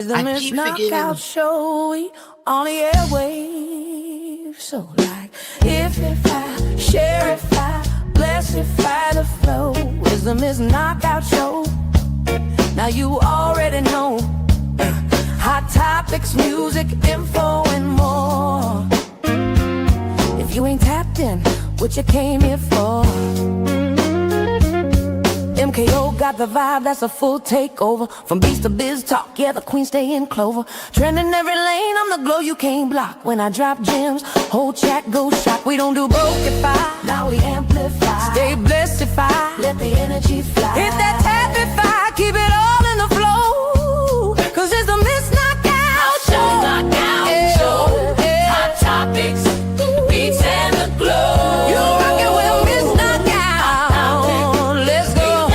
I keep forgetting. Show on the airwaves. So like, if I share, if I bless, if I the flow. Wisdom is knockout show. Now you already know. Hot topics, music, info, and more. If you ain't tapped in, what you came here for? MKO got the vibe, that's a full takeover. From beats to biz talk, yeah, the queen stay in clover. Trending every lane, I'm the glow you can't block. When I drop gems, whole chat goes shock. We don't do brokeify, now we amplify. Stay blessed if I let the energy fly. Hit that tap if I keep it all in the flow. Cause it's the Miss Knockout Show. Knockout Show. Hot topics, beats and the glow. You rockin' with Miss Knockout. Let's go.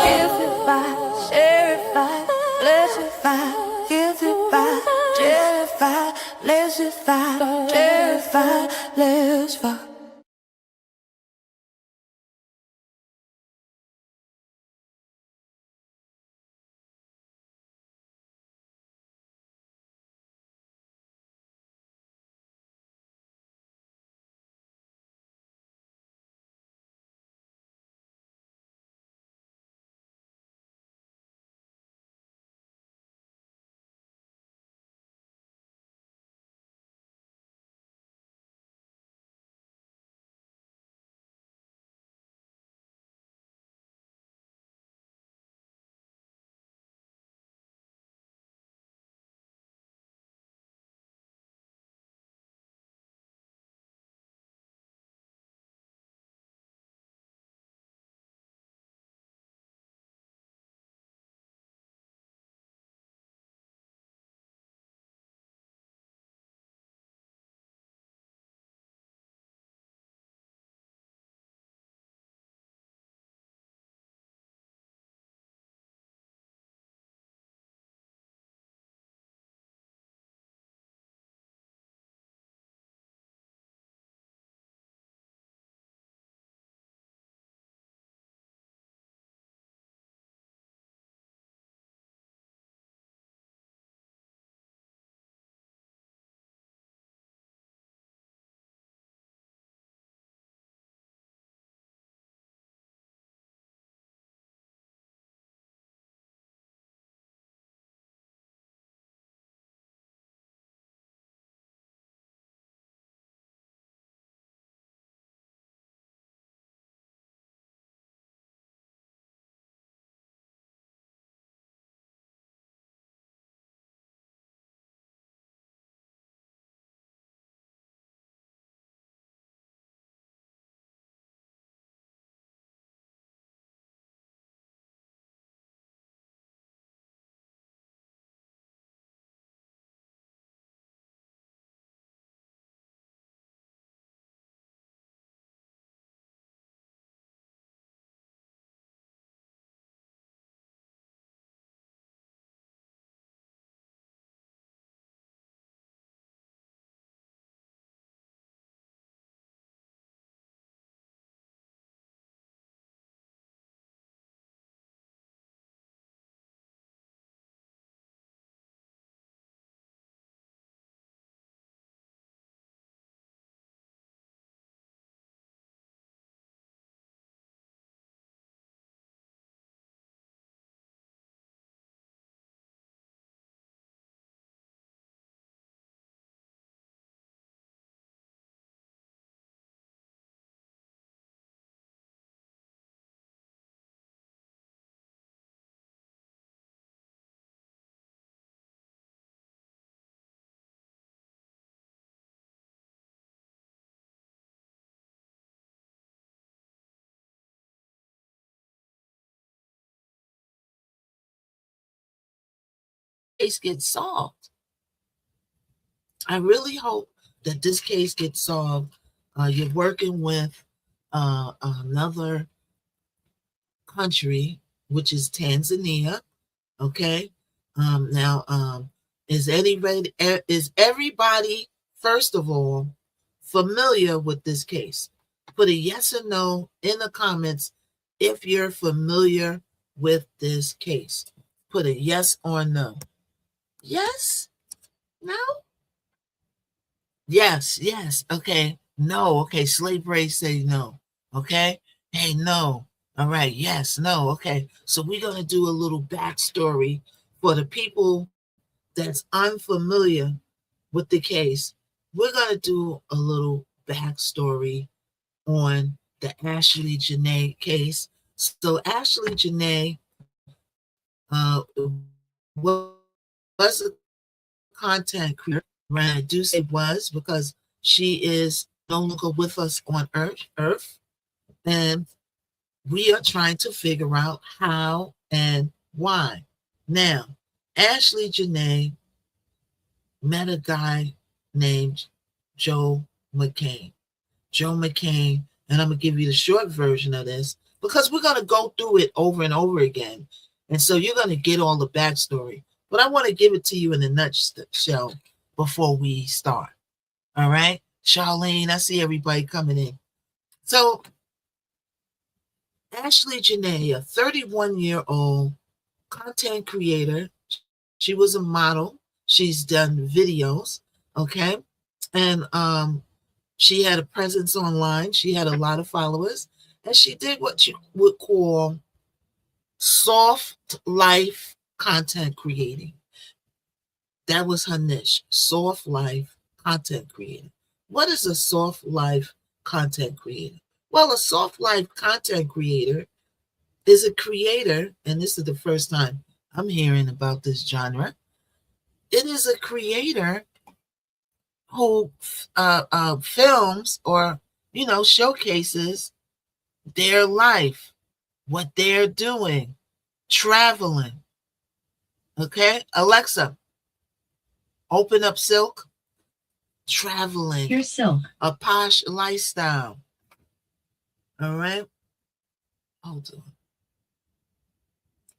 If I share, if I bless, if I give, if I share, if I bless, if I share, if I bless, if I. Case gets solved. I really hope that this case gets solved. You're working with another country, which is Tanzania. Okay. Now, is everybody, first of all, familiar with this case? Put a yes or no in the comments if you're familiar with this case. Put a yes or no. Yes? No? Yes, yes. Okay. No. Okay. Slave Ray say no. Okay. Hey, no. All right. Yes. No. Okay. So we're going to do a little backstory for the people that's unfamiliar with the case. We're going to do a little backstory on the Ashley Janae case. So Ashley Janae was a content creator. Right? I do say was because she is no longer with us on Earth, and we are trying to figure out how and why. Now, Ashley Janae met a guy named Joe McCain. Joe McCain, and I'm going to give you the short version of this because we're going to go through it over and over again. And so you're going to get all the backstory. But I want to give it to you in a nutshell before we start. All right? Charlene, I see everybody coming in. So, Ashley Janae, a 31-year-old content creator, she was a model. She's done videos, okay? And she had a presence online. She had a lot of followers. And she did what you would call soft life content creating. That was her niche, soft life content creator. What is a soft life content creator? Well, a soft life content creator is a creator, and this is the first time I'm hearing about this genre. It is a creator who films or showcases their life, what they're doing, traveling. Okay, Alexa, open up Silk. Traveling. Here's Silk. A posh lifestyle. All right. Hold on.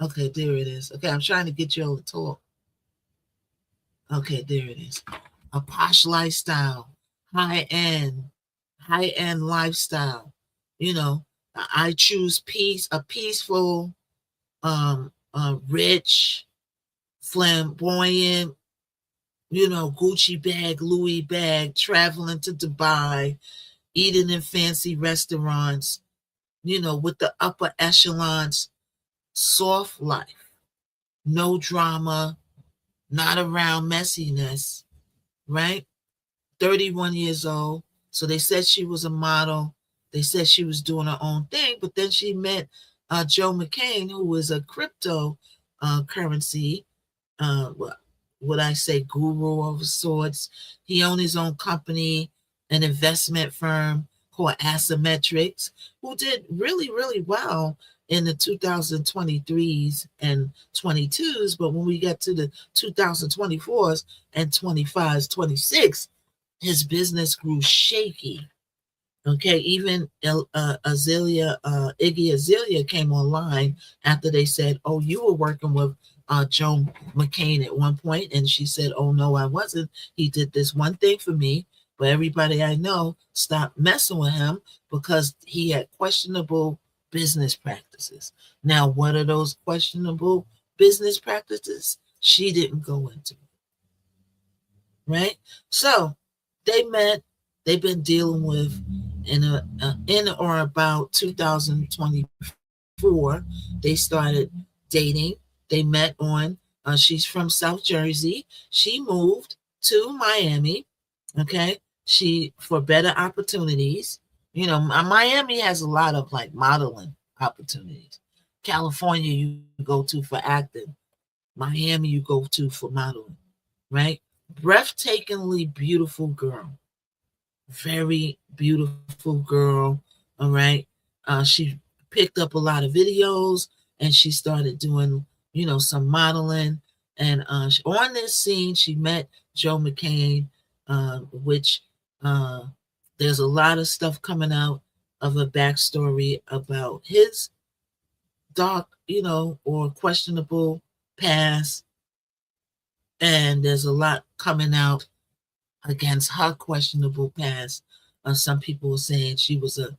Okay, there it is. Okay, I'm trying to get you all to talk. Okay, there it is. A posh lifestyle, high end lifestyle. I choose peace, a peaceful, rich, flamboyant, Gucci bag, Louis bag, traveling to Dubai, eating in fancy restaurants, with the upper echelons, soft life, no drama, not around messiness, right? 31 years old. So they said she was a model. They said she was doing her own thing, but then she met Joe McCain, who was a crypto currency, what I say, guru of sorts. He owned his own company, an investment firm called Asymmetrics, who did really, really well in the 2023s and 22s. But when we get to the 2024s and 25s, 26, his business grew shaky. Okay, even Iggy Azalea came online after they said, "Oh, you were working with Joe McCain at one point," and she said, "Oh no, I wasn't. He did this one thing for me, but everybody I know stopped messing with him because he had questionable business practices." Now, what are those questionable business practices? She didn't go into it, right? So they met. They've been dealing with in or about 2024. They started dating. They met on. She's from South Jersey. She moved to Miami. Okay, she for better opportunities. Miami has a lot of like modeling opportunities. California, you go to for acting. Miami, you go to for modeling. Right? Breathtakingly beautiful girl. Very beautiful girl. All right. She picked up a lot of videos and she started doing, some modeling. And on this scene, she met Joe McCain, which there's a lot of stuff coming out of a backstory about his dark, or questionable past. And there's a lot coming out against her questionable past. Some people were saying she was a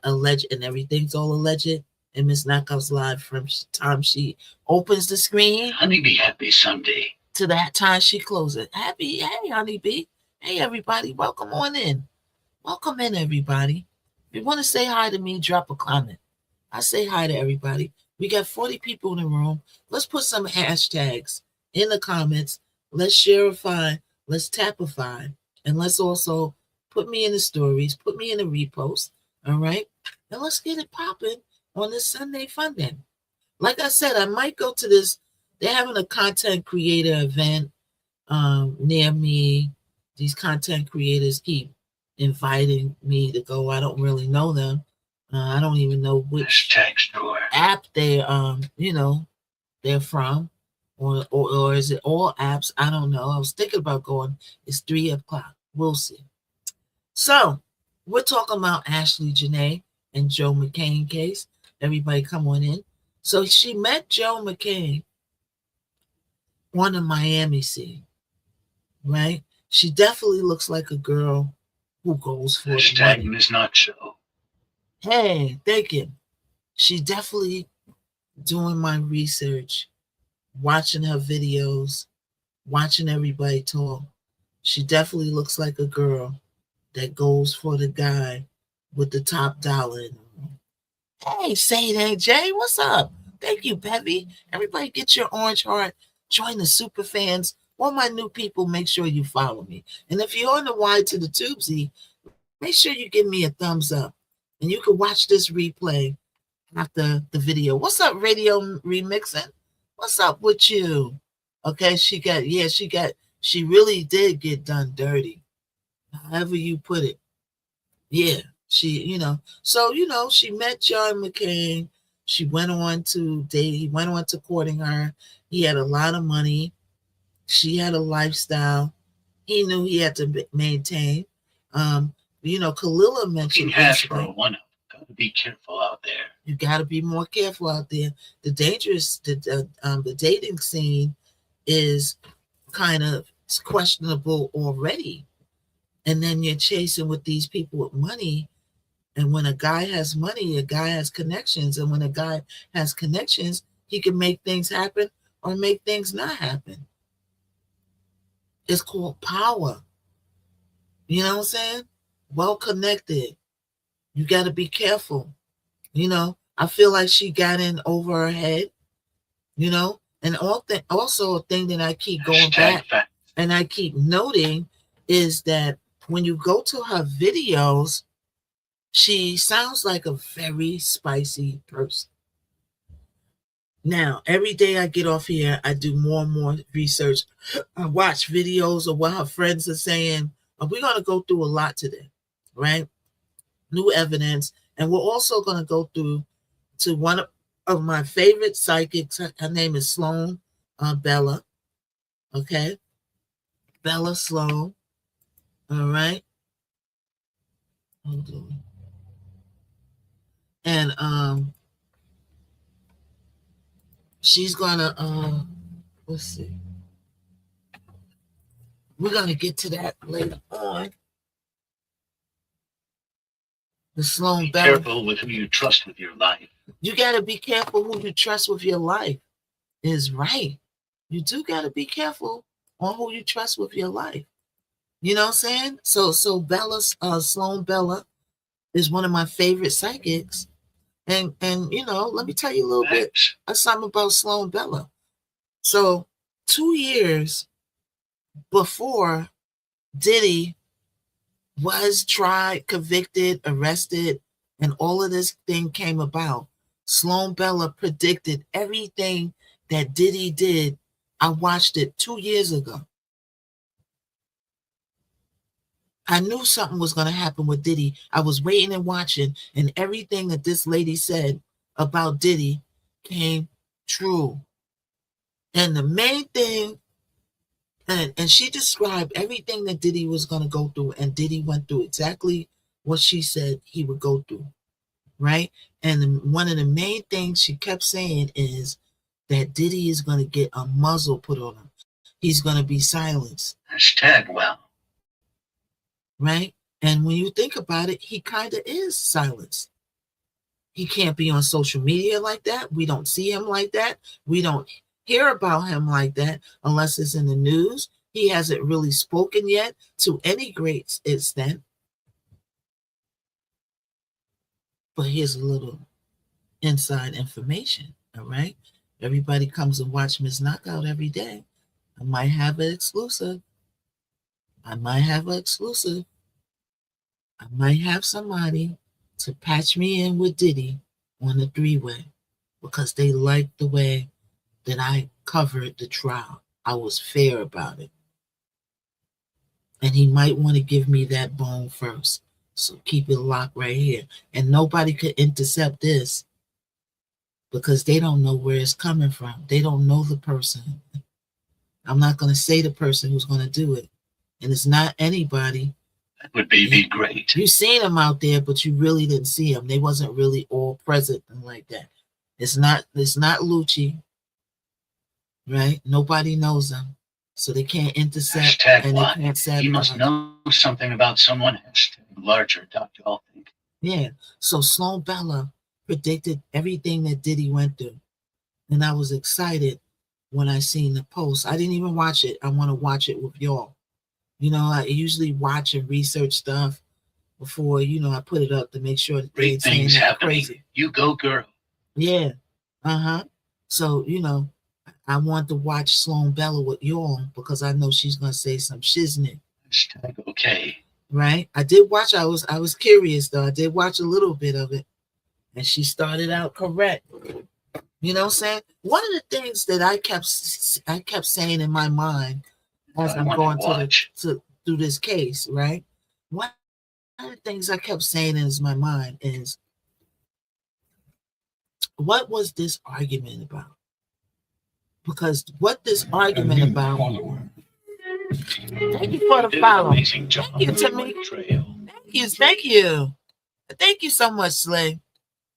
alleged, and everything's all alleged. And Miss Knockout's live from time she opens the screen. Honey, be happy someday. to that time she closes. Happy, hey, honeybee. Hey, everybody. Welcome on in. Welcome in, everybody. If you want to say hi to me, drop a comment. I say hi to everybody. We got 40 people in the room. Let's put some hashtags in the comments. Let's shareify. Let's tapify. And let's also put me in the stories. Put me in the repost. All right? And let's get it popping on this Sunday fun day. Like I said, I might go to this. They're having a content creator event near me. These content creators keep inviting me to go. I don't really know them. I don't even know which app they they're from, or is it all apps? I don't know. I was thinking about going. It's 3 o'clock. We'll see. So we're talking about Ashley Janae and Joe McCain case. Everybody come on in. So she met Joe McCain on the Miami scene, right? She definitely looks like a girl who goes for the money. Is not show. Hey, thank you. She definitely doing my research, watching her videos, watching everybody talk. She definitely looks like a girl that goes for the guy with the top dollar in the room. Hey, say that, Jay. What's up? Thank you, Bevy. Everybody get your orange heart. Join the super fans. All my new people, make sure you follow me. And if you're on the wide to the tubesy, make sure you give me a thumbs up. And you can watch this replay after the video. What's up, Radio Remixing? What's up with you? Okay, she really did get done dirty. However you put it. Yeah, she met John McCain. She went on to date. He went on to courting her. He had a lot of money. She had a lifestyle. He knew he had to maintain. Kalila mentioned gotta be careful out there. You got to be more careful out there. The dating scene is kind of questionable already. And then you're chasing with these people with money. And when a guy has money, a guy has connections. And when a guy has connections, he can make things happen or make things not happen. It's called power. You know what I'm saying? Well connected. You got to be careful. I feel like she got in over her head, and also a thing that I keep going back and I keep noting is that when you go to her videos, she sounds like a very spicy person. Now, every day I get off here, I do more and more research. I watch videos of what her friends are saying. We're going to go through a lot today, right? New evidence. And we're also going to go through to one of my favorite psychics. Her name is Sloan Bella. Okay. Bella Sloan. All right. Hold on. And she's gonna let's see. We're gonna get to that later on. The Sloan Bella. Be careful with who you trust with your life. You gotta be careful who you trust with your life. Is right. You do gotta be careful on who you trust with your life. You know what I'm saying? So Bella, Sloan Bella is one of my favorite psychics. And let me tell you a little bit of something about Sloan Bella. So 2 years before Diddy was tried, convicted, arrested, and all of this thing came about, Sloan Bella predicted everything that Diddy did. I watched it 2 years ago. I knew something was going to happen with Diddy. I was waiting and watching, and everything that this lady said about Diddy came true. And the main thing, and she described everything that Diddy was going to go through, and Diddy went through exactly what she said he would go through, right? And one of the main things she kept saying is that Diddy is going to get a muzzle put on him. He's going to be silenced. Well. Right? And when you think about it, he kind of is silenced. He can't be on social media like that. We don't see him like that. We don't hear about him like that unless it's in the news. He hasn't really spoken yet to any great extent. But here's a little inside information. All right. Everybody comes and watch Miss Knockout every day. I might have an exclusive. I might have an exclusive. I might have somebody to patch me in with Diddy on the three-way because they liked the way that I covered the trial. I was fair about it. And he might want to give me that bone first. So keep it locked right here. And nobody could intercept this because they don't know where it's coming from. They don't know the person. I'm not going to say the person who's going to do it. And it's not anybody. That would be great. You seen them out there, but you really didn't see them. They wasn't really all present and like that. It's not Lucci, right? Nobody knows them. So they can't intercept Hashtag and what? they can't sabotage. He must know something about someone. Hashtag larger, Dr. All think. Yeah. So Sloan Bella predicted everything that Diddy went through. And I was excited when I seen the post. I didn't even watch it. I want to watch it with y'all. You know, I usually watch and research stuff before, I put it up to make sure that Great things happening. Crazy. You go, girl. Yeah. So, I want to watch Sloan Bella with y'all because I know she's gonna say some shiznit. Hashtag okay. Right? I did watch, I was curious though. I did watch a little bit of it. And she started out correct. You know what I'm saying? One of the things that I kept saying in my mind as I'm going to through this case, right? One of the things I kept saying in my mind is, what was this argument about? Because what this argument about. Thank you for the follow. Amazing job. Thank you, Tamika. Thank you so much, Slay.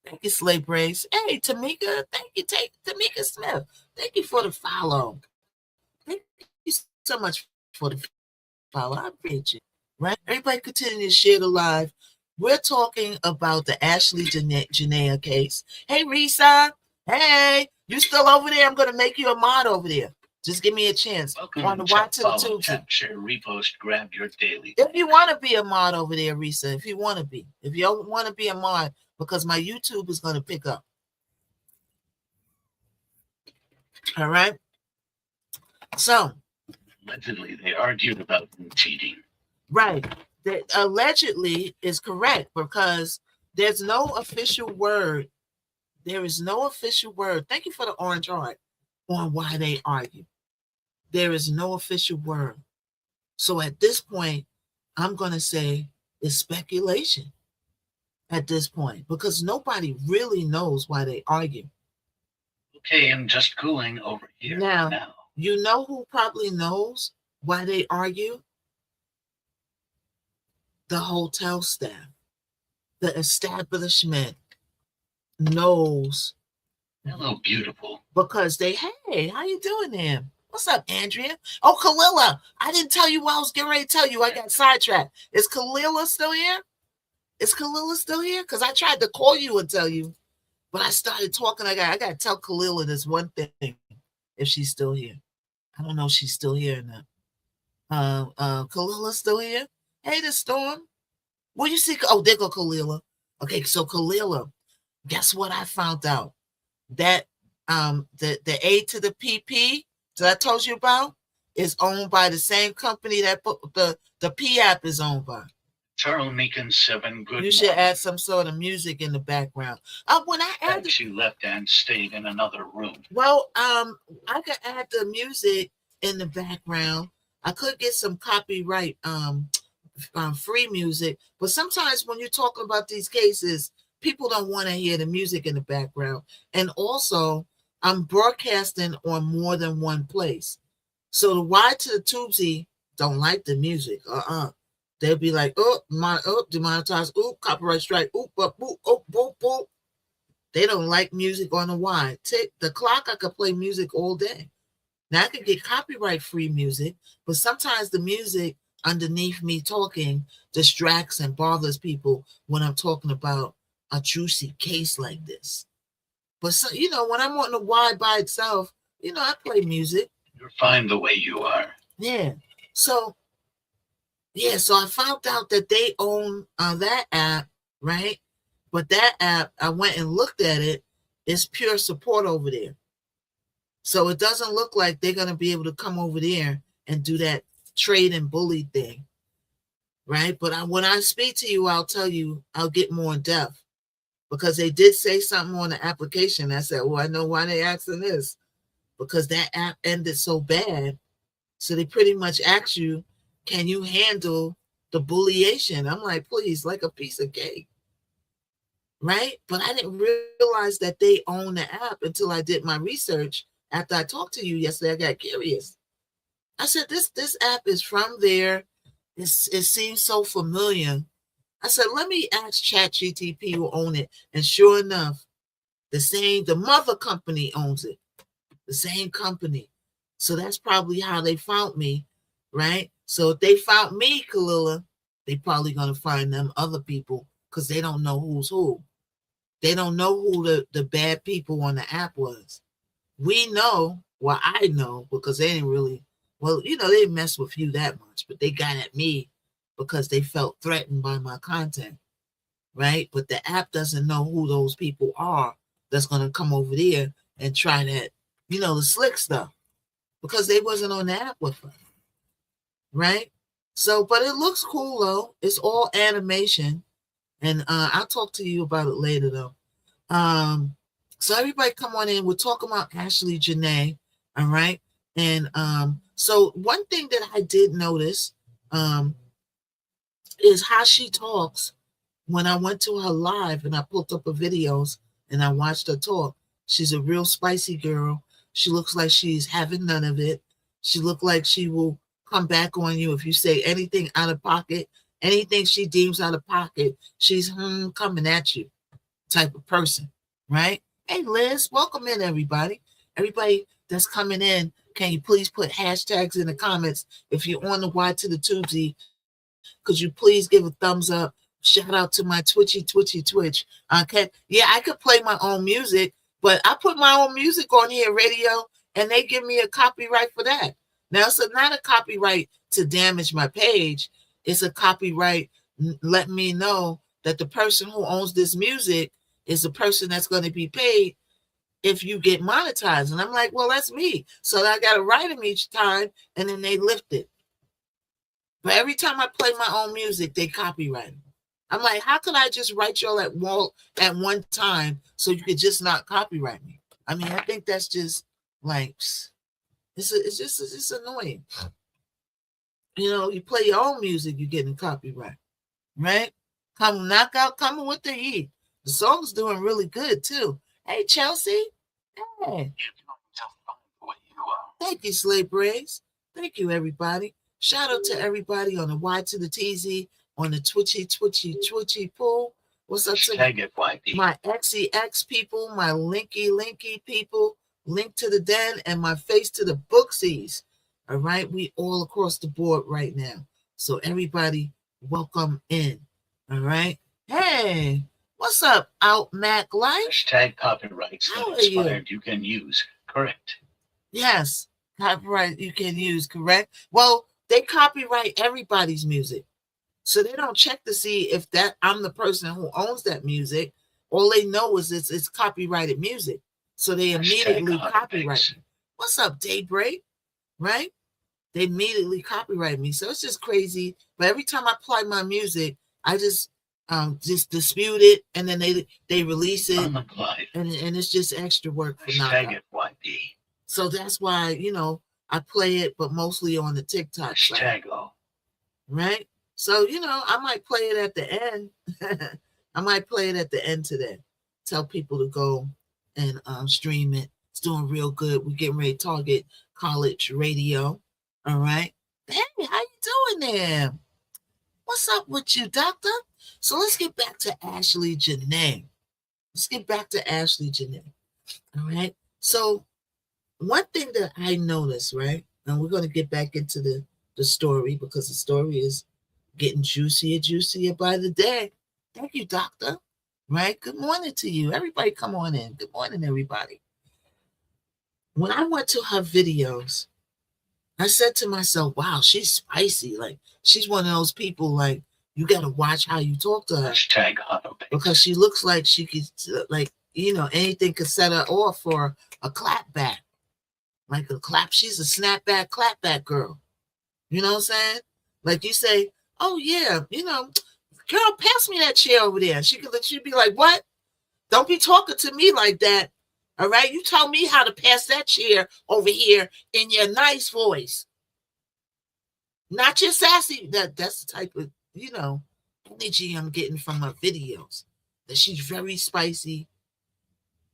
Thank you, Slay Brace. Hey, Tamika. Thank you, Tamika Smith. Thank you for the follow. Thank you so much for the follow. I appreciate you. Right? Everybody continue to share the live. We're talking about the Ashley Janaea case. Hey, Risa. Hey, you still over there? I'm going to make you a mod over there. Just give me a chance. Welcome to watch follow, tap, share, repost, grab your daily. If you want to be a mod over there, Risa, if you want to be. If you don't want to be a mod, because my YouTube is going to pick up. All right? So. Allegedly, they argued about cheating. Right. That allegedly is correct because there's no official word. There is no official word. Thank you for the orange heart on why they argue. There is no official word. So at this point, I'm going to say it's speculation at this point because nobody really knows why they argue. Okay, I'm just cooling over here now. You know who probably knows why they argue? The hotel staff, the establishment knows. Hello, beautiful. Because hey, how you doing there? What's up, Andrea? Oh, Kalila. I didn't tell you what I was getting ready to tell you. I got sidetracked. Is Kalila still here? Because I tried to call you and tell you, but I started talking. I got to tell Kalila this one thing, if she's still here. I don't know if she's still here or not. Kalila still here? Hey, the Storm. Well, you see, there go Kalila. Okay, so Kalila, guess what I found out? That the A to the PP that I told you about is owned by the same company that the P app is owned by. Charles Meekin 7, good. You should add some sort of music in the background. When I added, she left and stayed in another room. Well, I could add the music in the background. I could get some copyright free music, but sometimes when you're talking about these cases, people don't want to hear the music in the background. And also, I'm broadcasting on more than one place. So the Y to the Tubesy don't like the music. They'll be like, demonetized, copyright strike, boop. They don't like music on the Y. Take the clock, I could play music all day. Now I could get copyright free music, but sometimes the music underneath me talking distracts and bothers people when I'm talking about a juicy case like this. But so, when I'm on the Y by itself, I play music. You're fine the way you are. Yeah. So so I found out that they own that app, right? But that app, I went and looked at it. It's pure support over there. So it doesn't look like they're going to be able to come over there and do that trade and bully thing, right? But when I speak to you, I'll tell you, I'll get more in depth because they did say something on the application. I said, well, I know why they asking this because that app ended so bad. So they pretty much asked you, can you handle the bulliation? I'm like, please, like a piece of cake, right? But I didn't realize that they own the app until I did my research. After I talked to you yesterday, I got curious. I said, this app is from there. It seems so familiar. I said, let me ask ChatGTP who own it. And sure enough, the mother company owns it. The same company. So that's probably how they found me, right? So if they found me, Kalila, they probably going to find them other people because they don't know who's who. They don't know who the bad people on the app was. We know, well, I know because they didn't really, well, they didn't mess with you that much, but they got at me because they felt threatened by my content, right? But the app doesn't know who those people are that's going to come over there and try that, the slick stuff because they wasn't on the app with us, right? So, but it looks cool though. It's all animation, and I'll talk to you about it later though. So everybody come on in. We're talking about Ashley Janae, all right? And so one thing that I did notice is how she talks when I went to her live and I pulled up her videos and I watched her talk. She's a real spicy girl. She looks like she's having none of it. She looked like she will come back on you if you say anything out of pocket, anything she deems out of pocket. She's coming at you type of person, right? Hey, Liz, welcome in, everybody. Everybody that's coming in, can you please put hashtags in the comments if you're on the Y to the Tubesy? Could you please give a thumbs up? Shout out to my Twitch. Okay. Yeah, I could play my own music, but I put my own music on here, radio, and they give me a copyright for that. Now, it's not a copyright to damage my page. It's a copyright let me know that the person who owns this music is the person that's going to be paid if you get monetized. And I'm like, well, that's me. So I got to write them each time, and then they lift it. But every time I play my own music, they copyright it. I'm like, how could I just write y'all at one time so you could just not copyright me? I mean, I think that's just like, it's just annoying. You play your own music, you're getting copyright, right? Coming with the heat. The song's doing really good too. Hey, Chelsea. Hey. Thank you, Slave Braves. Thank you, everybody. Shout out to everybody on the Y to the TZ, on the Twitchy pool. What's up to my XEX people, my Linky people, Link to the Den, and my face to the Booksies. All right, we all across the board right now. So everybody, welcome in. All right. Hey, what's up, Out Mac Life? Hashtag copyrights that expired you can use. Correct. Yes, copyright you can use. Correct. Well, they copyright everybody's music, so they don't check to see if that I'm the person who owns that music. All they know is it's copyrighted music, so they immediately copyright me. What's up, Daybreak? Right? They immediately copyright me, so it's just crazy. But every time I play my music, I just dispute it, and then they release it, and it's just extra work for nothing. So that's why I play it, but mostly on the TikTok side. Right? So I might play it at the end. I might play it at the end today. Tell people to go and stream it. It's doing real good. We're getting ready to target college radio. All right. Hey, how you doing there? What's up with you, doctor? So let's get back to Ashley Janae. All right. So one thing that I noticed, right, and we're going to get back into the story because the story is getting juicier by the day. Thank you, doctor. Right. Good morning to you. Everybody come on in. Good morning, everybody. when I went to her videos, I said to myself, wow, she's spicy. Like, she's one of those people, like, you got to watch how you talk to her. Hashtag auto Because she looks like she could, like, anything could set her off for a clap back. Like a clap. She's a snapback, clapback girl. You know what I'm saying? Like you say, oh, yeah, girl, pass me that chair over there. She'd be like, what? Don't be talking to me like that. All right? You tell me how to pass that chair over here in your nice voice. Not your sassy. That's the type of, energy I'm getting from her videos. That she's very spicy.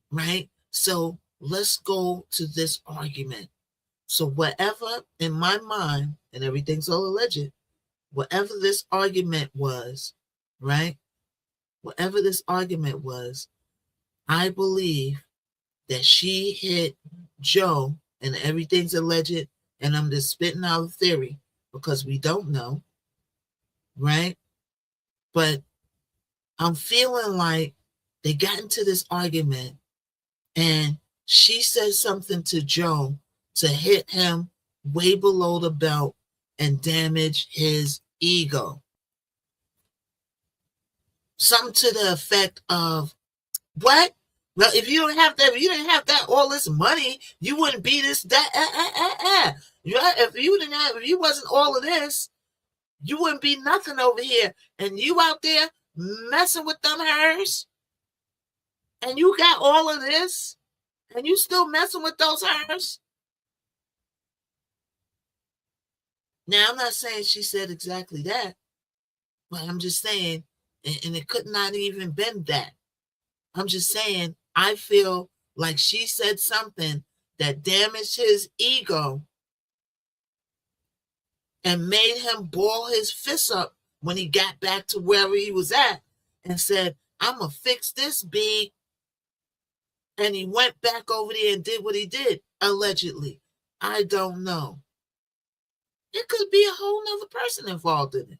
Right? So let's go to this argument. So whatever in my mind, and everything's all alleged, whatever this argument was, right? Whatever this argument was, I believe that she hit Joe, and everything's alleged, and I'm just spitting out a theory because we don't know, right? But I'm feeling like they got into this argument, and she said something to Joe to hit him way below the belt and damage his ego. Something to the effect of, what? Well, if you didn't have that all this money, you wouldn't be this, that, If you wasn't all of this, you wouldn't be nothing over here. And you out there messing with them hers, and you got all of this, and you still messing with those hers. Now, I'm not saying she said exactly that, but I'm just saying, and it could not even been that. I'm just saying, I feel like she said something that damaged his ego and made him ball his fists up when he got back to wherever he was at and said, I'm going to fix this, B. And he went back over there and did what he did, allegedly. I don't know. It could be a whole nother person involved in it.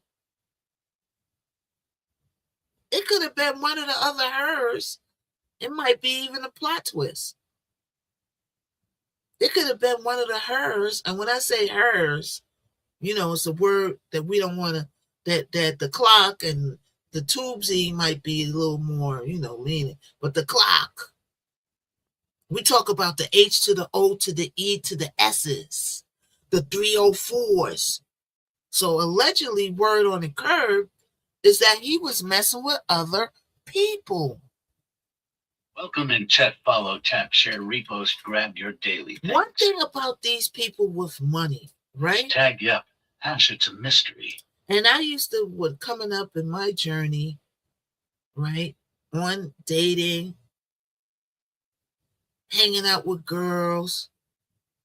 It could have been one of the other hers. It might be even a plot twist. It could have been one of the hers. And when I say hers, it's a word that we don't want to, that the clock and the tubesy might be a little more, leaning. But the clock, we talk about the H to the O to the E to the S's, the 304s. So allegedly, word on the curb is that he was messing with other people. Welcome in, chat, follow, tap, share, repost, grab your daily things. One thing about these people with money, right? Tag, yep. Hash, it's a mystery. And I used to, coming up in my journey, right, on dating, hanging out with girls.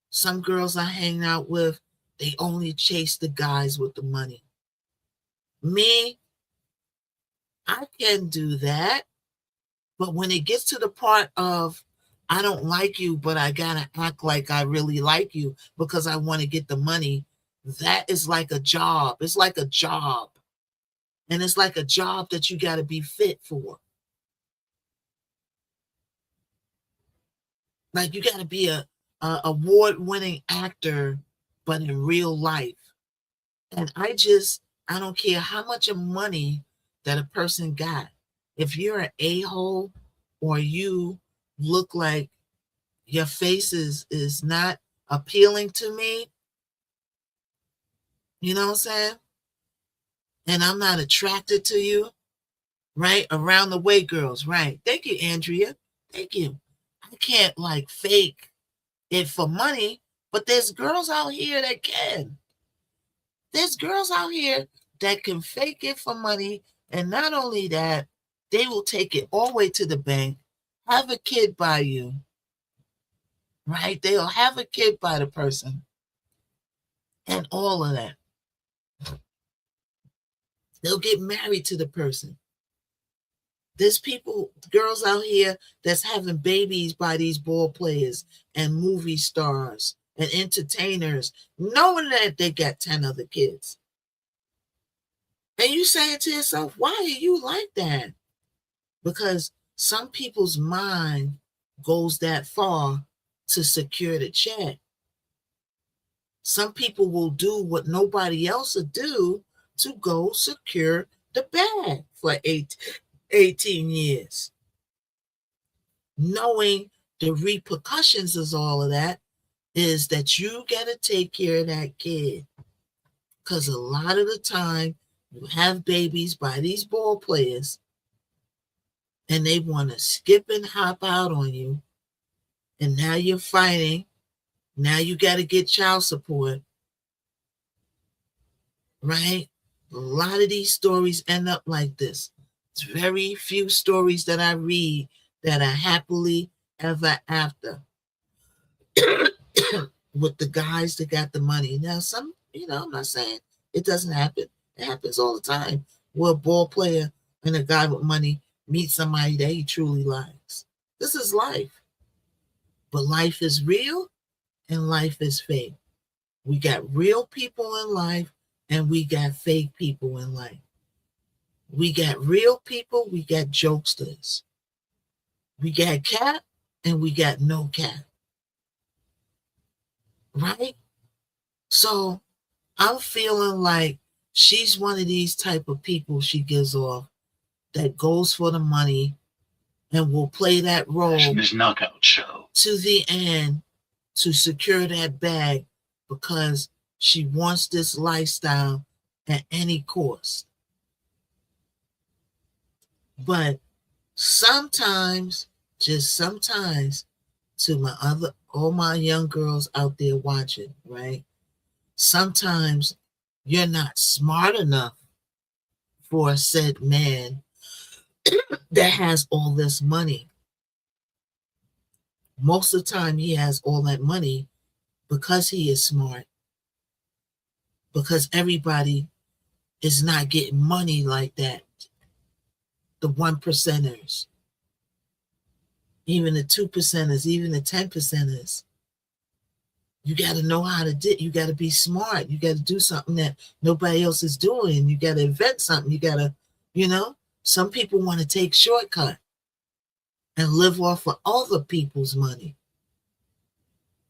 Some girls I hang out with, they only chase the guys with the money. Me, I can do that. But when it gets to the part of, I don't like you, but I gotta act like I really like you because I want to get the money, that is like a job. It's like a job. And it's like a job that you got to be fit for. Like you got to be a award-winning actor, but in real life. And I don't care how much of money that a person got. If you're an a-hole or you look like your face is not appealing to me, you know what I'm saying? And I'm not attracted to you, right? Around the way, girls, right? Thank you, Andrea. Thank you. I can't fake it for money, but there's girls out here that can. There's girls out here that can fake it for money. And not only that, they will take it all the way to the bank, have a kid by you, right? They'll have a kid by the person and all of that. They'll get married to the person. There's girls out here that's having babies by these ball players and movie stars and entertainers, knowing that they got 10 other kids. And you saying to yourself, why are you like that? Because some people's mind goes that far to secure the check. Some people will do what nobody else would do to go secure the bag for 18 years. Knowing the repercussions of all of that is that you got to take care of that kid. Because a lot of the time, you have babies by these ball players, and they want to skip and hop out on you. And now you're fighting. Now you got to get child support. Right? A lot of these stories end up like this. It's very few stories that I read that are happily ever after with the guys that got the money. Now, some, I'm not saying it doesn't happen. It happens all the time where a ball player and a guy with money meet somebody that he truly likes. This is life. But life is real and life is fake. We got real people in life and we got fake people in life. We got real people, we got jokesters. We got cap and we got no cap. Right? So I'm feeling like she's one of these type of people she gives off that goes for the money and will play that role Miss Knockout Show to the end to secure that bag because she wants this lifestyle at any cost. But sometimes, just sometimes, to all my young girls out there watching, right? Sometimes you're not smart enough for said man that has all this money. Most of the time he has all that money because he is smart. Because everybody is not getting money like that. The 1%ers, even the 2%ers, even the 10%ers. You got to know how to do it. You got to be smart. You got to do something that nobody else is doing. You got to invent something. You got to, some people want to take shortcut and live off of other people's money.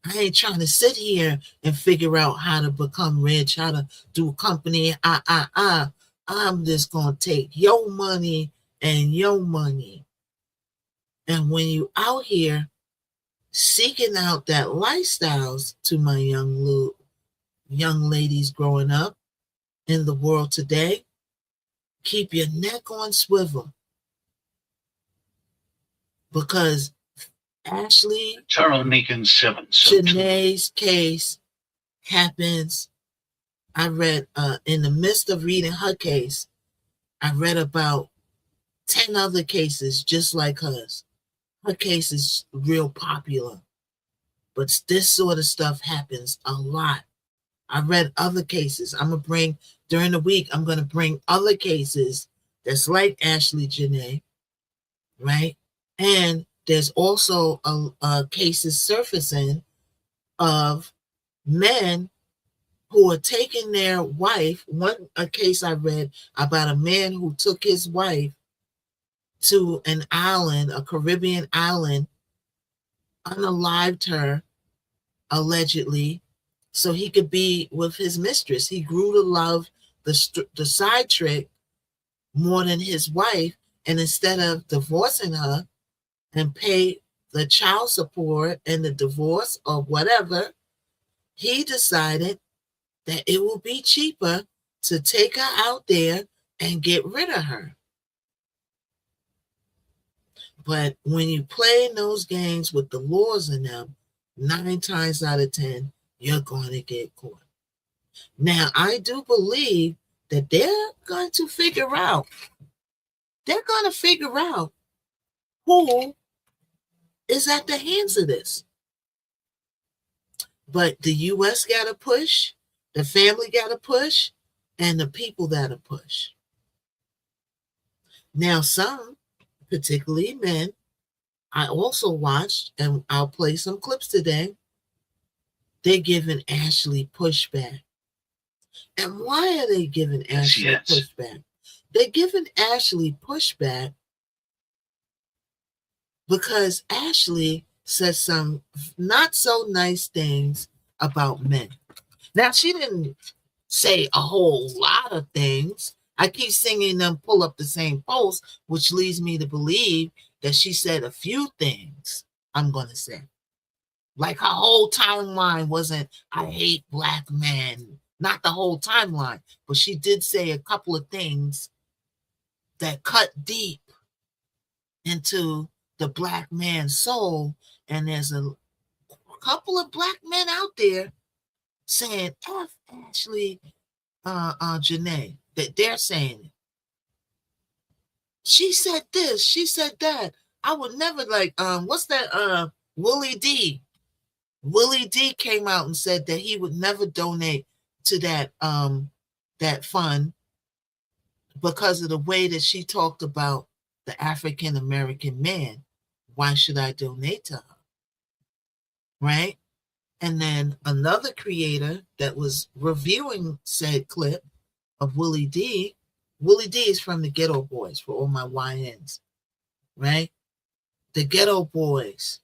I ain't trying to sit here and figure out how to become rich, how to do a company. I'm just going to take your money and your money. And when you out here seeking out that lifestyles, to my young ladies growing up in the world today, keep your neck on swivel. Because Ashley Charles Meekin 7. Janae's case happens. I read in the midst of reading her case, I read about 10 other cases just like hers. Her case is real popular, but this sort of stuff happens a lot. I read other cases. During the week, I'm going to bring other cases that's like Ashley Janae, right? And there's also cases surfacing of men who are taking their wife. A case I read about a man who took his wife to an island, a Caribbean island, unalived her, allegedly, so he could be with his mistress. He grew to love the side trick more than his wife, and instead of divorcing her and pay the child support and the divorce or whatever, he decided that it will be cheaper to take her out there and get rid of her. But when you play those games with the laws in them, 9 times out of 10, you're going to get caught. Now, I do believe that they're going to figure out who is at the hands of this. But the U.S. got to push, the family got to push, and the people got to push. Now, some, particularly men, I also watched, and I'll play some clips today, they're giving Ashley pushback. And why are they giving Ashley pushback? They're giving Ashley pushback because Ashley said some not so nice things about men. Now, she didn't say a whole lot of things. I keep seeing them pull up the same post, which leads me to believe that she said a few things, I'm going to say. Like her whole timeline wasn't, I hate black men. Not the whole timeline, but she did say a couple of things that cut deep into the black man's soul. And there's a couple of black men out there saying F Ashley Janae, that they're saying it. She said this, she said that. I would never like what's that Willie D. Willie D came out and said that he would never donate to that fund because of the way that she talked about the African American man. Why should I donate to her? Right? And then another creator that was reviewing said clip of Willie D. Willie D is from the Ghetto Boys for all my YNs, right? The Ghetto Boys.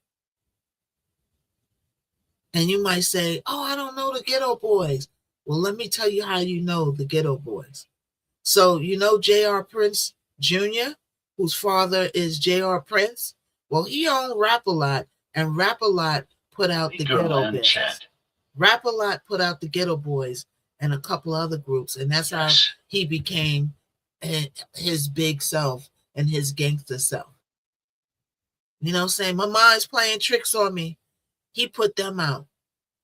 And you might say, oh, I don't know the Ghetto Boys. Well, let me tell you how you know the Ghetto Boys. So, you know J.R. Prince Jr., whose father is J.R. Prince? Well, he owned Rap-A-Lot, and Rap-A-Lot put out the Ghetto Boys. Rap-A-Lot put out the Ghetto Boys and a couple other groups, and that's how he became his big self and his gangster self. You know what I'm saying? My mind's playing tricks on me. He put them out.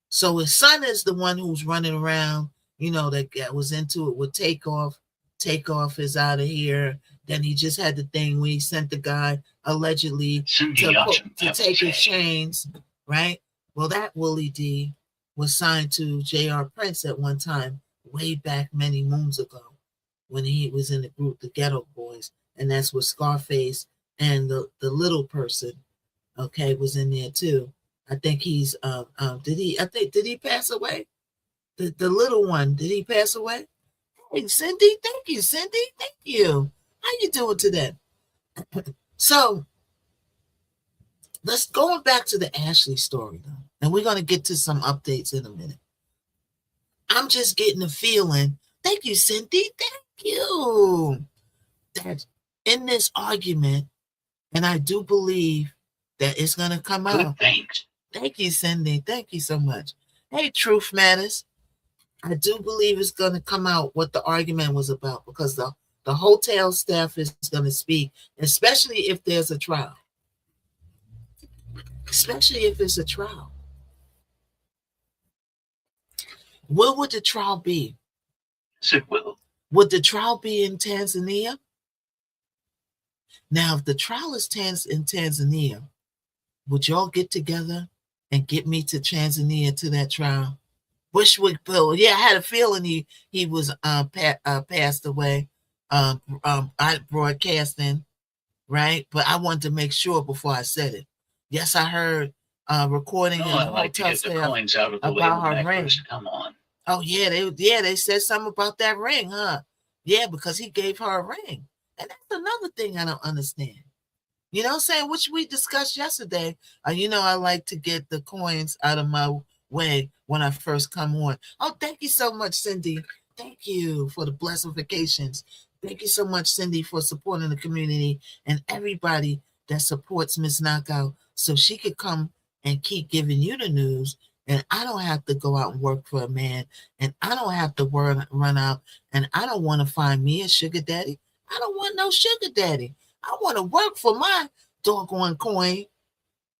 So his son is the one who's running around, you know, that was into it with Takeoff. Takeoff is out of here. Then he just had the thing where he sent the guy allegedly to take his chains, right? Well, that Willie D was signed to J.R. Prince at one time, way back many moons ago, when he was in the group, the Ghetto Boys. And that's where Scarface and the little person, okay, was in there too. I think he's did he pass away? The little one, did he pass away? Hey, Cindy, thank you, Cindy. Thank you. How you doing today? So let's go back to the Ashley story though. And we're gonna get to some updates in a minute. I'm just getting a feeling. Thank you, Cindy. Thank you. That in this argument, and I do believe that it's gonna come out. Thanks. Thank you, Cindy. Thank you so much. Hey, Truth Matters. I do believe it's going to come out what the argument was about because the hotel staff is going to speak, especially if there's a trial. Especially if it's a trial. Where would the trial be? It will. Would the trial be in Tanzania? Now, if the trial is in Tanzania, would y'all get together and get me to Tanzania to that trial? Bushwick Bill, yeah, I had a feeling he was passed away, broadcasting, right? But I wanted to make sure before I said it. Yes, I heard recording in the hotel staff coins out of the about way her ring. Come on. Oh yeah, they said something about that ring, huh? Yeah, because he gave her a ring, and that's another thing I don't understand. You know what I'm saying? Which we discussed yesterday. You know, I like to get the coins out of my way when I first come on. Oh, thank you so much, Cindy. Thank you for the blessifications. Thank you so much, Cindy, for supporting the community and everybody that supports Miss Knockout so she could come and keep giving you the news. And I don't have to go out and work for a man. And I don't have to run out. And I don't want to find me a sugar daddy. I don't want no sugar daddy. I want to work for my doggone coin.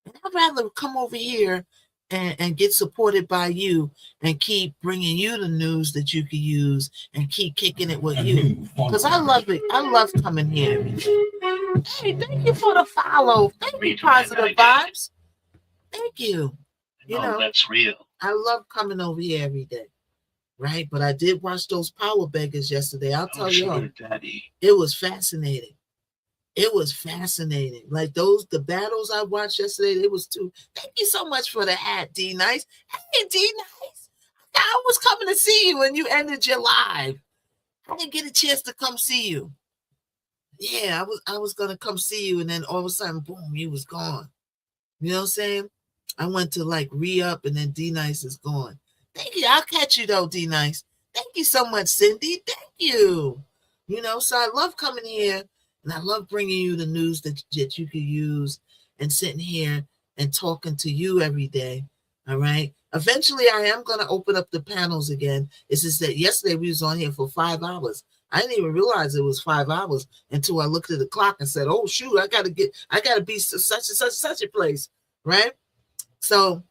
And I'd rather come over here and get supported by you and keep bringing you the news that you can use and keep kicking it with you. Because I love it. I love coming here. Hey, thank you for the follow. Thank you, Positive Vibes. Thank you. You know, that's real. I love coming over here every day. Right? But I did watch those Power Beggars yesterday. I'll tell you, it was fascinating. It was fascinating. Like the battles I watched yesterday, it was too. Thank you so much for the hat, D Nice. Hey, D Nice. I was coming to see you when you ended your live. I didn't get a chance to come see you. Yeah, I was gonna come see you, and then all of a sudden, boom, you was gone. You know what I'm saying? I went to like re-up and then D-Nice is gone. Thank you. I'll catch you though, D-Nice. Thank you so much, Cindy. Thank you. You know, so I love coming here and I love bringing you the news that you could use and sitting here and talking to you every day. All right. Eventually, I am going to open up the panels again. It's just that yesterday we was on here for 5 hours. I didn't even realize it was 5 hours until I looked at the clock and said, "Oh shoot, I gotta be such and such a place." Right. So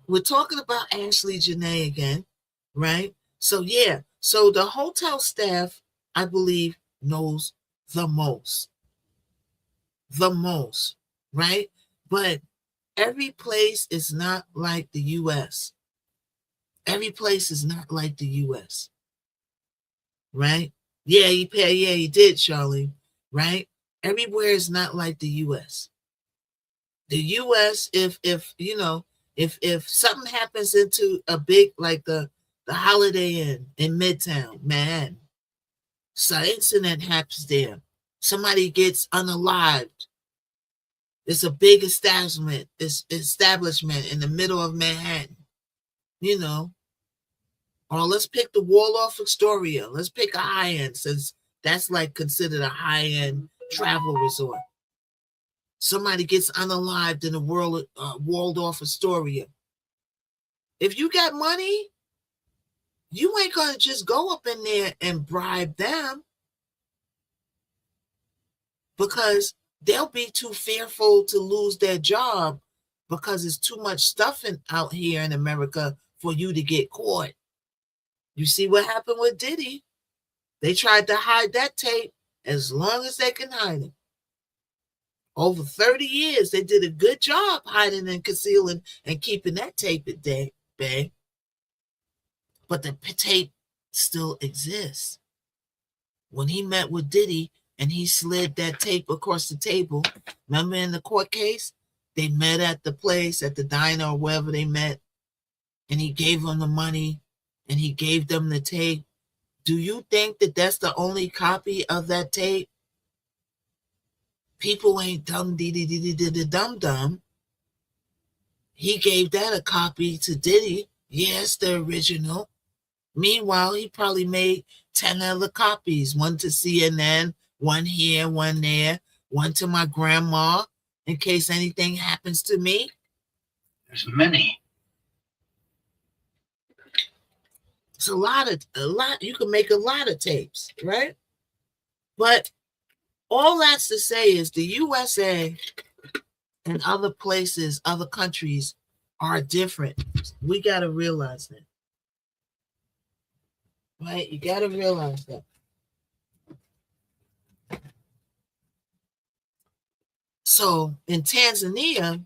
we're talking about Ashley Janae again, right? So yeah, so the hotel staff, I believe, knows the most, right? But every place is not like the U.S. Every place is not like the U.S. Right? Yeah, he did, Charlie. Right? Everywhere is not like the U.S. The U.S. If you know, if something happens into a big like the Holiday Inn in Midtown Manhattan, so incident happens there. Somebody gets unalived. It's a big establishment. It's establishment in the middle of Manhattan. You know, or let's pick the Waldorf Astoria. Let's pick a high end since that's like considered a high end travel resort. Somebody gets unalived in the world Waldorf Astoria. If you got money, you ain't gonna just go up in there and bribe them because they'll be too fearful to lose their job because there's too much stuff out here in America for you to get caught. You see what happened with Diddy? They tried to hide that tape as long as they can hide it. Over 30 years, they did a good job hiding and concealing and keeping that tape at bay. But the tape still exists. When he met with Diddy and he slid that tape across the table, remember in the court case, they met at the place, at the diner or wherever they met, and he gave them the money and he gave them the tape. Do you think that that's the only copy of that tape? People ain't dumb. He gave that a copy to Diddy. Yes, the original. Meanwhile, he probably made 10 other copies. One to CNN, one here, one there, one to my grandma in case anything happens to me. There's many. It's a lot. You can make a lot of tapes, right? But all that's to say is the USA and other places, other countries are different. We got to realize that. Right? You got to realize that. So in Tanzania,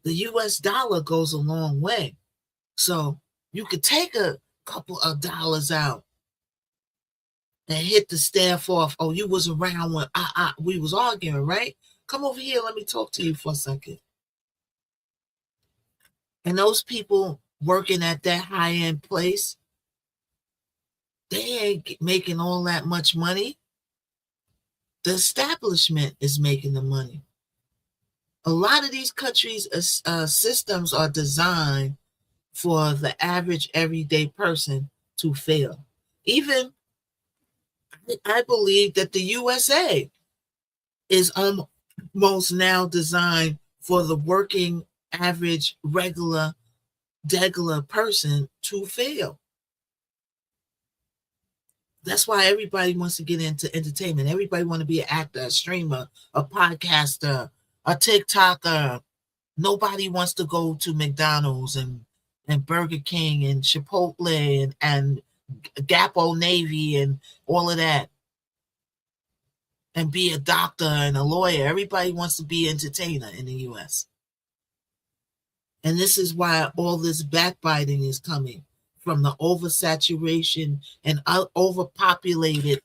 the US dollar goes a long way. So you could take a couple of dollars out and hit the staff off. Oh, you was around when we was arguing, right? Come over here. Let me talk to you for a second. And those people working at that high-end place, they ain't making all that much money. The establishment is making the money. A lot of these countries' systems are designed for the average everyday person to fail. Even I believe that the USA is almost now designed for the working average regular person to fail. That's why everybody wants to get into entertainment. Everybody want to be an actor, a streamer, a podcaster, a TikToker. Nobody wants to go to McDonald's and Burger King and Chipotle and Gap Old Navy and all of that and be a doctor and a lawyer. Everybody wants to be an entertainer in the U.S. And this is why all this backbiting is coming from the oversaturation and overpopulated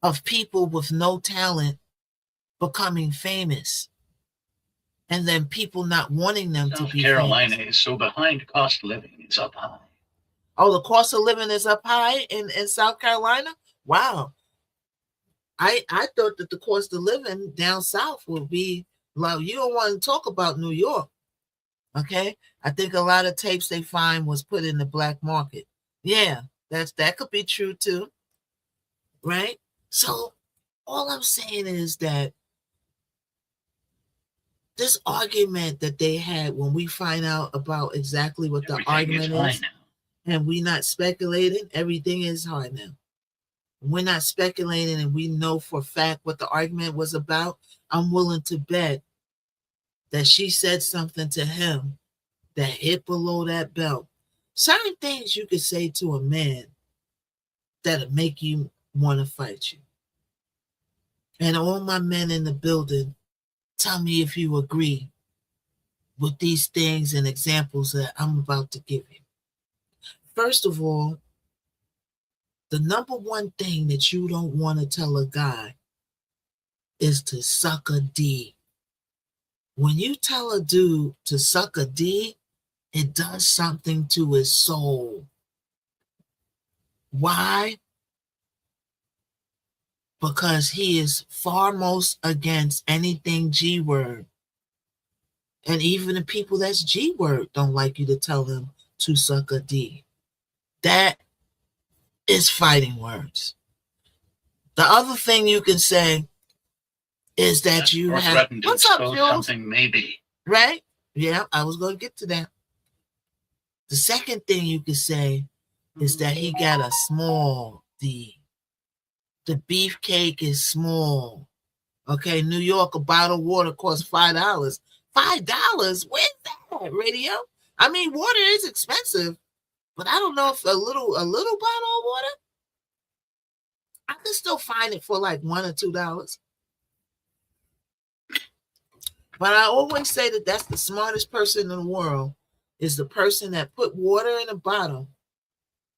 of people with no talent becoming famous. And then people not wanting them to be Carolina famous. is so behind. Cost of living is up high. Oh, the cost of living is up high in South Carolina? Wow. I thought that the cost of living down south would be Like, you don't want to talk about New York. Okay. I think a lot of tapes they find was put in the black market. Yeah, that could be true too. Right? So all I'm saying is that this argument that they had, when we find out about exactly what the argument is, and we not speculating, everything is hard now. We're not speculating and we know for a fact what the argument was about. I'm willing to bet that she said something to him that hit below that belt. Certain things you could say to a man that'll make you want to fight you. And all my men in the building, tell me if you agree with these things and examples that I'm about to give you. First of all, the number one thing that you don't want to tell a guy is to suck a D. When you tell a dude to suck a D, it does something to his soul. Why? Because he is foremost against anything G word. And even the people that's G word don't like you to tell them to suck a D. That is fighting words. The other thing you can say is that you have, what's up, Jules? Something maybe. Right? Yeah, I was going to get to that. The second thing you can say is that he got a small D. The beefcake is small. Okay, New York, a bottle of water costs $5. $5? Where's that, radio? I mean, water is expensive, but I don't know if a little bottle of water, I can still find it for like $1 or $2. But I always say that that's the smartest person in the world, is the person that put water in a bottle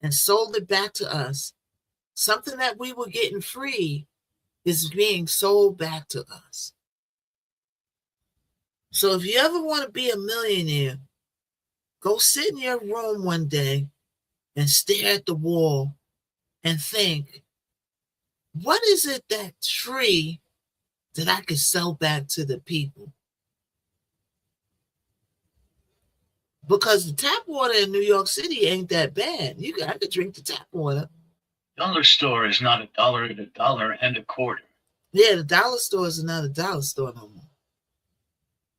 and sold it back to us. Something that we were getting free is being sold back to us. So if you ever want to be a millionaire, go sit in your room one day and stare at the wall and think, what is it that free that I could sell back to the people? Because the tap water in New York City ain't that bad. I could drink the tap water. Dollar store is not $1, it's $1.25. Yeah, the dollar store is not a dollar store no more.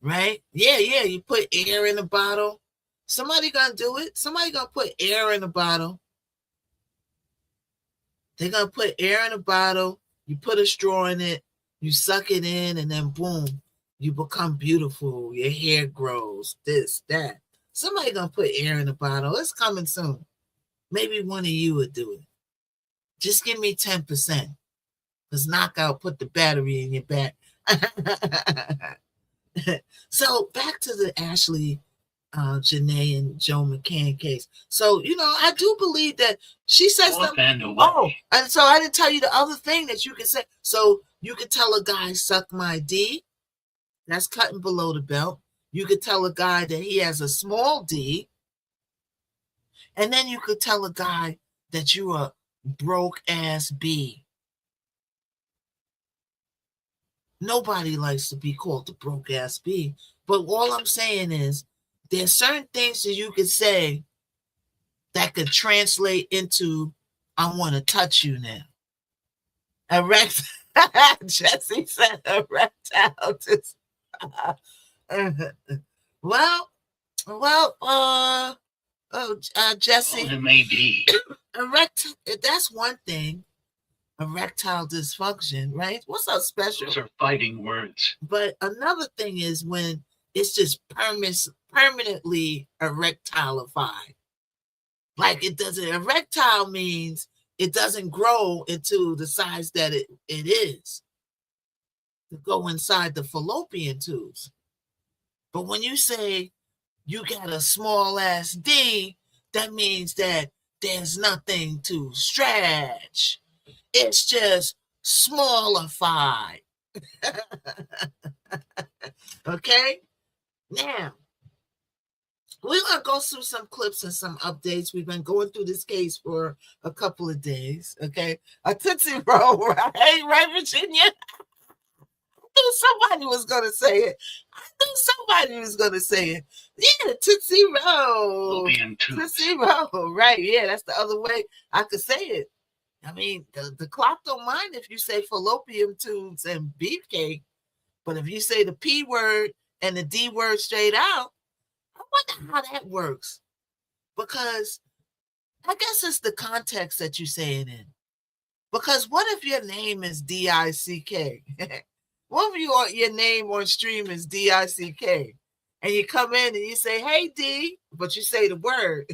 Right? Yeah, you put air in a bottle. Somebody gonna do it. Somebody gonna put air in a bottle. They're gonna put air in a bottle. You put a straw in it. You suck it in, and then boom, you become beautiful. Your hair grows. This, that. Somebody gonna put air in a bottle. It's coming soon. Maybe one of you would do it. Just give me 10%. Because Knockout put the battery in your back. So back to the Ashley, Janae, and Joe McCann case. So, I do believe that she says something. Oh, and so I didn't tell you the other thing that you can say. So you could tell a guy, suck my D. That's cutting below the belt. You could tell a guy that he has a small D. And then you could tell a guy that you're a broke ass B. Nobody likes to be called the broke ass B. But all I'm saying is there's certain things that you could say that could translate into, I want to touch you now. Jesse said erectile. Jesse. It may be. Erectile, that's one thing. Erectile dysfunction, right? What's up, special? Those are fighting words. But another thing is when it's just permanently erectilified. Like it doesn't, erectile means it doesn't grow into the size that it is to go inside the fallopian tubes. But when you say you got a small ass D, that means that there's nothing to stretch. It's just smallified. Okay? Now, we're going to go through some clips and some updates. We've been going through this case for a couple of days. Okay? A Tootsie Roll, right? Right, Virginia? knew somebody was gonna say it. I knew somebody was gonna say it. Yeah, Tootsie Roll. Tootsie Roll, right? Yeah, that's the other way I could say it. I mean, the clock don't mind if you say fallopian tubes and beefcake, but if you say the P word and the D word straight out, I wonder how that works. Because I guess it's the context that you say it in. Because what if your name is D-I-C-K? What if your name on stream is D-I-C-K? And you come in and you say, hey, D, but you say the word.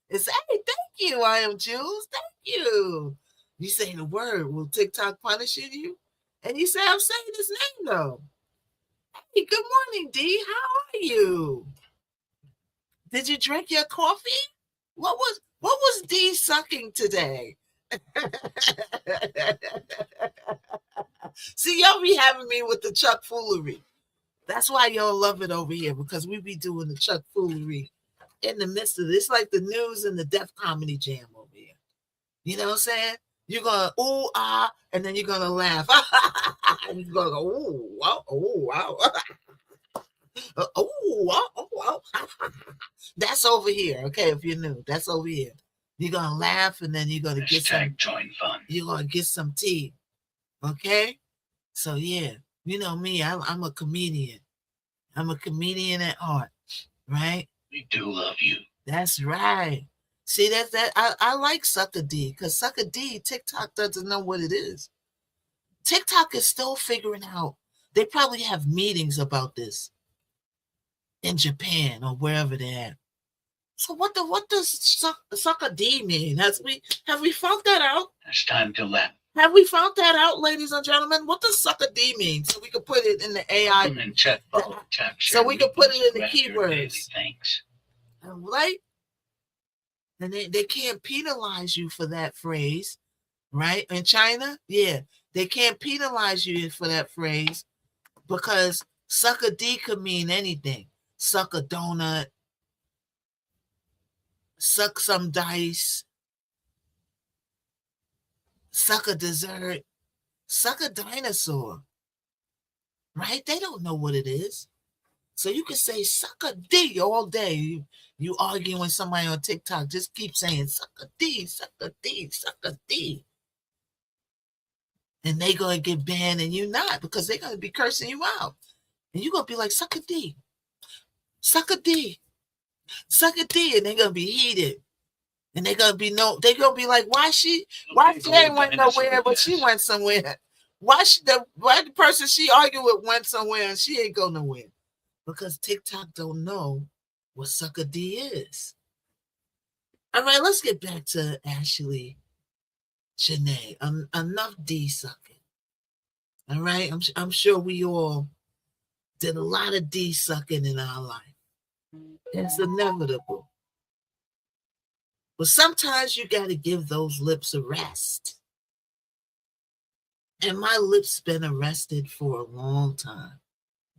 It's, hey, thank you, I am Jules. Thank you. You say the word. Will TikTok punishing you? And you say, I'm saying his name, though. Hey, good morning, D. How are you? Did you drink your coffee? What was D sucking today? See, y'all be having me with the Chuck foolery. That's why y'all love it over here, because we be doing the Chuck foolery in the midst of this, like the news and the Def Comedy Jam over here. You know what I'm saying? You're gonna ooh ah, and then you're gonna laugh. And you're gonna go ooh wow ooh wow. Oh wow. That's over here. Okay, if you're new, that's over here. You're gonna laugh, and then you're gonna get some join fun. You're gonna get some tea. Okay? So yeah, you know me, I'm a comedian. I'm a comedian at heart, right? We do love you. That's right. See, I like Sucker D, because Sucker D, TikTok doesn't know what it is. TikTok is still figuring out. They probably have meetings about this in Japan or wherever they're at. So what does Sucker D mean? Have we found that out? It's time to laugh. Have we found that out, ladies and gentlemen? What does Sucker D mean? So we can put it in the AI. And chat, so we can put it in the keywords. Thanks. Right? And they can't penalize you for that phrase, right? In China, yeah, they can't penalize you for that phrase because Sucker D could mean anything. Suck a donut, suck some dice, suck a dessert, suck a dinosaur, right? They don't know what it is. So you can say suck a D all day. You arguing with somebody on TikTok, just keep saying suck a D, suck a D, suck a D. And they going to get banned and you not, because they're going to be cursing you out. And you're going to be like, suck a D, suck a D, suck a D. And they're going to be heated. And they're going to be like, why she ain't went nowhere, but she went somewhere. Why the person she argued with went somewhere and she ain't go nowhere? Because TikTok don't know what Sucker D is. All right, let's get back to Ashley Janae. Enough D sucking. All right, I'm sure we all did a lot of D sucking in our life. It's inevitable. But sometimes you got to give those lips a rest. And my lips been arrested for a long time.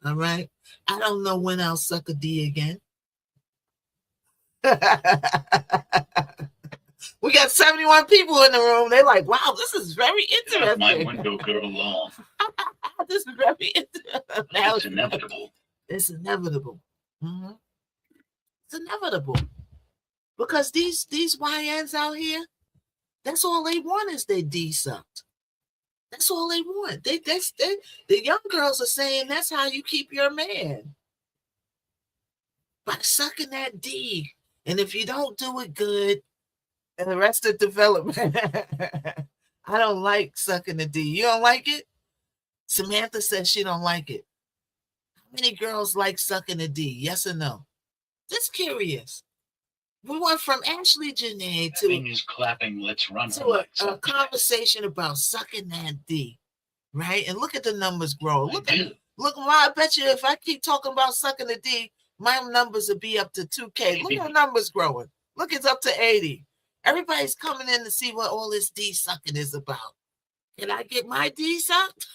All right. I don't know when I'll suck a D again. We got 71 people in the room. They're like, wow, this is very interesting. My window girl long. This is very interesting. It's inevitable. It's inevitable. Mm-hmm. It's inevitable. Because these YNs out here, that's all they want is they D sucked. That's all they want. The young girls are saying that's how you keep your man. By sucking that D. And if you don't do it good, and the rest of development, I don't like sucking the D. You don't like it? Samantha says she don't like it. How many girls like sucking the D? Yes or no? Just curious. We went from Ashley Janae to clapping. Let's run to a conversation about sucking that D, right? And look at the numbers grow. Look, I bet you if I keep talking about sucking the D, my numbers will be up to 2K. Look at the numbers growing. Look, it's up to 80. Everybody's coming in to see what all this D sucking is about. Can I get my D sucked?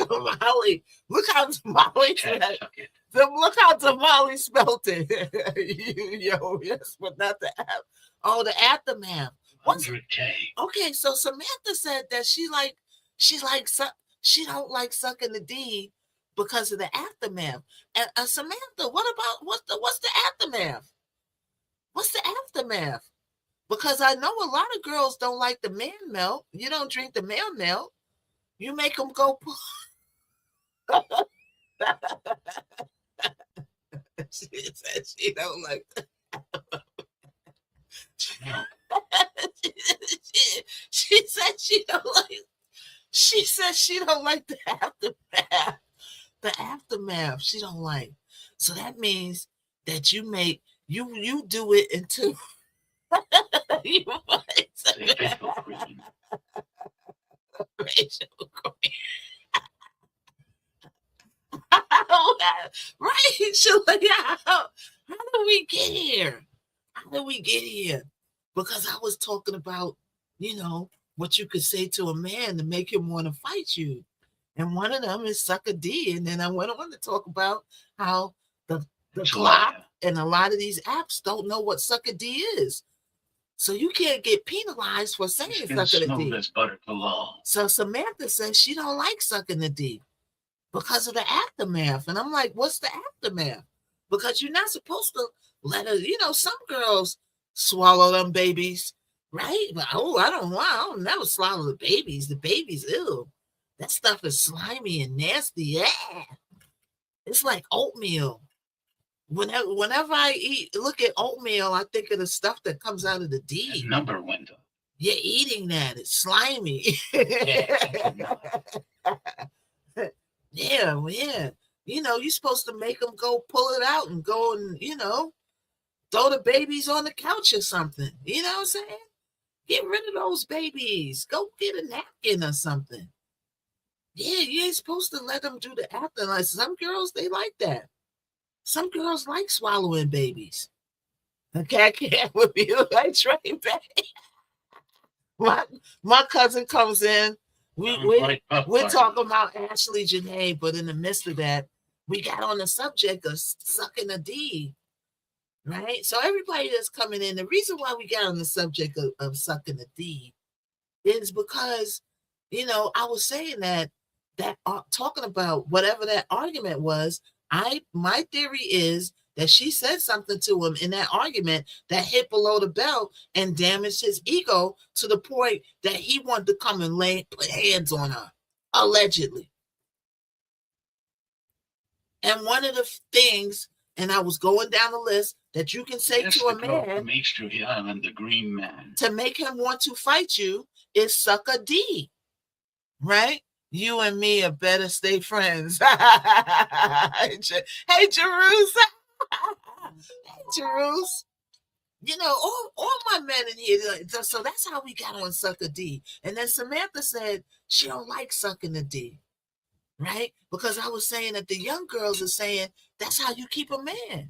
Molly, look how Molly said it. Look how Tamale spelt it. Yo, yes, but not the app. Oh, the aftermath. 100K. Okay, so Samantha said that she don't like sucking the D because of the aftermath. And Samantha, what's the aftermath? What's the aftermath? Because I know a lot of girls don't like the man milk. You don't drink the man milk. You make them go. She said she don't like. She said she don't like. She said she don't like the aftermath. The aftermath she don't like. So that means that you do it until you might say Facial cream. facial cream. Right? So like, how did we get here? How did we get here? Because I was talking about, what you could say to a man to make him want to fight you. And one of them is suck a D. And then I went on to talk about how the clock and a lot of these apps don't know what suck a D is. So you can't get penalized for saying sucking a D. As butter to law. So Samantha says she don't like sucking the D because of the aftermath. And I'm like, what's the aftermath? Because you're not supposed to let her, some girls swallow them babies, right? But I don't never swallow the babies. The babies, ew. That stuff is slimy and nasty. Yeah. It's like oatmeal. Whenever I look at oatmeal, I think of the stuff that comes out of the D. A number window. You're eating that. It's slimy. Yeah. You're supposed to make them go pull it out and go and, throw the babies on the couch or something. You know what I'm saying? Get rid of those babies. Go get a napkin or something. Yeah, you ain't supposed to let them do the afterlife. Some girls, they like that. Some girls like swallowing babies. Okay, I can't with you. I train back. My cousin comes in. We're talking about Ashley Janae, but in the midst of that, we got on the subject of sucking a D, right? So everybody that's coming in, the reason why we got on the subject of sucking a D is because, I was saying that talking about whatever that argument was, my theory is that she said something to him in that argument that hit below the belt and damaged his ego to the point that he wanted to come and put hands on her, allegedly. And one of the things, and I was going down the list, that you can say to a man the green man, to make him want to fight you is suck a D, right? You and me are better stay friends. Hey, Jerus. Hey, Jerus. All my men in here. So that's how we got on suck a D. And then Samantha said she don't like sucking the D, right? Because I was saying that the young girls are saying that's how you keep a man.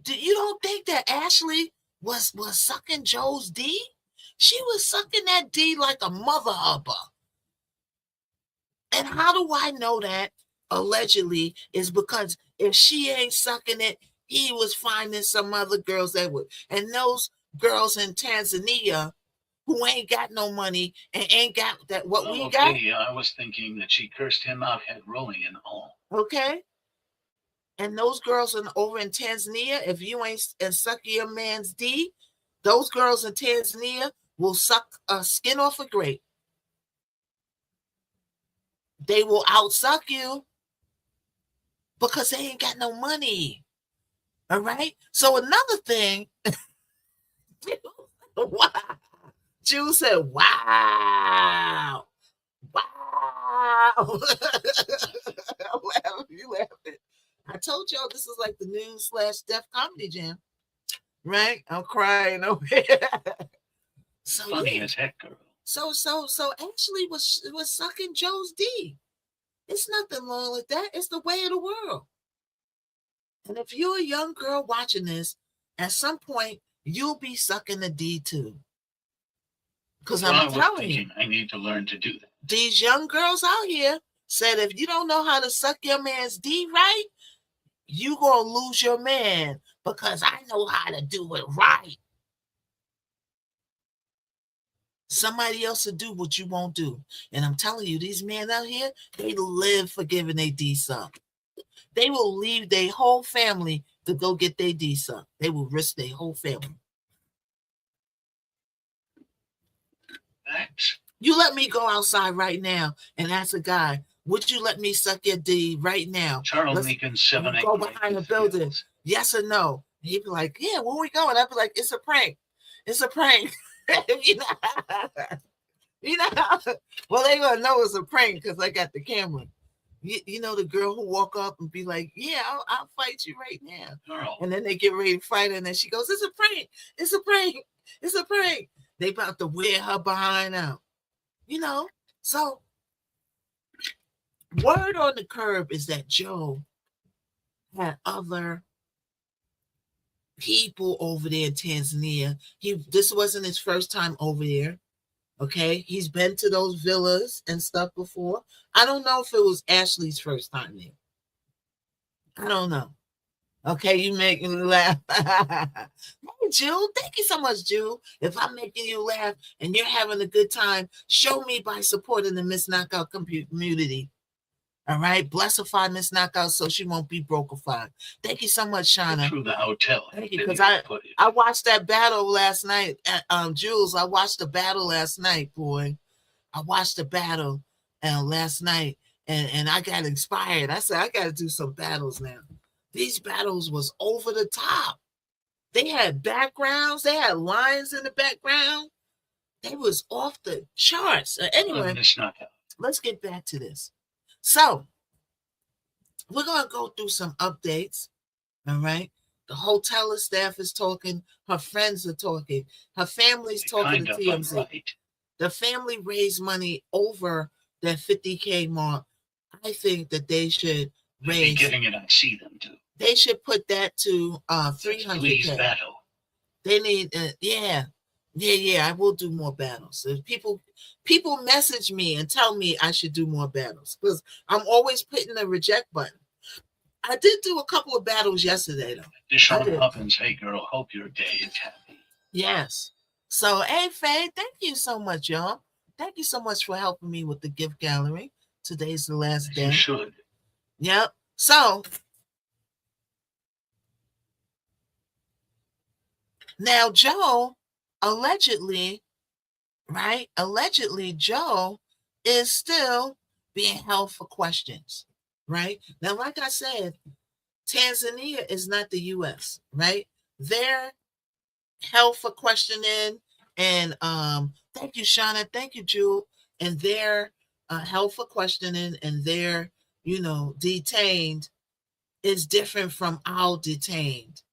You don't think that Ashley was sucking Joe's D? She was sucking that D like a mother hubba. And how do I know that? Allegedly, is because if she ain't sucking it, he was finding some other girls that would. And those girls in Tanzania who ain't got no money and ain't got that we got. I was thinking that she cursed him out, head rolling and all. Okay. And those girls over in Tanzania, if you ain't sucking your man's D, those girls in Tanzania will suck a skin off a grape. They will outsuck you because they ain't got no money. All right. So another thing, wow. Jew said, wow. You laughing. I told y'all this is like the news/Def Comedy Jam. Right? I'm crying over here. So funny as heck, girl. So Ashley was sucking Joe's D. It's nothing wrong with that. It's the way of the world. And if you're a young girl watching this, at some point you'll be sucking the D too. Because I'm telling you, I need to learn to do that. These young girls out here said if you don't know how to suck your man's D right, you gonna lose your man because I know how to do it right. Somebody else will do what you won't do. And I'm telling you, these men out here, they live for giving their D sub. They will leave their whole family to go get their D sub. They will risk their whole family. Facts. You let me go outside right now and ask a guy, would you let me suck your D right now? Charles Meekins, 7 go behind the building. Yes or no? He'd be like, yeah, where we going? I'd be like, it's a prank. It's a prank. you know, you know. Well, they gonna know it's a prank because I got the camera. You know the girl who walk up and be like, yeah, I'll fight you right now. Girl. And then they get ready to fight her, and then she goes, it's a prank. It's a prank. It's a prank. They about to wear her behind out. You know, so word on the curb is that Joe had other people over there in Tanzania. This wasn't his first time over there. Okay, he's been to those villas and stuff before. I don't know if it was Ashley's first time there. I don't know. Okay, you make me laugh. Hey, Jewel, thank you so much, Jewel. If I'm making you laugh and you're having a good time, show me by supporting the Miss Knockout community. All right, blessify Miss Knockout so she won't be brokified. Thank you so much, Shauna. Through the hotel. Thank you, because I watched that battle last night. Jules, I watched the battle last night, boy. I watched the battle last night, and I got inspired. I said, I got to do some battles now. These battles was over the top. They had backgrounds. They had lines in the background. They was off the charts. Anyway, let's get back to this. So, we're going to go through some updates, all right? The hotel staff is talking. Her friends are talking. Her family's talking to TMZ. Right. The family raised money over that 50K mark. I think that they should raise. Getting it, I see them too. They should put that to 300K. Please battle. They need, yeah, I will do more battles. If people message me and tell me I should do more battles because I'm always putting the reject button. I did do a couple of battles yesterday, though. Deshaun Hopkins, hey girl, hope your day is happy. Yes. So, hey, Faye, thank you so much, y'all. Thank you so much for helping me with the gift gallery. Today's the last day. You should. Yep. So, now Joe, allegedly, Joe is still being held for questions, right? Now, like I said, Tanzania is not the U.S., right? They're held for questioning, and thank you, Shauna, thank you, Jewel, and they're held for questioning, and they're, detained is different from our detained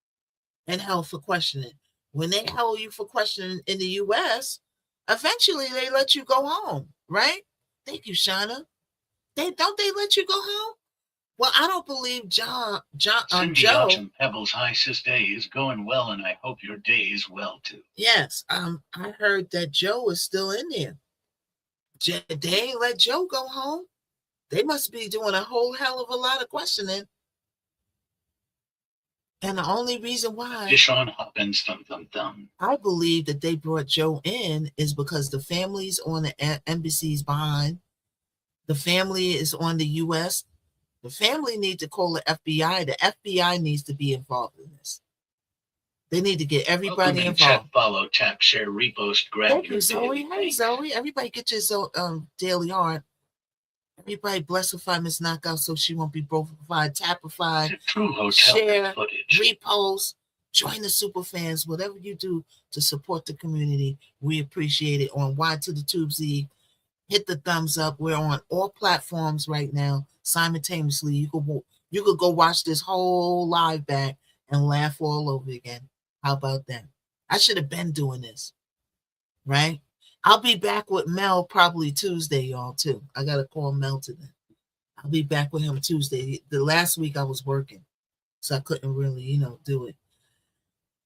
and held for questioning. When they held you for questioning in the U.S., eventually they let you go home, right? Thank you, Shauna. They let you go home? Well, I don't believe Joe. Pebbles, hi, sis, day is going well, and I hope your day is well too. Yes, I heard that Joe is still in there. They ain't let Joe go home. They must be doing a whole hell of a lot of questioning. And the only reason why Deshaun Hopkins, I believe that they brought Joe in is because the family's on the embassies behind. The family is on the U.S. The family need to call the FBI. The FBI needs to be involved in this. They need to get everybody involved. Chat, follow, tap, share, repost, grab. Thank you, Zoe. Hey, Zoe. Everybody get your daily art. Everybody blessify Miss Knockout so she won't be brokified, tapified, share, repost, join the super fans, whatever you do to support the community. We appreciate it. On Y to the Tube Z, hit the thumbs up. We're on all platforms right now simultaneously. You could go watch this whole live back and laugh all over again. How about that? I should have been doing this, right? I'll be back with Mel probably Tuesday, y'all, too. I got to call Mel today. I'll be back with him Tuesday. The last week I was working, so I couldn't really, do it.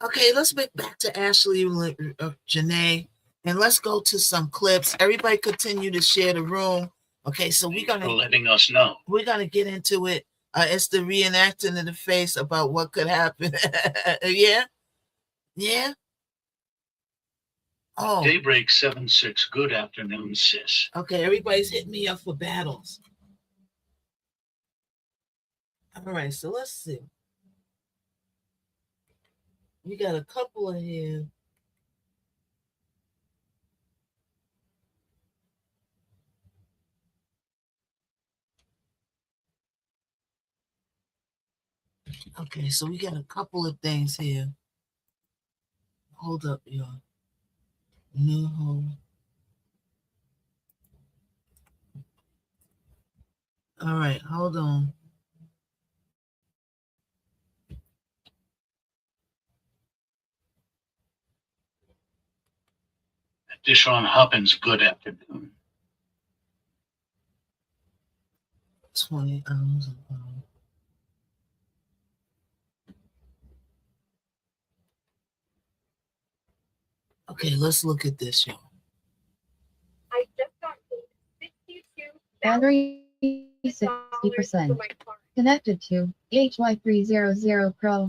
Okay, let's get back to Ashley, Janae, and let's go to some clips. Everybody continue to share the room. Okay, so we're going to letting us know. We're going to get into it. It's the reenacting of the face about what could happen. Yeah? Oh, Daybreak 7-6. Good afternoon, sis. okay. Everybody's hitting me up for battles. All right, so let's see. We got a couple in here. Okay, so we got a couple of things here. Hold up, y'all. New home. All right, hold on. Dishon Hubbins, good afternoon. 20 hours. Okay, let's look at this, y'all. I just got paid 62 Battery 60%. Connected to HY300 Pro.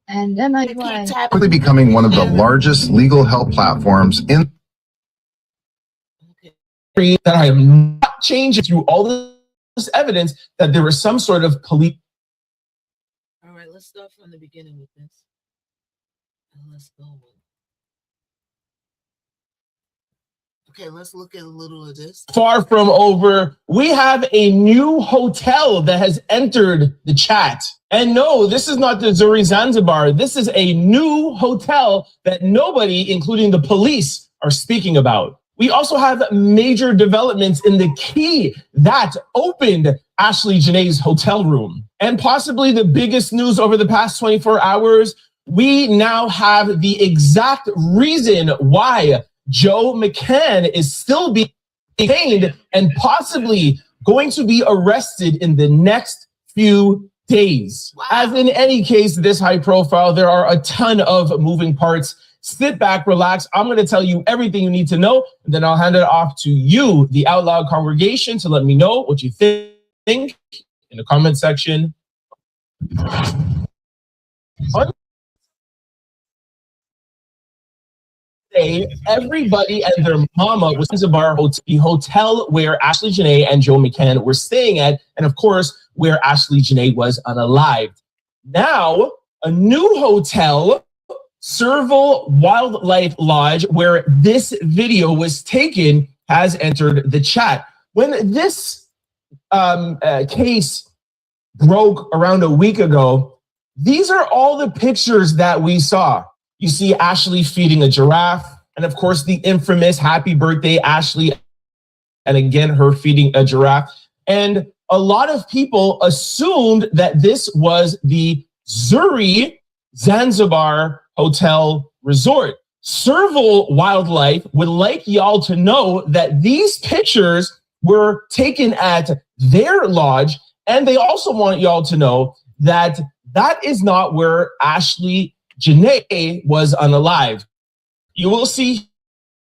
And MIY. Quickly becoming one of the largest legal help platforms in. Okay. That I am not changing through all this evidence that there was some sort of police. All right, let's start from the beginning with this. And let's go with. Okay, let's look at a little of this. Far from over, we have a new hotel that has entered the chat. And no, this is not the Zuri Zanzibar. This is a new hotel that nobody, including the police, are speaking about. We also have major developments in the key that opened Ashley Janae's hotel room. And possibly the biggest news over the past 24 hours, we now have the exact reason why Joe McCann is still being detained and possibly going to be arrested in the next few days. Wow. As in any case, this high profile, there are a ton of moving parts. Sit back, relax. I'm going to tell you everything you need to know, and then I'll hand it off to you, the Out Loud congregation, to let me know what you think in the comment section. Everybody and their mama was in the hotel where Ashley Janae and Joe McCann were staying at, and of course, where Ashley Janae was unalived. Now, a new hotel, Serval Wildlife Lodge, where this video was taken, has entered the chat. When this case broke around a week ago, these are all the pictures that we saw. You see Ashley feeding a giraffe, and of course the infamous happy birthday Ashley, and again her feeding a giraffe. And a lot of people assumed that this was the Zuri Zanzibar Hotel Resort. Serval Wildlife would like y'all to know that these pictures were taken at their lodge, and they also want y'all to know that that is not where Ashley Janae was unalived. You will see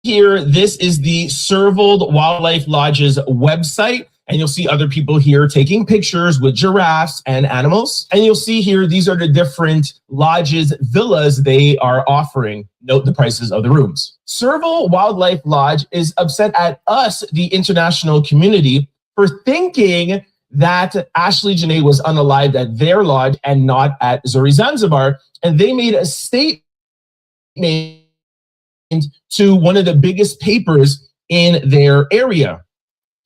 here, this is the Serval Wildlife Lodge's website, and you'll see other people here taking pictures with giraffes and animals. And you'll see here, these are the different lodges, villas they are offering. Note the prices of the rooms. Serval Wildlife Lodge is upset at us, the international community, for thinking that Ashley Janae was unalived at their lodge and not at Zuri Zanzibar. And they made a statement to one of the biggest papers in their area.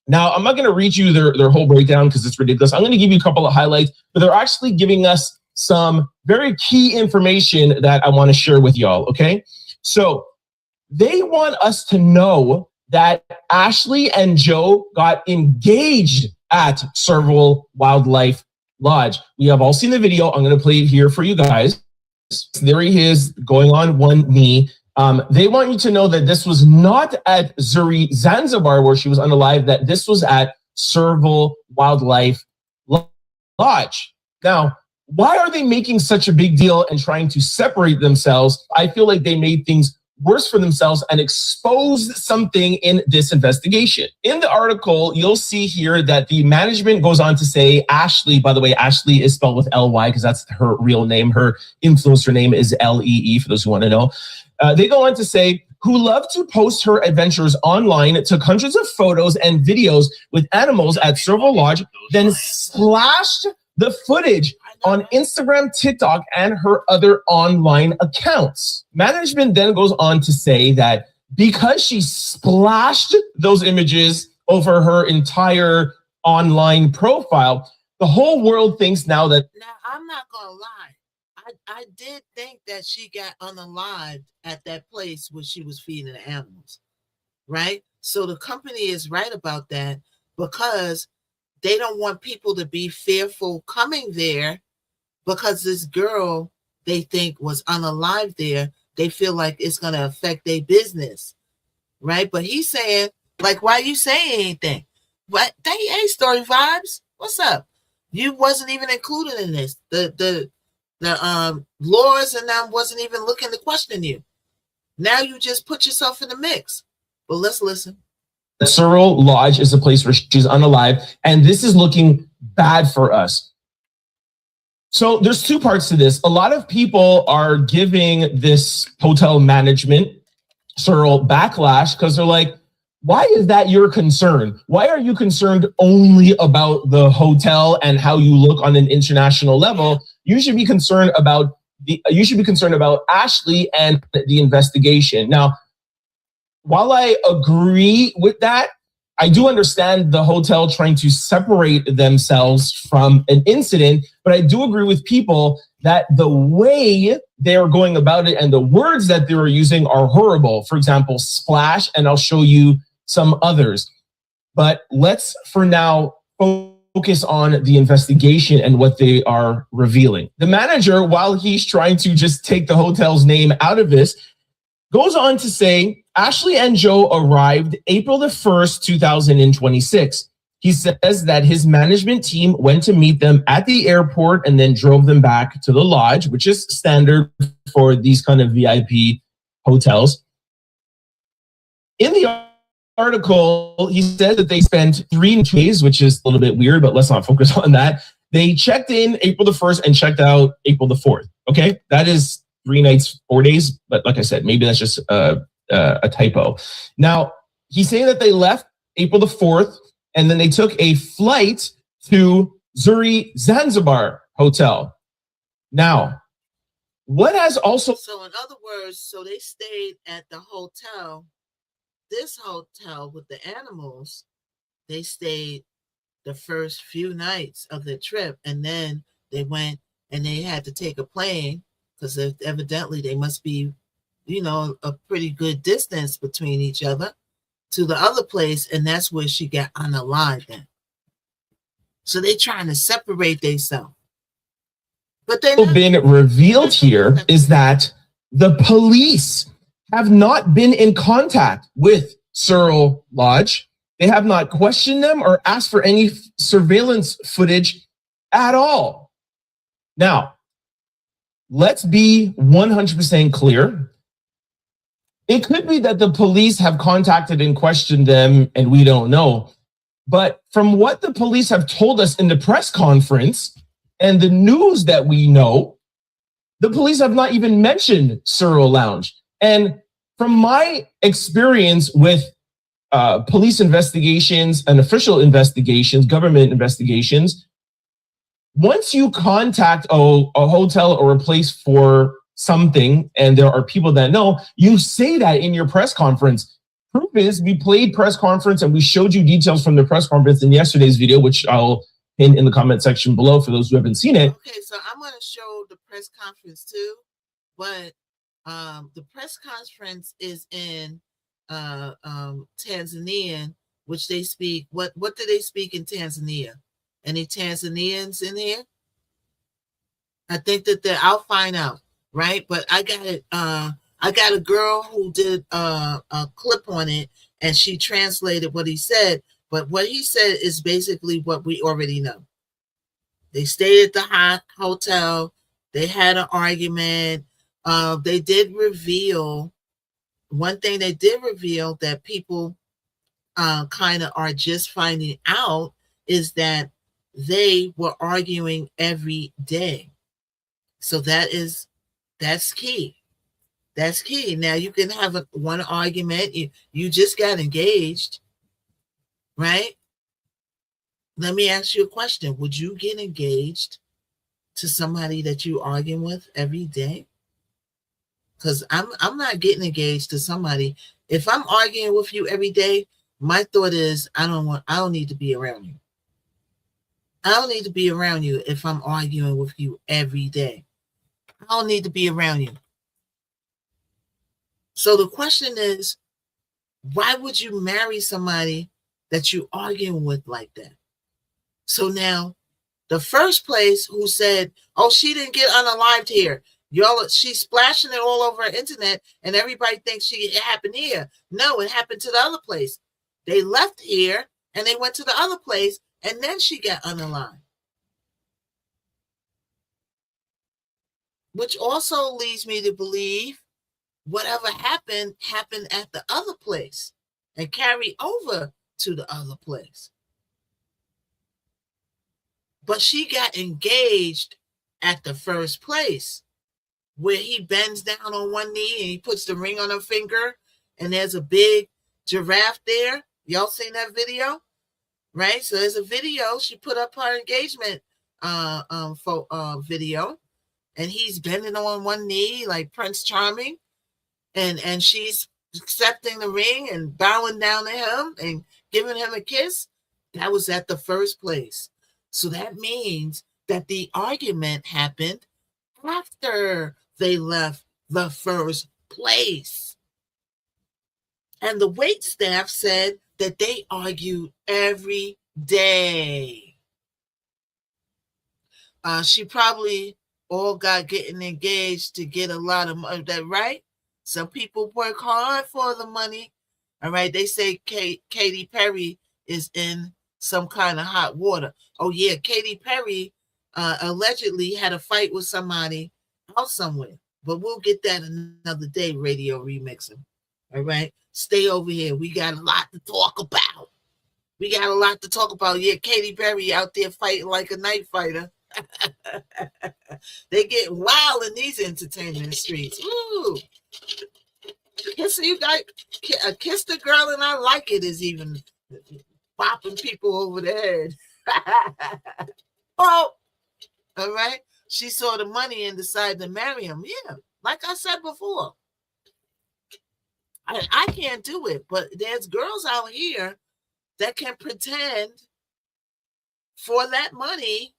Now, I'm not going to read you their whole breakdown because it's ridiculous. I'm going to give you a couple of highlights, but they're actually giving us some very key information that I want to share with y'all, okay? So they want us to know that Ashley and Joe got engaged at Serval Wildlife Lodge. We have all seen the video. I'm going to play it here for you guys. There he is going on one knee. They want you to know that this was not at Zuri Zanzibar where she was unalived, that this was at Serval Wildlife Lodge. Now, why are they making such a big deal and trying to separate themselves? I feel like they made things worse for themselves and expose something in this investigation. In the article, you'll see here that the management goes on to say, Ashley, by the way, Ashley is spelled with L-Y because that's her real name. Her influencer name is L-E-E, for those who want to know. They go on to say, who loved to post her adventures online, took hundreds of photos and videos with animals at Servo Lodge, then splashed the footage on Instagram, TikTok, and her other online accounts. Management then goes on to say that because she splashed those images over her entire online profile, the whole world thinks now that... Now, I'm not going to lie. I did think that she got unalived at that place where she was feeding the animals, right? So the company is right about that because they don't want people to be fearful coming there because this girl they think was unalived there. They feel like it's going to affect their business, right? But he's saying, like, why are you saying anything? What? Hey, Story Vibes, what's up? You wasn't even included in this. The lawyers and them wasn't even looking to question you. Now you just put yourself in the mix. But let's listen. Servo Lodge is a place where she's unalived, and this is looking bad for us. So there's two parts to this. A lot of people are giving this hotel management, Servo, backlash because they're like, why is that your concern? Why are you concerned only about the hotel and how you look on an international level? You should be concerned about Ashley and the investigation. Now, while I agree with that, I do understand the hotel trying to separate themselves from an incident, but I do agree with people that the way they're going about it and the words that they were using are horrible. For example, splash, and I'll show you some others. But let's, for now, focus on the investigation and what they are revealing. The manager, while he's trying to just take the hotel's name out of this, goes on to say, Ashley and Joe arrived April the 1st, 2026. He says that his management team went to meet them at the airport and then drove them back to the lodge, which is standard for these kind of VIP hotels. In the article, he said that they spent 3 days, which is a little bit weird, but let's not focus on that. They checked in April the 1st and checked out April the 4th. Okay, that is 3 nights, 4 days. But like I said, maybe that's just a typo. Now, he's saying that they left April the 4th and then they took a flight to Zuri Zanzibar Hotel. Now, what has also... So in other words, so they stayed at the hotel, this hotel with the animals, they stayed the first few nights of the trip, and then they went and they had to take a plane because evidently they must be, you know, a pretty good distance between each other to the other place, and that's where she got unalived in. So they trying to separate themselves. But they been revealed here is that the police have not been in contact with Servo Lodge. They have not questioned them or asked for any surveillance footage at all. Now, let's be 100% clear. It could be that the police have contacted and questioned them and we don't know. But from what the police have told us in the press conference and the news that we know, the police have not even mentioned Servo Lounge. And from my experience with police investigations and official investigations, government investigations, once you contact a hotel or a place for something and there are people that know, you say that in your press conference. Proof is we played press conference and we showed you details from the press conference in yesterday's video, which I'll pin in the comment section below for those who haven't seen it. Okay, so I'm going to show the press conference too, but the press conference is in Tanzanian, which they speak. What do they speak in Tanzania? Any Tanzanians in here? I think that I'll find out, right? But I got it. I got a girl who did a clip on it, and she translated what he said. But what he said is basically what we already know. They stayed at the hotel. They had an argument. They did reveal one thing they did reveal that people kind of are just finding out is that they were arguing every day. So that's key. That's key. Now you can have one argument. You just got engaged, right? Let me ask you a question. Would you get engaged to somebody that you arguing with every day? Because I'm not getting engaged to somebody. If I'm arguing with you every day, my thought is I don't need to be around you. I don't need to be around you if I'm arguing with you every day. I don't need to be around you. So the question is, why would you marry somebody that you arguing with like that? So now, the first place who said, "Oh, she didn't get unalived here," y'all, she's splashing it all over her internet, and everybody thinks it happened here. No, it happened to the other place. They left here and they went to the other place, and then she got unalived. Which also leads me to believe whatever happened at the other place and carry over to the other place. But she got engaged at the first place where he bends down on one knee and he puts the ring on her finger and there's a big giraffe there. Y'all seen that video? Right? So there's a video. She put up her engagement video and he's bending on one knee like Prince Charming and she's accepting the ring and bowing down to him and giving him a kiss. That was at the first place. So that means that the argument happened after they left the first place. And the wait staff said that they argued every day. She probably all got getting engaged to get a lot of money, that right? Some people work hard for the money. All right, they say Katy Perry is in some kind of hot water. Oh yeah, Katy Perry allegedly had a fight with somebody out somewhere. But we'll get that another day, radio remixing. All right, stay over here. We got a lot to talk about. Yeah, Katy Perry out there fighting like a night fighter. They get wild in these entertainment streets. Ooh. Kiss the girl and I like it is even bopping people over the head. Oh, all right. She saw the money and decided to marry him. Yeah, like I said before. I can't do it, but there's girls out here that can pretend for that money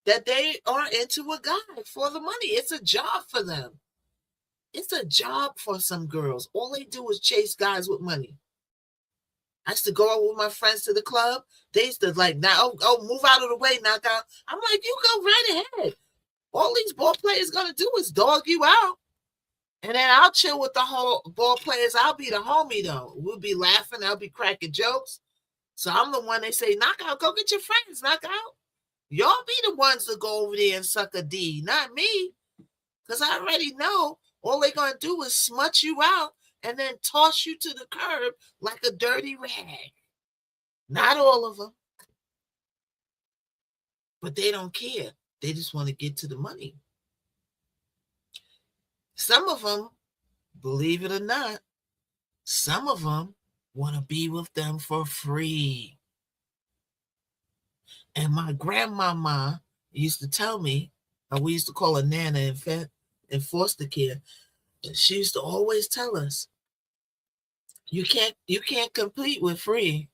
that they are into a guy for the money. It's a job for them. It's a job for some girls. All they do is chase guys with money. I used to go out with my friends to the club. They used to like, now, move out of the way, knock out. I'm like, you go right ahead. All these ball players gonna do is dog you out. And then I'll chill with the whole ball players. I'll be the homie though. We'll be laughing. I'll be cracking jokes. So I'm the one they say, knock out, go get your friends, knock out. Y'all be the ones to go over there and suck a D, not me. Because I already know all they're going to do is smut you out and then toss you to the curb like a dirty rag. Not all of them. But they don't care. They just want to get to the money. Some of them, believe it or not, some of them want to be with them for free. And my grandmama used to tell me, we used to call her Nana in foster care. She used to always tell us, you can't compete with free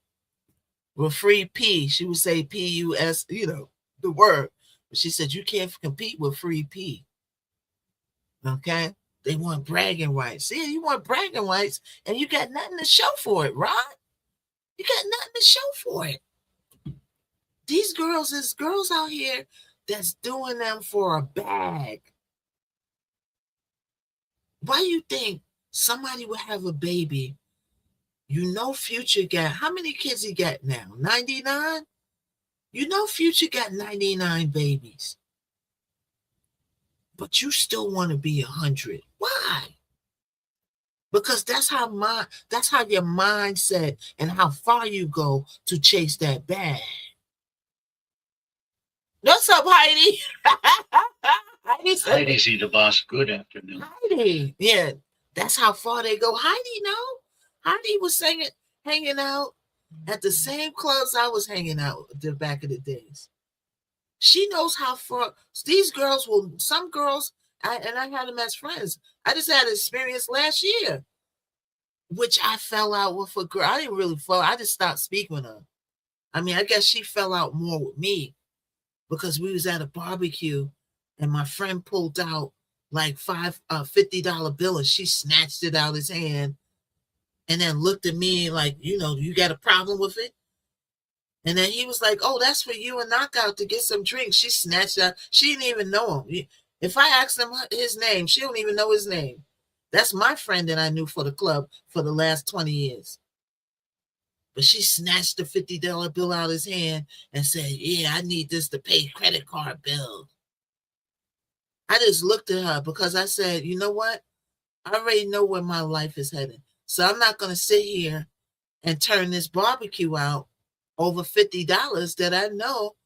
P. She would say P-U-S, the word. But she said, you can't compete with free P. Okay? They want bragging rights. Yeah, you want bragging rights, and you got nothing to show for it, right? You got nothing to show for it. These girls, there's girls out here that's doing them for a bag. Why you think somebody would have a baby? Future got, how many kids he got now? 99? Future got 99 babies. But you still want to be 100. Why? Because that's how your mindset and how far you go to chase that bag. What's up, Heidi? Heidi, see the boss. Good afternoon. Heidi, yeah, that's how far they go. Heidi, no, Heidi was hanging out at the same clubs I was hanging out the back of the days. She knows how far these girls will. Some girls, I had them as friends. I just had an experience last year, which I fell out with a girl. I didn't really fall. I just stopped speaking with her. I mean, I guess she fell out more with me because we was at a barbecue and my friend pulled out like $50 bill and she snatched it out of his hand and then looked at me like, you got a problem with it? And then he was like, oh, that's for you and Knockout to get some drinks. She snatched out. She didn't even know him. If I asked him his name, she don't even know his name. That's my friend that I knew for the club for the last 20 years. But she snatched the $50 bill out of his hand and said, yeah, I need this to pay credit card bills. I just looked at her because I said, you know what? I already know where my life is headed. So I'm not going to sit here and turn this barbecue out over $50 that I know,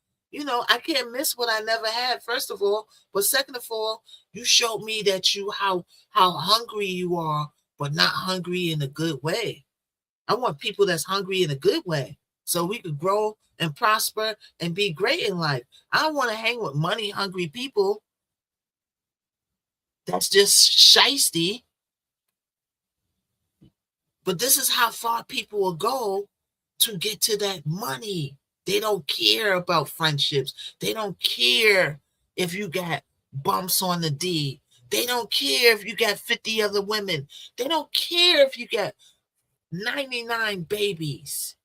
I can't miss what I never had, first of all. But second of all, you showed me that how hungry you are, but not hungry in a good way. I want people that's hungry in a good way so we could grow and prosper and be great in life. I don't want to hang with money hungry people. That's just shiesty. But this is how far people will go to get to that money. They don't care about friendships. They don't care if you got bumps on the D. They don't care if you got 50 other women. They don't care if you got 99 babies.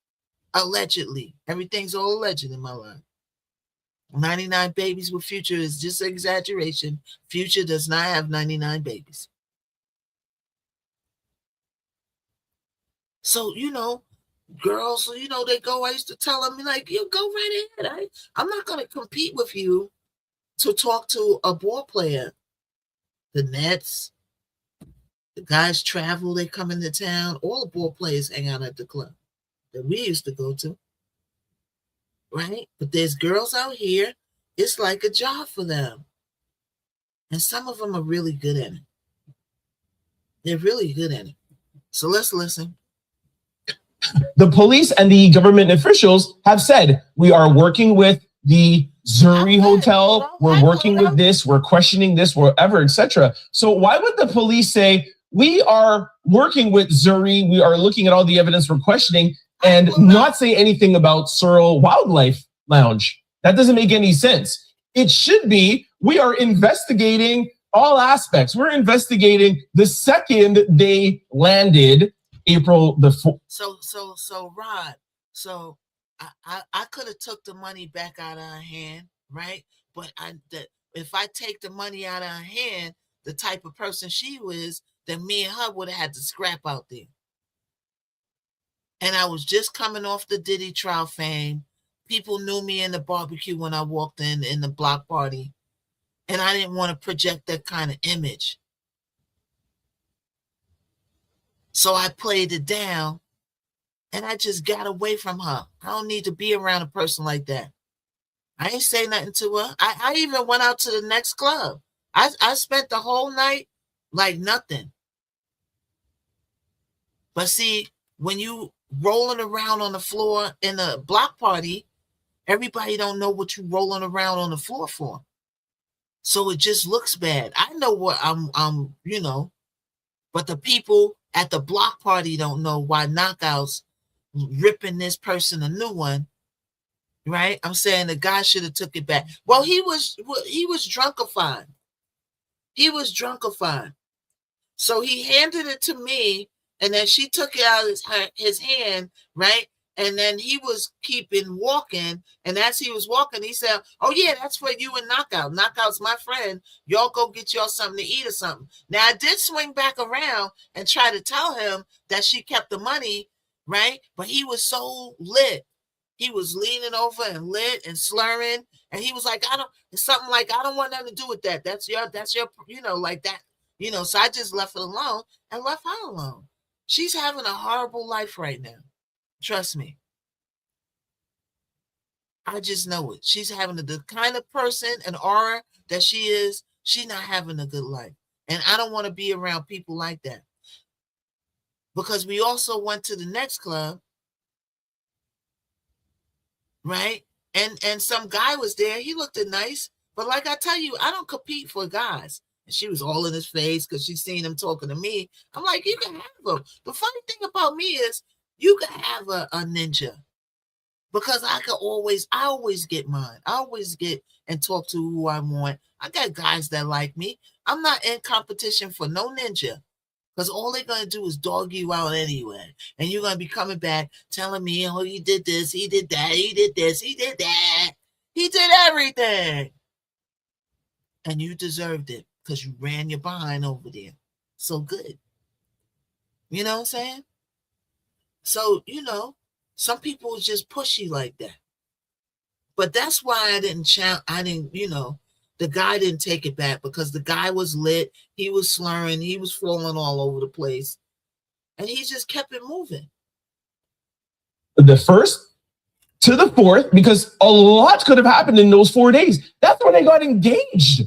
Allegedly. Everything's all alleged in my life. 99 babies with Future is just an exaggeration. Future does not have 99 babies. So, girls, they go, I used to tell them, like, you go right ahead. I'm not going to compete with you to talk to a ball player. The Nets, the guys travel, they come into town. All the ball players hang out at the club that we used to go to. Right? But there's girls out here, it's like a job for them. And some of them are really good at it. They're really good at it. So let's listen. The police and the government officials have said, we are working with the Zuri Hotel. We're working with this. We're questioning this, whatever, etc. So why would the police say, we are working with Zuri, we are looking at all the evidence we're questioning, and not say anything about Searle Wildlife Lounge? That doesn't make any sense. It should be, we are investigating all aspects. We're investigating the second they landed April the 4th. So Rod, so I could have took the money back out of her hand, right? But if I take the money out of her hand, the type of person she was, then me and her would have had to scrap out there. And I was just coming off the Diddy trial fame. People knew me in the barbecue when I walked in the block party. And I didn't want to project that kind of image. So I played it down and I just got away from her. I don't need to be around a person like that. I ain't say nothing to her. I even went out to the next club. I spent the whole night like nothing. But see, when you rolling around on the floor in a block party, everybody don't know what you rolling around on the floor for. So it just looks bad. I know what I'm but the people at the block party don't know why Knockouts ripping this person a new one, right? I'm saying the guy should have took it back. Well, he was drunkified. He was drunkified. So he handed it to me, and then she took it out of his hand, right? And then he was keeping walking, and as he was walking, he said, oh, yeah, that's for you and Knockout. Knockout's my friend. Y'all go get y'all something to eat or something. Now, I did swing back around and try to tell him that she kept the money, right? But he was so lit. He was leaning over and lit and slurring, and he was like, I don't want nothing to do with that. That's your, like that. So I just left it alone and left her alone. She's having a horrible life right now. Trust me. I just know it. She's having the kind of person and aura that she is. She's not having a good life. And I don't want to be around people like that. Because we also went to the next club, right? And some guy was there. He looked nice. But like I tell you, I don't compete for guys. And she was all in his face because she's seen him talking to me. I'm like, you can have him. The funny thing about me is you can have a ninja. Because I always get mine. I always get and talk to who I want. I got guys that like me. I'm not in competition for no ninja. Because all they're going to do is dog you out anyway. And you're going to be coming back telling me, oh, he did this, he did that, he did this, he did that. He did everything. And you deserved it because you ran your behind over there. So good. You know what I'm saying? So, some people just pushy like that. But that's why I didn't, the guy didn't take it back because the guy was lit. He was slurring. He was falling all over the place. And he just kept it moving. The first to the fourth, because a lot could have happened in those 4 days. That's when they got engaged.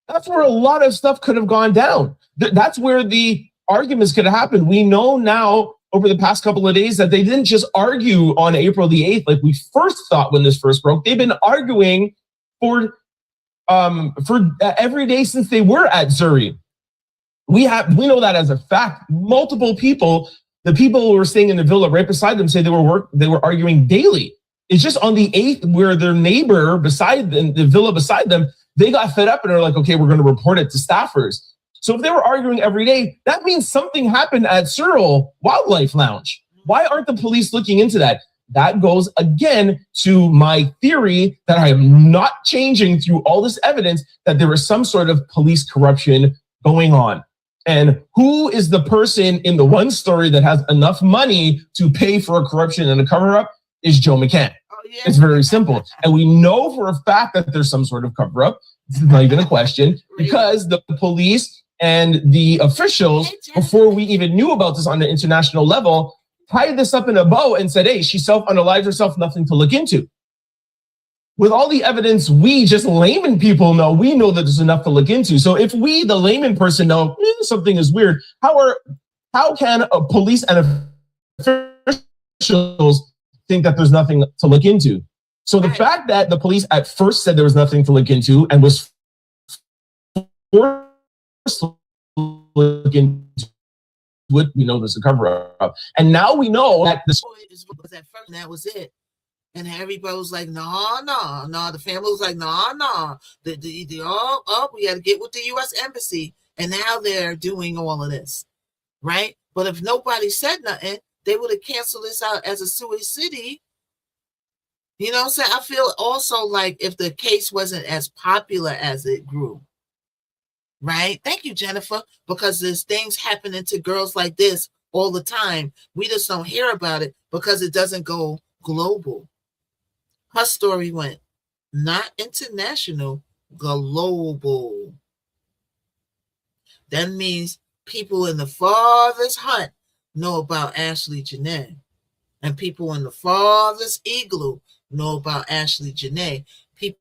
That's where a lot of stuff could have gone down. That's where the arguments could have happened. We know now over the past couple of days that they didn't just argue on April the 8th like we first thought when this first broke. They've been arguing for every day since they were at Zuri. We know that as a fact. Multiple people, the people who were staying in the villa right beside them, say they were arguing daily. It's just on the 8th where their neighbor beside them, the villa beside them, they got fed up and are like, okay, we're going to report it to staffers. So if they were arguing every day, that means something happened at Searle Wildlife Lounge. Why aren't the police looking into that? That goes again to my theory that I am not changing through all this evidence that there is some sort of police corruption going on. And who is the person in the one story that has enough money to pay for a corruption and a cover-up? Is Joe McCann. It's very simple. And we know for a fact that there's some sort of cover-up. It's not even a question because the police and the officials, before we even knew about this on the international level, tied this up in a bow and said, hey, she self-unalived herself, nothing to look into. With all the evidence we just layman people know, we know that there's enough to look into. So if we, the layman person, know something is weird, how can a police and officials think that there's nothing to look into? So the fact that the police at first said there was nothing to look into and was forced to look into it, we know there's a cover-up. And now we know that this was at first, and that was it. And everybody was like, no. The family was like, no. We got to get with the U.S. Embassy. And now they're doing all of this, right? But if nobody said nothing, they would have canceled this out as a Suez City. You know what I'm saying? I feel also like if the case wasn't as popular as it grew, right? Thank you, Jennifer, because there's things happening to girls like this all the time. We just don't hear about it because it doesn't go global. Her story went not international, global. That means people in the farthest hut know about Ashley Janae. And people in the farthest igloo know about Ashley Janae. People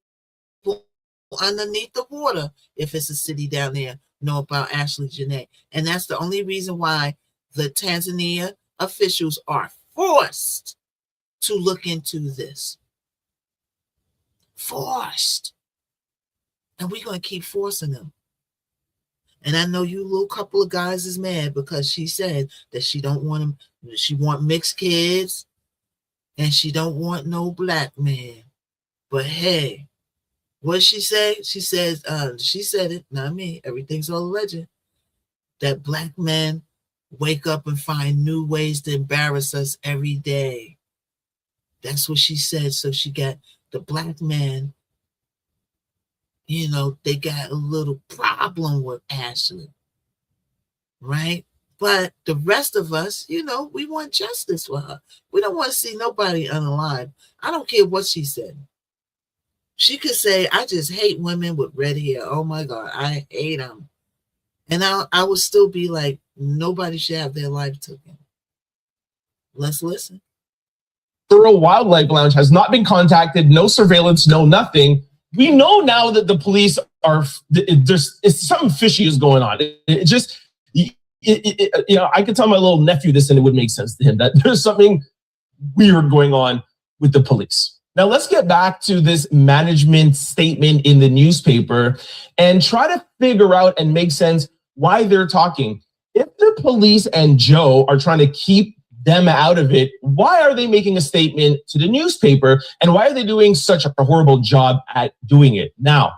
underneath the water, if it's a city down there, know about Ashley Janae. And that's the only reason why the Tanzania officials are forced to look into this. Forced. And we're going to keep forcing them. And I know you little couple of guys is mad because she said that she don't want them, she want mixed kids and she don't want no black man. But hey, what did she say? She says, she said it, not me. Everything's all alleged. That black men wake up and find new ways to embarrass us every day. That's what she said. So she got the black man, you know, they got a little problem with Ashley, right? But the rest of us, you know, we want justice for her. We don't want to see nobody unalive. I don't care what she said. She could say, I just hate women with red hair. Oh my God, I hate them. And I would still be like, nobody should have their life taken. Let's listen. Thorough Wildlife Lounge has not been contacted, no surveillance, no nothing. We know now that the police are, it's something fishy is going on. It just, I could tell my little nephew this and it would make sense to him that there's something weird going on with the police. Now let's get back to this management statement in the newspaper and try to figure out and make sense why they're talking. If the police and Joe are trying to keep them out of it, why are they making a statement to the newspaper, and why are they doing such a horrible job at doing it? Now,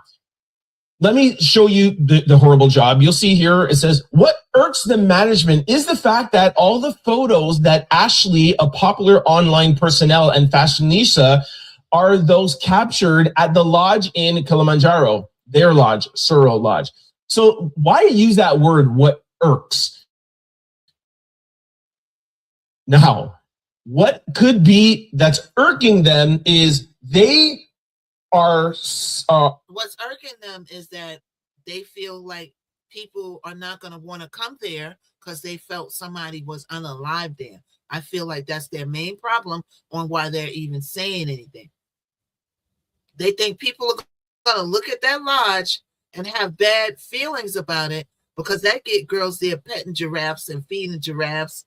let me show you the horrible job. You'll see here, it says, what irks the management is the fact that all the photos that Ashley, a popular online personnel, and fashionista are those captured at the lodge in Kilimanjaro, their lodge, Suro Lodge. So why use that word, what irks? Now, what could be that's irking them is they are... What's irking them is that they feel like people are not going to want to come there because they felt somebody was unalive there. I feel like that's their main problem on why they're even saying anything. They think people are going to look at that lodge and have bad feelings about it because that get girls there petting giraffes and feeding giraffes.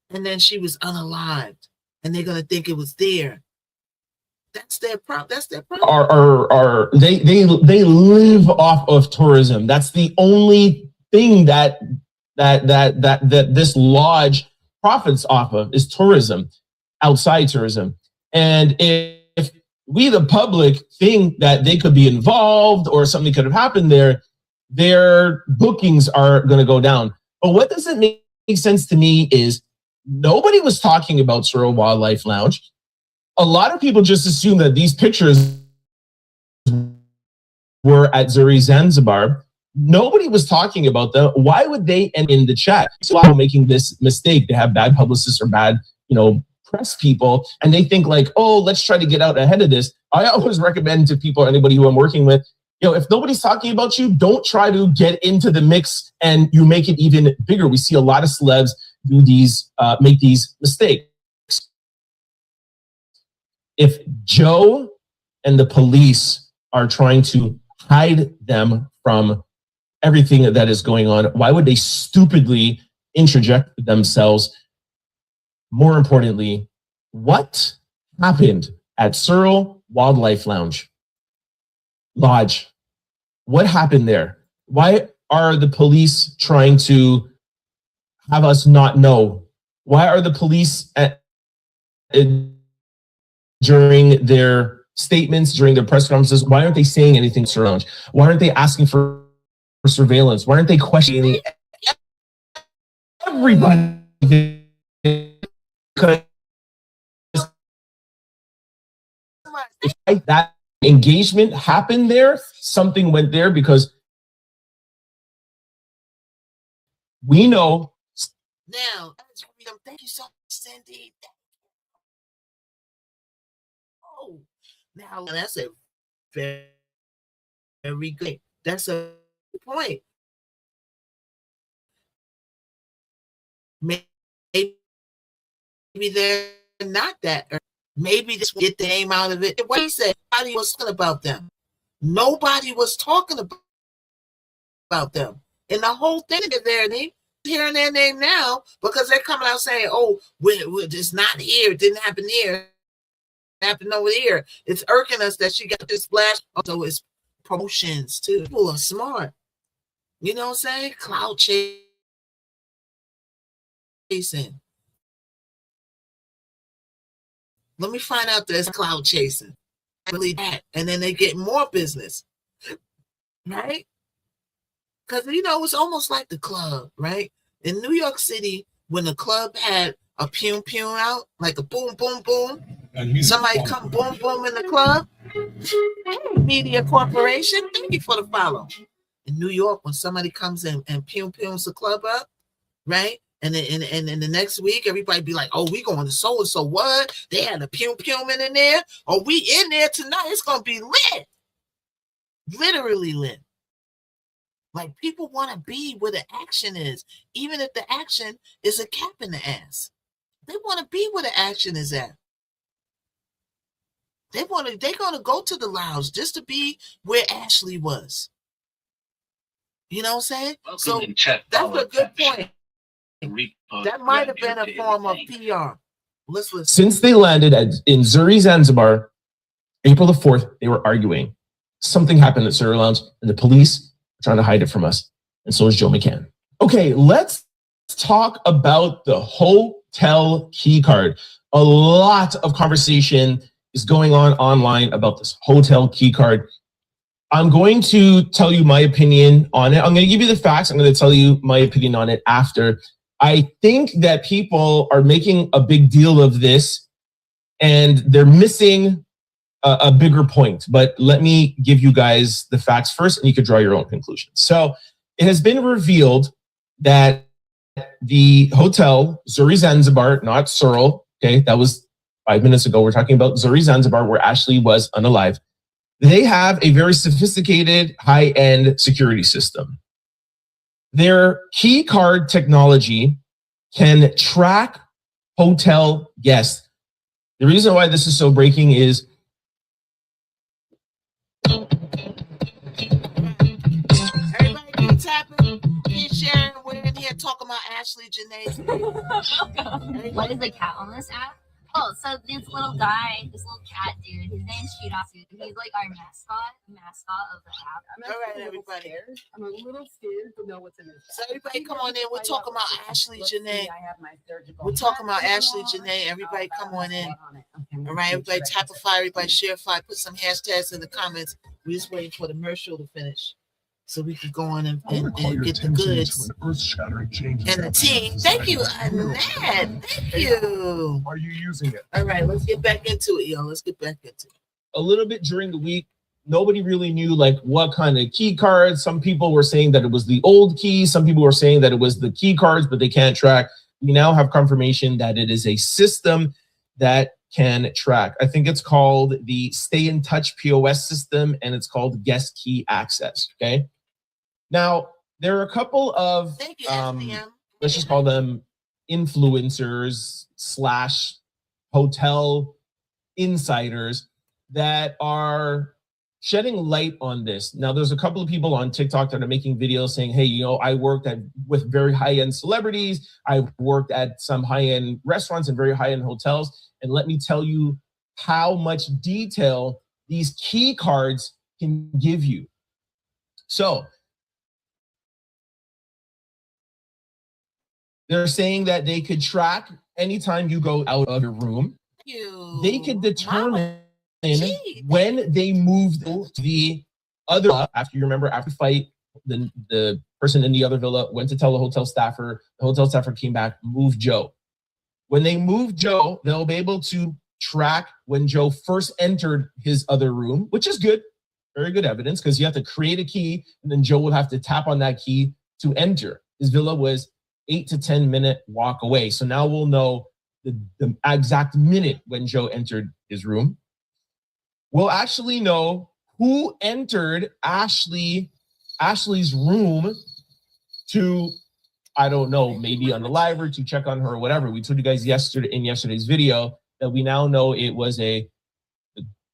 And then she was unalived, and they're gonna think it was there. That's their problem. That's their problem. They live off of tourism. That's the only thing that this lodge profits off of is tourism, outside tourism. And if we, the public, think that they could be involved or something could have happened there, their bookings are going to go down. But what doesn't make sense to me is nobody was talking about Suro Wildlife Lounge. A lot of people just assume that these pictures were at Zuri Zanzibar. Nobody was talking about them. Why would they end in the chat? So making this mistake, they have bad publicists or bad, press people, and they think like, oh, let's try to get out ahead of this. I always recommend to people, anybody who I'm working with, if nobody's talking about you, don't try to get into the mix and you make it even bigger. We see a lot of celebs do these, make these mistakes. If Joe and the police are trying to hide them from everything that is going on, why would they stupidly interject themselves? More importantly, what happened at Suro Wildlife Lodge? What happened there? Why are the police trying to have us not know? Why are the police during their statements, during their press conferences, why aren't they saying anything to Suro Lodge? Why aren't they asking for surveillance? Why aren't they questioning everybody? Because if that engagement happened there, something went there, because we know. Now, thank you so much, Cindy. Oh, now that's a very, very good. That's a good point. Maybe they're not that. Maybe this will get the name out of it. What he said, nobody was talking about them. Nobody was talking about them. And the whole thing is there, they hearing their name now because they're coming out saying, oh, it's not here. It didn't happen here. It happened over here. It's irking us that she got this splash. So it's promotions too. People are smart. You know what I'm saying? Cloud chasing. Let me find out there's cloud chasing. Really that. And then they get more business. Right? Because, it's almost like the club, right? In New York City, when the club had a pew pew out, like a boom, boom, boom, somebody come boom, boom in the club. Hey, Media Corporation, thank you for the follow. In New York, when somebody comes in and pew pews the club up, right? And then the next week, everybody be like, oh, we going to so-and-so what? They had a pew pew in there. Oh, we in there tonight. It's going to be lit. Literally lit. Like, people want to be where the action is, even if the action is a cap in the ass. They want to be where the action is at. They're going to go to the lounge just to be where Ashley was. You know what I'm saying? So that's a good point. That might have been a form of PR. Let's listen. Since they landed in Zuri, Zanzibar, April the 4th, they were arguing. Something happened at Zuri Lounge, and the police are trying to hide it from us. And so is Joe McCann. Okay, let's talk about the hotel key card. A lot of conversation is going on online about this hotel key card. I'm going to tell you my opinion on it. I'm going to give you the facts. I'm going to tell you my opinion on it after. I think that people are making a big deal of this and they're missing a bigger point. But let me give you guys the facts first and you can draw your own conclusions. So it has been revealed that the hotel, Zuri Zanzibar, not Searle, okay, that was 5 minutes ago. We're talking about Zuri Zanzibar, where Ashley was unalive. They have a very sophisticated, high-end security system. Their key card technology can track hotel guests. The reason why this is so breaking is everybody keep tapping, keep sharing. We're in here talking about Ashley Janae. What is the cat on this app? Oh, so this little guy, this little cat dude, his name's Shirasu. He's like our mascot of the app. All right, everybody. I'm a little scared to know what's in this. So everybody come on in. We're talking about Ashley Janae. I have my surgical. We're talking about Ashley Janae. Everybody come on in. All right, everybody tap a fire, everybody share a fire, put some hashtags in the comments. We're just waiting for the commercial to finish so we can go on and get the goods and the tea. Thank you, Annette. Thank you. Are you using it? All right, let's get back into it, y'all. Let's get back into it. a little bit during the week. Nobody really knew like what kind of key cards. Some people were saying that it was the old key. Some people were saying that it was the key cards, but they can't track. We now have confirmation that it is a system that can track. I think it's called the Stay in Touch POS system, and it's called Guest Key Access. Okay. Now, there are a couple of, let's just call them influencers / hotel insiders that are shedding light on this. Now, there's a couple of people on TikTok that are making videos saying, hey, you know, I worked with very high-end celebrities. I worked at some high-end restaurants and very high-end hotels. And let me tell you how much detail these key cards can give you. So they're saying that they could track anytime you go out of your room. They could determine when they moved to the other villa. After, you remember, after the fight, the person in the other villa went to tell the hotel staffer. The hotel staffer came back, moved Joe. When they moved Joe, they'll be able to track when Joe first entered his other room, which is good. Very good evidence, because you have to create a key, and then Joe will have to tap on that key to enter. His villa was 8 to 10 minute walk away. So now we'll know the exact minute when Joe entered his room. We'll actually know who entered Ashley's room to, I don't know, maybe on the library to check on her or whatever. We told you guys in yesterday's video that we now know it was a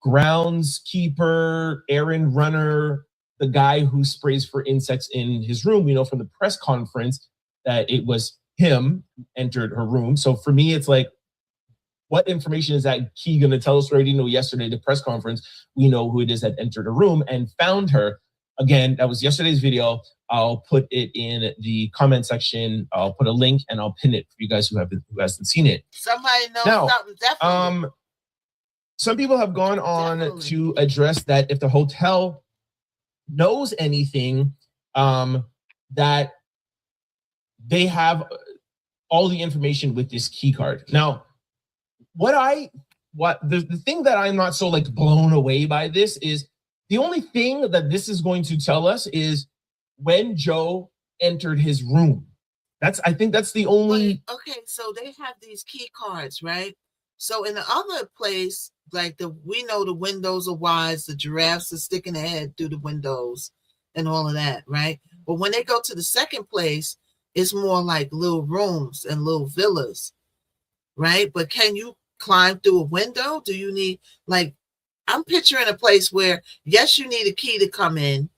groundskeeper, errand runner, the guy who sprays for insects in his room. We know from the press conference that it was him who entered her room. So for me, it's like, what information is that key going to tell us? We already know yesterday, the press conference, we know who it is that entered her room and found her. Again, that was yesterday's video. I'll put it in the comment section. I'll put a link and I'll pin it for you guys who hasn't seen it. Somebody knows something, definitely. Some people have gone on to address that if the hotel knows anything, that they have all the information with this key card. Now, the thing that I'm not so like blown away by this is the only thing that this is going to tell us is when Joe entered his room. I think that's the only. Okay, so they have these key cards, right? So in the other place, like we know the windows are wide, the giraffes are sticking their head through the windows and all of that, right? But when they go to the second place, it's more like little rooms and little villas, right? But can you climb through a window? Do you need, like, I'm picturing a place where, yes, you need a key to come in,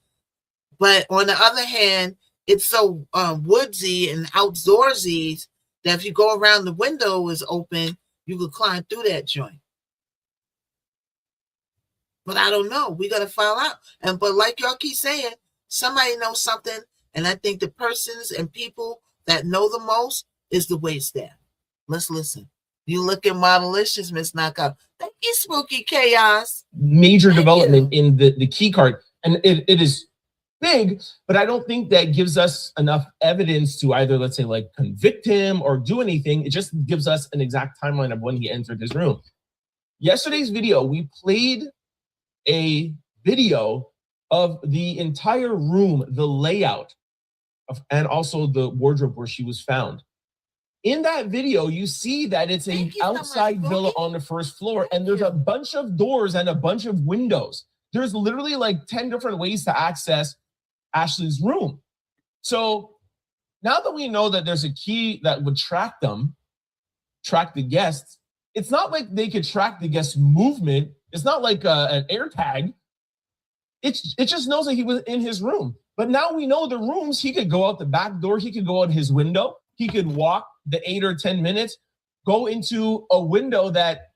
but on the other hand, it's so woodsy and outdoorsy that if you go around, the window is open, you could climb through that joint. But I don't know. We got to find out. But like y'all keep saying, somebody knows something, and I think the persons and people that know the most is the wait staff. Let's listen. You look at Modelicious, Miss Knockout. Thank you, Spooky Chaos. Major development in the key card, and it is big, but I don't think that gives us enough evidence to either, let's say, like convict him or do anything. It just gives us an exact timeline of when he entered his room. Yesterday's video, we played a video of the entire room, the layout, and also the wardrobe where she was found. In that video, you see that it's an outside villa on the first floor, and there's a bunch of doors and a bunch of windows. There's literally like 10 different ways to access Ashley's room. So now that we know that there's a key that would track the guests, it's not like they could track the guest's movement. It's not like an air tag. It just knows that he was in his room. But now we know the rooms. He could go out the back door. He could go out his window. He could walk the 8 or 10 minutes, go into a window that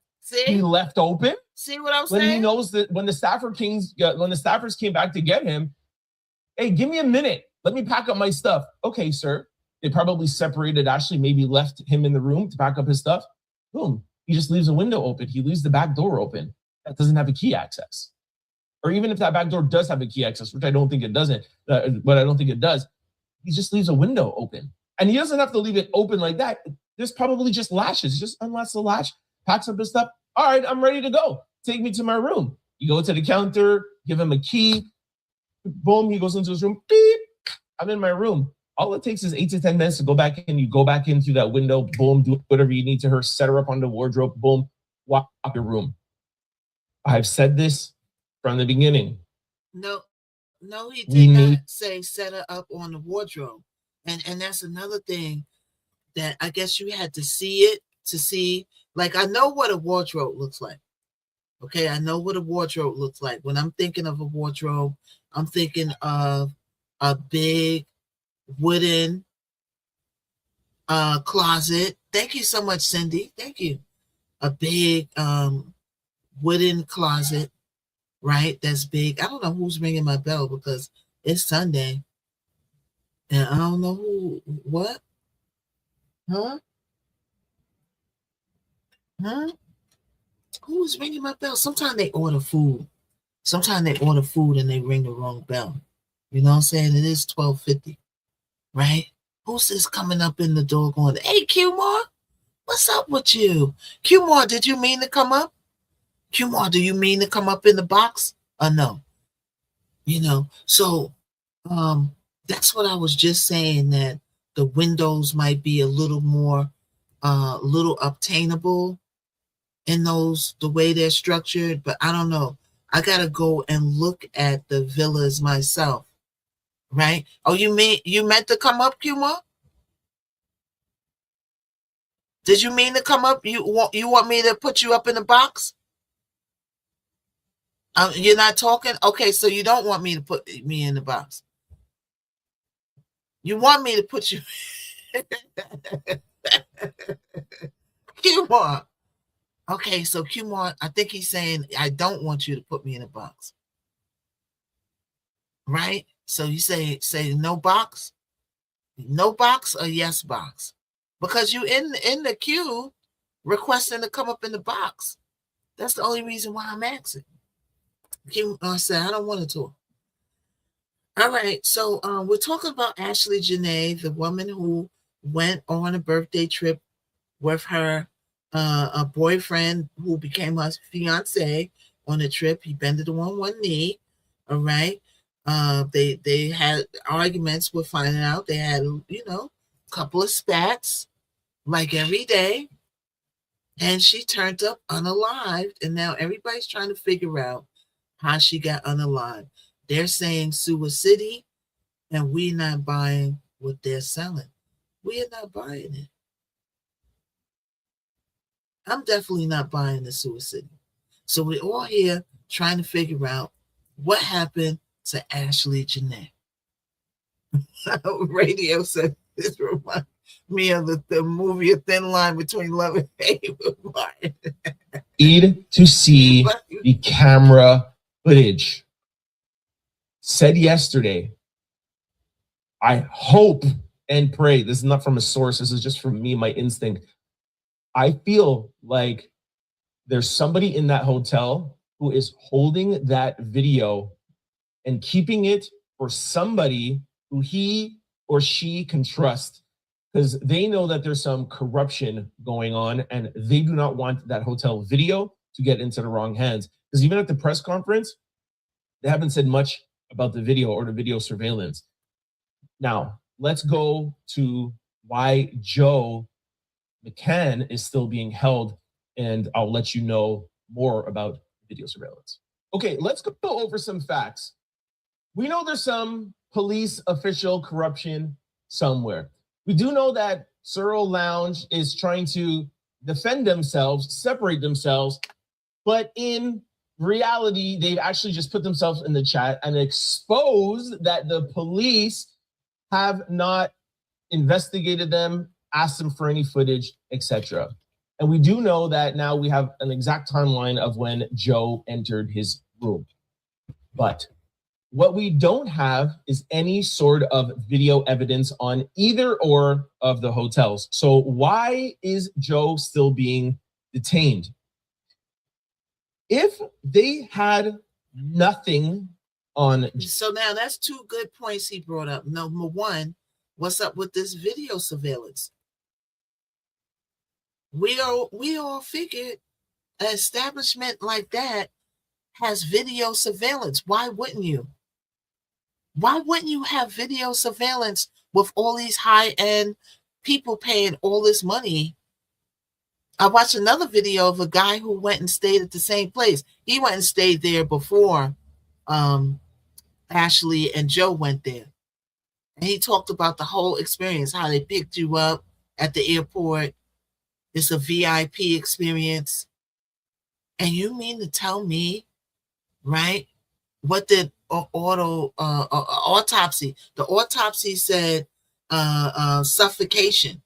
he left open. See what I'm saying? saying? When he knows that when the staffers came back to get him, hey, give me a minute. Let me pack up my stuff. Okay, sir. They probably separated Ashley, maybe left him in the room to pack up his stuff. Boom. He just leaves a window open. He leaves the back door open. That doesn't have a key access. Or even if that back door does have a key access, which I don't think it doesn't, but I don't think it does, he just leaves a window open. And he doesn't have to leave it open like that. There's probably just latches. He just unlocks the latch, packs up his stuff. All right, I'm ready to go. Take me to my room. You go to the counter, give him a key. Boom, he goes into his room. Beep, I'm in my room. All it takes is 8 to 10 minutes to go back in. You go back in through that window. Boom, do whatever you need to her. Set her up on the wardrobe. Boom, walk out your room. I've said this from the beginning. No, he did not say set her up on the wardrobe. And that's another thing that I guess you had to see it to see. Like, I know what a wardrobe looks like. Okay, I know what a wardrobe looks like. When I'm thinking of a wardrobe, I'm thinking of a big wooden closet. Thank you so much, Cindy. Thank you. A big wooden closet, right? That's big. I don't know who's ringing my bell because it's Sunday. And I don't know what? Huh? Who's ringing my bell? Sometimes they order food. Sometimes they order food and they ring the wrong bell. You know what I'm saying? It is 12:50, right? Who's this coming up in the door going, hey, Q-Mar, what's up with you? Q-Mar, did you mean to come up? Q-Mar, do you mean to come up in the box? Or no? You know, so that's what I was just saying, that the windows might be a little more, little obtainable in those, the way they're structured, but I don't know. I got to go and look at the villas myself, right? Oh, you meant to come up, Kuma? Did you mean to come up? You want me to put you up in the box? You're not talking? Okay, so you don't want me to put me in the box. You want me to put you Kumar. Okay, so Kumar, I think he's saying I don't want you to put me in a box. Right? So you say no box? No box or yes box? Because you in the queue requesting to come up in the box. That's the only reason why I'm asking. Kumar said I don't want to talk. All right, so we're talking about Ashley Janae, the woman who went on a birthday trip with her a boyfriend who became her fiance on a trip. He bended on one knee. All right. They had arguments. We're finding out they had, a couple of spats like every day. And she turned up unalived. And now everybody's trying to figure out how she got unalived. They're saying suicide. and we not buying what they're selling. We are not buying it. I'm definitely not buying the suicide. So we're all here trying to figure out what happened to Ashley Janae. Radio said this reminds me of the movie A Thin Line Between Love and Hate with Martin. Need to see the camera footage. Said yesterday, I hope and pray, this is not from a source, this is just from me, my instinct. I feel like there's somebody in that hotel who is holding that video and keeping it for somebody who he or she can trust, because they know that there's some corruption going on and they do not want that hotel video to get into the wrong hands. Because even at the press conference, they haven't said much about the video or the video surveillance. Now, let's go to why Joe McCann is still being held, and I'll let you know more about video surveillance. Okay, let's go over some facts. We know there's some police official corruption somewhere. We do know that Searle Lounge is trying to defend themselves, separate themselves, but in reality, they've actually just put themselves in the chat and exposed that the police have not investigated them, asked them for any footage, etc. And we do know that now we have an exact timeline of when Joe entered his room. But what we don't have is any sort of video evidence on either or of the hotels. So why is Joe still being detained? If they had nothing on... So now that's two good points he brought up. Number one, what's up with this video surveillance? We all figured an establishment like that has video surveillance. Why wouldn't you? Why wouldn't you have video surveillance with all these high-end people paying all this money? I watched another video of a guy who went and stayed at the same place. He went and stayed there before Ashley and Joe went there. And he talked about the whole experience, how they picked you up at the airport. It's a VIP experience. And you mean to tell me, right, what did autopsy? The autopsy said suffocation.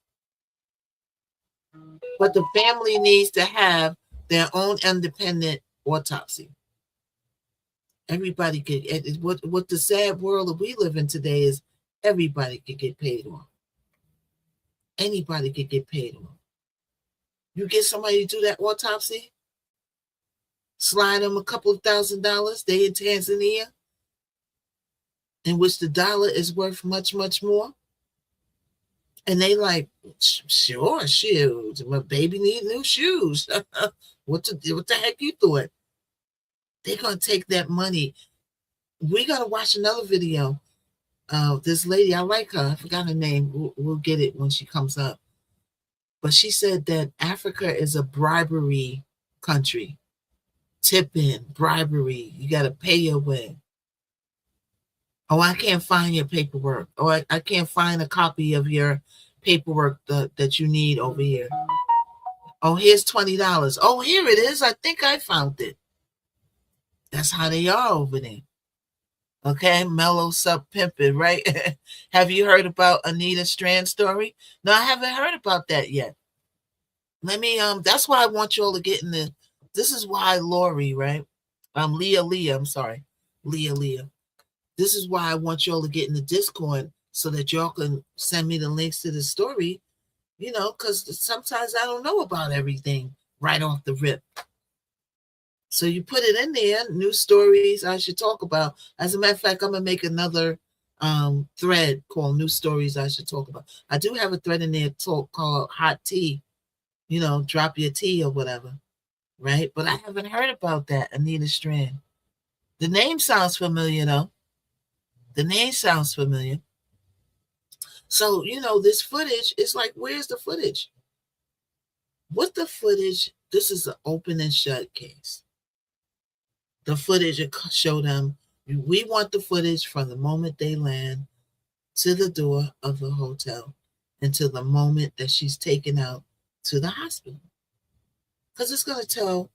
But the family needs to have their own independent autopsy. Everybody could. What the sad world that we live in today is everybody could get paid off. Anybody could get paid off. You get somebody to do that autopsy, slide them a couple of $1,000. They in Tanzania, in which the dollar is worth much, much more. And they like, sure, shoes. My baby need new shoes. What the heck you thought? They're going to take that money. We got to watch another video of this lady. I like her. I forgot her name. We'll get it when she comes up. But she said that Africa is a bribery country. Tipping, bribery. You got to pay your way. Oh, I can't find your paperwork. Oh, I can't find a copy of your paperwork that you need over here. Oh, here's $20. Oh, here it is. I think I found it. That's how they are over there. Okay, mellow sub pimping, right? Have you heard about Anita Strand's story? No, I haven't heard about that yet. Let me, that's why I want you all to get in the, this is why Lori, right? Leah, I'm sorry. Leah. This is why I want you all to get in the Discord so that y'all can send me the links to the story, you know, because sometimes I don't know about everything right off the rip. So you put it in there, new stories I should talk about. As a matter of fact, I'm going to make another thread called New Stories I Should Talk About. I do have a thread in there called Hot Tea, you know, drop your tea or whatever, right? But I haven't heard about that, Anita Strand. The name sounds familiar, though. The name sounds familiar. So, you know, this footage is like, where's the footage? What the footage? This is an open and shut case. The footage show them, we want the footage from the moment they land to the door of the hotel until the moment that she's taken out to the hospital. Because it's going to tell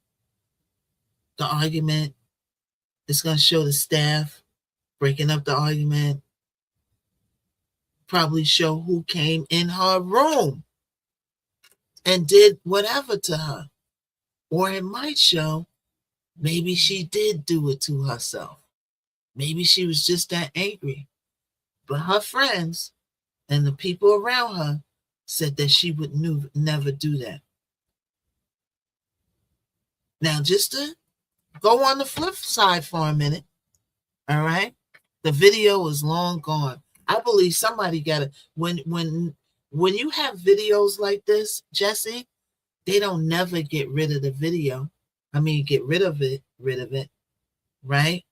the argument. It's going to show the staff breaking up the argument. Probably show who came in her room and did whatever to her. Or it might show maybe she did do it to herself. Maybe she was just that angry. But her friends and the people around her said that she would never do that. Now, just to go on the flip side for a minute, all right? The video is long gone. I believe somebody got it. When you have videos like this, Jesse, they don't never get rid of the video. I mean, get rid of it, right?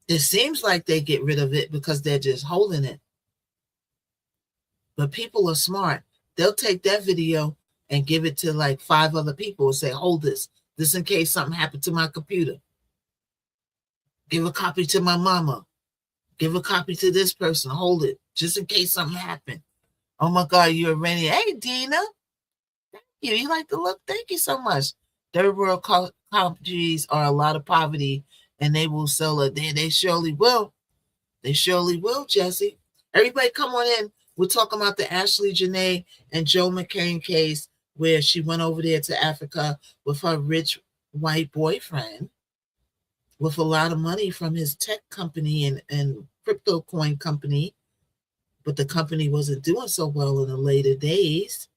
It seems like they get rid of it because they're just holding it. But people are smart. They'll take that video and give it to like 5 other people and say, hold this in case something happened to my computer. Give a copy to my mama. Give a copy to this person. Hold it just in case something happened. Oh my God, you're ready. Hey, Dina. Thank you. You like the look? Thank you so much. Third world countries are a lot of poverty and they will sell it. They surely will. They surely will, Jesse. Everybody come on in. We're talking about the Ashley Janae and Joe McCain case where she went over there to Africa with her rich white boyfriend with a lot of money from his tech company and crypto coin company. But the company wasn't doing so well in the later days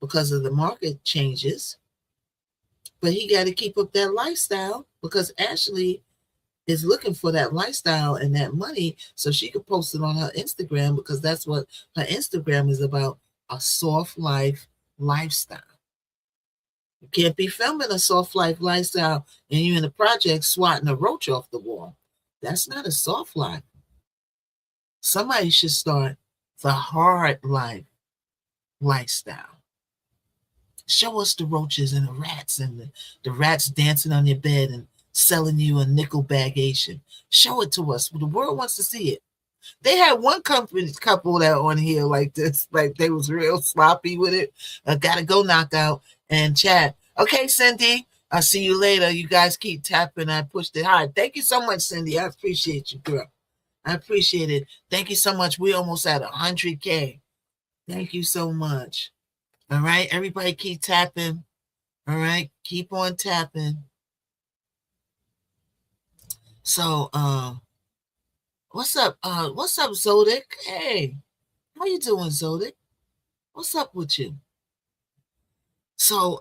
because of the market changes. But he got to keep up that lifestyle because Ashley is looking for that lifestyle and that money so she could post it on her Instagram because that's what her Instagram is about, a soft life lifestyle. You can't be filming a soft life lifestyle and you're in the project swatting a roach off the wall. That's not a soft life. Somebody should start the hard life lifestyle. Show us the roaches and the rats and the rats dancing on your bed and selling you a nickel bagation. Show it to us. The world wants to see it. They had one couple that on here like this, like they was real sloppy with it. Gotta go knockout and chat. Okay, Cindy, I'll see you later. You guys keep tapping. I pushed it hard. Thank you so much, Cindy. I appreciate you, girl. I appreciate it. Thank you so much. We almost at 100K. Thank you so much. All right, everybody keep tapping. All right, keep on tapping. So, what's up? What's up, Zodic? Hey, how you doing, Zodic? What's up with you? So,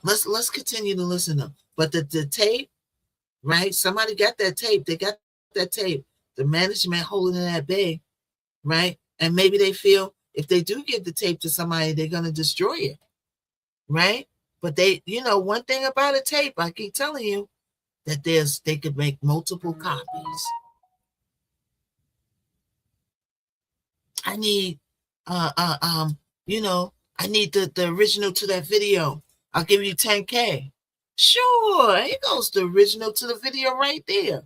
let's continue to listen to them. But the tape, right? Somebody got that tape. They got that tape. The management holding it at bay, right? And maybe they feel if they do give the tape to somebody, they're gonna destroy it, right? But they, one thing about a tape, I keep telling you, that they could make multiple copies. I need I need the original to that video. I'll give you 10K. Sure, here goes the original to the video right there.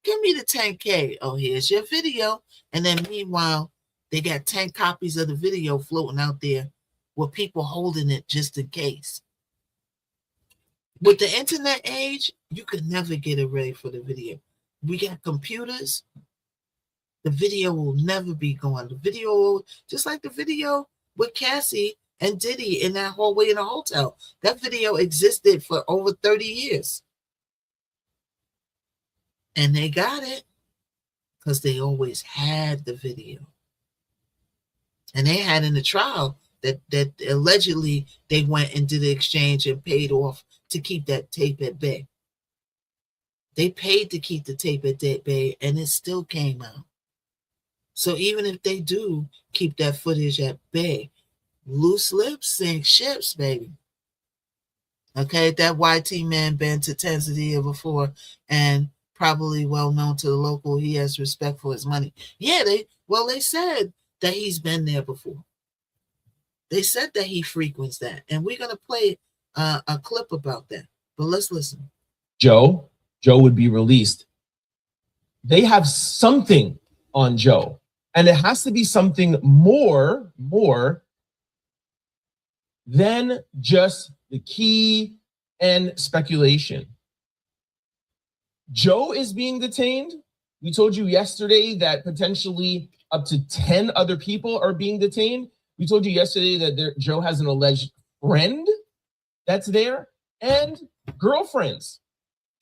Give me the 10K. Oh, here's your video. And then meanwhile, they got 10 copies of the video floating out there with people holding it just in case. With the internet age, you could never get it ready for the video. We got computers. The video will never be gone. The video, just like the video with Cassie and Diddy in that hallway in a hotel. That video existed for over 30 years. And they got it because they always had the video. And they had in the trial that allegedly they went and did the exchange and paid off to keep that tape at bay. They paid to keep the tape at that bay, and it still came out. So even if they do keep that footage at bay, loose lips sink ships, baby. Okay, that YT man been to Tanzania before and probably well known to the local. He has respect for his money. Yeah, they said that he's been there before. They said that he frequents that, and we're gonna play a clip about that. But let's listen. Joe would be released. they have something on Joe. And it has to be something more than just the key and speculation. Joe is being detained. We told you yesterday that potentially up to 10 other people are being detained. We told you yesterday that Joe has an alleged friend that's there and girlfriends.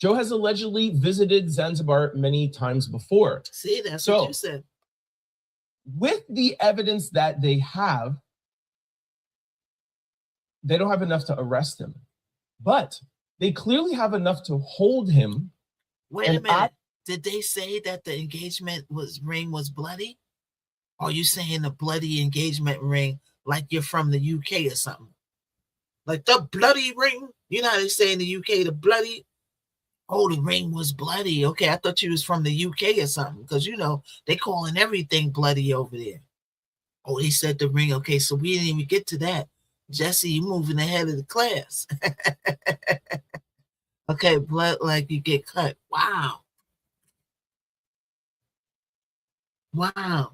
Joe has allegedly visited Zanzibar many times before. See, that's what you said. With the evidence that they don't have enough to arrest him, but they clearly have enough to hold him. Wait a minute. Did they say that the engagement ring was bloody? Or are you saying the bloody engagement ring like you're from the UK or something? Like the bloody ring? You know how they say in the UK, the bloody? Oh, the ring was bloody. Okay, I thought you was from the UK or something. Because, you know, they calling everything bloody over there. Oh, they said the ring. Okay, so we didn't even get to that. Jesse, you moving ahead of the class. Okay, blood like you get cut. Wow. Wow.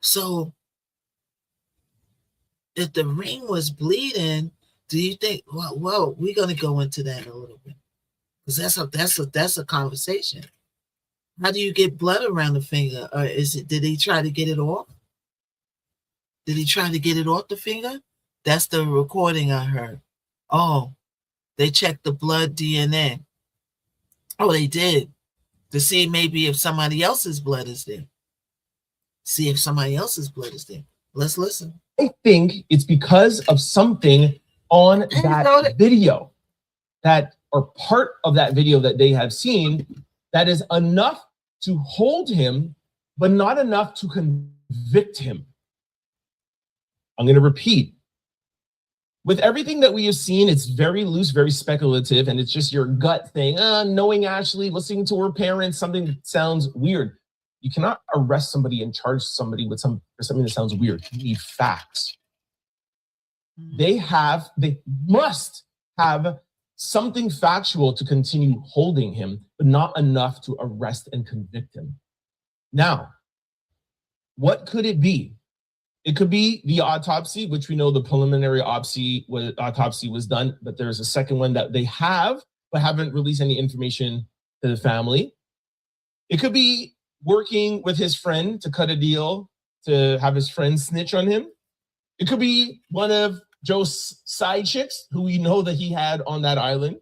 So if the ring was bleeding, do you think, well, we're going to go into that a little bit. Because that's a conversation. How do you get blood around the finger? Or did he try to get it off? Did he try to get it off the finger? That's the recording I heard. Oh, they checked the blood DNA. Oh, they did. To see maybe if somebody else's blood is there. See if somebody else's blood is there. Let's listen. I think it's because of something on that video that, or part of that video that they have seen, that is enough to hold him, but not enough to convict him. I'm going to repeat. With everything that we have seen, it's very loose, very speculative, and it's just your gut thing. Knowing Ashley, listening to her parents, something that sounds weird. You cannot arrest somebody and charge somebody with something that sounds weird. You need facts. They must have something factual to continue holding him, but not enough to arrest and convict him. Now, what could it be? It could be the autopsy, which we know the preliminary autopsy was done, but there's a second one that they have, but haven't released any information to the family. It could be working with his friend to cut a deal to have his friend snitch on him. It could be one of Joe's side chicks who we know that he had on that island.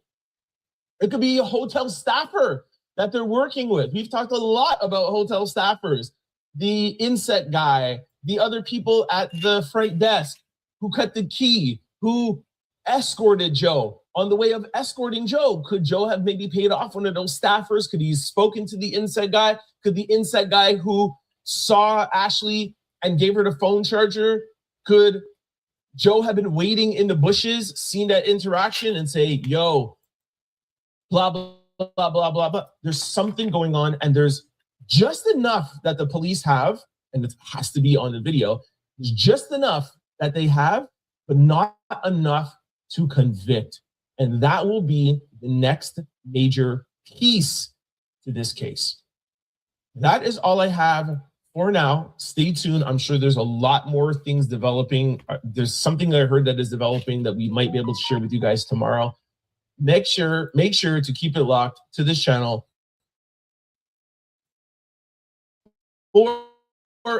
It could be a hotel staffer that they're working with. We've talked a lot about hotel staffers, the inset guy, the other people at the front desk who cut the key, who escorted Joe. On the way of escorting Joe, could Joe have maybe paid off one of those staffers? Could he have spoken to the inset guy? Could the inset guy who saw Ashley and gave her the phone charger, could Joe have been waiting in the bushes, seen that interaction and say, yo, blah, blah, blah, blah, blah, blah. There's something going on, and there's just enough that the police have, and it has to be on the video, there's just enough that they have, but not enough to convict. And that will be the next major piece to this case. That is all I have for now. Stay tuned. I'm sure there's a lot more things developing. There's something that I heard that is developing that we might be able to share with you guys tomorrow. Make sure to keep it locked to this channel for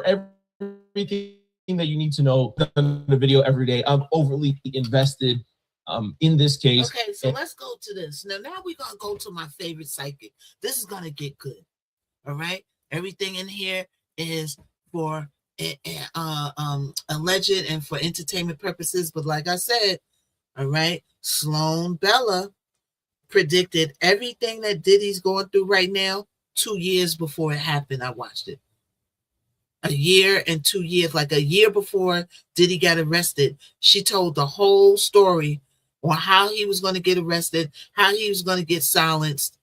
everything that you need to know in the video every day. I'm overly invested in this case. Okay, so let's go to this. Now we're going to go to my favorite psychic. This is going to get good. All right? Everything in here is for alleged and for entertainment purposes. But like I said, all right, Sloan Bella predicted everything that Diddy's going through right now 2 years before it happened. I watched it. A year and 2 years, like a year before Diddy got arrested, she told the whole story on how he was going to get arrested, how he was going to get silenced,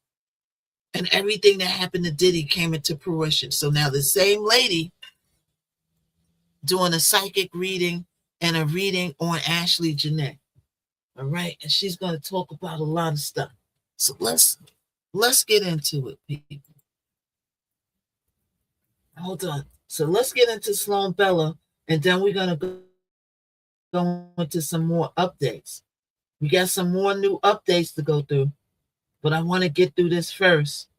and everything that happened to Diddy came into fruition. So now the same lady doing a psychic reading and a reading on Ashley Janae. All right, and she's going to talk about a lot of stuff. So let's get into it, people. Hold on. So let's get into Sloan Bella, and then we're going to go into some more updates. We got some more new updates to go through, but I want to get through this first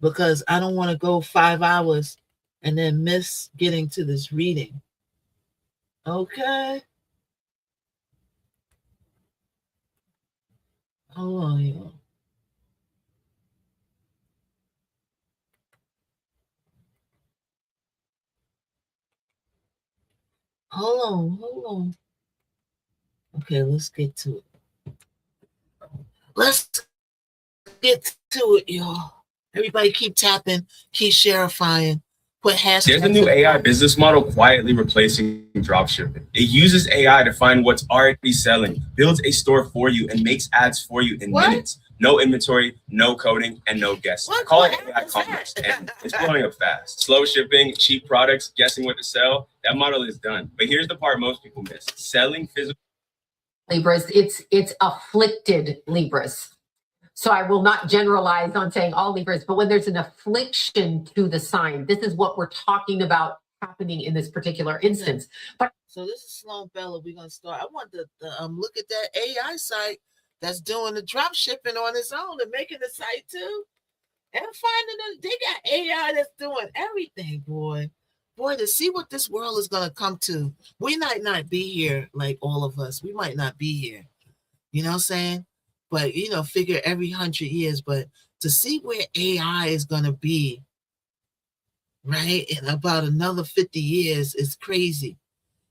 because I don't want to go 5 hours and then miss getting to this reading. Okay. Hold on, y'all. Hold on. Okay, let's get to it. Let's get to it, y'all. Everybody keep tapping, keep sharifying. There's a new AI business model quietly replacing dropshipping. It uses AI to find what's already selling, builds a store for you, and makes ads for you in minutes. No inventory, no coding, and no guessing. Call it AI commerce, and it's blowing up fast. Slow shipping, cheap products, guessing what to sell. That model is done. But here's the part most people miss: selling physical Libras. It's afflicted Libras. So I will not generalize on saying all Libras, but when there's an affliction to the sign, this is what we're talking about happening in this particular instance. But so this is Sloan Bella. We're gonna start. I want to look at that AI site that's doing the drop shipping on its own and making the site too, and finding that they got AI that's doing everything. Boy, to see what this world is gonna come to. We might not be here, like all of us. We might not be here. You know what I'm saying? But, figure every 100 years, but to see where AI is going to be, right, in about another 50 years is crazy.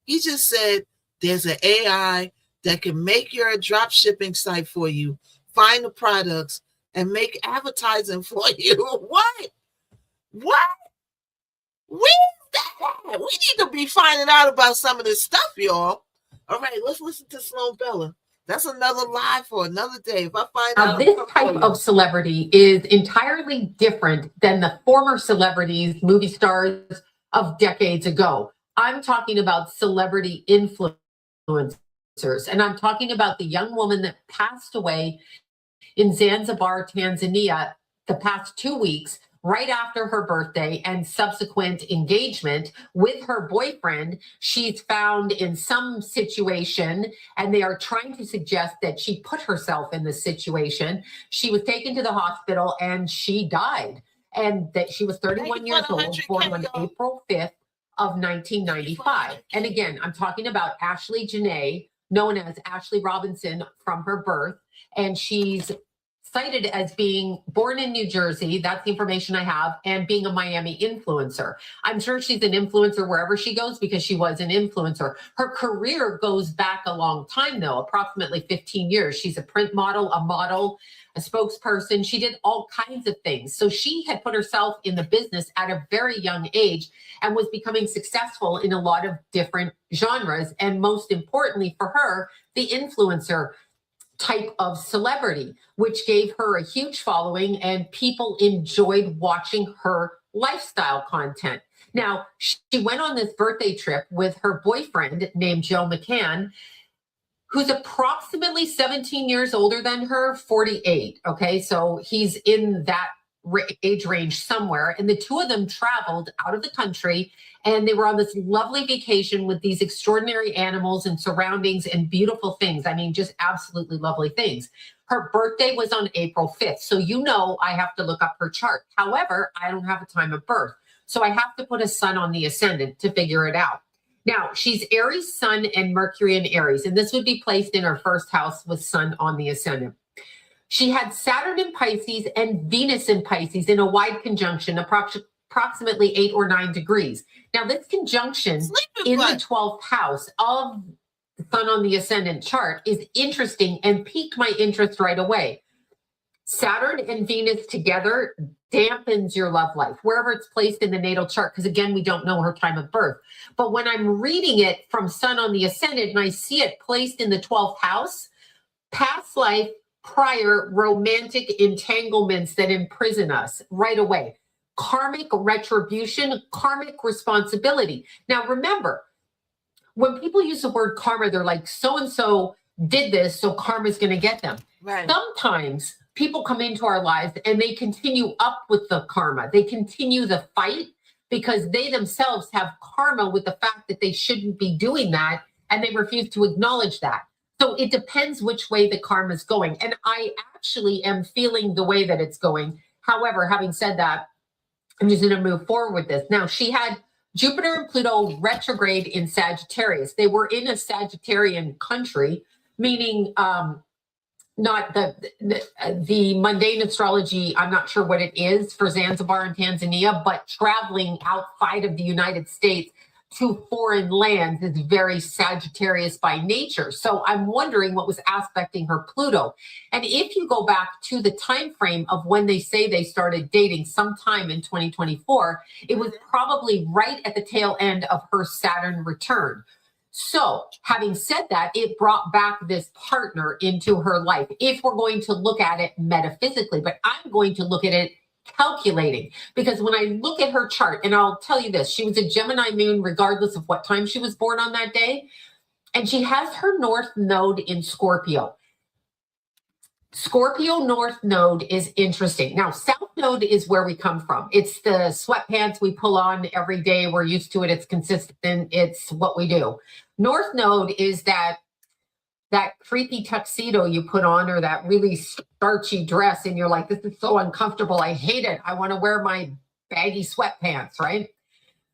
He just said there's an AI that can make your drop shipping site for you, find the products, and make advertising for you. What? Where's that at? We need to be finding out about some of this stuff, y'all. All right, let's listen to Sloan Bella. That's another live for another day. If I find out this type of celebrity is entirely different than the former celebrities, movie stars of decades ago. I'm talking about celebrity influencers, and I'm talking about the young woman that passed away in Zanzibar, Tanzania, the past 2 weeks, right after her birthday and subsequent engagement with her boyfriend. She's found in some situation, and they are trying to suggest that she put herself in this situation. She was taken to the hospital and she died, and that she was 31 years old, born on April 5th of 1995. And again, I'm talking about Ashley Janae, known as Ashley Robinson from her birth, and she's cited as being born in New Jersey. That's the information I have, and being a Miami influencer. I'm sure she's an influencer wherever she goes because she was an influencer. Her career goes back a long time, though, approximately 15 years. She's a print model, a spokesperson. She did all kinds of things. So she had put herself in the business at a very young age and was becoming successful in a lot of different genres. And most importantly for her, the influencer type of celebrity, which gave her a huge following, and people enjoyed watching her lifestyle content. Now, she went on this birthday trip with her boyfriend named Joe McCann, who's approximately 17 years older than her, 48. Okay, so he's in that age range somewhere. And the two of them traveled out of the country, and they were on this lovely vacation with these extraordinary animals and surroundings and beautiful things. I mean, just absolutely lovely things. Her birthday was on April 5th. So I have to look up her chart. However, I don't have a time of birth. So I have to put a sun on the ascendant to figure it out. Now, she's Aries, Sun, and Mercury in Aries, and this would be placed in her first house with Sun on the ascendant. She had Saturn in Pisces and Venus in Pisces in a wide conjunction, approximately 8 or 9 degrees. Now, this conjunction in the 12th house of the Sun on the ascendant chart is interesting and piqued my interest right away. Saturn and Venus together dampens your love life, wherever it's placed in the natal chart, because again, we don't know her time of birth. But when I'm reading it from Sun on the ascendant and I see it placed in the 12th house, past life, prior romantic entanglements that imprison us right away. Karmic retribution, karmic responsibility. Now, remember, when people use the word karma, they're like, so-and-so did this, so karma's going to get them. Right. Sometimes people come into our lives and they continue up with the karma. They continue the fight because they themselves have karma with the fact that they shouldn't be doing that, and they refuse to acknowledge that. So it depends which way the karma is going. And I actually am feeling the way that it's going. However, having said that, I'm just going to move forward with this. Now, she had Jupiter and Pluto retrograde in Sagittarius. They were in a Sagittarian country, meaning not the mundane astrology. I'm not sure what it is for Zanzibar and Tanzania, but traveling outside of the United States to foreign lands is very Sagittarius by nature. So I'm wondering what was aspecting her Pluto. And if you go back to the time frame of when they say they started dating sometime in 2024, it was probably right at the tail end of her Saturn return. So having said that, it brought back this partner into her life, if we're going to look at it metaphysically. But I'm going to look at it calculating, because when I look at her chart, and I'll tell you this, she was a Gemini moon regardless of what time she was born on that day, and she has her North Node in Scorpio. Scorpio North Node is interesting. Now, South Node is where we come from. It's the sweatpants we pull on every day. We're used to it. It's consistent. It's what we do. North Node is that creepy tuxedo you put on, or that really starchy dress, and you're like, this is so uncomfortable. I hate it. I want to wear my baggy sweatpants, right?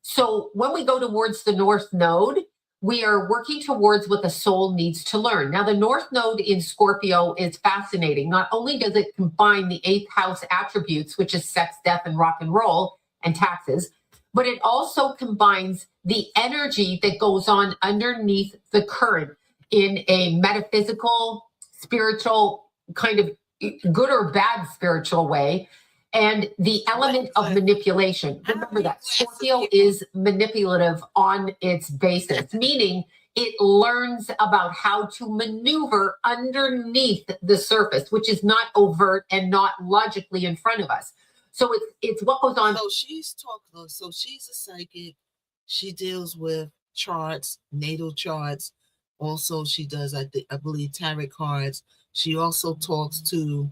So when we go towards the North Node, we are working towards what the soul needs to learn. Now, the North Node in Scorpio is fascinating. Not only does it combine the 8th house attributes, which is sex, death, and rock and roll, and taxes, but it also combines the energy that goes on underneath the current in a metaphysical, spiritual, kind of good or bad spiritual way, and the element of manipulation. Remember that Scorpio is manipulative on its basis, meaning it learns about how to maneuver underneath the surface, which is not overt and not logically in front of us. So it's what goes on. So she's talking. So she's a psychic. She deals with charts, natal charts. Also, she does, I believe, tarot cards. She also talks to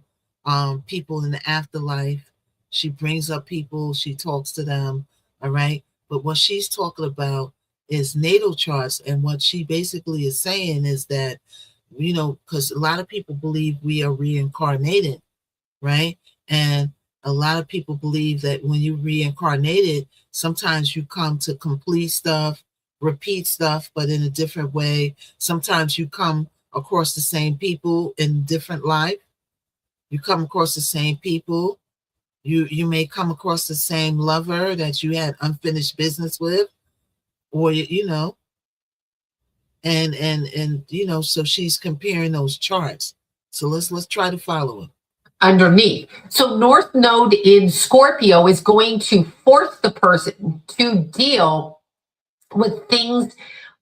people in the afterlife. She brings up people. She talks to them. All right. But what she's talking about is natal charts. And what she basically is saying is that, you know, because a lot of people believe we are reincarnated, right? And a lot of people believe that when you reincarnated, sometimes you come to complete stuff, repeat stuff, but in a different way. Sometimes you come across the same people in different life. You come across the same people. You may come across the same lover that you had unfinished business with, or you know, and you know, so she's comparing those charts. So let's try to follow it. Underneath. So North Node in Scorpio is going to force the person to deal with things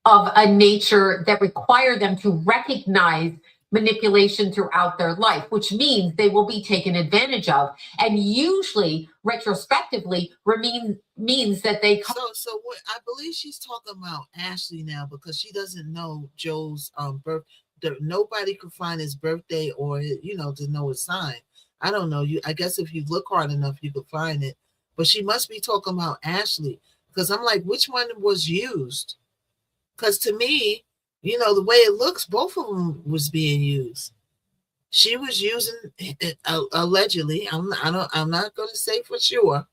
of a nature that require them to recognize manipulation throughout their life, which means they will be taken advantage of, and usually retrospectively means that they so what I believe she's talking about Ashley now, because she doesn't know Joe's birth. Nobody could find his birthday or you know, to know his sign. I don't know. I guess if you look hard enough you could find it, but she must be talking about Ashley, because I'm like, which one was used? Because to me, you know, the way it looks, both of them was being used. She was using it, allegedly. I'm not going to say for sure,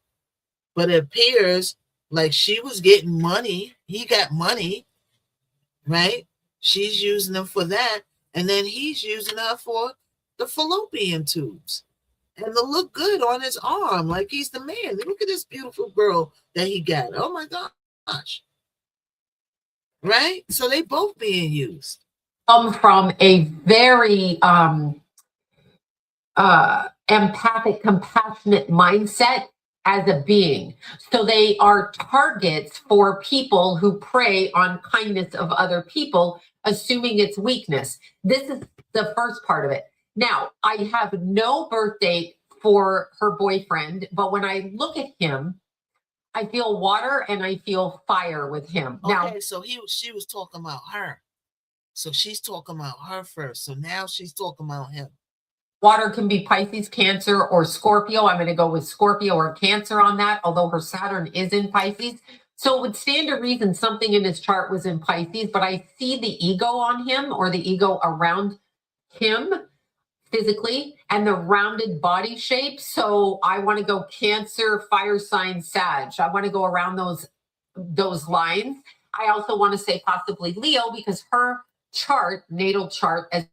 but it appears like she was getting money. He got money, right? She's using them for that, and then he's using her for the fallopian tubes and to look good on his arm, like he's the man. Look at this beautiful girl that he got. Oh my gosh. Right? So they both being used. From a very empathic, compassionate mindset as a being. So they are targets for people who prey on kindness of other people, assuming it's weakness. This is the first part of it. Now, I have no birth date for her boyfriend, but when I look at him, I feel water and I feel fire with him. Okay, now, so she was talking about her. So she's talking about her first. So now she's talking about him. water can be Pisces, Cancer, or Scorpio. I'm going to go with Scorpio or Cancer on that, although her Saturn is in Pisces. So it would stand to reason something in his chart was in Pisces, but I see the ego on him or the ego around him physically and the rounded body shape. So I want to go Cancer, fire sign, Sag. I want to go around those lines. I also want to say possibly Leo because her chart, natal chart, as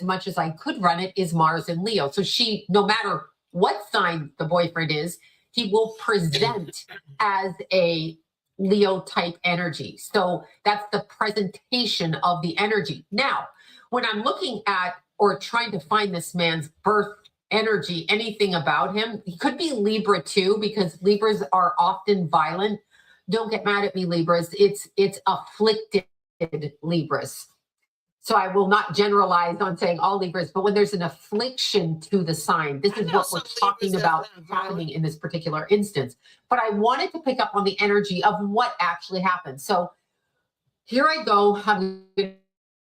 much as I could run it, is Mars and Leo. So she, no matter what sign the boyfriend is, he will present as a Leo type energy. So that's the presentation of the energy. Now, when I'm looking at or trying to find this man's birth energy, anything about him, he could be Libra too, because Libras are often violent. Don't get mad at me, Libras. It's afflicted Libras. So I will not generalize on saying all Libras, but when there's an affliction to the sign, this is what we're talking about happening in this particular instance. But I wanted to pick up on the energy of what actually happened. So here I go. I'm going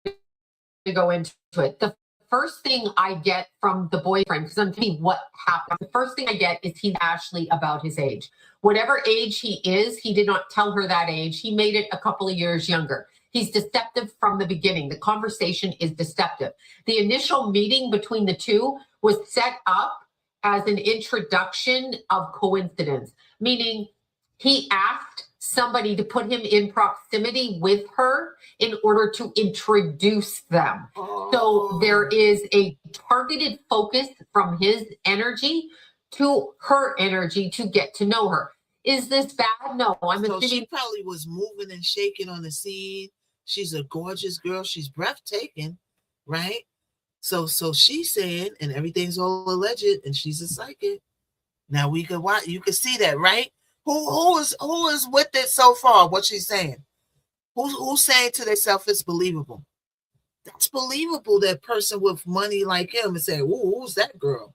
to go into it. The first thing I get from the boyfriend, because I'm telling you what happened. The first thing I get is he's Ashley about his age. Whatever age he is, he did not tell her that age. He made it a couple of years younger. He's deceptive from the beginning. The conversation is deceptive. The initial meeting between the two was set up as an introduction of coincidence, meaning he asked somebody to put him in proximity with her in order to introduce them. So there is a targeted focus from his energy to her energy to get to know her. Is this bad? No. So she probably was moving and shaking on the scene. She's a gorgeous girl. She's breathtaking, right? So she's saying, and everything's all alleged, and she's a psychic. Now we could watch. You can see that, right? Who is with it so far? What she's saying? Who's saying to themselves it's believable? That's believable. That person with money like him and say, "Ooh, who's that girl?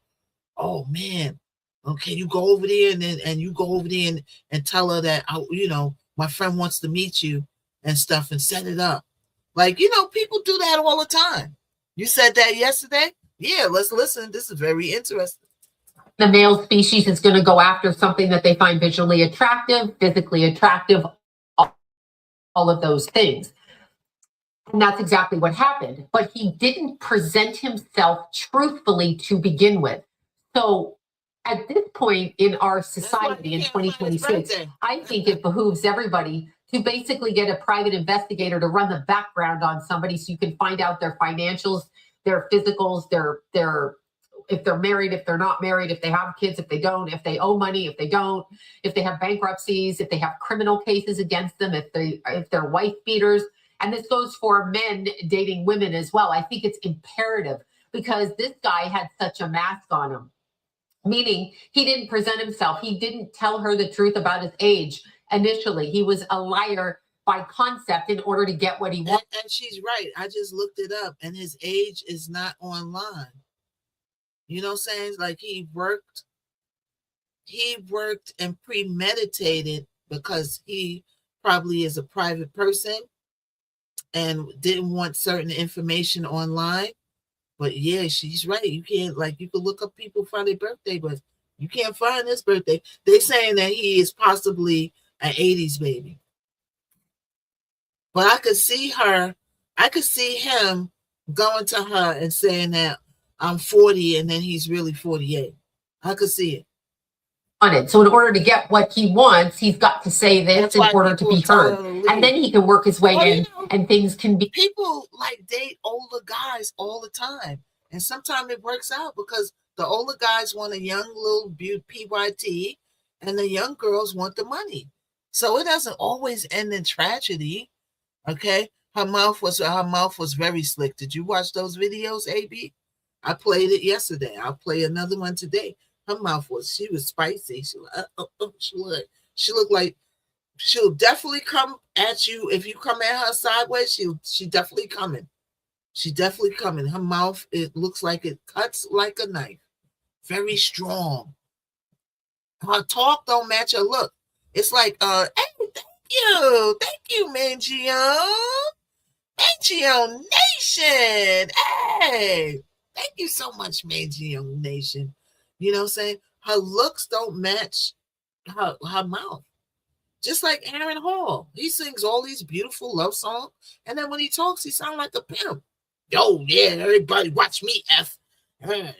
Oh man, okay, you go over there and you go over there and tell her that my friend wants to meet you and stuff and set it up." Like, people do that all the time. You said that yesterday? Yeah, let's listen. This is very interesting. The male species is going to go after something that they find visually attractive, physically attractive, all of those things. And that's exactly what happened. But he didn't present himself truthfully to begin with. So at this point in our society in 2026, I think it behooves everybody to basically get a private investigator to run the background on somebody so you can find out their financials, their physicals, their if they're married, if they're not married, if they have kids, if they don't, if they owe money, if they don't, if they have bankruptcies, if they have criminal cases against them, if they're wife beaters. And this goes for men dating women as well. I think it's imperative because this guy had such a mask on him, meaning he didn't present himself. He didn't tell her the truth about his age initially. He was a liar by concept in order to get what he wanted. And she's right. I just looked it up and his age is not online. You know what I'm saying? Like he worked and premeditated because he probably is a private person and didn't want certain information online. But yeah, she's right. You can't, you could look up people for their birthday, but you can't find his birthday. They're saying that he is possibly an 80s baby. But I could see him going to her and saying that I'm 40 and then he's really 48. I could see it. So in order to get what he wants, he's got to say this in order to be heard. And then he can work his way in and things can be. People date older guys all the time. And sometimes it works out because the older guys want a young little PYT and the young girls want the money. So it doesn't always end in tragedy. Okay. Her mouth was very slick. Did you watch those videos, AB? I played it yesterday. I'll play another one today. Her mouth she was spicy. She looked like she'll definitely come at you. If you come at her sideways, she definitely coming. She definitely coming. Her mouth, it looks like it cuts like a knife. Very strong. Her talk don't match her look. It's like, hey, thank you, Mangio Nation. Hey. Thank you so much, Major Young Nation. You know what I'm saying? Her looks don't match her mouth. Just like Aaron Hall. He sings all these beautiful love songs, and then when he talks, he sounds like a pimp. Yo, yeah, everybody watch me, F.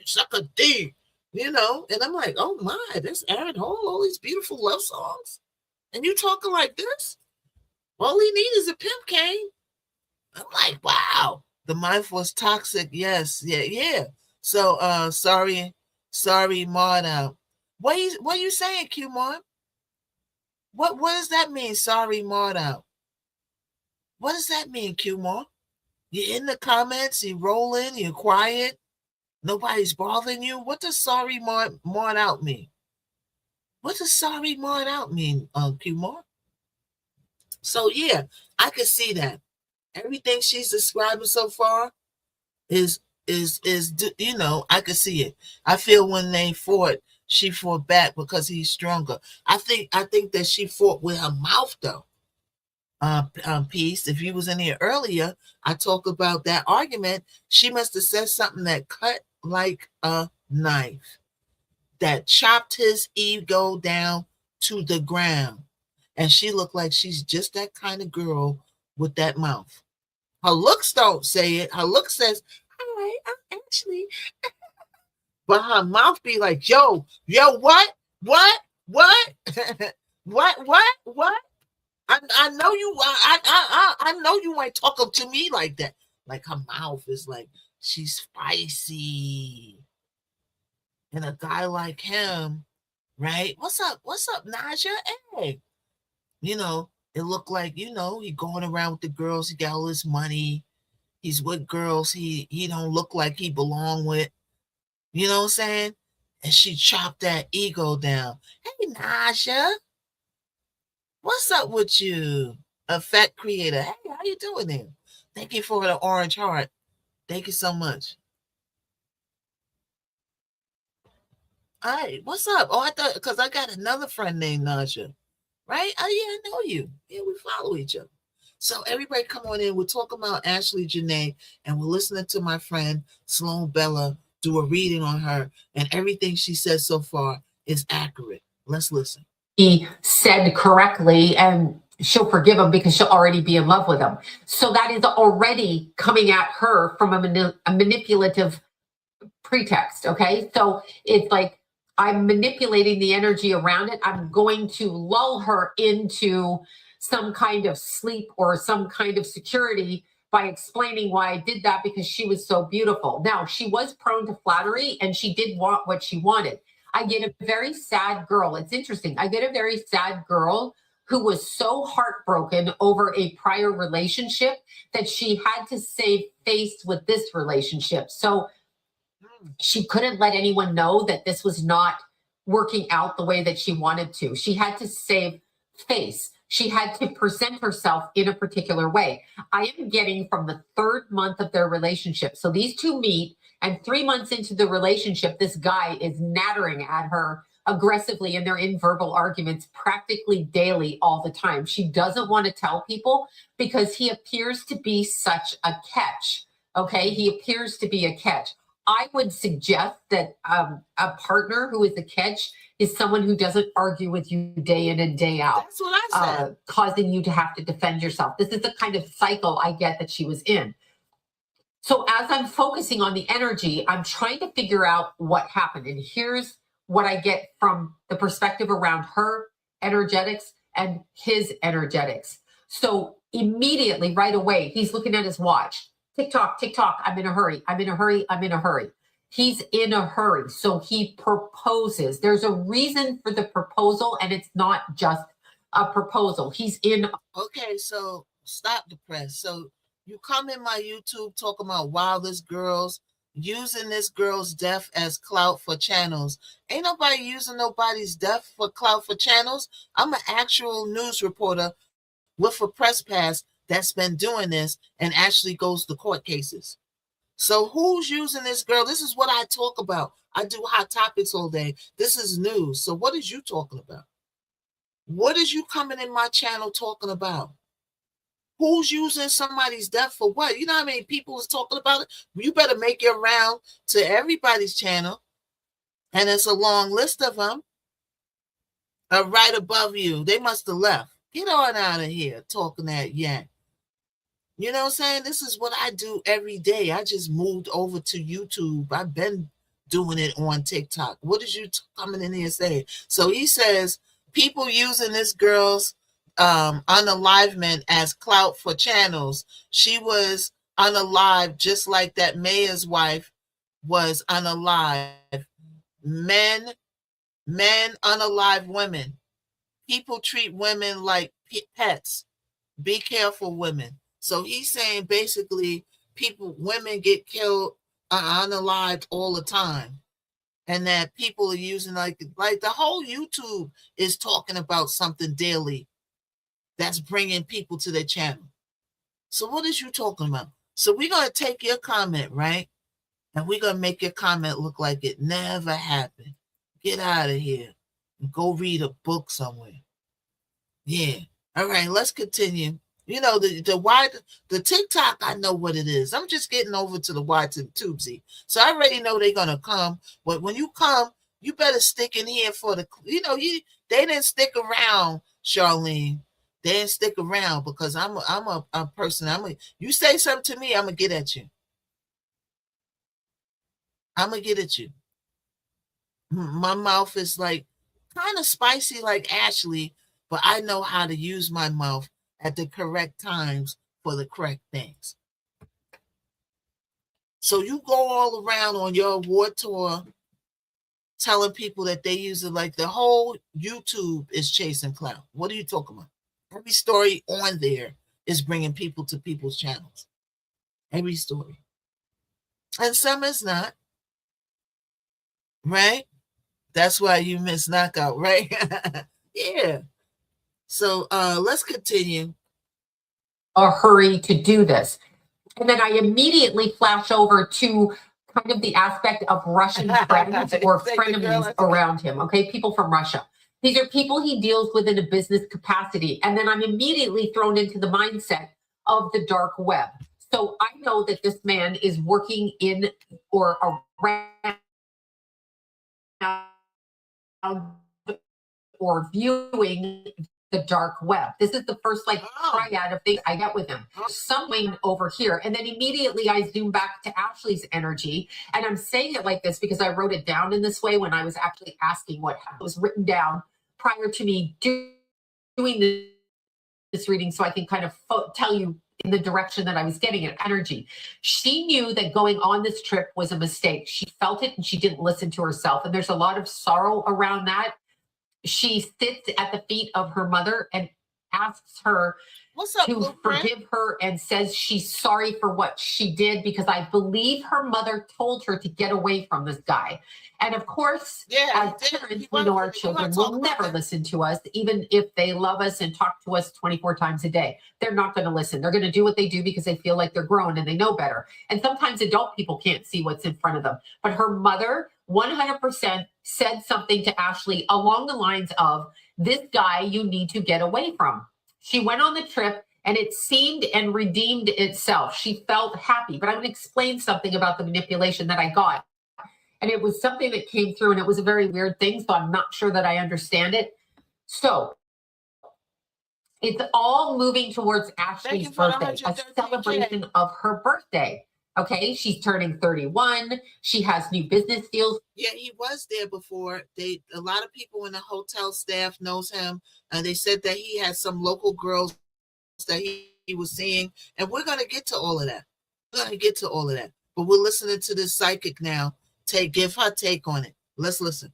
Suck a D. You know, and I'm like, oh my, there's Aaron Hall, all these beautiful love songs. And you talking like this? All he needs is a pimp cane. I'm like, wow. The mind was toxic. Yes, yeah. So sorry, Maud. What you saying, Q Maud? What does that mean? Sorry, Maud out. What does that mean, Q Maud? You're in the comments, you're rolling, you're quiet, nobody's bothering you. What does sorry Maud out mean? What does sorry Maud out mean, Q Maud? So yeah, I could see that. Everything she's describing so far is you know, I could see it. I feel when they fought, she fought back because he's stronger. I think that she fought with her mouth though. Peace. If you was in here earlier, I talked about that argument. She must have said something that cut like a knife, that chopped his ego down to the ground. And she looked like she's just that kind of girl with that mouth. Her looks don't say it. Her look says, "Hi, I'm actually," but her mouth be like, "Yo, what, what, what?" I know you. I know you ain't talking to me like that. Like her mouth is like she's spicy, and a guy like him, right? What's up, Naja? Hey, you know, it looked like, you know, he going around with the girls. He got all his money. He's with girls he don't look like he belong with. You know what I'm saying? And she chopped that ego down. Hey, Naja. What's up with you? Effect creator. Hey, how you doing there? Thank you for the orange heart. Thank you so much. All right, what's up? Oh, I thought, because I got another friend named Naja. Right? Oh, yeah, I know you. Yeah, we follow each other. So everybody come on in. We're talking about Ashley Janae, and we're listening to my friend Sloan Bella do a reading on her, and everything she says so far is accurate. Let's listen. He said correctly, and she'll forgive him because she'll already be in love with him. So that is already coming at her from a manipulative pretext. Okay. So it's like, I'm manipulating the energy around it. I'm going to lull her into some kind of sleep or some kind of security by explaining why I did that, because she was so beautiful. Now, she was prone to flattery and she did want what she wanted. I get a very sad girl. It's interesting. I get a very sad girl who was so heartbroken over a prior relationship that she had to save face with this relationship. So she couldn't let anyone know that this was not working out the way that she wanted to. She had to save face. She had to present herself in a particular way. I am getting from the 3rd month of their relationship. So these two meet, and 3 months into the relationship, this guy is nattering at her aggressively, and they're in verbal arguments practically daily all the time. She doesn't want to tell people because he appears to be such a catch. Okay, he appears to be a catch. I would suggest that a partner who is a catch is someone who doesn't argue with you day in and day out. That's what I said. Causing you to have to defend yourself. This is the kind of cycle I get that she was in. So as I'm focusing on the energy, I'm trying to figure out what happened. And here's what I get from the perspective around her energetics and his energetics. So immediately, right away, he's looking at his watch. Tick tock, I'm in a hurry. I'm in a hurry. I'm in a hurry. He's in a hurry. So he proposes. There's a reason for the proposal, and it's not just a proposal. He's in. Okay, so stop the press. So you come in my YouTube talking about wildest girls, using this girl's death as clout for channels. Ain't nobody using nobody's death for clout for channels. I'm an actual news reporter with a press pass that's been doing this and actually goes to court cases. So who's using this girl? This is what I talk about. I do hot topics all day. This is news. So what is you talking about? What is you coming in my channel talking about? Who's using somebody's death for what? You know how many people is talking about it? You better make your round to everybody's channel. And it's a long list of them right above you. They must have left. Get on out of here talking that yank. You know what I'm saying? This is what I do every day. I just moved over to YouTube. I've been doing it on TikTok. What is you coming in here saying? So he says people using this girl's unalivement as clout for channels. She was unalive just like that mayor's wife was unalive. Men unalive women. People treat women like pets. Be careful, women. So he's saying basically women get killed unalived all the time. And that people are using like the whole YouTube is talking about something daily that's bringing people to their channel. So what is you talking about? So we're going to take your comment, right? And we're going to make your comment look like it never happened. Get out of here and go read a book somewhere. Yeah. All right, let's continue. You know, the TikTok, I know what it is. I'm just getting over to the Y to the Tubesy. So I already know they're going to come. But when you come, you better stick in here for the, they didn't stick around, Charlene. They didn't stick around because I'm a person. You say something to me, I'm going to get at you. I'm going to get at you. My mouth is like kind of spicy like Ashley, but I know how to use my mouth at the correct times for the correct things. So you go all around on your award tour telling people that they use it like the whole YouTube is chasing clout. What are you talking about? Every story on there is bringing people to people's channels. Every story. And some is not. Right? That's why you miss knockout, right? Yeah. So let's continue. A hurry to do this. And then I immediately flash over to kind of the aspect of Russian friends or frenemies around him, okay? People from Russia. These are people he deals with in a business capacity. And then I'm immediately thrown into the mindset of the dark web. So I know that this man is working in or around or viewing the dark web. This is the first triad of things I get with him. Something over here. And then immediately I zoom back to Ashley's energy. And I'm saying it like this because I wrote it down in this way when I was actually asking what was written down prior to me doing this reading, so I can kind of tell you in the direction that I was getting it, energy. She knew that going on this trip was a mistake. She felt it and she didn't listen to herself. And there's a lot of sorrow around that. She sits at the feet of her mother and asks her to forgive her and says she's sorry for what she did because I believe her mother told her to get away from this guy. And of course, as parents, we know our children will never listen to us, even if they love us and talk to us 24 times a day. They're not going to listen. They're going to do what they do because they feel like they're grown and they know better. And sometimes adult people can't see what's in front of them. But her mother 100% said something to Ashley along the lines of, this guy you need to get away from. She went on the trip and it seemed and redeemed itself. She felt happy, but I'm going to explain something about the manipulation that I got. And it was something that came through and it was a very weird thing. So I'm not sure that I understand it. So it's all moving towards Ashley's birthday, a celebration of her birthday. Okay, she's turning 31. She has new business deals. Yeah, he was there before. A lot of people in the hotel staff knows him, and they said that he had some local girls that he was seeing. And we're gonna get to all of that. But we're listening to this psychic now. Give her take on it. Let's listen.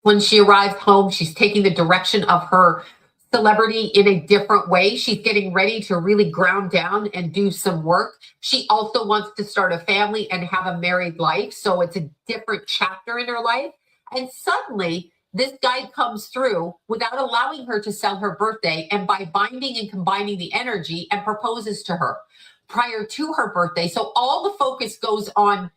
When she arrives home, she's taking the direction of her celebrity in a different way. She's getting ready to really ground down and do some work. She also wants to start a family and have a married life. So it's a different chapter in her life. And suddenly this guy comes through without allowing her to sell her birthday and by binding and combining the energy and proposes to her prior to her birthday. So all the focus goes on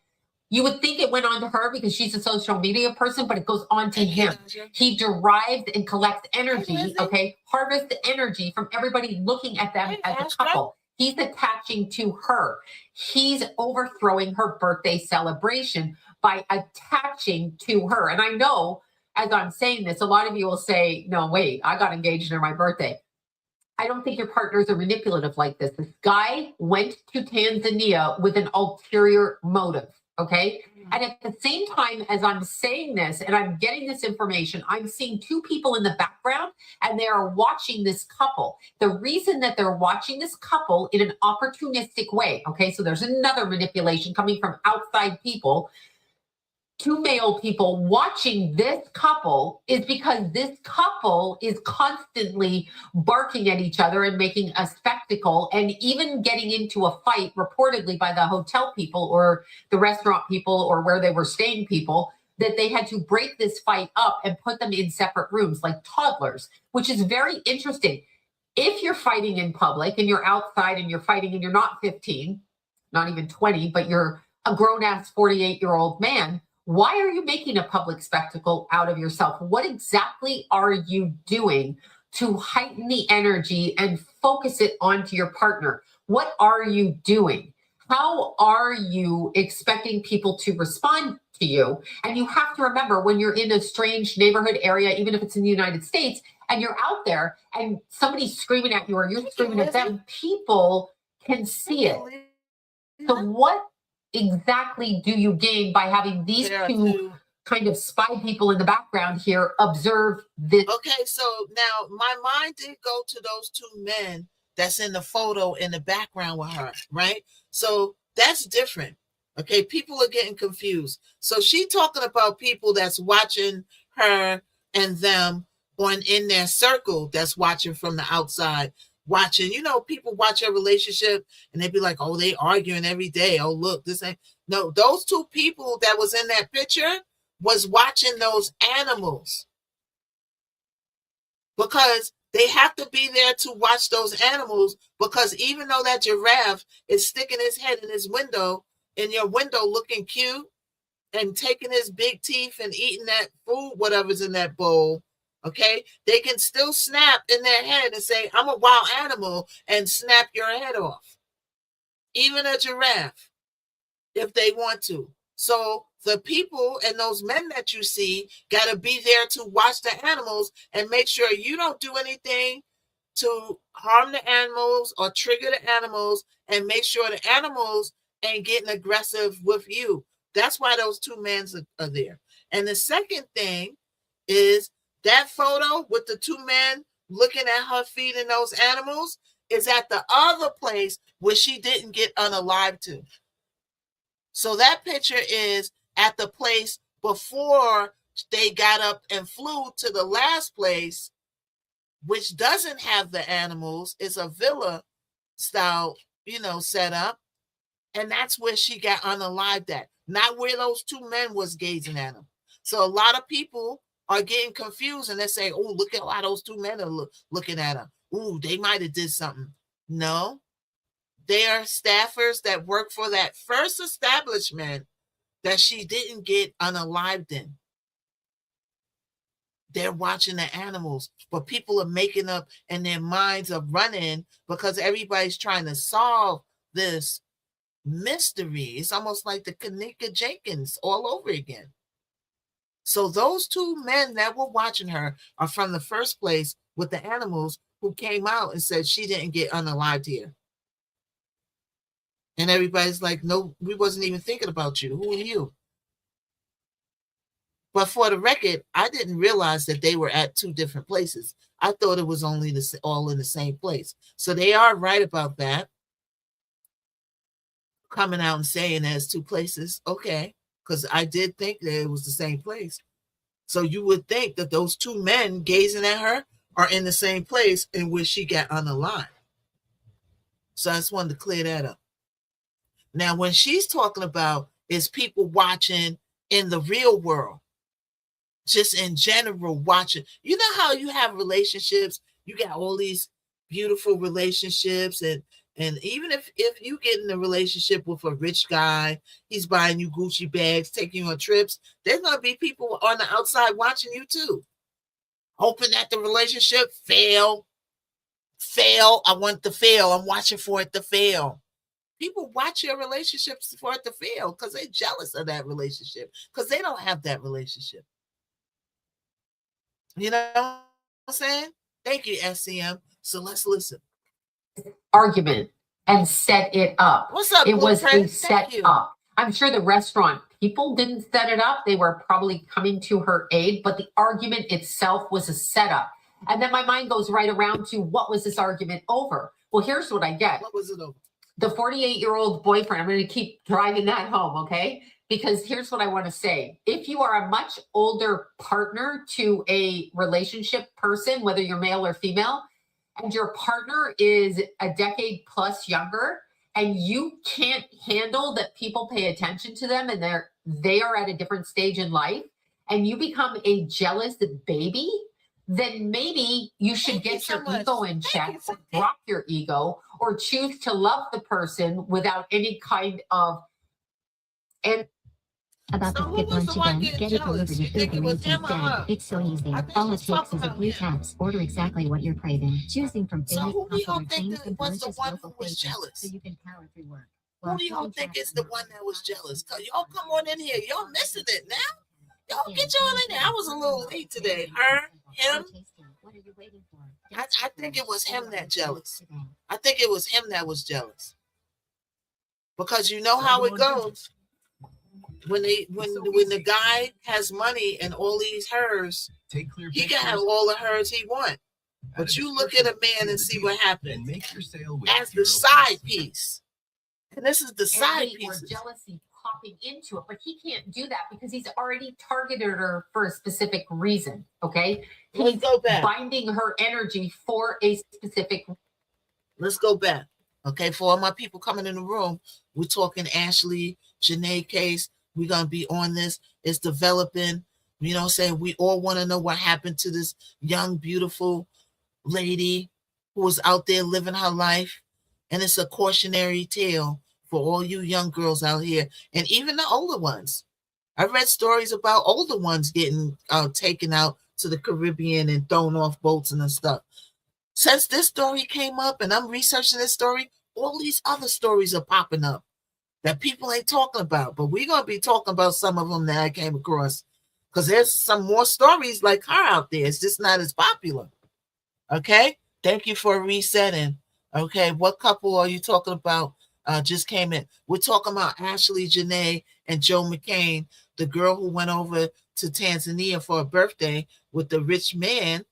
You would think it went on to her because she's a social media person, but it goes on to him. He derives and collects energy, okay? Harvests energy from everybody looking at them as a couple. He's attaching to her. He's overthrowing her birthday celebration by attaching to her. And I know as I'm saying this, a lot of you will say, no, wait, I got engaged near my birthday. I don't think your partners are manipulative like this. This guy went to Tanzania with an ulterior motive, okay? And at the same time as I'm saying this and I'm getting this information, I'm seeing two people in the background and they are watching this couple. The reason that they're watching this couple in an opportunistic way, okay? So there's another manipulation coming from outside people. Two male people watching this couple is because this couple is constantly barking at each other and making a spectacle and even getting into a fight reportedly by the hotel people or the restaurant people or where they were staying people, that they had to break this fight up and put them in separate rooms like toddlers, which is very interesting. If you're fighting in public and you're outside and you're fighting and you're not 15, not even 20, but you're a grown-ass 48-year-old man, why are you making a public spectacle out of yourself? What exactly are you doing to heighten the energy and focus it onto your partner? What are you doing? How are you expecting people to respond to you? And you have to remember when you're in a strange neighborhood area, even if it's in the United States, and you're out there and somebody's screaming at you or you're screaming at them, people can see it. So what exactly do you gain by having these two kind of spy people in the background here observe this? Okay, so now my mind did go to those two men that's in the photo in the background with her, right? So that's different. Okay, people are getting confused. So she talking about people that's watching her and them in their circle that's watching from the outside. Watching, people watch a relationship and they'd be like, oh, they arguing every day. Oh, look, this ain't. No, those two people that was in that picture was watching those animals because they have to be there to watch those animals because even though that giraffe is sticking his head in your window looking cute and taking his big teeth and eating that food, whatever's in that bowl, okay, they can still snap in their head and say, I'm a wild animal, and snap your head off. Even a giraffe, if they want to. So the people and those men that you see got to be there to watch the animals and make sure you don't do anything to harm the animals or trigger the animals and make sure the animals ain't getting aggressive with you. That's why those two men are there. And the second thing is that photo with the two men looking at her feeding those animals is at the other place where she didn't get unalived to. So that picture is at the place before they got up and flew to the last place, which doesn't have the animals. It's a villa style, set up. And that's where she got unalived at, not where those two men was gazing at them. So a lot of people are getting confused and they say, oh, look at how those two men are looking at her. Oh, they might have did something. No, they are staffers that work for that first establishment that she didn't get unalived in. They're watching the animals, but people are making up and their minds are running because everybody's trying to solve this mystery. It's almost like the Kanika Jenkins all over again. So those two men that were watching her are from the first place with the animals who came out and said she didn't get unalived here. And everybody's like, no, we wasn't even thinking about you. Who are you? But for the record, I didn't realize that they were at two different places. I thought it was only all in the same place. So they are right about that. Coming out and saying there's two places. Okay. Because I did think that it was the same place. So you would think that those two men gazing at her are in the same place in which she got unalived. So I just wanted to clear that up. Now, when she's talking about is people watching in the real world, just in general watching. You know how you have relationships, you got all these beautiful relationships and And even if you get in a relationship with a rich guy, he's buying you Gucci bags, taking you on trips, there's going to be people on the outside watching you too, hoping that the relationship fail. I want to fail. I'm watching for it to fail. People watch your relationships for it to fail because they're jealous of that relationship, because they don't have that relationship. You know what I'm saying? Thank you, SCM. So let's listen. Argument and set it up. What's up, It was a Blueprint? set up. I'm sure the restaurant people didn't set it up. They were probably coming to her aid, but the argument itself was a setup. And then my mind goes right around to, what was this argument over? Well, here's what I get. What was it over? The 48-year-old boyfriend. I'm going to keep driving that home, okay? Because here's what I want to say. If you are a much older partner to a relationship person, whether you're male or female, and your partner is a decade plus younger, and you can't handle that people pay attention to them and they are at a different stage in life, and you become a jealous baby, then maybe you should get your ego in check, or drop your ego, or choose to love the person without any kind of About to skip lunch again, get it delivered if Uber Eats is dead. It's so easy. All it takes is a few taps. Order exactly what you're craving. Choosing from famous popular chains and delicious local places, so you can power through work. Who do y'all think is the one that was jealous? Cause y'all come on in here. Y'all missing it now. Y'all get y'all in there. I was a little late today. Him. I think it was him that jealous. I think it was him that was jealous. Because you know how it goes. When the guy has money and all these hers, he can have all the hers he wants. But you look at a man and see what happens as the side piece. And this is the side piece. Jealousy popping into it, but he can't do that because he's already targeted her for a specific reason. Okay, let's go back. Binding her energy for a specific. Let's go back. Okay, for all my people coming in the room, we're talking Ashley Janae case. We're going to be on this. It's developing. You know what I'm saying? We all want to know what happened to this young, beautiful lady who was out there living her life. And it's a cautionary tale for all you young girls out here, and even the older ones. I read stories about older ones getting taken out to the Caribbean and thrown off boats and stuff. Since this story came up and I'm researching this story, all these other stories are popping up that people ain't talking about, but we're going to be talking about some of them that I came across, because there's some more stories like her out there. It's just not as popular. Okay? Thank you for resetting. Okay, what couple are you talking about? Just came in. We're talking about Ashley Janae and Joe McCain, the girl who went over to Tanzania for a birthday with the rich man,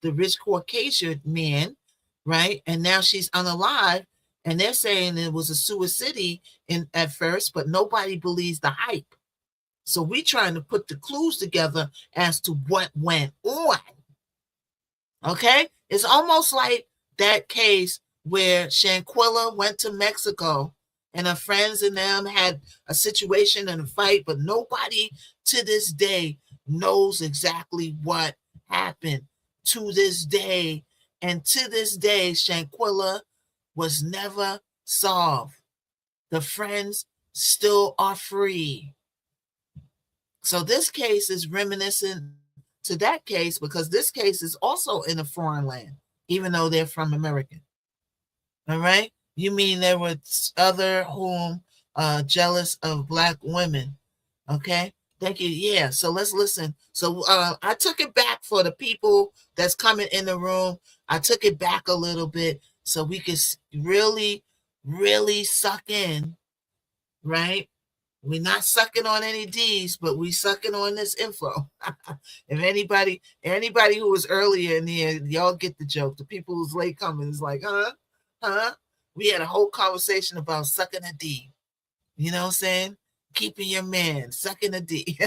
the rich Caucasian man, right? And now she's unalive. And they're saying it was a suicide at first, but nobody believes the hype. So we're trying to put the clues together as to what went on. Okay? It's almost like that case where Shanquilla went to Mexico and her friends and them had a situation and a fight, but nobody to this day knows exactly what happened to this day. And to this day, Shanquilla was never solved. The friends still are free. So this case is reminiscent to that case, because this case is also in a foreign land, even though they're from America. All right? You mean there were other whom jealous of Black women. Okay? Thank you. Yeah, so let's listen. So I took it back for the people that's coming in the room. I took it back a little bit so we could really, really suck in, right? We're not sucking on any D's, but we sucking on this info. If anybody who was earlier in here, y'all get the joke. The people who's late coming is like, huh? We had a whole conversation about sucking a D. You know what I'm saying? Keeping your man, sucking a D.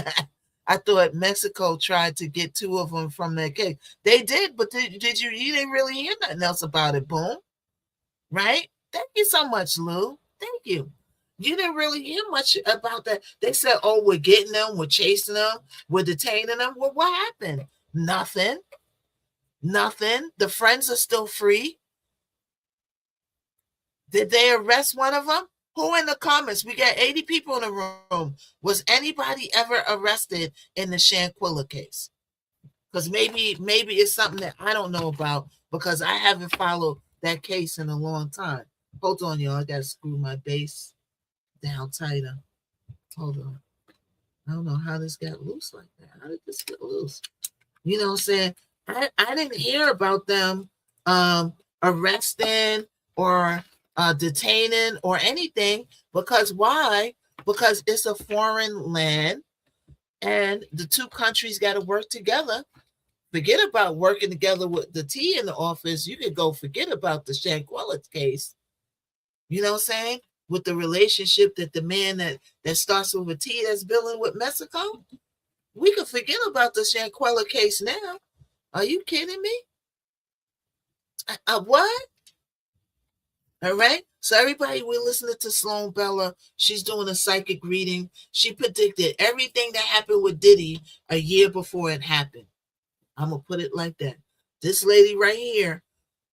I thought Mexico tried to get two of them from that case. They did, but did you didn't really hear nothing else about it, boom. Right? Thank you so much, Lou. Thank you. You didn't really hear much about that. They said, oh, we're getting them, we're chasing them, we're detaining them. Well, what happened? Nothing. The friends are still free. Did they arrest one of them? Who in the comments? We got 80 people in the room. Was anybody ever arrested in the Shanquilla case? Because maybe it's something that I don't know about because I haven't followed that case in a long time. Hold on, y'all. I got to screw my bass down tighter. Hold on. I don't know how this got loose like that. How did this get loose? You know what I'm saying? I didn't hear about them arresting or detaining or anything because why? Because it's a foreign land and the two countries got to work together. Forget about working together with the T in the office. You could go forget about the Shanquella case. You know what I'm saying? With the relationship that the man that starts with a T that's dealing with Mexico. We could forget about the Shanquella case now. Are you kidding me? What? All right. So everybody, we're listening to Sloan Bella. She's doing a psychic reading. She predicted everything that happened with Diddy a year before it happened. I'm going to put it like that. This lady right here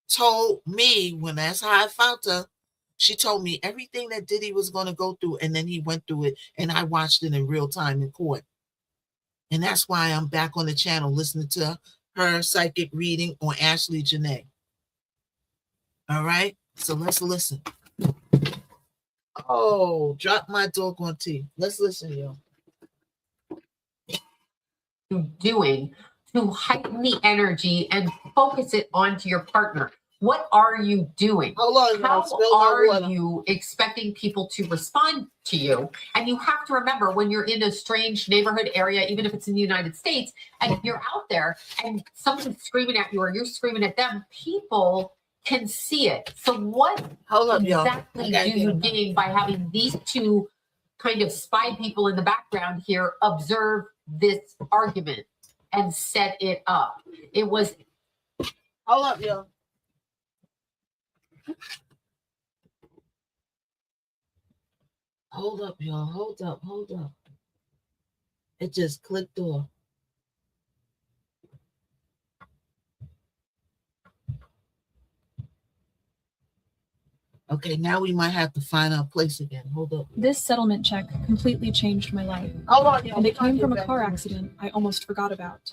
told me, when that's how I found her, she told me everything that Diddy was going to go through, and then he went through it, and I watched it in real time in court. And that's why I'm back on the channel listening to her psychic reading on Ashley Janae. All right? So let's listen. Oh, drop my doggone tea. Let's listen, yo. Doing to heighten the energy and focus it onto your partner. What are you doing? How are you expecting people to respond to you? And you have to remember, when you're in a strange neighborhood area, even if it's in the United States, and you're out there and someone's screaming at you or you're screaming at them, people can see it. So what exactly do you gain by having these two kind of spy people in the background here observe this argument and set it up? It was... Hold up, y'all. Hold up, y'all. Hold up. It just clicked off. Okay, now we might have to find our place again. Hold up. This settlement check completely changed my life. And it came from a car accident I almost forgot about.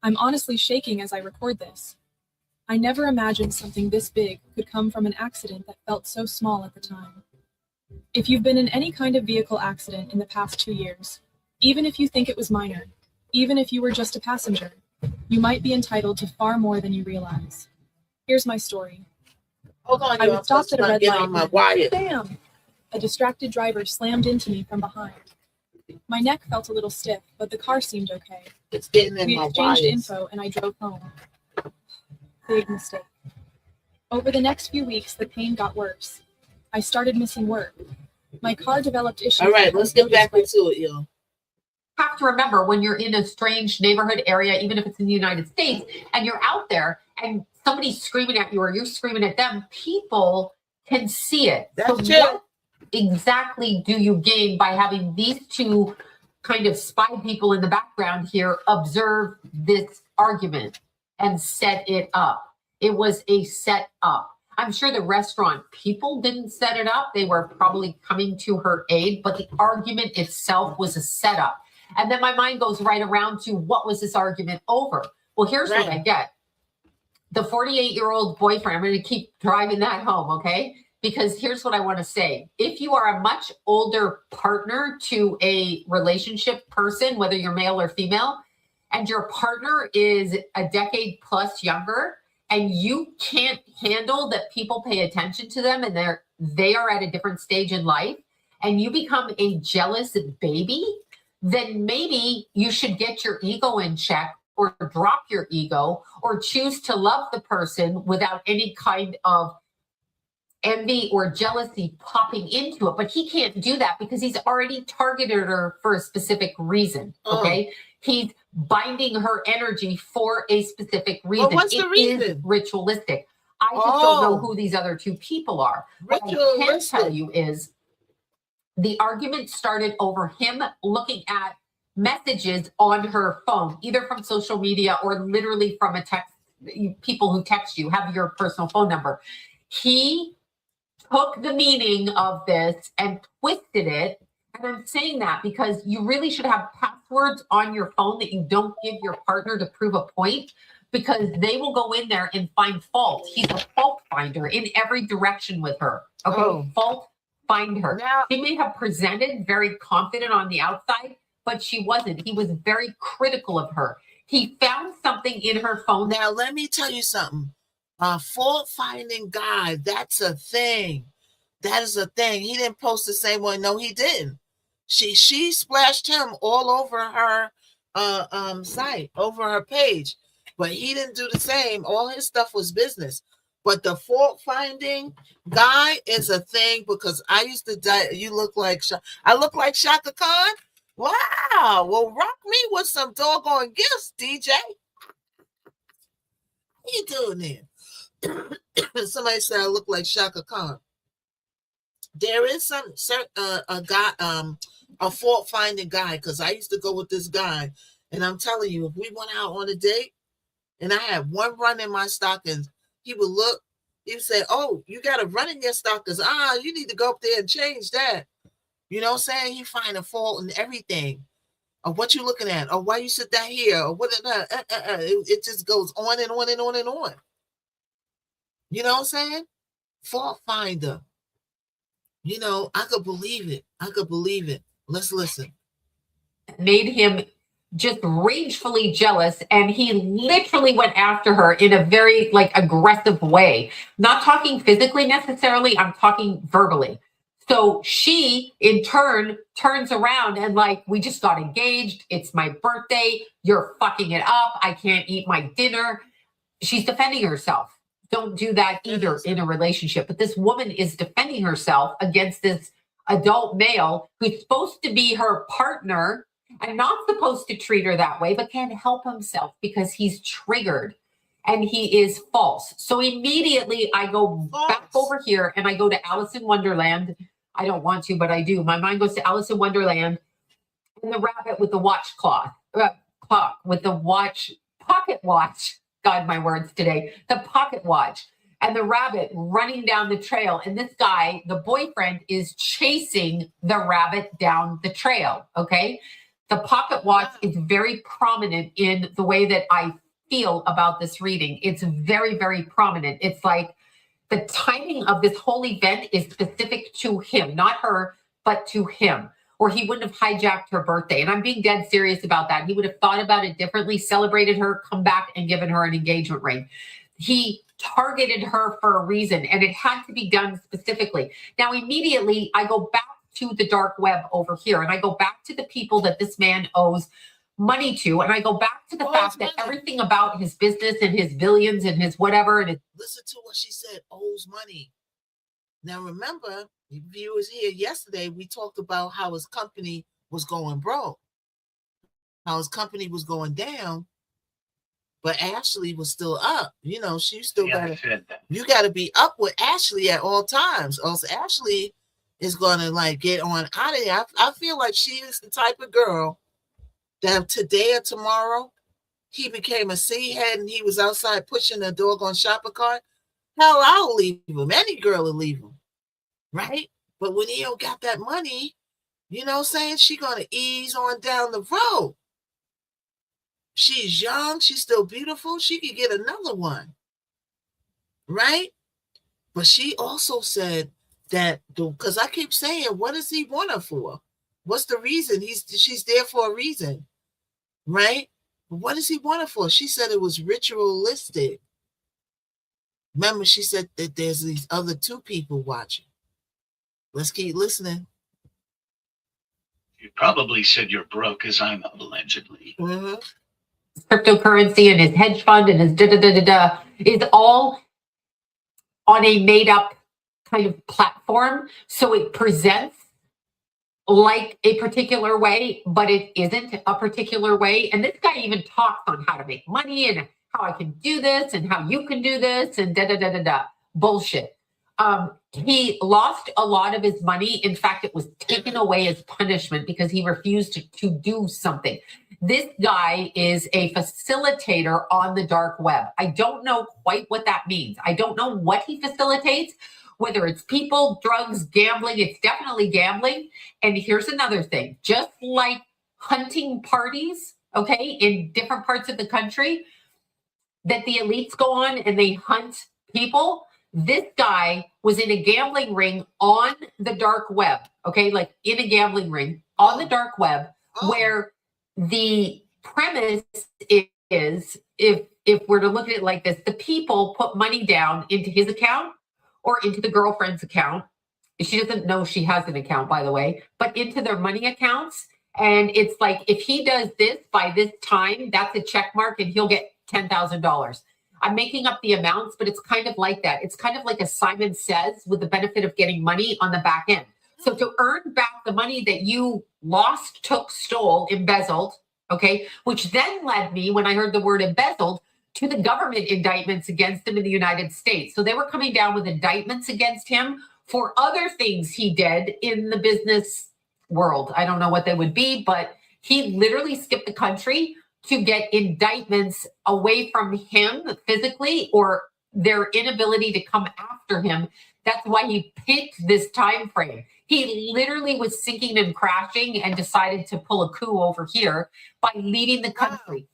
I'm honestly shaking as I record this. I never imagined something this big could come from an accident that felt so small at the time. If you've been in any kind of vehicle accident in the past 2 years, even if you think it was minor, even if you were just a passenger, you might be entitled to far more than you realize. Here's my story. Hold on, I was stopped at a red light when, bam! A distracted driver slammed into me from behind. My neck felt a little stiff, but the car seemed okay. It's getting in We my exchanged wires. info and I drove home. Big mistake. Over the next few weeks, the pain got worse. I started missing work. My car developed issues. All right, let's get back into it, y'all. Have to remember, when you're in a strange neighborhood area, even if it's in the United States, and you're out there and somebody's screaming at you or you're screaming at them, people can see it. That's so true. What exactly do you gain by having these two kind of spy people in the background here observe this argument and set it up? It was a set up. I'm sure the restaurant people didn't set it up. They were probably coming to her aid, but the argument itself was a setup. And then my mind goes right around to, what was this argument over? Well, here's what I get. The 48-year-old boyfriend, I'm going to keep driving that home, okay? Because here's what I want to say. If you are a much older partner to a relationship person, whether you're male or female, and your partner is a decade plus younger, and you can't handle that people pay attention to them and they are at a different stage in life, and you become a jealous baby, then maybe you should get your ego in check or drop your ego or choose to love the person without any kind of envy or jealousy popping into it. But he can't do that because he's already targeted her for a specific reason, okay? He's binding her energy for a specific reason. Well, what's the reason? It is ritualistic. I just don't know who these other two people are. What I can tell you is the argument started over him looking at messages on her phone, either from social media or literally from a text. People who text you have your personal phone number. He took the meaning of this and twisted it. And I'm saying that because you really should have passwords on your phone that you don't give your partner to prove a point, because they will go in there and find fault. He's a fault finder in every direction with her. Okay, fault find her. Now, she may have presented very confident on the outside, but she wasn't. He was very critical of her. He found something in her phone. Now, let me tell you something. A fault finding guy, that's a thing. That is a thing. He didn't post the same one. No, he didn't. She splashed him all over her site, over her page. But he didn't do the same. All his stuff was business. But the fault finding guy is a thing, because I used to die. You look like I look like Shaka Khan. Wow. Well, rock me with some doggone gifts, DJ. What you doing there? Somebody said I look like Shaka Khan. There is some a guy, a fault finding guy, because I used to go with this guy, and I'm telling you, if we went out on a date and I had one run in my stockings, he would look, he would say, "Oh, you got a run in your stockings. You need to go up there and change that." You know what I'm saying? He find a fault in everything. Or what you looking at? Or why you sit down here? Or what? It just goes on and on and on and on. You know what I'm saying? Fault finder. You know, I could believe it. I could believe it. Let's listen. Made him just ragefully jealous, and he literally went after her in a very aggressive way. Not talking physically necessarily, I'm talking verbally. So she in turn turns around and we just got engaged. It's my birthday. You're fucking it up. I can't eat my dinner. She's defending herself. Don't do that either in a relationship. But this woman is defending herself against this adult male who's supposed to be her partner and not supposed to treat her that way, but can't help himself because he's triggered and he is false. So immediately I go back over here and I go to Alice in Wonderland. I don't want to, but I do. My mind goes to Alice in Wonderland and the rabbit with the watch clock with the pocket watch. God, my words today, the pocket watch, and the rabbit running down the trail. And this guy, the boyfriend, is chasing the rabbit down the trail. Okay. The pocket watch is very prominent in the way that I feel about this reading. It's very, very prominent. It's like the timing of this whole event is specific to him, not her, but to him. Or he wouldn't have hijacked her birthday. And I'm being dead serious about that. He would have thought about it differently, celebrated her, come back and given her an engagement ring. He targeted her for a reason, and it had to be done specifically. Now, immediately, I go back to the dark web over here, and I go back to the people that this man owes money to, and I go back to the fact that everything about his business and his billions and his whatever. And listen to what she said, owes money. Now, remember, if you was here yesterday, we talked about how his company was going broke, how his company was going down, but Ashley was still up. You know, she still got to, you got to be up with Ashley at all times. Also, Ashley is going to get on out of there. I feel like she is the type of girl that today or tomorrow he became a C-head and he was outside pushing a doggone shopping cart. Hell, I'll leave him. Any girl will leave him. Right? But when he don't got that money, you know what I'm saying? She going to ease on down the road. She's young. She's still beautiful. She could get another one. Right? But she also said that, because I keep saying, what does he want her for? What's the reason? She's there for a reason. Right? But what does he want her for? She said it was ritualistic. Remember, she said that there's these other two people watching. Let's keep listening. You probably said you're broke, as I'm allegedly. Mm-hmm. Cryptocurrency and his hedge fund and his da-da-da-da-da is all on a made-up kind of platform. So it presents like a particular way, but it isn't a particular way. And this guy even talks on how to make money and how I can do this and how you can do this and da-da-da-da-da. Bullshit. He lost a lot of his money. In fact, it was taken away as punishment because he refused to do something. This guy is a facilitator on the dark web. I don't know quite what that means. I don't know what he facilitates, whether it's people, drugs, gambling, it's definitely gambling. And here's another thing, just like hunting parties, okay, in different parts of the country that the elites go on and they hunt people, this guy was in a gambling ring on the dark web, okay, like in a gambling ring on the dark web, where the premise is, if we're to look at it like this, the people put money down into his account or into the girlfriend's account. She doesn't know she has an account, by the way, but into their money accounts. And it's like, if he does this by this time, that's a check mark and he'll get $10,000. I'm making up the amounts, but it's kind of like that. It's kind of like a Simon Says, with the benefit of getting money on the back end. So to earn back the money that you lost, took, stole, embezzled, okay, which then led me, when I heard the word embezzled, to the government indictments against him in the United States. So they were coming down with indictments against him for other things he did in the business world. I don't know what they would be, but he literally skipped the country to get indictments away from him physically, or their inability to come after him. That's why he picked this time frame. He literally was sinking and crashing and decided to pull a coup over here by leaving the country.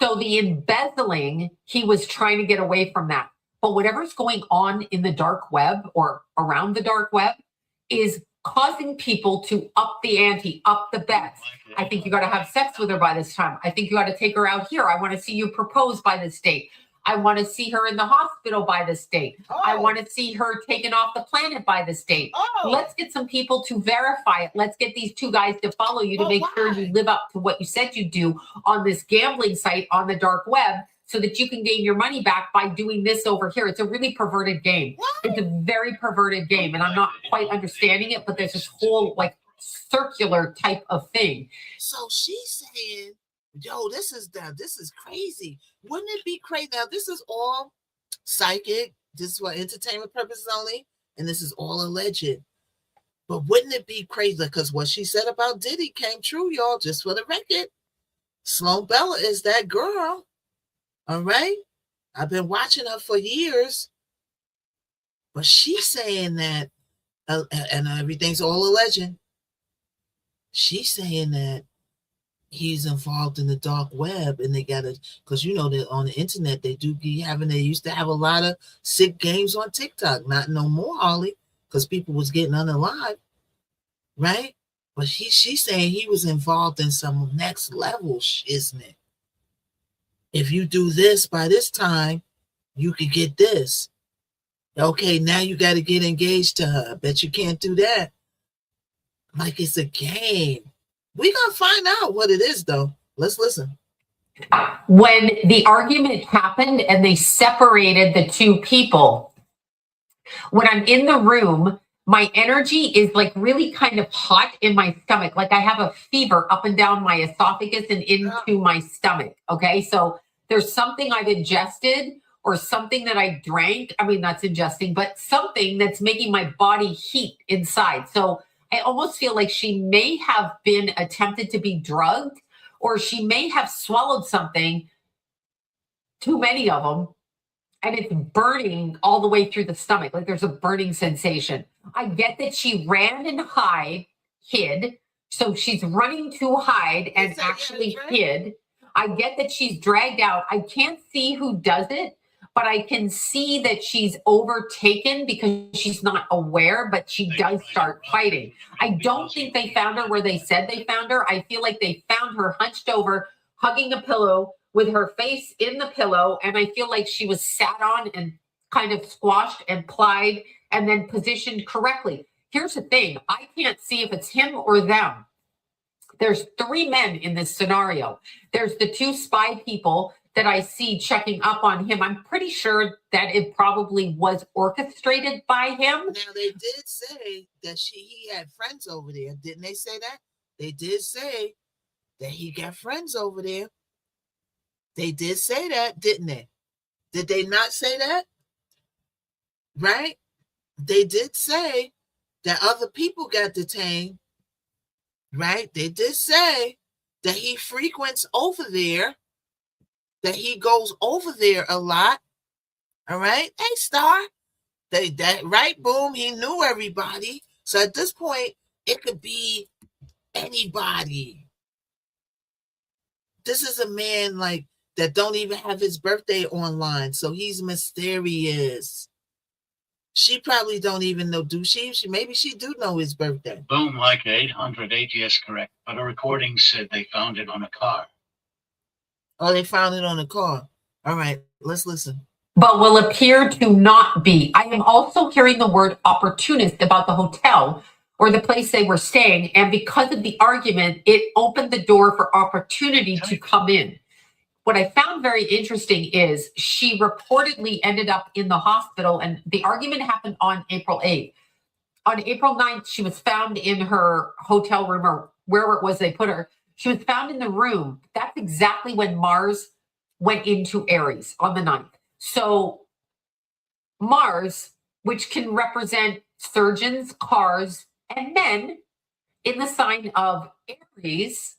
So the embezzling, he was trying to get away from that. But whatever's going on in the dark web or around the dark web is causing people to up the ante, up the bets. I think you got to have sex with her by this time. I think you got to take her out here. I want to see you propose by this date. I want to see her in the hospital by this date. I want to see her taken off the planet by this date. Let's get some people to verify it. Let's get these two guys to follow you to make sure you live up to what you said you do on this gambling site on the dark web, so that you can gain your money back by doing this over here. It's a really perverted game. It's a very perverted game, and I'm not quite understanding it, but there's this whole like circular type of thing. So she's saying, yo, this is crazy. Wouldn't it be crazy? Now, this is all psychic. This is for entertainment purposes only, and this is all alleged. But wouldn't it be crazy? Because what she said about Diddy came true, y'all, just for the record. Sloan Bella is that girl. All right? I've been watching her for years. But she's saying that, and everything's all alleged. She's saying that he's involved in the dark web, and they gotta, because you know that on the internet they used to have a lot of sick games on TikTok. Not no more, Holly, because people was getting unalive, right? But she's saying he was involved in some next level shiznit. If you do this by this time, you could get this. Okay, now you got to get engaged to her. I bet you can't do that. Like it's a game. We're going to find out what it is, though. Let's listen. When the argument happened and they separated the two people, when I'm in the room, my energy is like really kind of hot in my stomach. Like I have a fever up and down my esophagus and into my stomach. Okay. So there's something I've ingested or something that I drank. I mean, that's ingesting, but something that's making my body heat inside. So I almost feel like she may have been attempted to be drugged, or she may have swallowed something, too many of them, and it's burning all the way through the stomach. Like there's a burning sensation. I get that she ran and hid. So she's running to hide and actually hid. I get that she's dragged out. I can't see who does it, but I can see that she's overtaken because she's not aware, but she does start fighting. I don't think they found her where they said they found her. I feel like they found her hunched over, hugging a pillow with her face in the pillow. And I feel like she was sat on and kind of squashed and plied and then positioned correctly. Here's the thing. I can't see if it's him or them. There's three men in this scenario. There's the two spy people that I see checking up on him. I'm pretty sure that it probably was orchestrated by him. Now, they did say that he had friends over there. Didn't they say that? They did say that he got friends over there. They did say that, didn't they? Did they not say that? Right? They did say that other people got detained. Right? They did say that he frequents over there, that he goes over there a lot. All right? Hey, Star. Right, boom, he knew everybody. So at this point, it could be anybody. This is a man like that don't even have his birthday online, so he's mysterious. She probably don't even know. Do she? Maybe she do know his birthday. Boom, like 808, yes, correct. But a recording said they found it on a car. Oh, they found it on a car. All right, let's listen. But will appear to not be. I am also hearing the word opportunist about the hotel or the place they were staying. And because of the argument, it opened the door for opportunity to come in. What I found very interesting is she reportedly ended up in the hospital, and the argument happened on April 8th. On April 9th, she was found in her hotel room or wherever it was they put her. She was found in the room. That's exactly when Mars went into Aries on the 9th. So Mars, which can represent surgeons, cars, and men in the sign of Aries,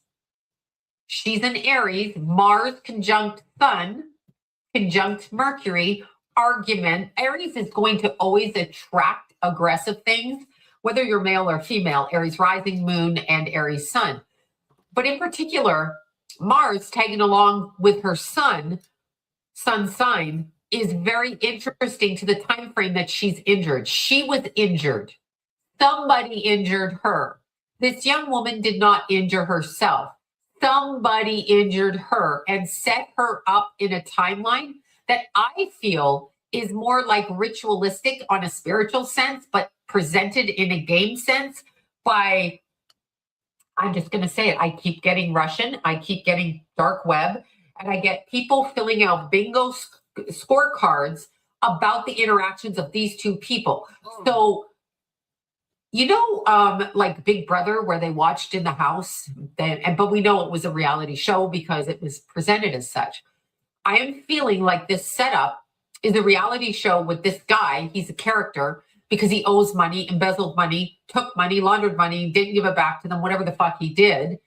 she's in Aries, Mars conjunct Sun, conjunct Mercury, argument. Aries is going to always attract aggressive things, whether you're male or female, Aries rising, moon, and Aries sun. But in particular, Mars tagging along with her sun sign, is very interesting to the time frame that she's injured. She was injured. Somebody injured her. This young woman did not injure herself. Somebody injured her and set her up in a timeline that I feel is more like ritualistic on a spiritual sense, but presented in a game sense by, I'm just going to say it, I keep getting Russian, I keep getting dark web, and I get people filling out bingo scorecards about the interactions of these two people. So, you know, like Big Brother, where they watched in the house, but we know it was a reality show because it was presented as such. I am feeling like this setup is a reality show with this guy. He's a character because he owes money, embezzled money, took money, laundered money, didn't give it back to them, whatever the fuck he did.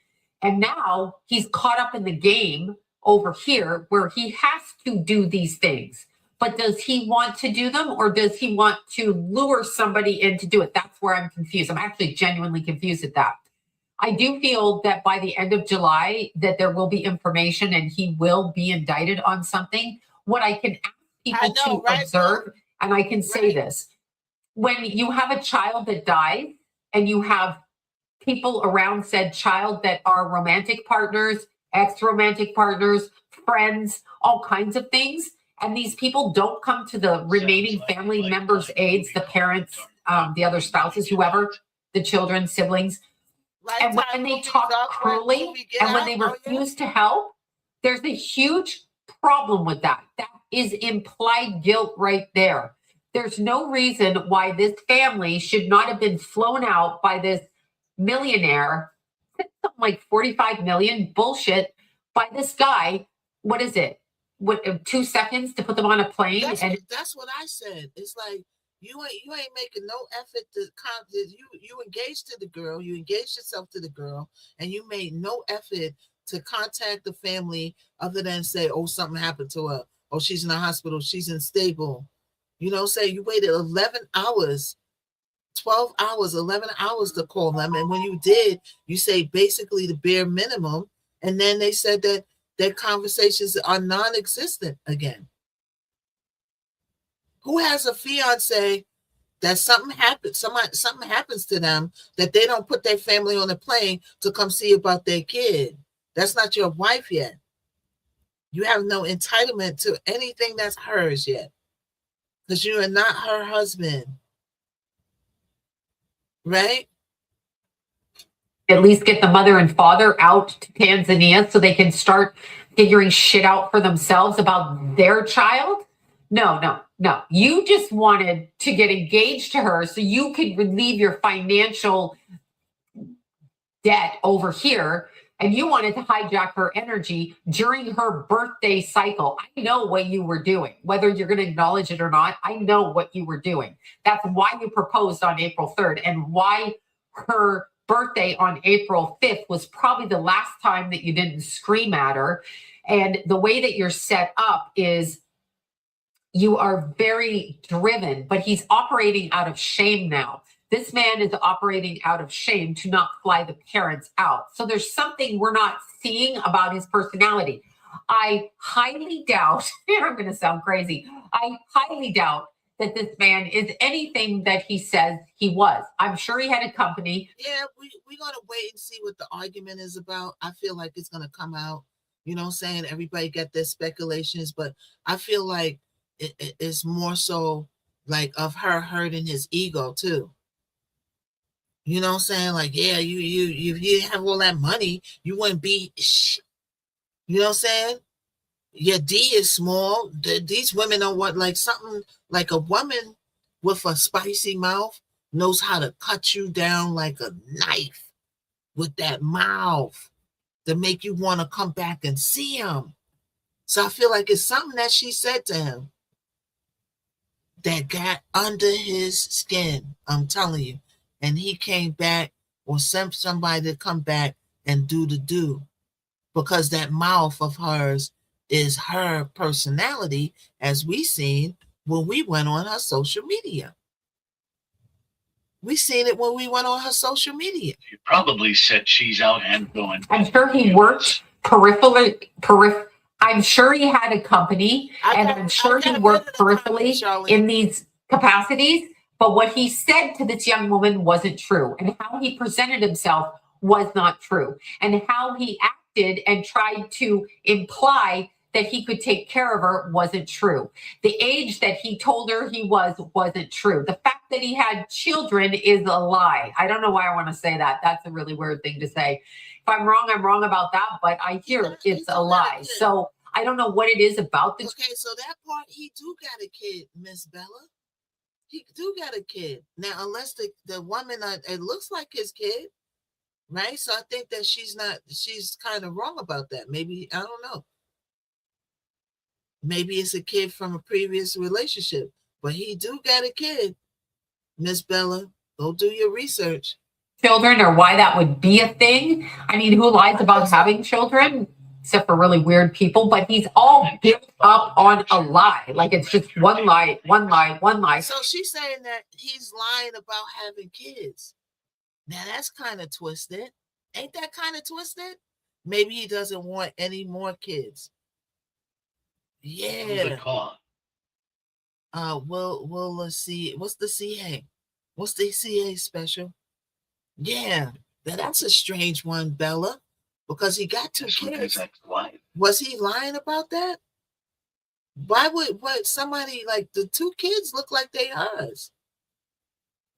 And now he's caught up in the game over here where he has to do these things. But does he want to do them, or does he want to lure somebody in to do it? That's where I'm confused. I'm actually genuinely confused at that. I do feel that by the end of July that there will be information and he will be indicted on something. What I can ask people to observe, and I can say this, when you have a child that dies and you have people around said child that are romantic partners, ex-romantic partners, friends, all kinds of things, and these people don't come to the remaining family members' aids, the parents, the other spouses, whoever, the children, siblings, and when they talk cruelly and when they refuse to help, there's a huge problem with that. That is implied guilt right there. There's no reason why this family should not have been flown out by this millionaire, something like 45 million, bullshit, by this guy. What is it? What, 2 seconds to put them on a plane? That's what I said. It's like, you ain't making no effort to you engaged to the girl, you engaged yourself to the girl, and you made no effort to contact the family other than say, oh, something happened to her, oh, she's in the hospital, she's unstable. You know, say you waited 11 hours, 12 hours, 11 hours to call them, and when you did, you say basically the bare minimum, and then they said that their conversations are non-existent again. Who has a fiance that something happens to them that they don't put their family on a plane to come see about their kid? That's not your wife yet. You have no entitlement to anything that's hers yet, because you are not her husband, right? At least get the mother and father out to Tanzania so they can start figuring shit out for themselves about their child. No. You just wanted to get engaged to her so you could relieve your financial debt over here, and you wanted to hijack her energy during her birthday cycle. I know what you were doing, whether you're going to acknowledge it or not. I know what you were doing. That's why you proposed on April 3rd, and why her birthday on April 5th was probably the last time that you didn't scream at her. And the way that you're set up is You are very driven, but he's operating out of shame now. This man is operating out of shame to not fly the parents out. So there's something we're not seeing about his personality. I highly doubt, I'm going to sound crazy, I highly doubt that this man is anything that he says he was. I'm sure he had a company. Yeah, we're going to wait and see what the argument is about. I feel like it's going to come out. You know what I'm saying? Everybody got their speculations, but I feel like it's more so like of her hurting his ego too. You know what I'm saying? Like, yeah, you didn't have all that money, you wouldn't be. You know what I'm saying? Your D is small. These women don't want like something like a woman with a spicy mouth knows how to cut you down like a knife with that mouth to make you want to come back and see him. So I feel like it's something that she said to him that got under his skin. I'm telling you. And he came back or sent somebody to come back and do the do. Because that mouth of hers is her personality, as we seen when we went on her social media. We seen it when we went on her social media. You probably said she's out and going. I'm sure he worked peripherally. I'm sure he had a company, and I'm sure he worked peripherally in these capacities. But what he said to this young woman wasn't true, and how he presented himself was not true, and how he acted and tried to imply that he could take care of her wasn't true. The age that he told her he wasn't true. The fact that he had children is a lie. I don't know why I want to say that. That's a really weird thing to say. If I'm wrong about that, but I hear it's a lie. So I don't know what it is about this. Okay, so that part, he do got a kid, Miss Bella. He do got a kid. Now, unless the woman, it looks like his kid, right? So I think that she's kind of wrong about that. Maybe, I don't know. Maybe it's a kid from a previous relationship, but he do got a kid. Miss Bella, go do your research. Children, or why that would be a thing. I mean, who lies about having children? Except for really weird people, but he's all built up on a lie. Like it's just one lie. So she's saying that he's lying about having kids. Now that's kind of twisted. Ain't that kind of twisted? Maybe he doesn't want any more kids. Yeah. Well, let's see. What's the CA? What's the CA special? Yeah, that's a strange one, Bella, because he got 2 kids. Was he lying about that? Why would somebody like the 2 kids look like they hers?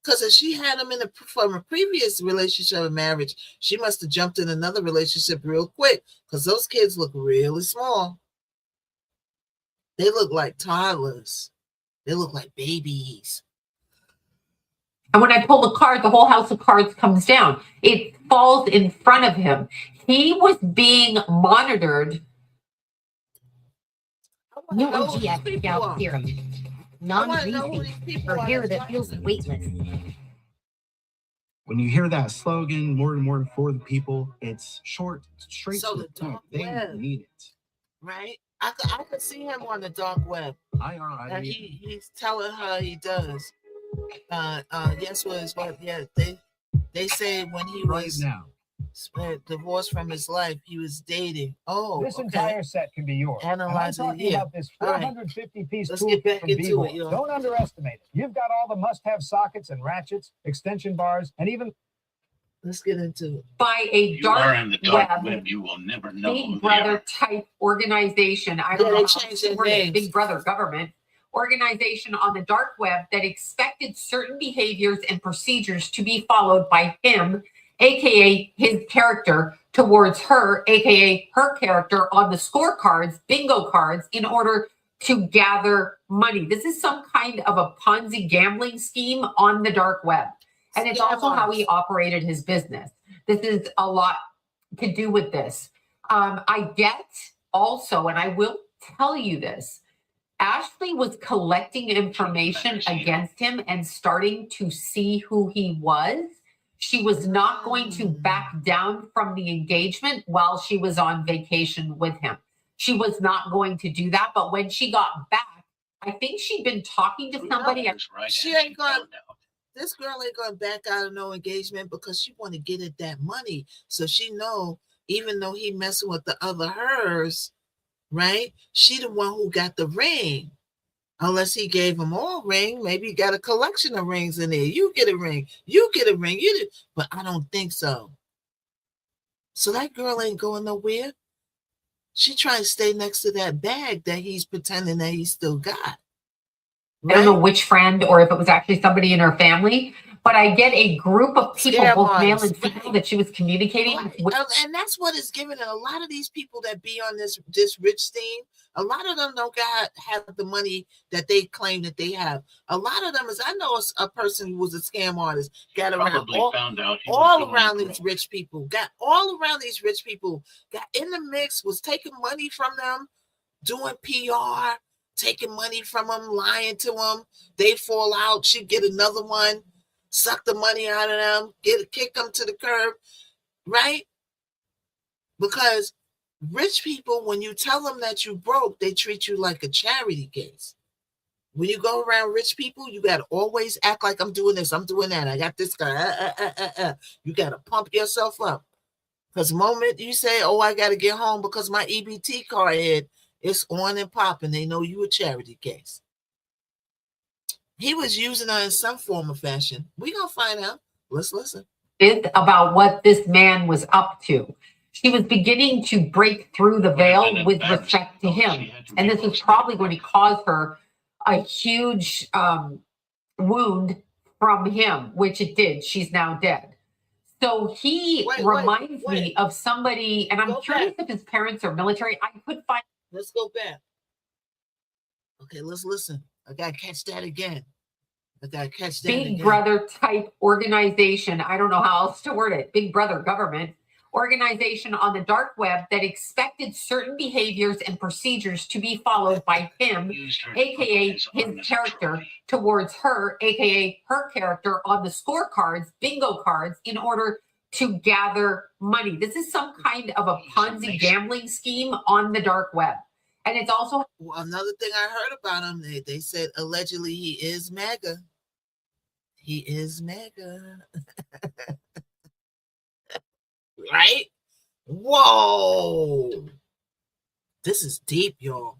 Because if she had them from a previous relationship or marriage, she must have jumped in another relationship real quick because those kids look really small. They look like toddlers. They look like babies. And when I pull the card, the whole house of cards comes down. It falls in front of him. He was being monitored. New OGX Scout Serum. Non-greasy for hair that feels weightless. When you hear that slogan, more and more for the people, it's short, straight to the point. They need it. Right? I could see him on the dark web. And he's telling her he does. Guess what his wife? Yeah, they say when he was divorced from his life, he was dating. Oh, this entire set can be yours. Analyzing I'm talking about this 450-piece tool from it. Don't underestimate it. You've got all the must-have sockets and ratchets, extension bars, and even. Let's get into it. By a dark web, you will never know. Big Brother type organization. I don't know. Changed their names. Big Brother government organization on the dark web that expected certain behaviors and procedures to be followed by him, aka his character, towards her, aka her character, on the scorecards, bingo cards, in order to gather money. This is some kind of a Ponzi gambling scheme on the dark web. And it's also how he operated his business. This is a lot to do with this. I get also, and I will tell you this, Ashley was collecting information against him and starting to see who he was. She was not going to back down from the engagement while she was on vacation with him. She was not going to do that. But when she got back, I think she'd been talking to somebody. She ain't going. This girl ain't going to back out of no engagement because she want to get at that money. So she know, even though he messing with the other hers, right? She the one who got the ring. Unless he gave them all ring, maybe he got a collection of rings in there. You get a ring, you get a ring, but I don't think so. So that girl ain't going nowhere. She trying to stay next to that bag that he's pretending that he still got. I don't know which friend or if it was actually somebody in her family, but I get a group of people, both male and female, that she was communicating with. And that's what it's giving. And a lot of these people that be on this rich thing, a lot of them don't have the money that they claim that they have. A lot of them is, I know a person who was a scam artist, got around all around these rich people, got in the mix, was taking money from them, doing PR, taking money from them, lying to them. They fall out. She get another one, suck the money out of them, kick them to the curb, right? Because rich people, when you tell them that you broke, they treat you like a charity case. When you go around rich people, you got to always act like I'm doing this, I'm doing that. I got this guy. You got to pump yourself up. Because the moment you say, oh, I got to get home because my EBT card hit, it's on and popping. They know you a charity case. He was using her in some form or fashion. We're going to find out. Let's listen. About what this man was up to. She was beginning to break through the veil with respect to him. And this was probably going to cause her a huge wound from him, which it did. She's now dead. So he reminds me of somebody, and I'm curious if his parents are military. I could find. Let's go back. Okay, let's listen. I got to catch that again. Big Brother type organization. I don't know how else to word it. Big Brother government organization on the dark web that expected certain behaviors and procedures to be followed by him, aka his character, towards her, aka her character, on the scorecards, bingo cards, in order to gather money. This is some kind of a Ponzi gambling scheme on the dark web. And it's also another thing I heard about him. They said allegedly he is MAGA. He is MAGA. Right? Whoa. This is deep, y'all.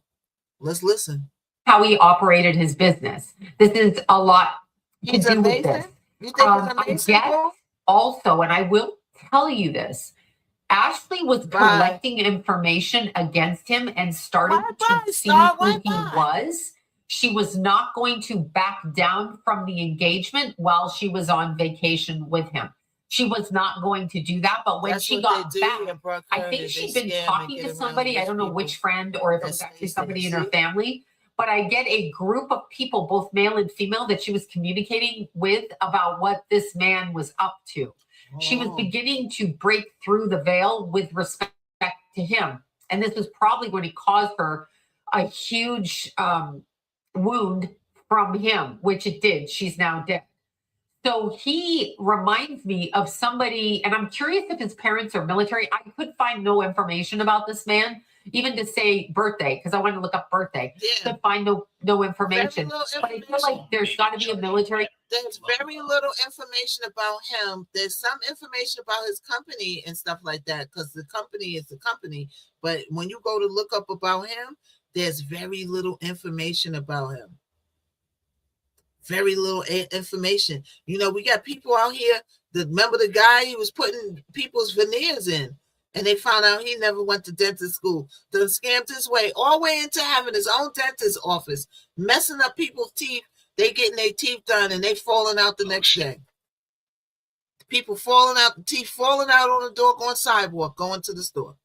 Let's listen. How he operated his business. This is a lot to do with this. You think he's amazing? I guess also, and I will tell you this, Ashley was collecting information against him and started to see who he was. She was not going to back down from the engagement while she was on vacation with him. She was not going to do that. But when she got back, I think she'd been talking to somebody. I don't know which friend or if it was actually somebody in her family. But I get a group of people, both male and female, that she was communicating with about what this man was up to. She was beginning to break through the veil with respect to him. And this was probably going to cause her a huge wound from him, which it did. She's now dead. So he reminds me of somebody, and I'm curious if his parents are military. I could find no information about this man, even to say birthday, because I wanted to look up birthday. Could find no information. But I feel like there's got to be a military. There's very little information about him. There's some information about his company and stuff like that, because the company is the company. But when you go to look up about him, there's very little information about him. Very little information. You know, we got people out here that remember the guy he was putting people's veneers in, and they found out he never went to dentist school. Then scammed his way all the way into having his own dentist office, messing up people's teeth. They getting their teeth done and they falling out the next day. People falling out, the teeth falling out on the doggone sidewalk, going to the store.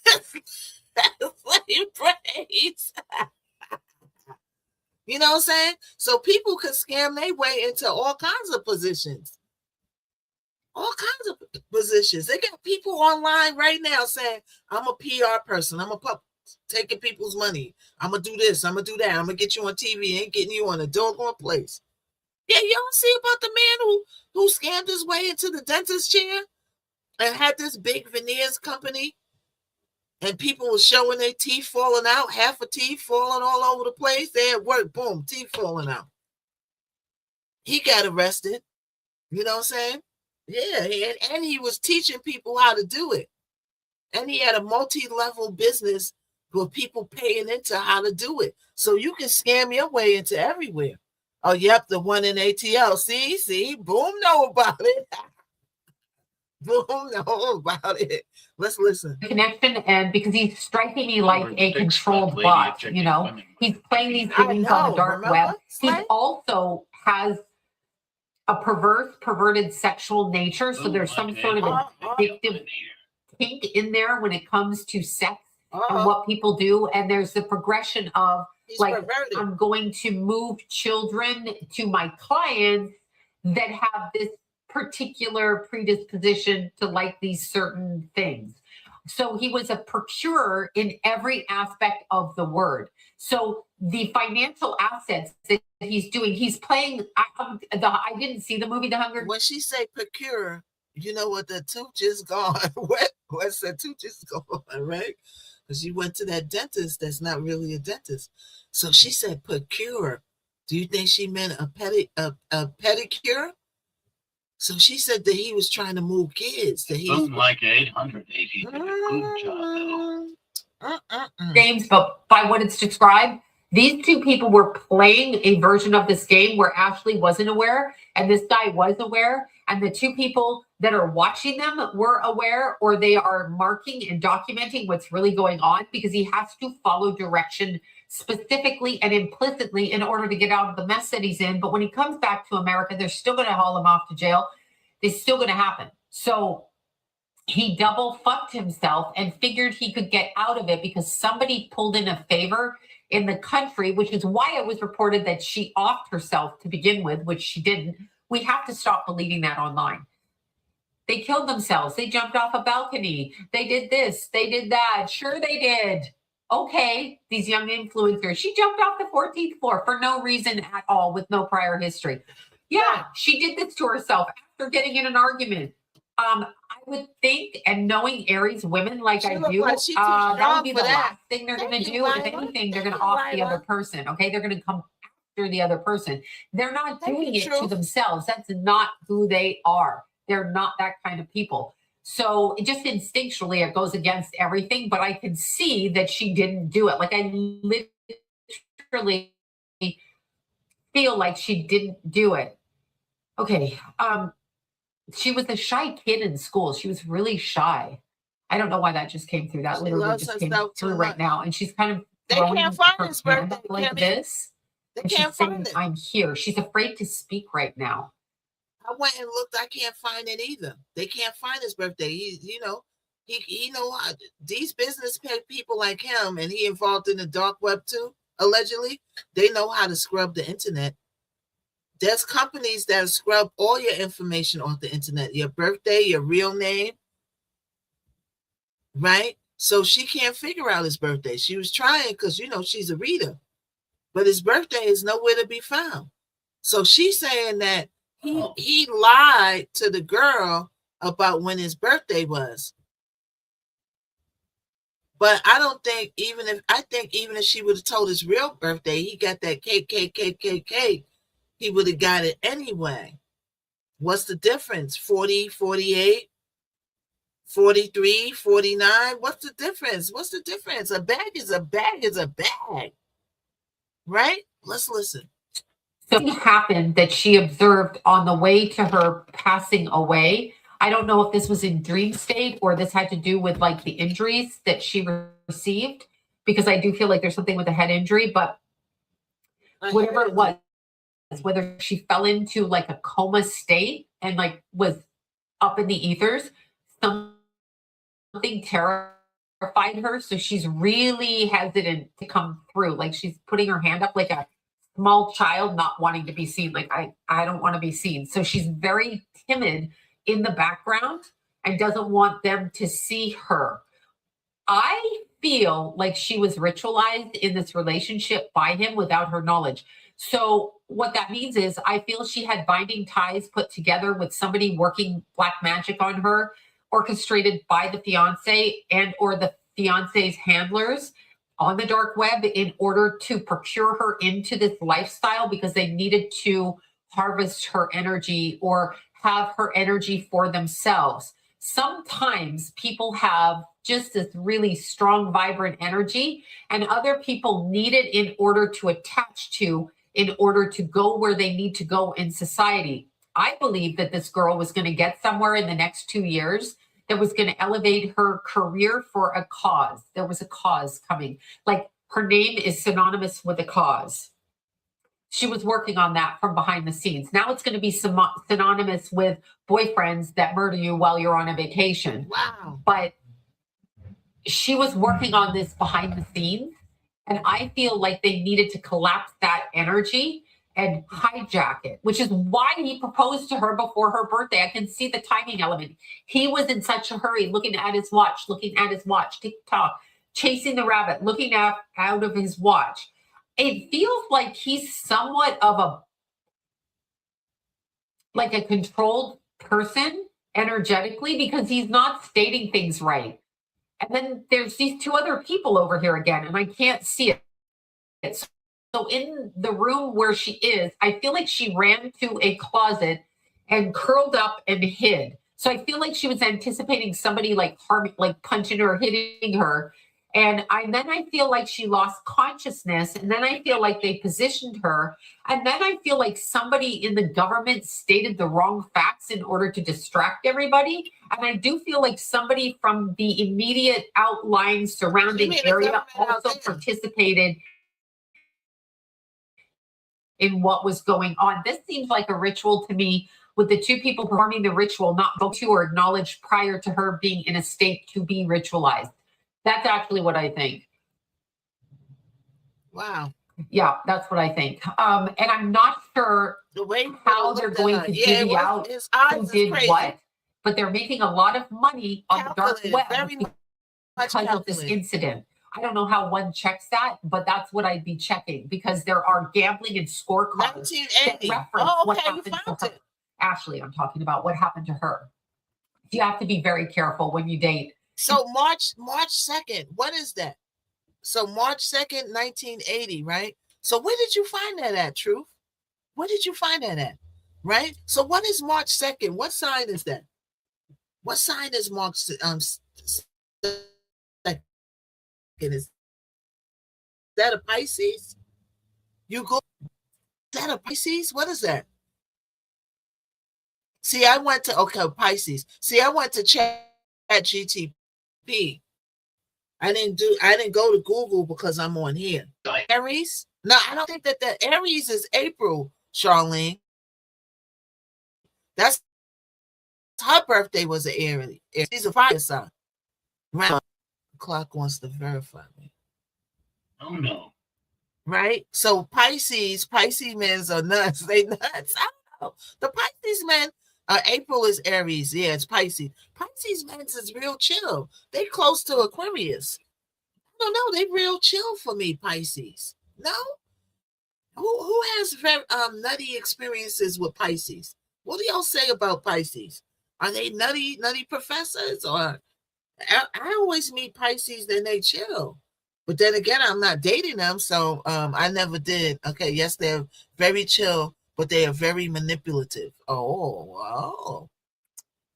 That's what he prays. You know what I'm saying? So people could scam their way into all kinds of positions. All kinds of positions. They got people online right now saying, I'm a PR person. I'm taking people's money. I'm going to do this. I'm going to do that. I'm going to get you on TV. Ain't getting you on a doggone place. Yeah, y'all see about the man who scammed his way into the dentist chair and had this big veneers company And people were showing their teeth falling out, half a teeth falling all over the place. They at work, boom, teeth falling out. He got arrested. You know what I'm saying? Yeah, and he was teaching people how to do it. And he had a multi-level business with people paying into how to do it. So you can scam your way into everywhere. Oh, yep, the one in ATL. See, boom, know about it. Boom, know about it. Let's listen. Connection, and because he's striking me like a controlled bot, you know, he's playing these games on the dark web. He also has a perverted sexual nature, so there's some sort of addictive kink in there when it comes to sex and what people do. And there's the progression of perverted. I'm going to move children to my clients that have this particular predisposition to like these certain things. So he was a procurer in every aspect of the word. So the financial assets that he's doing, he's playing. I didn't see the movie The Hunger. When she say procure, you know what? The tooth just gone. What's that tooth just gone, right? Because she went to that dentist that's not really a dentist. So she said procure. Do you think she meant a pedicure? So she said that he was trying to move kids. That he like 800. He did a good job, though. Games, but by what it's described, these two people were playing a version of this game where Ashley wasn't aware and this guy was aware, and the two people that are watching them were aware, or they are marking and documenting what's really going on, because he has to follow direction specifically and implicitly in order to get out of the mess that he's in. But when he comes back to America, they're still going to haul him off to jail. It's still going to happen. So he double fucked himself and figured he could get out of it because somebody pulled in a favor in the country, which is why it was reported that she offed herself to begin with, which she didn't. We have to stop believing that online. They killed themselves. They jumped off a balcony. They did this. They did that. Sure, they did. Okay, these young influencers. She jumped off the 14th floor for no reason at all with no prior history. Yeah, she did this to herself after getting in an argument. I would think, and knowing Aries women like I do, that would be the last thing they're going to do. If anything, they're going to off the other person. Okay, they're going to come after the other person. They're not doing it to themselves. That's not who they are. They're not that kind of people. So it just instinctually, it goes against everything. But I can see that she didn't do it. Like, I literally feel like she didn't do it. Okay. She was a shy kid in school. She was really shy. I don't know why that just came through. That literally just came through right now. And she's kind of throwing her hand up like this. They can't find it. I'm here. She's afraid to speak right now. I went and looked. I can't find it either. They can't find his birthday. He know these business people like him, and he involved in the dark web too. Allegedly, they know how to scrub the internet. There's companies that scrub all your information off the internet, your birthday, your real name, right? So she can't figure out his birthday. She was trying because, she's a reader, but his birthday is nowhere to be found. So she's saying that he lied to the girl about when his birthday was. But I think even if she would have told his real birthday, he got that cake, he would have got it anyway. What's the difference? 40, 48, 43, 49? What's the difference? A bag is a bag. Right? Let's listen. Something happened that she observed on the way to her passing away. I don't know if this was in dream state or this had to do with like the injuries that she received, because I do feel like there's something with a head injury, but whatever it was, whether she fell into like a coma state and like was up in the ethers, something terrified her. So she's really hesitant to come through. Like, she's putting her hand up like a small child not wanting to be seen. Like, I don't want to be seen. So she's very timid in the background and doesn't want them to see her. I feel like she was ritualized in this relationship by him without her knowledge. So what that means is I feel she had binding ties put together with somebody working black magic on her, orchestrated by the fiance and or the fiance's handlers on the dark web in order to procure her into this lifestyle because they needed to harvest her energy or have her energy for themselves. Sometimes people have just this really strong, vibrant energy, and other people need it in order to attach to, in order to go where they need to go in society. I believe that this girl was going to get somewhere in the next 2 years that was going to elevate her career for a cause. There was a cause coming. Like, her name is synonymous with a cause. She was working on that from behind the scenes. Now it's going to be synonymous with boyfriends that murder you while you're on a vacation. Wow. But she was working on this behind the scenes. And I feel like they needed to collapse that energy and hijack it, which is why he proposed to her before her birthday. I can see the timing element. He was in such a hurry, looking at his watch, TikTok, chasing the rabbit, looking out of his watch. It feels like he's somewhat of a controlled person energetically because he's not stating things right. And then there's these two other people over here again, and I can't see it. So in the room where she is, I feel like she ran to a closet and curled up and hid. So I feel like she was anticipating somebody like punching her, hitting her. And then I feel like she lost consciousness. And then I feel like they positioned her. And then I feel like somebody in the government stated the wrong facts in order to distract everybody. And I do feel like somebody from the immediate outlying surrounding area also participated in what was going on. This seems like a ritual to me, with the two people performing the ritual not spoken to or acknowledged prior to her being in a state to be ritualized. That's actually what I think. Wow. Yeah, that's what I think. And I'm not sure how they're going to divvy out who did what, but they're making a lot of money on the dark web because of this incident. I don't know how one checks that, but that's what I'd be checking because there are gambling and scorecards that reference what happened to her. Ashley, I'm talking about what happened to her. You have to be very careful when you date. So March 2nd, what is that? So March 2nd, 1980, right? So where did you find that at, Truth? Where did you find that at? Right? So what is March 2nd? What sign is that? What sign is March 2nd? Is that a Pisces? You go, is that a Pisces? What is that? See, I went to, Pisces. See, I went to ChatGPT. I didn't go to Google because I'm on here. Aries? No, I don't think that the Aries is April, Charlene. That's her birthday was an Aries. She's a fire sign. Right? Clock wants to verify me. Oh no. Right? So Pisces men are nuts. They nuts. I don't know. The Pisces men, April is Aries. Yeah, it's Pisces. Pisces men is real chill. They close to Aquarius. I don't know. They real chill for me, Pisces. No? Who has very nutty experiences with Pisces? What do y'all say about Pisces? Are they nutty professors? Or I always meet Pisces, then they chill. But then again, I'm not dating them, so I never did. Okay, yes, they're very chill, but they are very manipulative. Oh,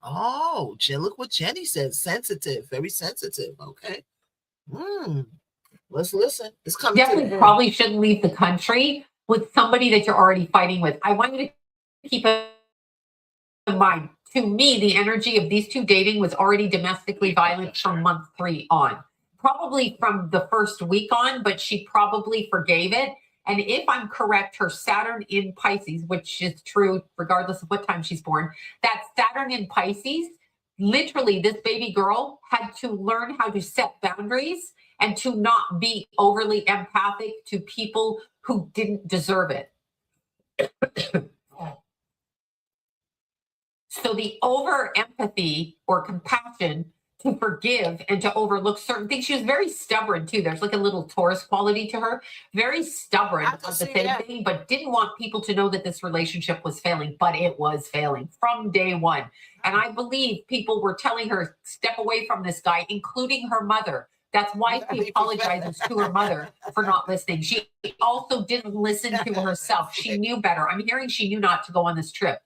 look what Jenny said. Sensitive, very sensitive. Okay. Let's listen. It's coming. Definitely probably shouldn't leave the country with somebody that you're already fighting with. I want you to keep in mind, to me, the energy of these two dating was already domestically violent from month 3 on. Probably from the first week on, but she probably forgave it. And if I'm correct, her Saturn in Pisces, which is true regardless of what time she's born, that Saturn in Pisces, literally this baby girl had to learn how to set boundaries and to not be overly empathic to people who didn't deserve it. So the over empathy or compassion to forgive and to overlook certain things. She was very stubborn too. There's like a little Taurus quality to her. Very stubborn of the same thing, but didn't want people to know that this relationship was failing, but it was failing from day one. And I believe people were telling her, step away from this guy, including her mother, That's why she apologizes to her mother for not listening. She also didn't listen to herself. She knew better. I'm hearing she knew not to go on this trip,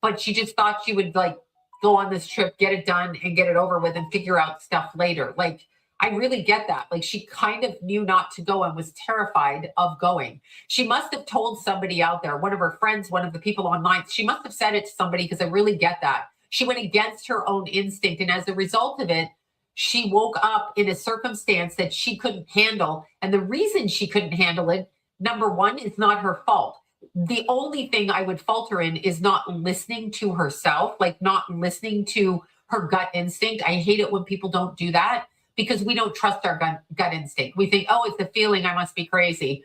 but she just thought she would like go on this trip, get it done and get it over with and figure out stuff later. Like, I really get that. Like, she kind of knew not to go and was terrified of going. She must have told somebody out there, one of her friends, one of the people online. She must have said it to somebody, because I really get that. She went against her own instinct. And as a result of it, she woke up in a circumstance that she couldn't handle. And the reason she couldn't handle it, number one, is not her fault. The only thing I would fault her in is not listening to herself, like not listening to her gut instinct. I hate it when people don't do that, because we don't trust our gut instinct. We think, oh, it's the feeling, I must be crazy.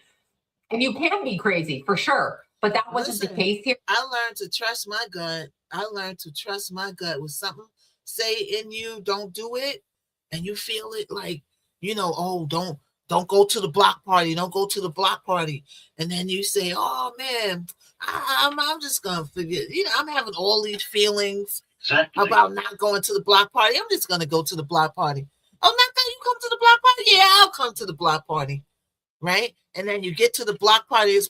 And you can be crazy for sure, but that wasn't the case here. I learned to trust my gut. I learned to trust my gut. With something say in you, don't do it, and you feel it like, oh, don't go to the block party. Don't go to the block party. And then you say, oh man, I'm just gonna forget. I'm having all these feelings about not going to the block party. I'm just gonna go to the block party. Oh, not that you come to the block party? Yeah, I'll come to the block party. Right? And then you get to the block party,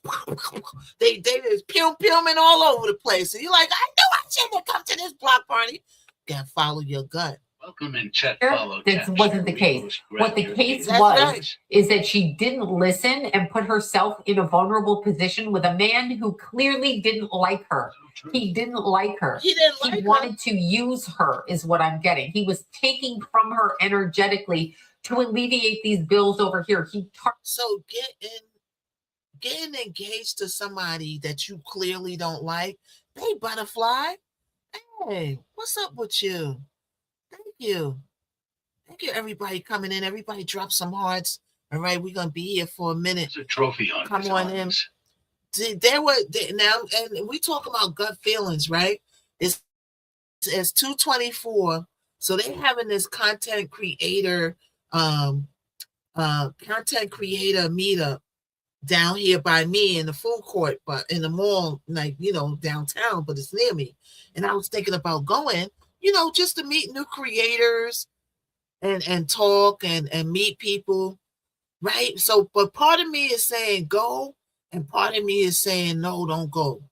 they just pimping all over the place. And you're like, I knew I shouldn't have come to this block party. You gotta follow your gut. Welcome and chat follow. That wasn't the case. What the case was is that she didn't listen and put herself in a vulnerable position with a man who clearly didn't like her. He didn't like her. He wanted to use her, is what I'm getting. He was taking from her energetically to alleviate these bills over here. So getting engaged to somebody that you clearly don't like. Hey, butterfly. Hey, what's up with you? Thank you. Thank you, everybody coming in. Everybody drop some hearts. All right, we're going to be here for a minute. There's a trophy on. Come on in. Now, and we talk about gut feelings, right? It's 224. So they're having this content creator meetup down here by me in the food court, but in the mall, like, downtown, but it's near me. And I was thinking about going, just to meet new creators and talk and meet people, right? So, but part of me is saying go, and part of me is saying no, don't go.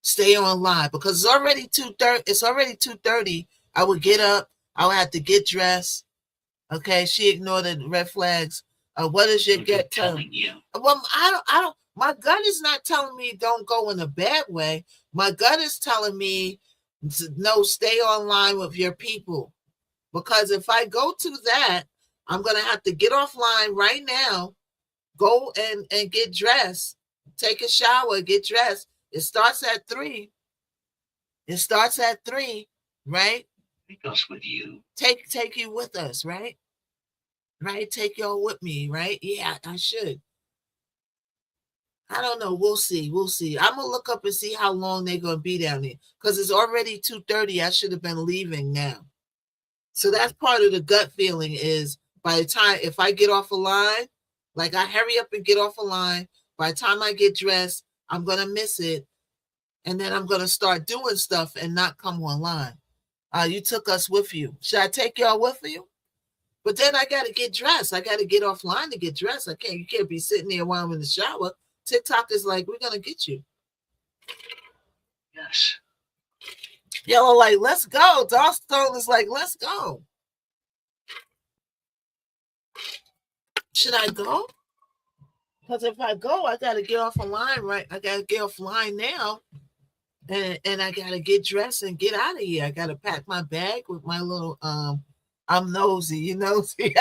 Stay online, because it's already 2:30. It's already 2:30. I would get up. I would have to get dressed. Okay, she ignored the red flags. What is your gut telling you? Well, I don't. My gut is not telling me don't go in a bad way. My gut is telling me no, stay online with your people. Because if I go to that, I'm gonna have to get offline right now, go and get dressed, take a shower, get dressed. It starts at 3. It starts at 3, right? Take us with you. Take you with us, right? Right? Take y'all with me, right? Yeah, I should. I don't know. We'll see. I'm gonna look up and see how long they're gonna be down there, because it's already 2:30. I should have been leaving now. So that's part of the gut feeling, is by the time, if I get off a line, like I hurry up and get off a line, by the time I get dressed, I'm gonna miss it, and then I'm gonna start doing stuff and not come online. You took us with you. Should I take y'all with you? But then I got to get dressed. I got to get offline to get dressed. You can't be sitting there while I'm in the shower. TikTok is like, we're going to get you. Yes. Y'all are like, let's go. Dawson is like, let's go. Should I go? Because if I go, I got to get off a line, right? I got to get offline now. And I got to get dressed and get out of here. I got to pack my bag with my little, I'm nosy, you nosy.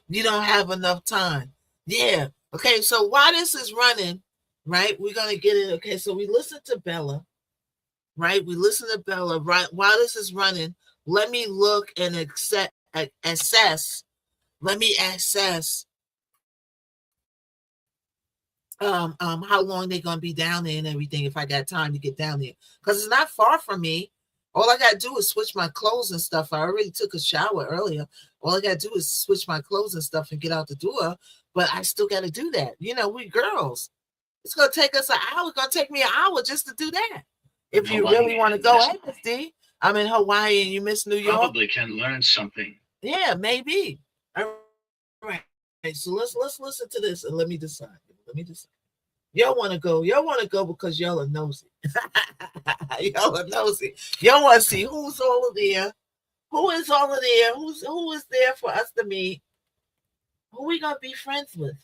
You don't have enough time. Yeah. Okay, so while this is running, right, we're going to get it. Okay, so we listen to Bella, right? We listen to Bella, right? While this is running, let me look and assess. Let me assess how long they're going to be down there and everything, if I got time to get down there. Because it's not far from me. All I got to do is switch my clothes and stuff. I already took a shower earlier. All I got to do is switch my clothes and stuff and get out the door. But I still got to do that. We girls. It's going to take us an hour. It's going to take me an hour just to do that. If you really want to go. Hey, Miss D, I'm in Hawaii and you miss New York. Probably can learn something. Yeah, maybe. All right. So let's listen to this and let me decide. Y'all want to go? Y'all want to go because y'all are nosy. Y'all are nosy. Y'all want to see who's all there. Who is all of there? Who is there for us to meet? Who we gonna be friends with?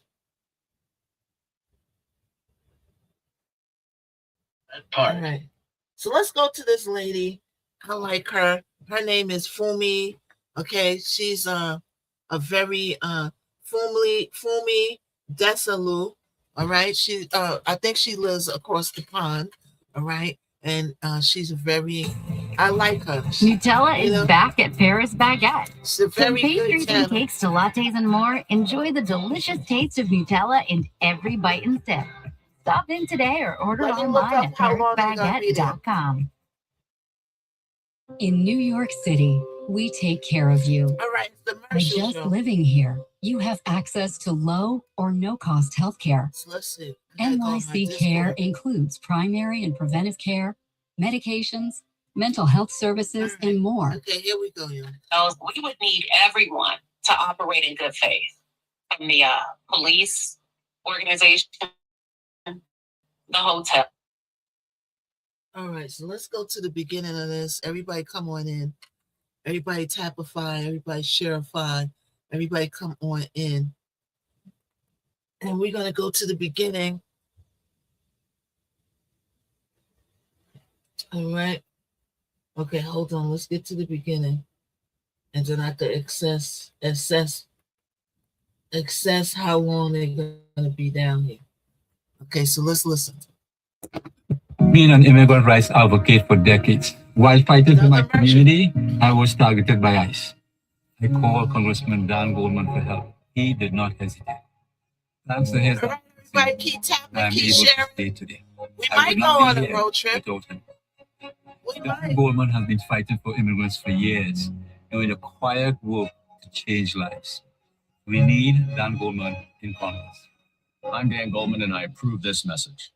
That part. All right. So let's go to this lady. I like her. Her name is Fumi. Okay, she's a very Fumi Desalu. All right. She I think she lives across the pond. All right. And she's very I like her. Nutella is back at Paris Baguette. From very good pastries and channel. cakes to lattes and more, enjoy the delicious taste of Nutella in every bite and sip. Stop in today or order Let me look online up at how long they're gonna be there. parisbaguette.com. In New York City, we take care of you. All right, it's the By commercial just show. living here, you have access to low or no cost health care. So let's see. I gotta go on my NYC Care Discord. includes primary and preventive care, medications, mental health services, and more. Okay, here we go, y'all. We would need everyone to operate in good faith, from the police organization, the hotel. All right, so let's go to the beginning of this. Everybody come on in. Everybody tapify. Everybody shareify. Everybody come on in. And we're going to go to the beginning. All right. Okay, hold on. Let's get to the beginning. And then I can assess how long they're going to be down here. Okay, so let's listen. Being an immigrant rights advocate for decades, while fighting for my community, I was targeted by ICE. I called Congressman Dan Goldman for help. He did not hesitate. Thanks to his Everybody keep tapping, I am keep able to sharing. stay today. We I might would go not on be a here road trip. without him. Dan Goldman has been fighting for immigrants for years, doing a quiet work to change lives. We need Dan Goldman in Congress. I'm Dan Goldman, and I approve this message.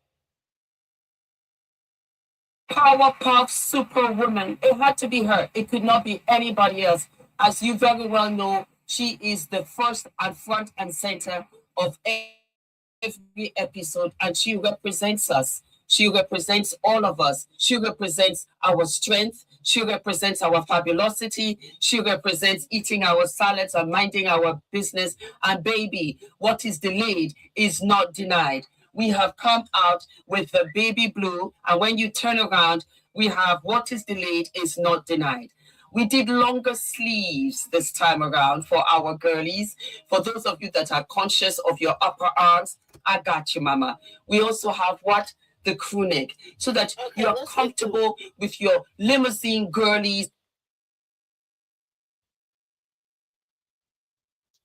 Powerpuff Superwoman. It had to be her. It could not be anybody else. As you very well know, she is the first and front and center of every episode, and she represents us. She represents all of us. She represents our strength. She represents our fabulosity. She represents eating our salads and minding our business. And baby, what is delayed is not denied. We have come out with the baby blue, and when you turn around, we have what is delayed is not denied. We did longer sleeves this time around for our girlies. For those of you that are conscious of your upper arms, I got you, mama. We also have what? The crew neck, so that you're comfortable with your limousine girlies.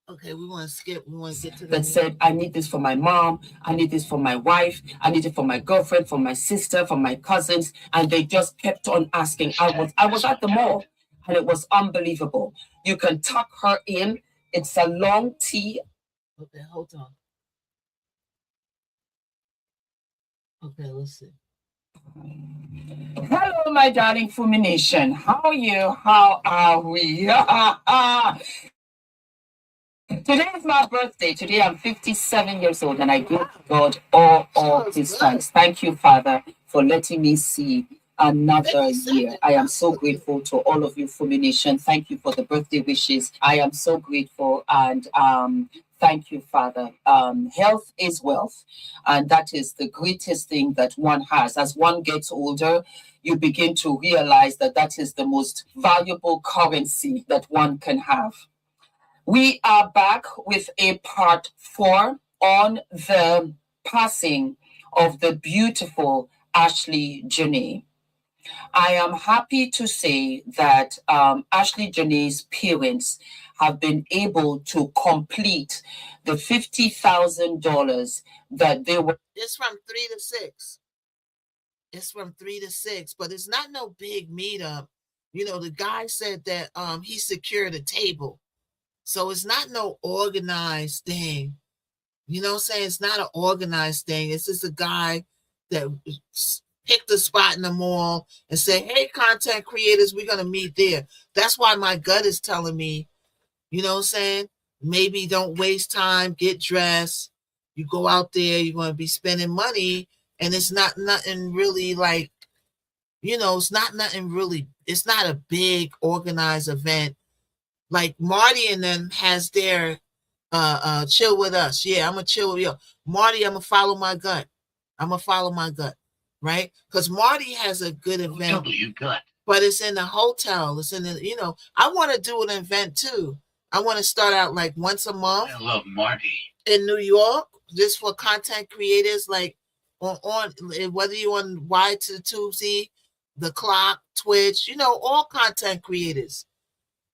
Okay, we want to skip. We want to get to that said, I need this for my mom, I need this for my wife, I need it for my girlfriend, for my sister, for my cousins, and they just kept on asking. I was at the mall, and it was unbelievable. You can tuck her in. It's a long tee. Okay, hold on. Okay, let's see. Hello, my darling Fumi Nation. How are you? How are we? Today is my birthday. Today I'm 57 years old, and I give God all his thanks. Thank you, Father, for letting me see another year. I am so grateful to all of you, Fumi Nation. Thank you for the birthday wishes. I am so grateful, and thank you, Father. Health is wealth, and that is the greatest thing that one has. As one gets older, you begin to realize that that is the most valuable currency that one can have. We are back with a part 4 on the passing of the beautiful Ashley Janae. I am happy to say that Ashley Janae's parents have been able to complete the $50,000 that they were. It's from 3 to 6. It's from 3 to 6, but it's not no big meetup. You know, the guy said that he secured a table. So it's not no organized thing. You know what I'm saying? It's not an organized thing. It's just a guy that pick the spot in the mall and say, hey, content creators, we're going to meet there. That's why my gut is telling me, you know what I'm saying? Maybe don't waste time, get dressed. You go out there, you're going to be spending money, and it's not nothing really like, you know, it's not nothing really, it's not a big organized event. Like Marty and them has their chill with us. Yeah, I'm gonna chill with you. Marty, I'm gonna follow my gut. I'm gonna follow my gut, right? Because Marty has a good event. W gut. But it's in the hotel. It's in the, you know, I want to do an event too. I want to start out like once a month. I love Marty. In New York, just for content creators, like on whether you're on Y to the Tuesday, the Clock, Twitch, you know, all content creators.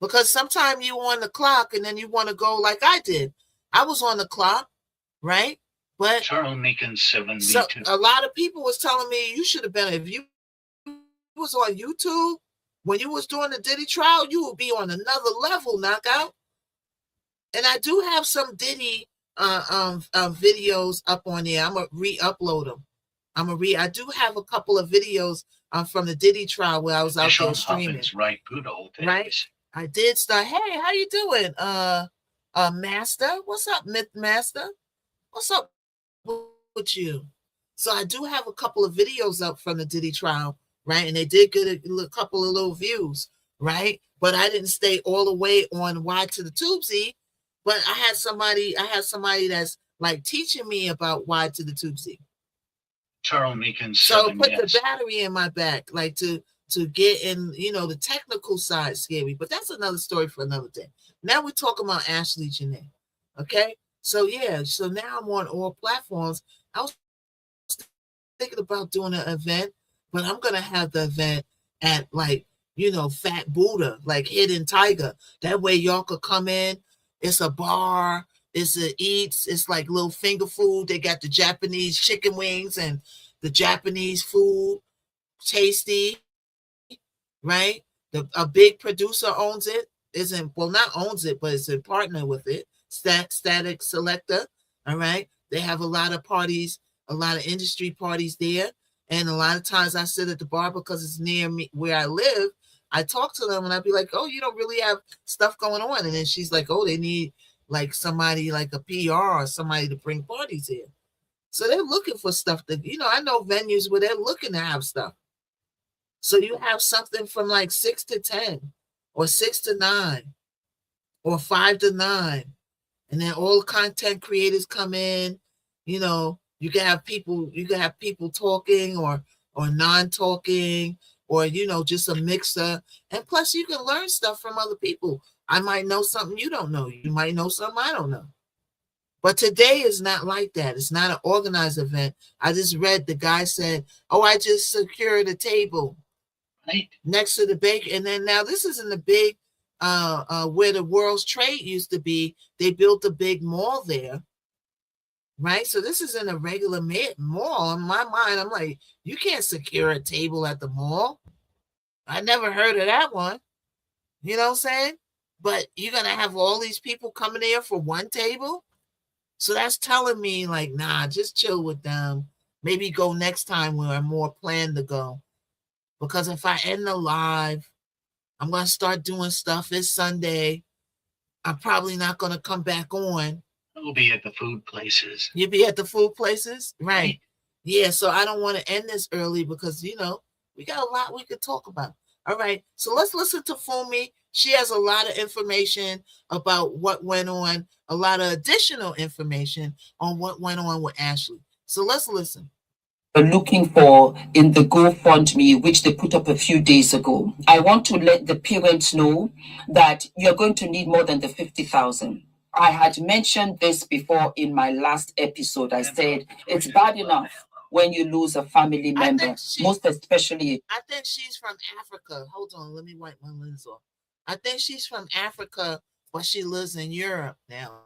Because sometimes you on the clock and then you want to go like I did. I was on the clock, right? But Charles Meekin 72. So a lot of people was telling me you should have been, if you was on YouTube when you was doing the Diddy trial, you would be on another level, knockout. And I do have some Diddy videos up on there. I'm gonna re-upload them. I do have a couple of videos from the Diddy trial where I was out there streaming. Right, good old days. Right. I did start. Hey, how you doing, Master? What's up, Myth Master? What's up with you? So I do have a couple of videos up from the Diddy trial, right? And they did get a couple of little views, right? But I didn't stay all the way on Y to the Tubesy. But I had somebody that's like teaching me about Y to the Tubesy. Charles Meekin. So put the battery in my back, like to get in, you know, the technical side scary. But that's another story for another day. Now we're talking about Ashley Janae. Okay. So yeah, so now I'm on all platforms. I was thinking about doing an event, but I'm gonna have the event at like, you know, Fat Buddha, like Hidden Tiger. That way y'all could come in. It's a bar, it's a eats, it's like little finger food. They got the Japanese chicken wings and the Japanese food, tasty, right? A big producer owns it, not owns it, but is a partner with it. Static Selector, all right? They have a lot of parties, a lot of industry parties there. And a lot of times I sit at the bar because it's near me where I live. I talk to them and I'd be like, oh, you don't really have stuff going on. And then she's like, oh, they need like somebody like a PR or somebody to bring parties here. So they're looking for stuff that, you know, I know venues where they're looking to have stuff. So you have something from like 6 to 10 or 6 to 9 or 5 to 9. And then all content creators come in, you know, you can have people talking or non-talking, or, you know, just a mixer. And plus you can learn stuff from other people. I might know something you don't know. You might know something I don't know. But today is not like that. It's not an organized event. I just read the guy said, oh, I just secured a table next to the bake. And then now this is in the big, where the World's Trade used to be. They built a big mall there. Right? So this is in a regular mall. In my mind, I'm like, you can't secure a table at the mall. I never heard of that one. You know what I'm saying? But you're going to have all these people coming there for one table? So that's telling me like, nah, just chill with them. Maybe go next time where I'm more planned to go. Because if I end the live, I'm going to start doing stuff. It's Sunday. I'm probably not going to come back on. We'll be at the food places. You'll be at the food places? Right. Yeah, so I don't want to end this early because, you know, we got a lot we could talk about. All right, so let's listen to Fumi. She has a lot of information about what went on, a lot of additional information on what went on with Ashley. So let's listen. Looking for in the GoFundMe, which they put up a few days ago. I want to let the parents know that you're going to need more than the 50,000. I had mentioned this before in my last episode. I said it's bad enough when you lose a family member, most especially. I think she's from Africa. Hold on, let me wipe my lens off. I think she's from Africa, but she lives in Europe now.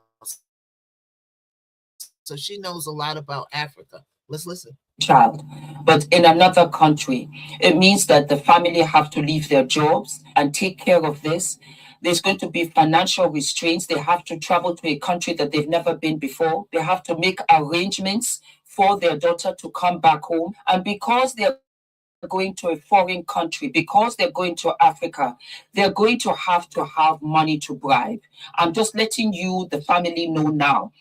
So she knows a lot about Africa. Let's listen. Child, but in another country, it means that the family have to leave their jobs and take care of this. There's going to be financial restraints. They have to travel to a country that they've never been before. They have to make arrangements for their daughter to come back home. And because they're going to a foreign country, because they're going to Africa, they're going to have money to bribe. I'm just letting you, the family, know now.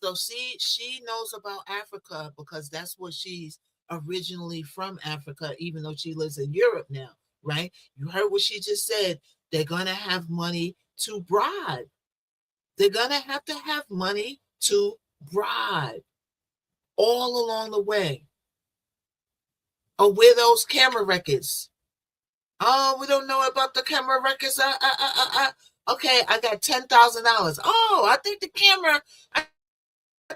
So she knows about Africa because that's where she's originally from, Africa, even though she lives in Europe now, right? You heard what she just said. They're gonna have money to bribe. They're gonna have to have money to bribe all along the way. Oh, where those camera records? Oh, we don't know about the camera records. Okay, I got $10,000. Oh, I think the camera. I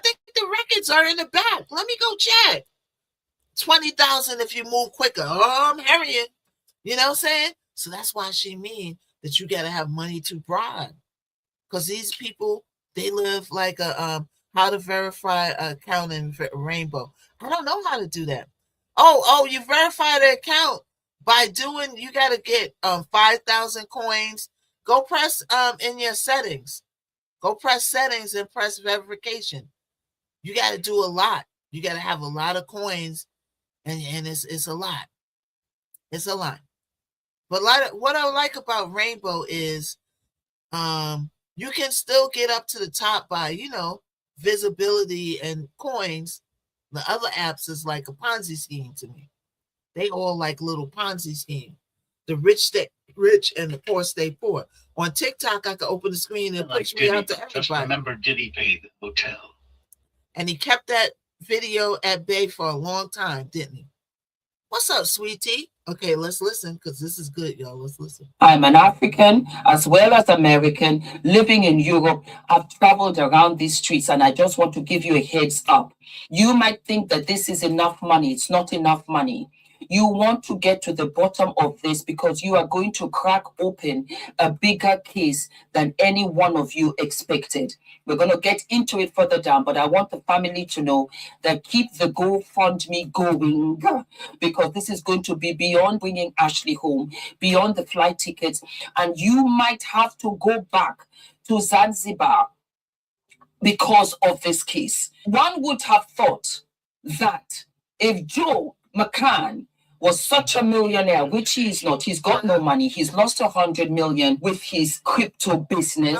think the records are in the back. Let me go check. 20,000 if you move quicker. Oh, I'm hurrying. You know what I'm saying? So that's why she mean that you got to have money to bribe, because these people, they live like a how to verify account in Rainbow. I don't know how to do that. Oh, you verify the account by doing. You got to get 5,000 coins. Go press in your settings. Go press settings and press verification. You got to do a lot. You got to have a lot of coins, and it's a lot. It's a lot. But what I like about Rainbow is you can still get up to the top by, visibility and coins. The other apps is like a Ponzi scheme to me. They all like little Ponzi scheme. The rich stay rich and the poor stay poor. On TikTok, I could open the screen and push me out to everybody. Just remember Diddy paid the hotel. And he kept that video at bay for a long time, didn't he? What's up, sweetie? Okay, let's listen, because this is good, y'all. Let's listen. I'm an African as well as American living in Europe. I've traveled around these streets, and I just want to give you a heads up. You might think that this is enough money. It's not enough money. You want to get to the bottom of this because you are going to crack open a bigger case than any one of you expected. We're going to get into it further down, but I want the family to know that keep the GoFundMe going, because this is going to be beyond bringing Ashley home, beyond the flight tickets, and you might have to go back to Zanzibar because of this case. One would have thought that if Joe McCann was such a millionaire, which he is not, he's got no money, he's lost 100 million with his crypto business,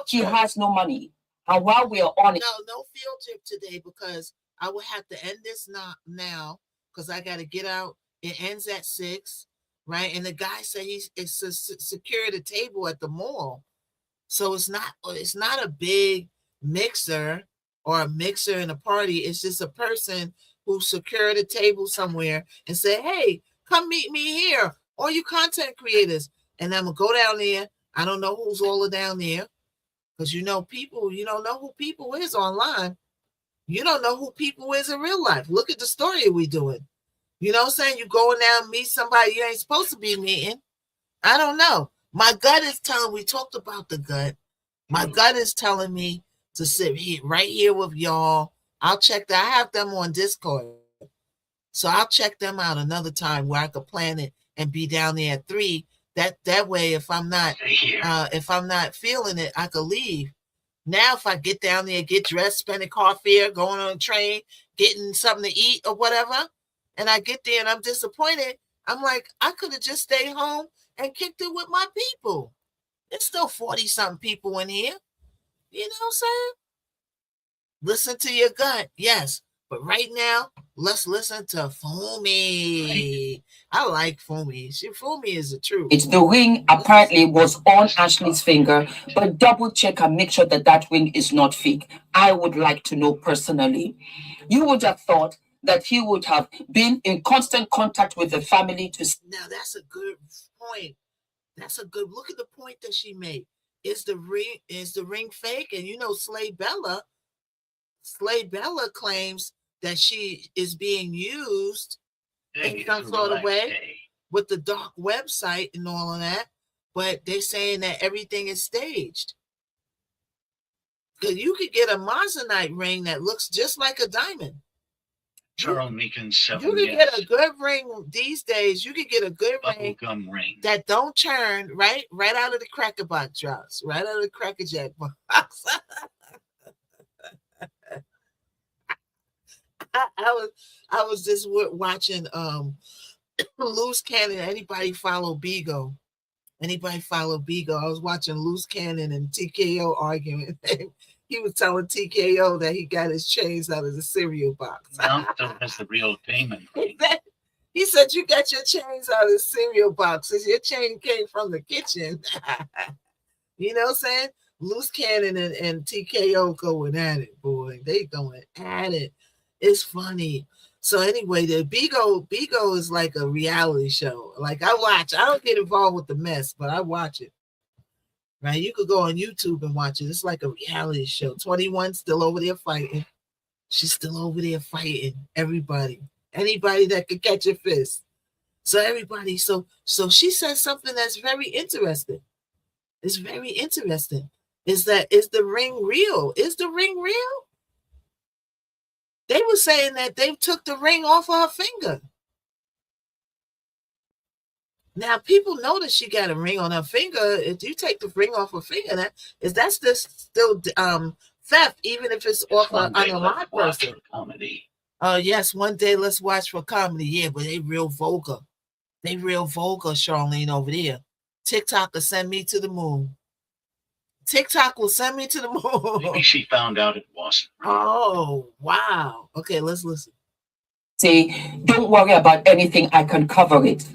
he has no money. And while we are on it, no field trip today, because I will have to end this now because I got to get out. It ends at 6, right? And the guy said he's secured a table at the mall, so it's not a big mixer or a mixer in a party. It's just a person who secured a table somewhere and said, "Hey, come meet me here, all you content creators." And I'm gonna go down there. I don't know who's all down there, because people, you don't know who people is online. You don't know who people is in real life. Look at the story we doing. You know what I'm saying? You going down and meet somebody you ain't supposed to be meeting. I don't know. My gut is telling, we talked about the gut. My gut is telling me to sit right here with y'all. I have them on Discord. So I'll check them out another time where I could plan it and be down there at 3. That way, if I'm not feeling it, I could leave. Now, if I get down there, get dressed, spending car fare, going on a train, getting something to eat or whatever, and I get there and I'm disappointed, I'm like, I could have just stayed home and kicked it with my people. There's still 40-something people in here. You know what I'm saying? Listen to your gut, yes. But right now, let's listen to Fumi. I like Fumi. Fumi is the truth. It's the ring apparently was on Ashley's finger, but double check and make sure that ring is not fake. I would like to know personally. You would have thought that he would have been in constant contact with the family to. Now that's a good point. That's a good look at the point that she made. Is the ring fake? And Slay Bella claims that she is being used in some sort of way with the dark website and all of that, but they're saying that everything is staged. Because you could get a Moissanite ring that looks just like a diamond. Charles Meekins 7. You could get a good ring these days. You could get a good ring that don't churn right out of the cracker box drops, right out of the cracker jack box. I was just watching Loose cannon. Anybody follow Bigo? Anybody follow Bigo? I was watching Loose Cannon and TKO arguing. He was telling TKO that he got his chains out of the cereal box. Now that's the real Comin. He said, you got your chains out of the cereal boxes. Your chain came from the kitchen. You know what I'm saying? Loose Cannon and TKO going at it, boy. They going at it. It's funny. So anyway, the Bigo is like a reality show. Like I watch. I don't get involved with the mess, but I watch it. Right? You could go on YouTube and watch it. It's like a reality show. 21 still over there fighting. She's still over there fighting everybody. Anybody that could catch a fist. So everybody, so she said something that's very interesting. It's very interesting. Is the ring real? Is the ring real? They were saying that they took the ring off of her finger. Now people know that she got a ring on her finger. If you take the ring off her finger, that's still theft, even if it's off an unalive person. Comedy. Yes, one day let's watch for comedy. Yeah, but they real vulgar. They real vulgar, Charlene, over there. TikTok will send me to the moon. TikTok will send me to the moon. Maybe she found out it wasn't. Oh, wow. Okay, let's listen. Say, don't worry about anything, I can cover it.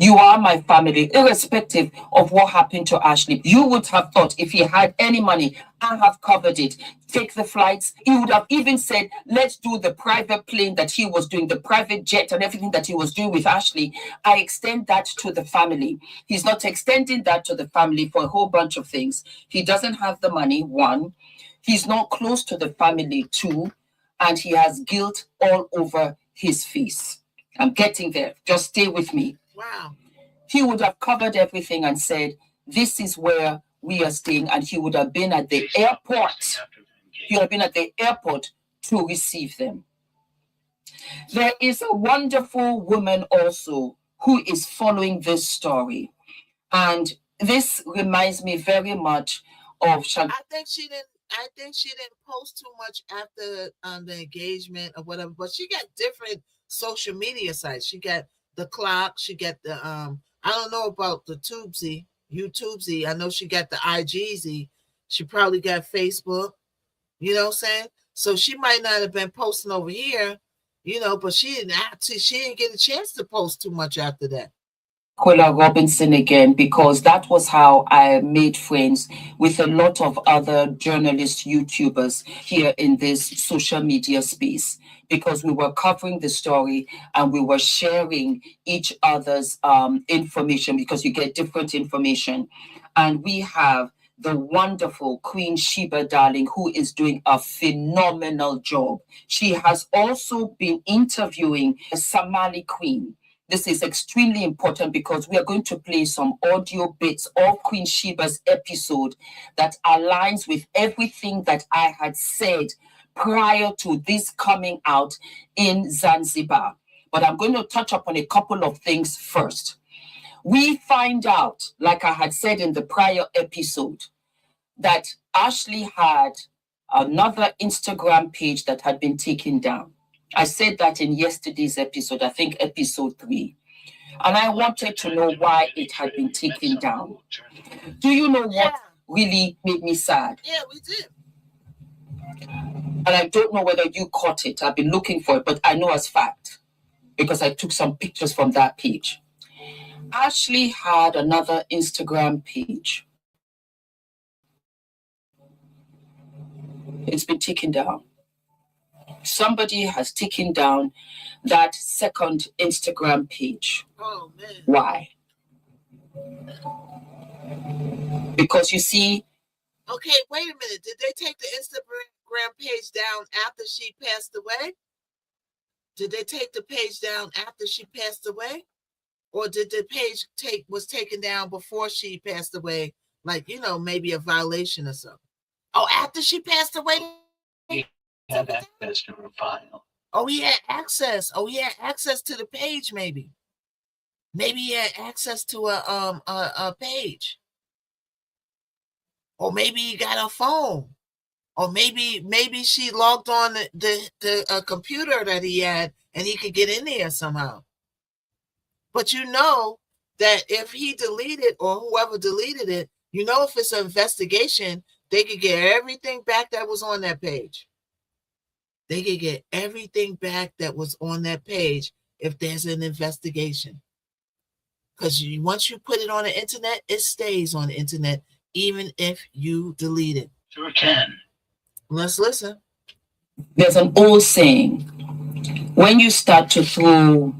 You are my family, irrespective of what happened to Ashley. You would have thought if he had any money, I have covered it. Take the flights. He would have even said, let's do the private plane that he was doing, the private jet and everything that he was doing with Ashley. I extend that to the family. He's not extending that to the family for a whole bunch of things. He doesn't have the money, one. He's not close to the family, two. And he has guilt all over his face. I'm getting there. Just stay with me. Wow. He would have covered everything and said, this is where we are staying. And he would have been at the airport. He would have been at the airport to receive them. There is a wonderful woman also who is following this story. And this reminds me very much of I think she didn't post too much after the engagement or whatever, but she got different social media sites. She got the clock, she got the I don't know about the YouTubesy. I know she got the IGZ. She probably got Facebook. You know what I'm saying? So she might not have been posting over here, but she didn't get a chance to post too much after that. Quilla Robinson again, because that was how I made friends with a lot of other journalist YouTubers here in this social media space, because we were covering the story and we were sharing each other's information, because you get different information. And we have the wonderful Queen Sheba Darling, who is doing a phenomenal job. She has also been interviewing a Somali queen. This is extremely important because we are going to play some audio bits of Queen Sheba's episode that aligns with everything that I had said prior to this coming out in Zanzibar. But I'm going to touch upon a couple of things first. We find out, like I had said in the prior episode, that Ashley had another Instagram page that had been taken down. I said that in yesterday's episode, I think episode 3. And I wanted to know why it had been taken down. Do you know what really made me sad? Yeah, we did. And I don't know whether you caught it. I've been looking for it, but I know as fact because I took some pictures from that page. Ashley had another Instagram page. It's been taken down. Somebody has taken down that second Instagram page. Oh, man. Why? Because you see... Okay, wait a minute. Did they take the Instagram page down after she passed away? Did they take the page down after she passed away? Or did the page was taken down before she passed away? Like, maybe a violation or something. Oh, after she passed away? He had access to her file. Oh, he had access. Oh, he had access to the page, maybe. Maybe he had access to a page. Or maybe he got a phone. Or maybe she logged on the computer that he had and he could get in there somehow. But you know that if he deleted or whoever deleted it, you know, if it's an investigation, they could get everything back that was on that page. They could get everything back that was on that page if there's an investigation. Because once you put it on the internet, it stays on the internet, even if you delete it. Sure can. Let's listen. There's an old saying, when you start to throw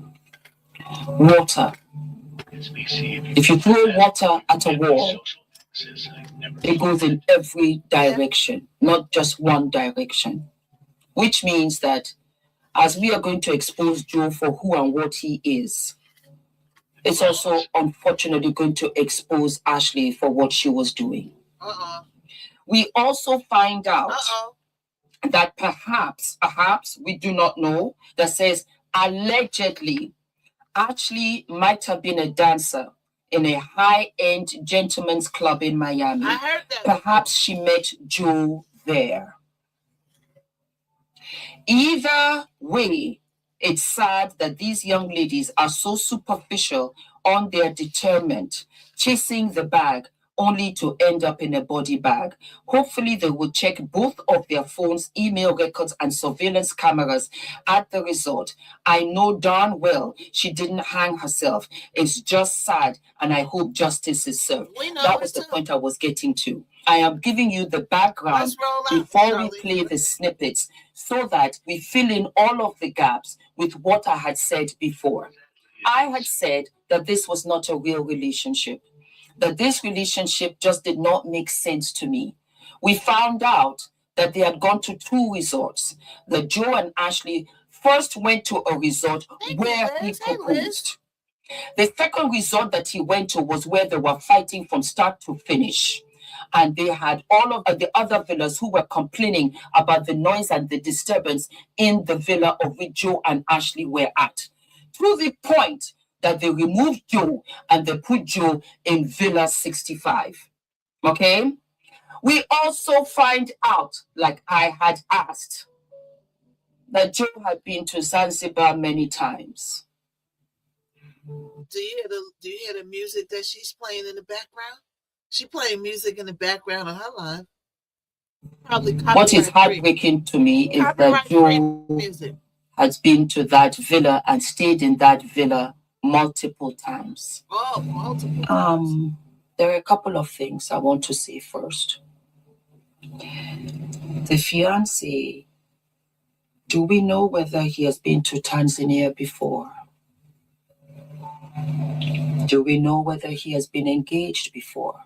water, if you throw water at a wall, it goes in every direction, not just one direction. Which means that as we are going to expose Joe for who and what he is, it's also unfortunately going to expose Ashley for what she was doing. We also find out that perhaps, we do not know, that says allegedly, Ashley might have been a dancer in a high-end gentleman's club in Miami. I heard that. Perhaps she met Joe there. Either way, it's sad that these young ladies are so superficial on their determined, chasing the bag only to end up in a body bag. Hopefully, they will check both of their phones, email records, and surveillance cameras at the resort. I know darn well she didn't hang herself. It's just sad, and I hope justice is served. That was the point I was getting to. I am giving you the background before we play the snippets so that we fill in all of the gaps with what I had said before. I had said that this was not a real relationship, that this relationship just did not make sense to me. We found out that they had gone to 2 resorts. That Joe and Ashley first went to a resort where he proposed. The second resort that he went to was where they were fighting from start to finish. And they had all of the other villas who were complaining about the noise and the disturbance in the villa of which Joe and Ashley were at. To the point that they removed Joe and they put Joe in Villa 65. Okay? We also find out, like I had asked, that Joe had been to Zanzibar many times. Do you hear the music that she's playing in the background? She playing music in the background of her life. Probably what is heartbreaking to me is that Joe has been to that villa and stayed in that villa multiple times. Oh, multiple times. There are a couple of things I want to say first. The fiancé, do we know whether he has been to Tanzania before? Do we know whether he has been engaged before?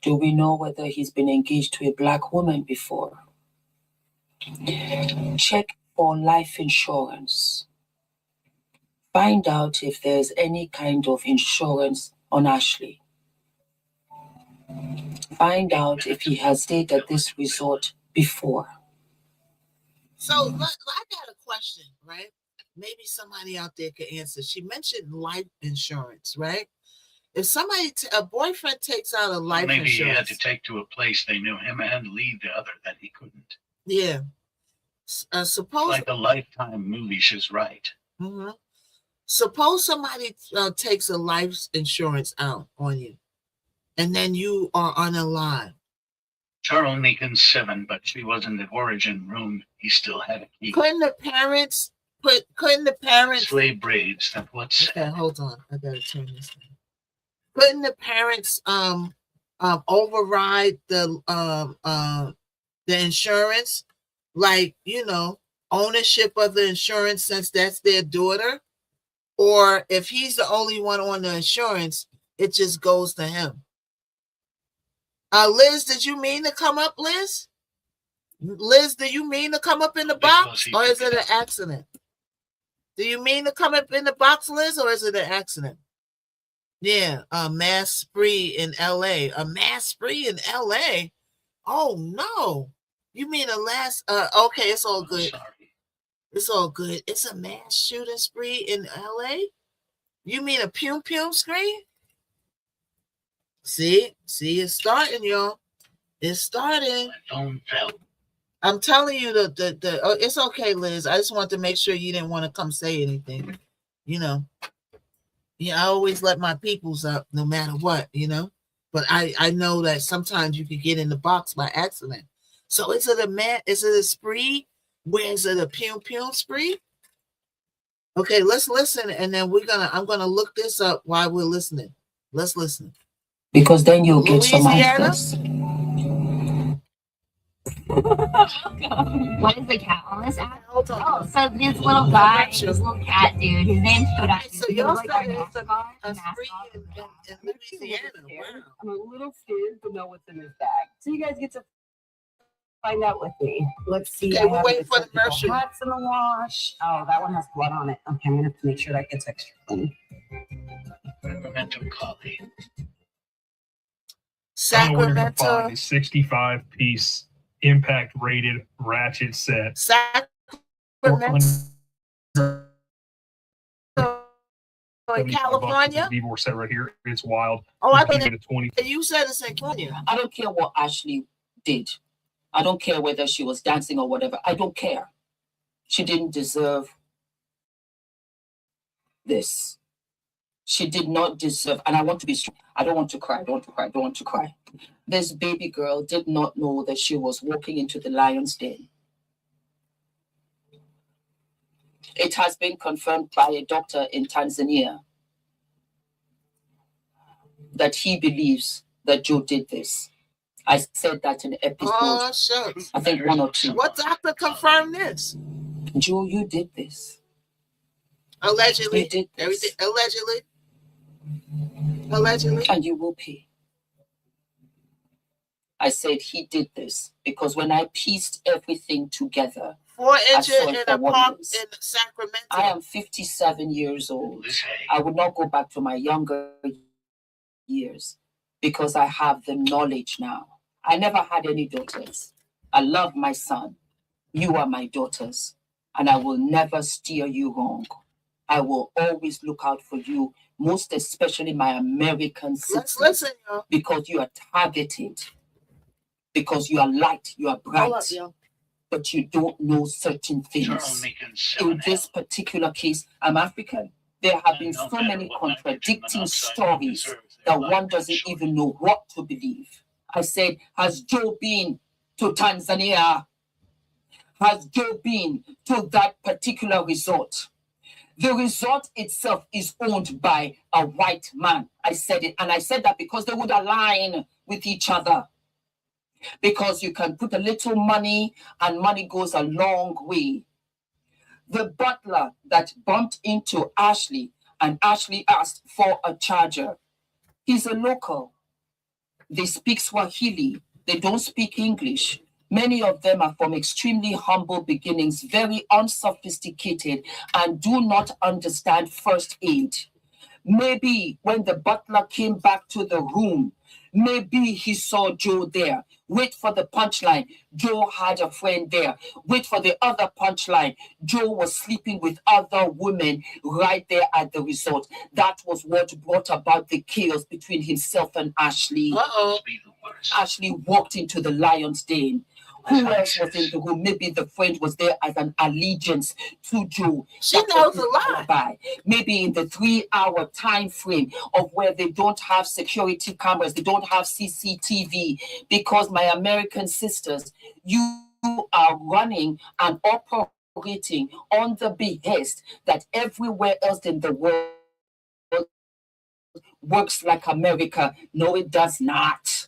Do we know whether he's been engaged to a Black woman before? Check for life insurance. Find out if there's any kind of insurance on Ashley. Find out if he has stayed at this resort before. So I got a question, right? Maybe somebody out there could answer. She mentioned life insurance, right? If somebody, a boyfriend takes out a life maybe insurance. Maybe he had to take to a place they knew him and leave the other that he couldn't. Yeah. Suppose like the Lifetime movie, she's right. Mm-hmm. Suppose somebody takes a life insurance out on you, and then you are unalive. Charles Meekin's 7, but she was in the origin room. He still had a key. Couldn't the parents slave braids? That's what's. Okay, hold on. I gotta turn this down. Couldn't the parents override the insurance, like, you know, ownership of the insurance since that's their daughter? Or if he's the only one on the insurance, it just goes to him. Liz, did you mean to come up, Liz? Liz, do you mean to come up in the box, or is it an accident? Do you mean to come up in the box, Liz, or is it an accident? Yeah, a mass spree in LA. A mass spree in LA? Oh, no. You mean okay, it's all good. It's all good. It's a mass shooting spree in LA? You mean a pum screen? See, it's starting, y'all. It's starting. I'm telling you, it's okay, Liz. I just want to make sure you didn't want to come say anything. You know, Yeah, I always let my peoples up no matter what, you know. But I know that sometimes you could get in the box by accident. So is it a man? Is it a spree? Where is it a pum spree? Okay, let's listen, and then I'm gonna look this up while we're listening. Let's listen. Because then you'll get some Louisiana? answers. What is the cat on this app? Oh, so this little guy, this little cat dude, his name's Shoda. So y'all said it's a spree in Louisiana. Wow. I'm a little scared to know what's in this bag. So you guys get to find out with me. Let's see. Okay, we're waiting for the commercial. Hats in the wash. Oh, that one has blood on it. Okay, I'm gonna have to make sure that gets extra clean. Sacramento coffee. Sacramento. 65-piece impact rated ratchet set. Sacramento. In California? Vivor set right here. It's wild. Oh, I think you said it's in California. I don't care what Ashley did. I don't care whether she was dancing or whatever. I don't care. She didn't deserve this. She did not deserve, and I want to be strong. I don't want to cry. I don't want to cry. I don't want to cry. This baby girl did not know that she was walking into the lion's den. It has been confirmed by a doctor in Tanzania that he believes that Joe did this. I said that in episode, oh, shucks. I think 1 or 2. What doctor confirmed this? Joe, you did this. Allegedly. You did this. Everything allegedly. Allegedly. And you will pay. I said he did this because when I pieced everything together, 4 inches in a park in Sacramento. I am 57 years old. I would not go back to my younger years because I have the knowledge now. I never had any daughters. I love my son. You are my daughters, and I will never steer you wrong. I will always look out for you, most especially my American citizens. Let's listen, y'all. Because you are targeted. Because you are light, you are bright. But you don't know certain things. In this particular case, I'm African. There have been so many contradicting stories that one doesn't even know what to believe. I said, has Joe been to Tanzania? Has Joe been to that particular resort? The resort itself is owned by a white man. I said it, and I said that because they would align with each other. Because you can put a little money, and money goes a long way. The butler that bumped into Ashley, and Ashley asked for a charger, he's a local. They speak Swahili. They don't speak English. Many of them are from extremely humble beginnings, very unsophisticated, and do not understand first aid. Maybe when the butler came back to the room, maybe he saw Joe there. Wait for the punchline. Joe had a friend there. Wait for the other punchline. Joe was sleeping with other women right there at the resort. That was what brought about the chaos between himself and Ashley. Ashley walked into the lion's den. Who else was in the room? Maybe the friend was there as an allegiance to Joe. She knows a lot. Maybe in the 3-hour time frame of where they don't have security cameras, they don't have CCTV, because my American sisters, you are running and operating on the behest that everywhere else in the world works like America. No, it does not.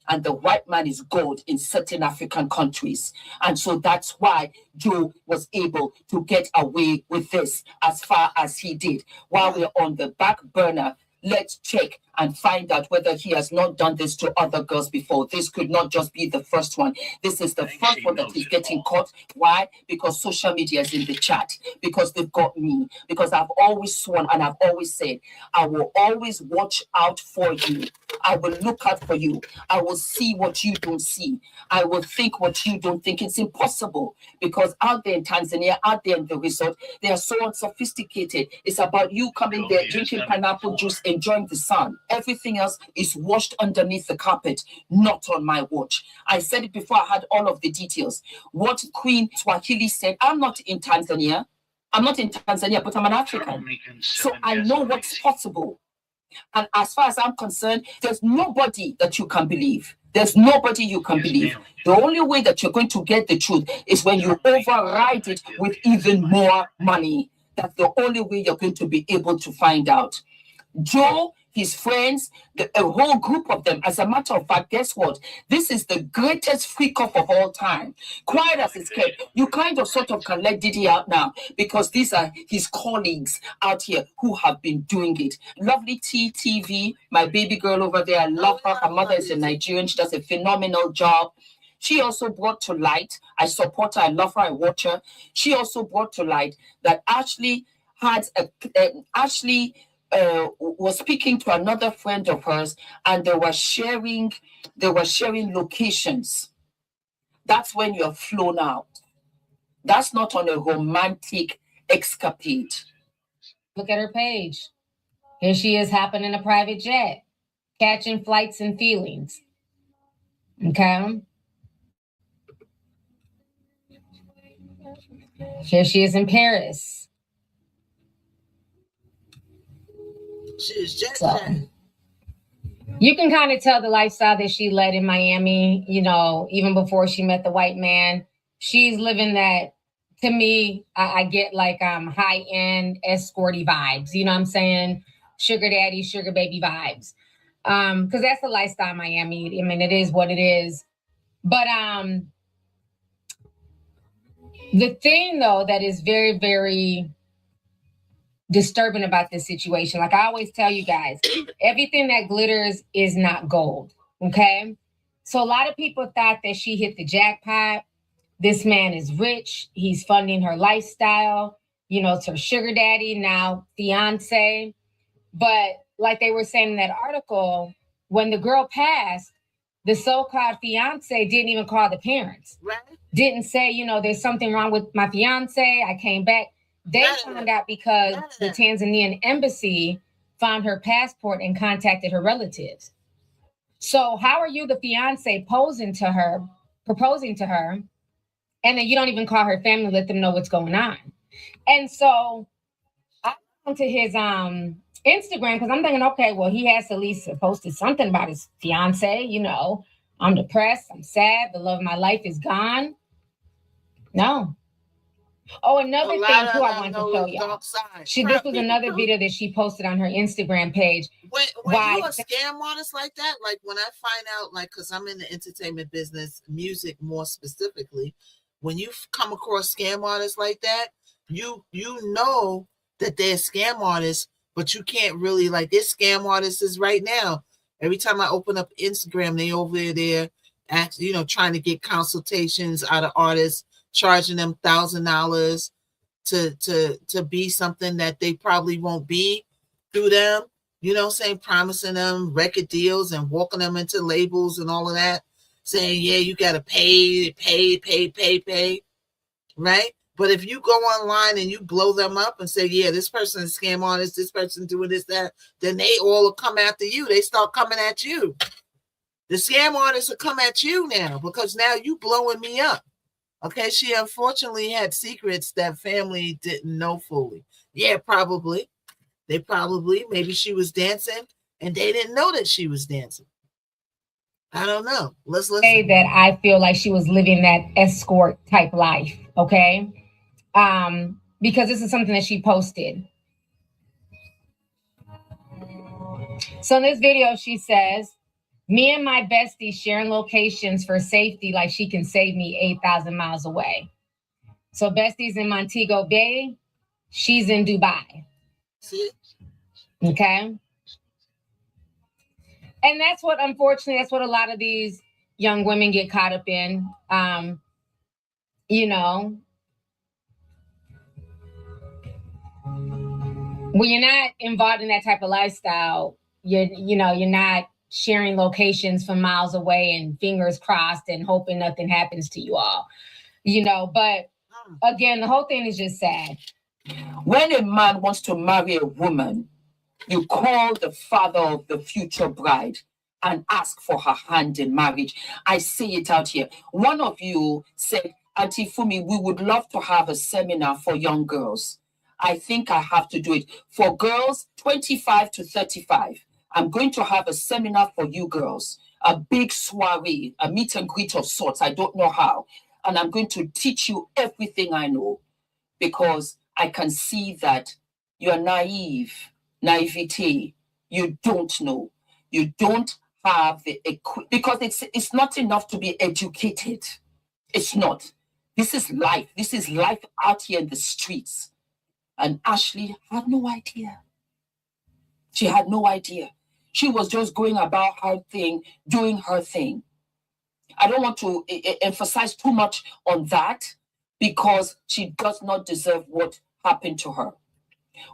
And the white man is God in certain African countries. And so that's why Joe was able to get away with this as far as he did. While we're on the back burner, let's check and find out whether he has not done this to other girls before. This could not just be the first one. This is the first one that is getting caught. Why? Because social media is in the chat. Because they've got me. Because I've always sworn and I've always said, I will always watch out for you. I will look out for you. I will see what you don't see. I will think what you don't think. It's impossible because out there in Tanzania, out there in the resort, they are so unsophisticated. It's about you coming there, drinking pineapple juice, enjoying the sun. Everything else is washed underneath the carpet, not on my watch. I said it before I had all of the details. What Queen Swahili said, I'm not in Tanzania. I'm not in Tanzania, but I'm an African. So I know what's possible. And as far as I'm concerned, there's nobody that you can believe. There's nobody you can believe. The only way that you're going to get the truth is when you override it with even more money. That's the only way you're going to be able to find out. Joe, his friends, a whole group of them. As a matter of fact, guess what? This is the greatest freak off of all time. Quiet as it's kept. You kind of sort of can let Diddy out now because these are his colleagues out here who have been doing it. Lovely TTV, my baby girl over there, I love her. Her mother is a Nigerian. She does a phenomenal job. She also brought to light, I support her, I love her, I watch her. She also brought to light that Ashley was speaking to another friend of hers, and they were sharing locations. That's when you're flown out. That's not on a romantic escapade. Look at her page. Here she is hopping in a private jet, catching flights and feelings. Okay. Here she is in Paris. She's jet So, you can kind of tell the lifestyle that she led in Miami, you know, even before she met the white man. She's living that, to me, I get like high-end escorty vibes. You know what I'm saying? Sugar daddy, sugar baby vibes. Because that's the lifestyle in Miami. I mean, it is what it is. But the thing, though, that is very, very disturbing about this situation, like I always tell you guys, everything that glitters is not gold, okay? So a lot of people thought that she hit the jackpot. This man is rich. He's funding her lifestyle. You know, it's her sugar daddy, now fiance. But like they were saying in that article, when the girl passed, the so-called fiance didn't even call the parents. Right. Didn't say, you know, there's something wrong with my fiance. I came back. They found out because the Tanzanian embassy found her passport and contacted her relatives. So how are you, the fiance, proposing to her, and then you don't even call her family, let them know what's going on? And so I went to his Instagram because I'm thinking, okay, well, he has to at least posted something about his fiance. You know, I'm depressed, I'm sad, the love of my life is gone. No. Oh, another thing too I wanted to show y'all. This was another video that she posted on her Instagram page. When you a scam artist like that, like when I find out, like, because I'm in the entertainment business, music more specifically, when you come across scam artists like that, you know that they're scam artists, but you can't really, like, this scam artists is right now. Every time I open up Instagram, they over there, you know, trying to get consultations out of artists, charging them $1,000 to be something that they probably won't be through them, you know, saying, promising them record deals and walking them into labels and all of that, saying, yeah, you got to pay, right? But if you go online and you blow them up and say, yeah, this person is scam artist, this person doing this, that, then they all will come after you. They start coming at you. The scam artists will come at you now because now you blowing me up. Okay, she unfortunately had secrets that family didn't know fully. Yeah, probably. Maybe she was dancing and they didn't know that she was dancing. I don't know. Let's listen. Say that I feel like she was living that escort type life, okay? Because this is something that she posted. So in this video, she says, me and my bestie sharing locations for safety like she can save me 8,000 miles away. So bestie's in Montego Bay. She's in Dubai. See? Okay? And that's what, unfortunately, that's what a lot of these young women get caught up in. You know, when you're not involved in that type of lifestyle, you're not sharing locations from miles away and fingers crossed and hoping nothing happens to you all, you know. But again, the whole thing is just sad. When a man wants to marry a woman, you call the father of the future bride and ask for her hand in marriage. I see it out here. One of you said, Auntie Fumi, we would love to have a seminar for young girls. I think I have to do it. For girls 25 to 35, I'm going to have a seminar for you girls, a big soiree, a meet and greet of sorts. I don't know how. And I'm going to teach you everything I know because I can see that you're naivete. You don't know. You don't have the because it's not enough to be educated. It's not. This is life. This is life out here in the streets. And Ashley had no idea. She had no idea. She was just going about her thing, doing her thing. I don't want to emphasize too much on that because she does not deserve what happened to her.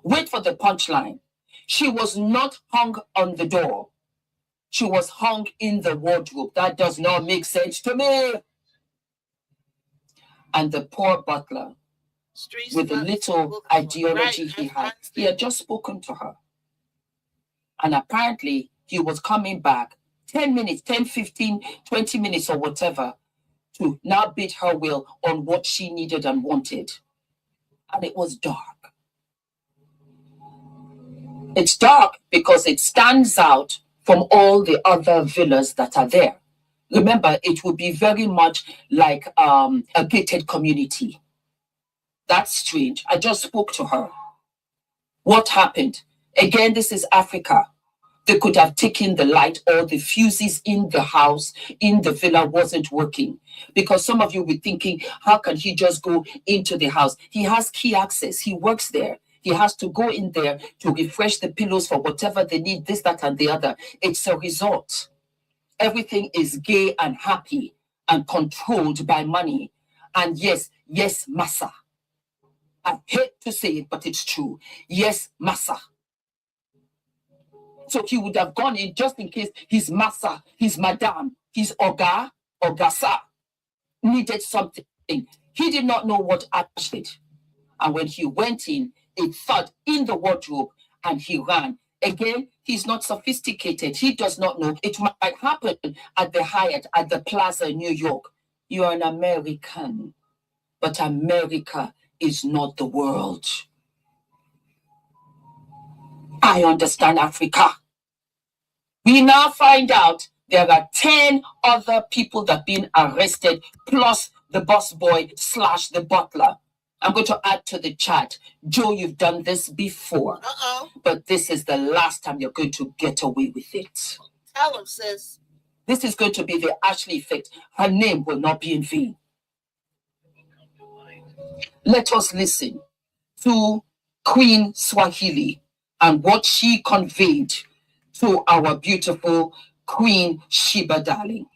Wait for the punchline. She was not hung on the door. She was hung in the wardrobe. That does not make sense to me. And the poor butler, with the little ideology he had just spoken to her. And apparently, he was coming back 10 minutes, 10, 15, 20 minutes or whatever to now bid her will on what she needed and wanted. And it was dark. It's dark because it stands out from all the other villas that are there. Remember, it would be very much like a gated community. That's strange. I just spoke to her. What happened? Again, this is Africa. They could have taken the light or the fuses in the house, in the villa wasn't working. Because some of you will be thinking, how can he just go into the house? He has key access. He works there. He has to go in there to refresh the pillows for whatever they need, this, that, and the other. It's a resort. Everything is gay and happy and controlled by money. And yes, massa. I hate to say it, but it's true. Yes, massa. So he would have gone in just in case his massa, his madam, his oga, ogasa needed something. He did not know what Ash did. And when he went in, it thud in the wardrobe and he ran. Again, he's not sophisticated. He does not know. It might happen at the Hyatt, at the Plaza in New York. You are an American, but America is not the world. I understand Africa. We now find out there are 10 other people that have been arrested, plus the busboy / the butler. I'm going to add to the chat. Joe, you've done this before. But this is the last time you're going to get away with it. Tell him, sis. This is going to be the Ashley effect. Her name will not be in vain. Let us listen to Queen Swahili and what she conveyed to our beautiful Queen Sheba Darling.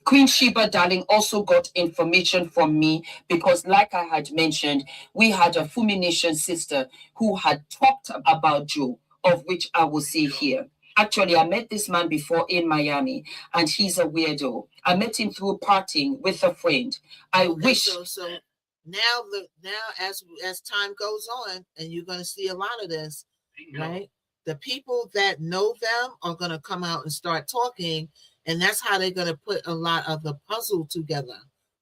Queen Sheba Darling also got information from me because, like I had mentioned, we had a Fulmination sister who had talked about Joe, of which I will say here. Actually, I met this man before in Miami, and he's a weirdo. I met him through partying with a friend. I wish. So now as time goes on, and you're going to see a lot of this, right? The people that know them are going to come out and start talking, and that's how they're going to put a lot of the puzzle together,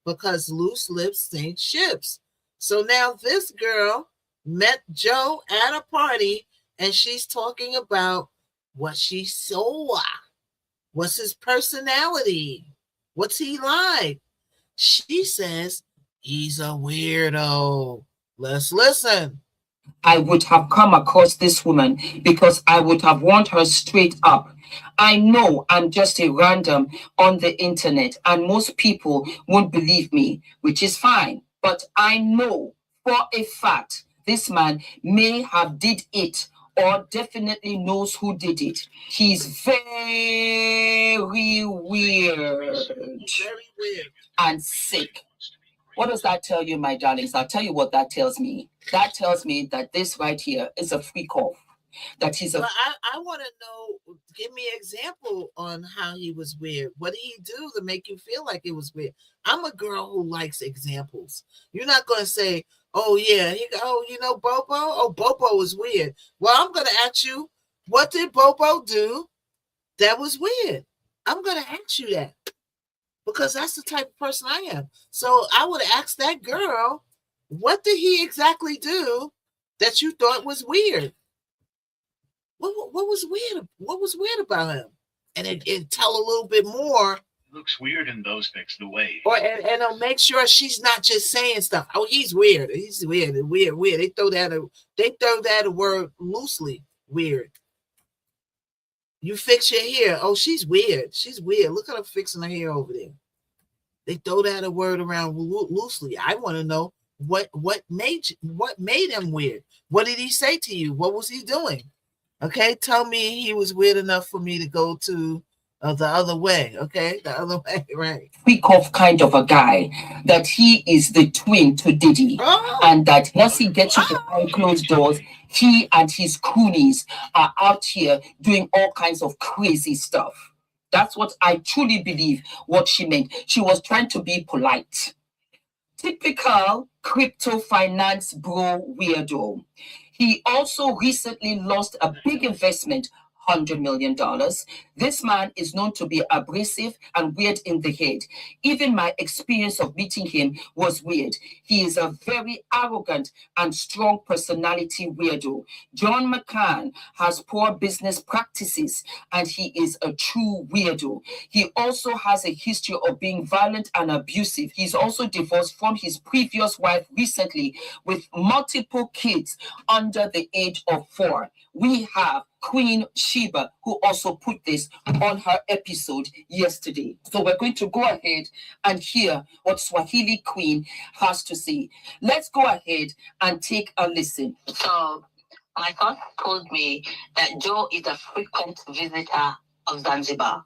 because loose lips sink ships. So now this girl met Joe at a party, and she's talking about what she saw. What's his personality? What's he like? She says he's a weirdo. Let's listen. I would have come across this woman because I would have warned her straight up. I know I'm just a random on the internet and most people won't believe me, which is fine. But I know for a fact this man may have did it or definitely knows who did it. He's very weird. Very weird. And sick. What does that tell you, my darlings? I'll tell you what that tells me. That tells me that this right here is a freak off. That he's a. Well, I want to know. Give me an example on how he was weird. What did he do to make you feel like it was weird? I'm a girl who likes examples. You're not going to say, "Oh yeah, you know Bobo. Oh, Bobo was weird." Well, I'm going to ask you, what did Bobo do that was weird? I'm going to ask you that, because that's the type of person I am. So I would ask that girl, what did he exactly do that you thought was weird. What was weird? What was weird about him? And it tell a little bit more. Looks weird in those pics, the way. Or and it'll make sure she's not just saying stuff. Oh, he's weird. He's weird. Weird. They throw that a word loosely. Weird. You fix your hair. Oh, she's weird. She's weird. Look at her fixing her hair over there. They throw that a word around loosely. I want to know what made him weird. What did he say to you? What was he doing? Okay, tell me he was weird enough for me to go to the other way. Okay, the other way, right? Speak of kind of a guy that he is the twin to Diddy, and that once he gets behind closed doors, he and his cronies are out here doing all kinds of crazy stuff. That's what I truly believe what she meant. She was trying to be polite. Typical crypto finance bro weirdo. He also recently lost a big investment, $100 million. This man is known to be abrasive and weird in the head. Even my experience of meeting him was weird. He is a very arrogant and strong personality weirdo. John McCann has poor business practices and he is a true weirdo. He also has a history of being violent and abusive. He's also divorced from his previous wife recently with multiple kids under the age of 4. We have Queen Sheba, who also put this on her episode yesterday. So we're going to go ahead and hear what Swahili Queen has to say. Let's go ahead and take a listen. So my thought told me that Joe is a frequent visitor of Zanzibar.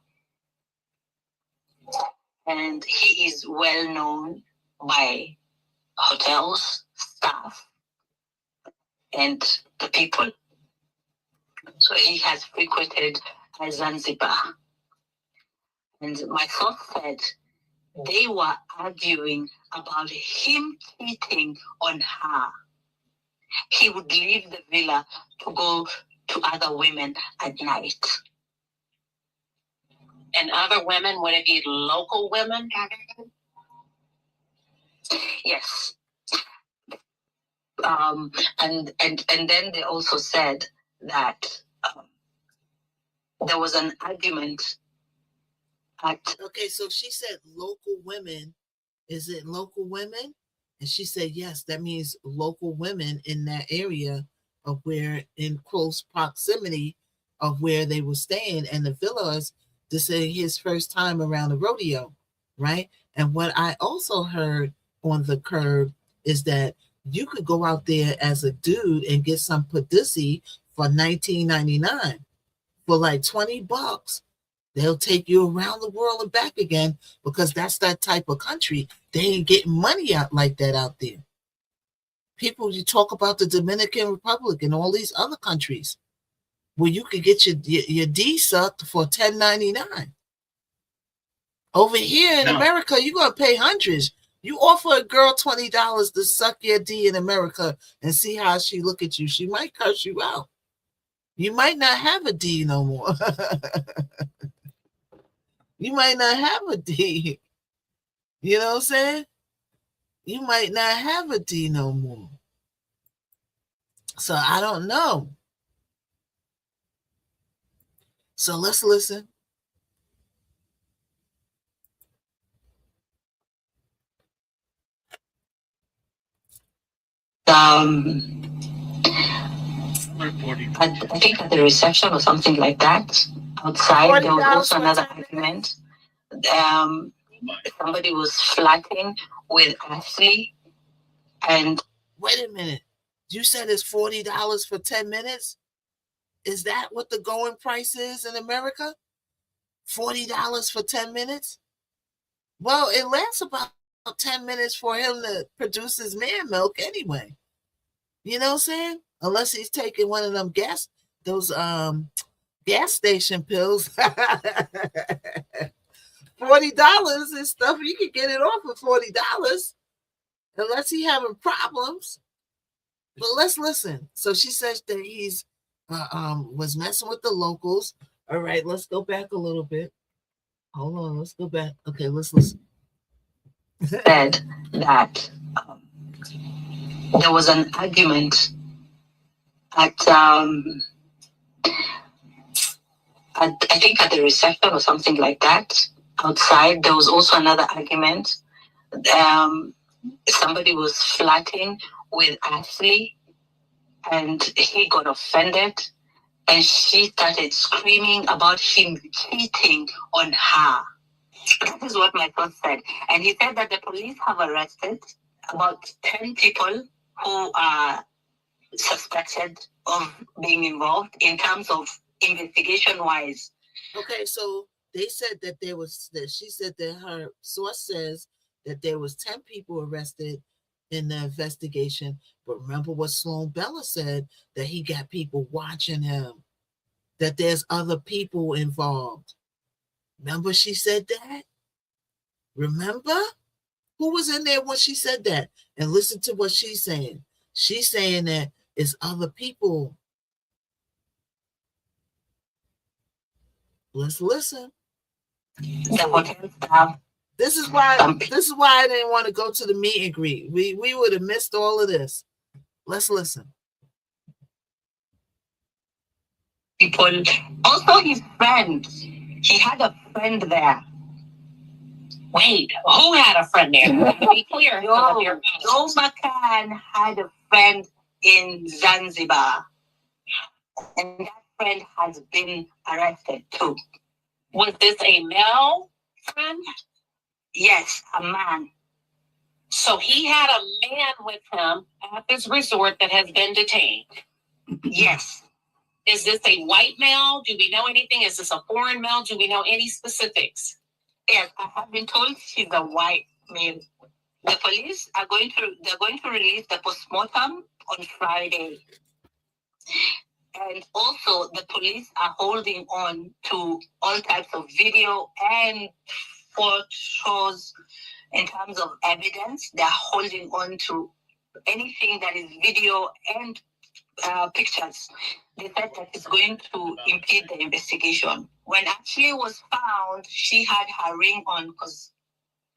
And he is well known by hotels, staff, and the people. So he has frequented Zanzibar. And my thought said they were arguing about him cheating on her. He would leave the villa to go to other women at night. And other women, would it be local women? Yes. And then they also said that there was an argument Okay, so she said local women. Is it local women? And she said yes, that means local women in that area of where, in close proximity of where they were staying, and the villas. This is his first time around the rodeo, right? And what I also heard on the curb is that you could go out there as a dude and get some pussy for $19.99. For like $20. They'll take you around the world and back again, because that's that type of country. They ain't getting money out like that out there. People, you talk about the Dominican Republic and all these other countries where you could get your D sucked for $10.99. Over here in America, you're going to pay hundreds. You offer a girl $20 to suck your D in America and see how she look at you. She might curse you out. You might not have a D no more. You might not have a D. You know what I'm saying? You might not have a D no more. So I don't know. So let's listen. I think at the reception or something like that. Outside, there was also another argument. Somebody was flirting with Ashley, and wait a minute. You said it's $40 for 10 minutes? Is that what the going price is in America? $40 for 10 minutes? Well, it lasts about 10 minutes for him to produce his man milk anyway. You know what I'm saying? Unless he's taking one of them gas station pills. $40 is stuff you can get it off for $40 unless he having problems. But let's listen. So she says that he's was messing with the locals. All right, let's go back a little bit. Hold on, let's go back. Okay, let's listen. Said that there was an argument at I think at the reception or something like that. Outside, there was also another argument. Somebody was flirting with Ashley, and he got offended, and she started screaming about him cheating on her. That is what my boss said. And he said that the police have arrested about 10 people who are suspected of being involved in terms of investigation-wise. Okay, so they said that she said that her source says that there was 10 people arrested in the investigation. But remember what Sloan Bella said, that he got people watching him, that there's other people involved. Remember she said that? Remember? Who was in there when she said that? And listen to what she's saying. She's saying that it's other people. Let's listen. This is why I didn't want to go to the meet and greet. We would have missed all of this. Let's listen. People, also his friends. He had a friend there. Wait, who had a friend there? To be clear, Joe McCann had a friend in Zanzibar, and that friend has been arrested too. Was this a male friend? Yes, a man. So he had a man with him at this resort that has been detained? Yes. Is this a white male? Do we know anything? Is this a foreign male? Do we know any specifics? Yes, I have been told she's a white male. The police are going to release the postmortem on Friday. And also the police are holding on to all types of video and photos in terms of evidence. They're holding on to anything that is video and pictures. They said that it's going to impede the investigation. When Ashley was found, she had her ring on, because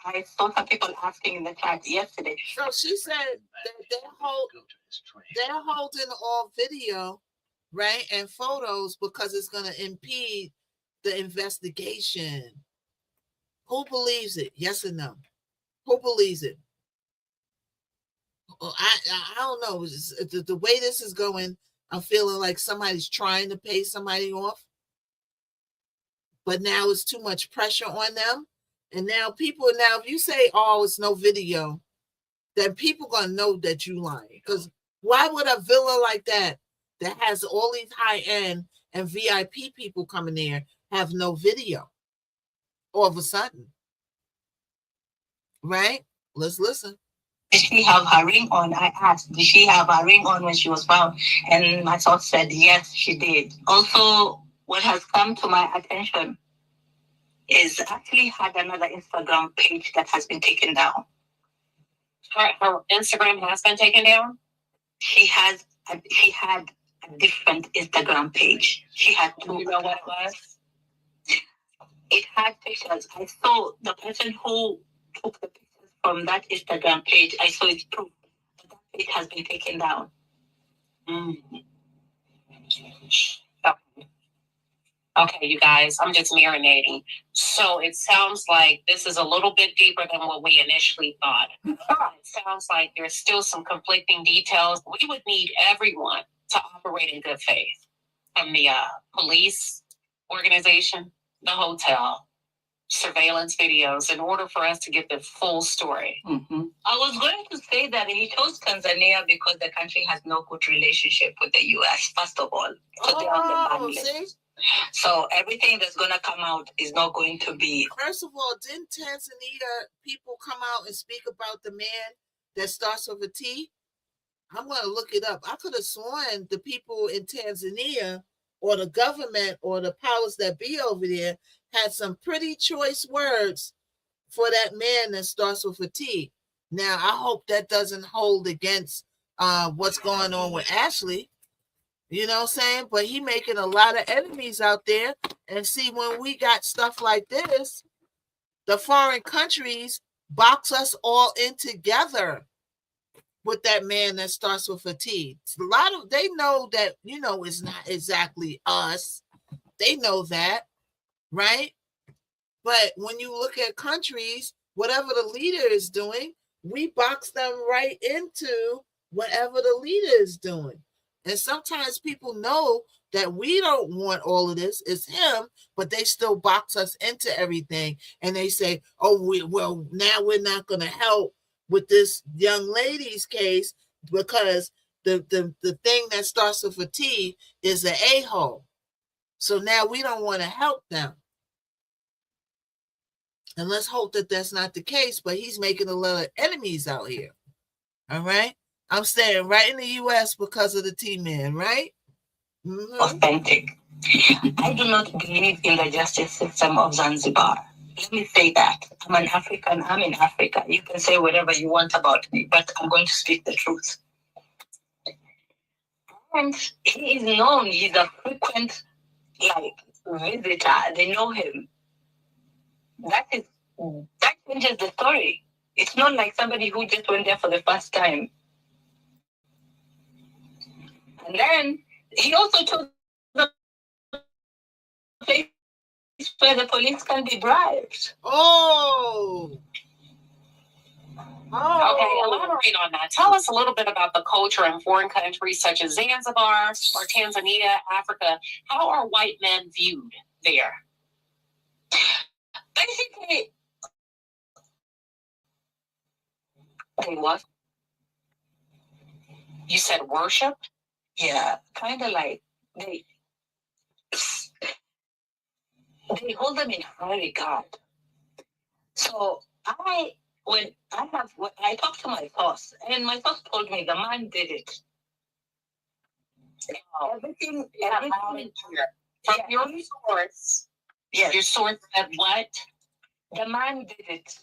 I saw some people asking in the chat yesterday. So she said that they're holding all video, right, and photos because it's going to impede the investigation. Who believes it? Yes or no? Who believes it? I don't know. The way this is going, I'm feeling like somebody's trying to pay somebody off, but now it's too much pressure on them. And now if you say, oh, it's no video, then people going to know that you lying. Because why would a villa like that has all these high-end and VIP people coming there have no video all of a sudden? Right? Let's listen. Did she have her ring on? I asked, did she have her ring on when she was found? And my source said, yes, she did. Also, what has come to my attention is actually had another Instagram page that has been taken down. Her Instagram has been taken down? She had a different Instagram page. She had two. Do you know what it was? It had pictures. I saw the person who took the pictures from that Instagram page. I saw it proof that page has been taken down. Okay, you guys, I'm just marinating. So it sounds like this is a little bit deeper than what we initially thought. It sounds like there's still some conflicting details. We would need everyone to operate in good faith, from the police organization, the hotel, surveillance videos, in order for us to get the full story. Mm-hmm. I was going to say that he chose Tanzania because the country has no good relationship with the U.S., first of all. So they're on the ban list. So everything that's going to come out is not going to be... First of all, didn't Tanzania people come out and speak about the man that starts with a T? I'm going to look it up. I could have sworn the people in Tanzania or the government or the powers that be over there had some pretty choice words for that man that starts with a T. Now, I hope that doesn't hold against what's going on with Ashley. You know what I'm saying? But he making a lot of enemies out there. And see, when we got stuff like this, the foreign countries box us all in together. with that man that starts with a T. They know that, it's not exactly us. They know that, right? But when you look at countries, whatever the leader is doing, we box them right into whatever the leader is doing. And sometimes people know that we don't want all of this. It's him, but they still box us into everything. And they say, oh, now we're not going to help with this young lady's case because the thing that starts with a T is an a-hole. So now we don't want to help them. And let's hope that that's not the case, but he's making a lot of enemies out here. All right? I'm staying right in the U.S. because of the T-Man, right? Mm-hmm. Authentic. I do not believe in the justice system of Zanzibar. Let me say that. I'm an African. I'm in Africa. You can say whatever you want about me, but I'm going to speak the truth. And he is known. He's a frequent, visitor. They know him. That changes the story. It's not like somebody who just went there for the first time. And then he also told the place where the police can be bribed. Oh. Okay, elaborate on that. Tell us a little bit about the culture in foreign countries such as Zanzibar or Tanzania, Africa. How are white men viewed there? Basically, they what? You said worship? Yeah, kind of like they hold them in high regard. So when I talked to my boss, and my boss told me the man did it. Everything from your source. Yes. Your source said what? The man did it.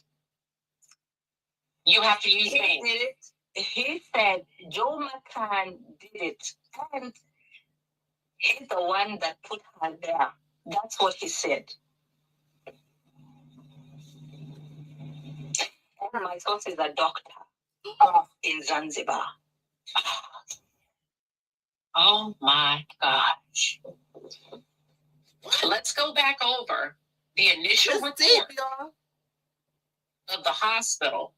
You have to use names. Did it. He said Joe McCann did it, and he's the one that put her there. That's what he said. And my source is a doctor in Zanzibar. Oh my gosh. Let's go back over the initial report of the hospital.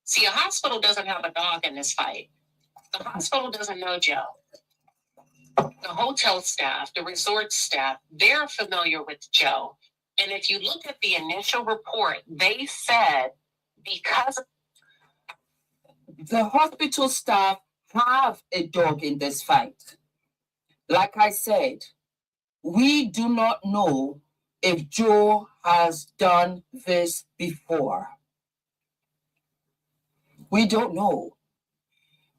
See, a hospital doesn't have a dog in this fight. The hospital doesn't know Joe. The hotel staff, the resort staff, they're familiar with Joe. And if you look at the initial report, they said because the hospital staff have a dog in this fight. Like I said, we do not know if Joe has done this before. We don't know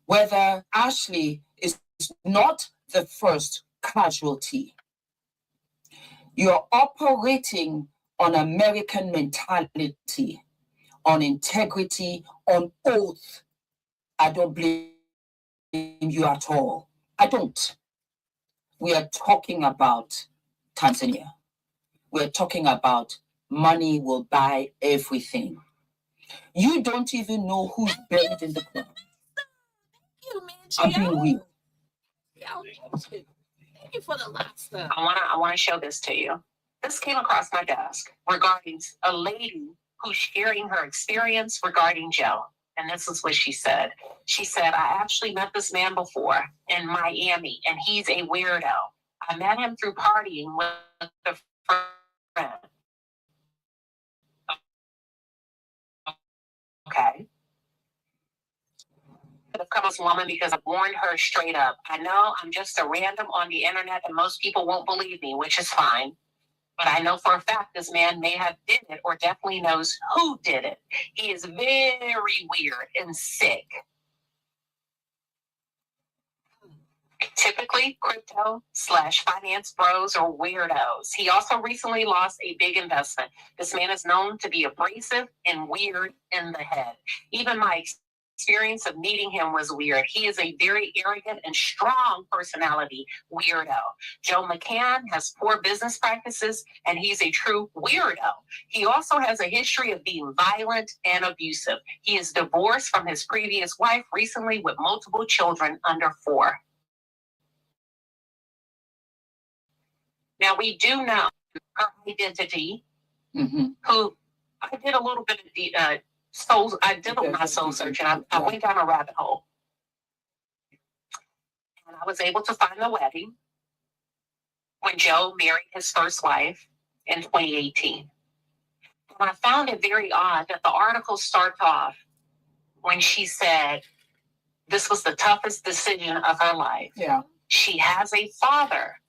whether Ashley is not the first casualty. You're operating on American mentality, on integrity, on oath. I don't blame you at all. I don't. We are talking about Tanzania. We're talking about money will buy everything. You don't even know who's buried in the ground. I'm being real. Thank you for the lobster. I wanna show this to you. This came across my desk regarding a lady who's sharing her experience regarding Joe. And this is what she said. She said, I actually met this man before in Miami, and he's a weirdo. I met him through partying with a friend. Okay. I've come as a woman because I warned her straight up. I know I'm just a random on the internet and most people won't believe me, which is fine. But I know for a fact this man may have did it or definitely knows who did it. He is very weird and sick. Typically, crypto/finance bros are weirdos. He also recently lost a big investment. This man is known to be abrasive and weird in the head. Even my experience of meeting him was weird. He is a very arrogant and strong personality weirdo. Joe McCann has poor business practices, and he's a true weirdo. He also has a history of being violent and abusive. He is divorced from his previous wife recently with multiple children under 4. Now, we do know her identity, who I did a little bit of the I did my soul search, and I went down a rabbit hole. And I was able to find the wedding when Joe married his first wife in 2018. And I found it very odd that the article starts off when she said this was the toughest decision of her life. Yeah. She has a father,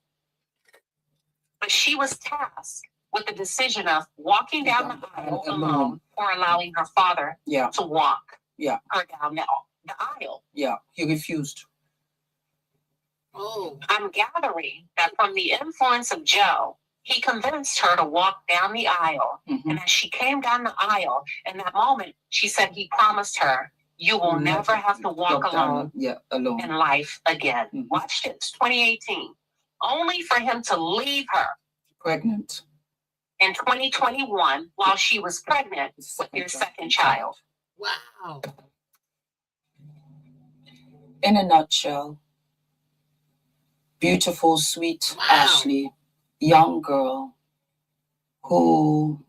but she was tasked with the decision of walking down the aisle alone or allowing her father to walk her down the aisle. Yeah, he refused. Oh. I'm gathering that from the influence of Joe, he convinced her to walk down the aisle. And as she came down the aisle, in that moment, she said he promised her, you will never have to walk alone in life again. Watch this, 2018. Only for him to leave her pregnant in 2021 while she was pregnant with their second child. Wow. In a nutshell, beautiful, sweet Ashley, young girl who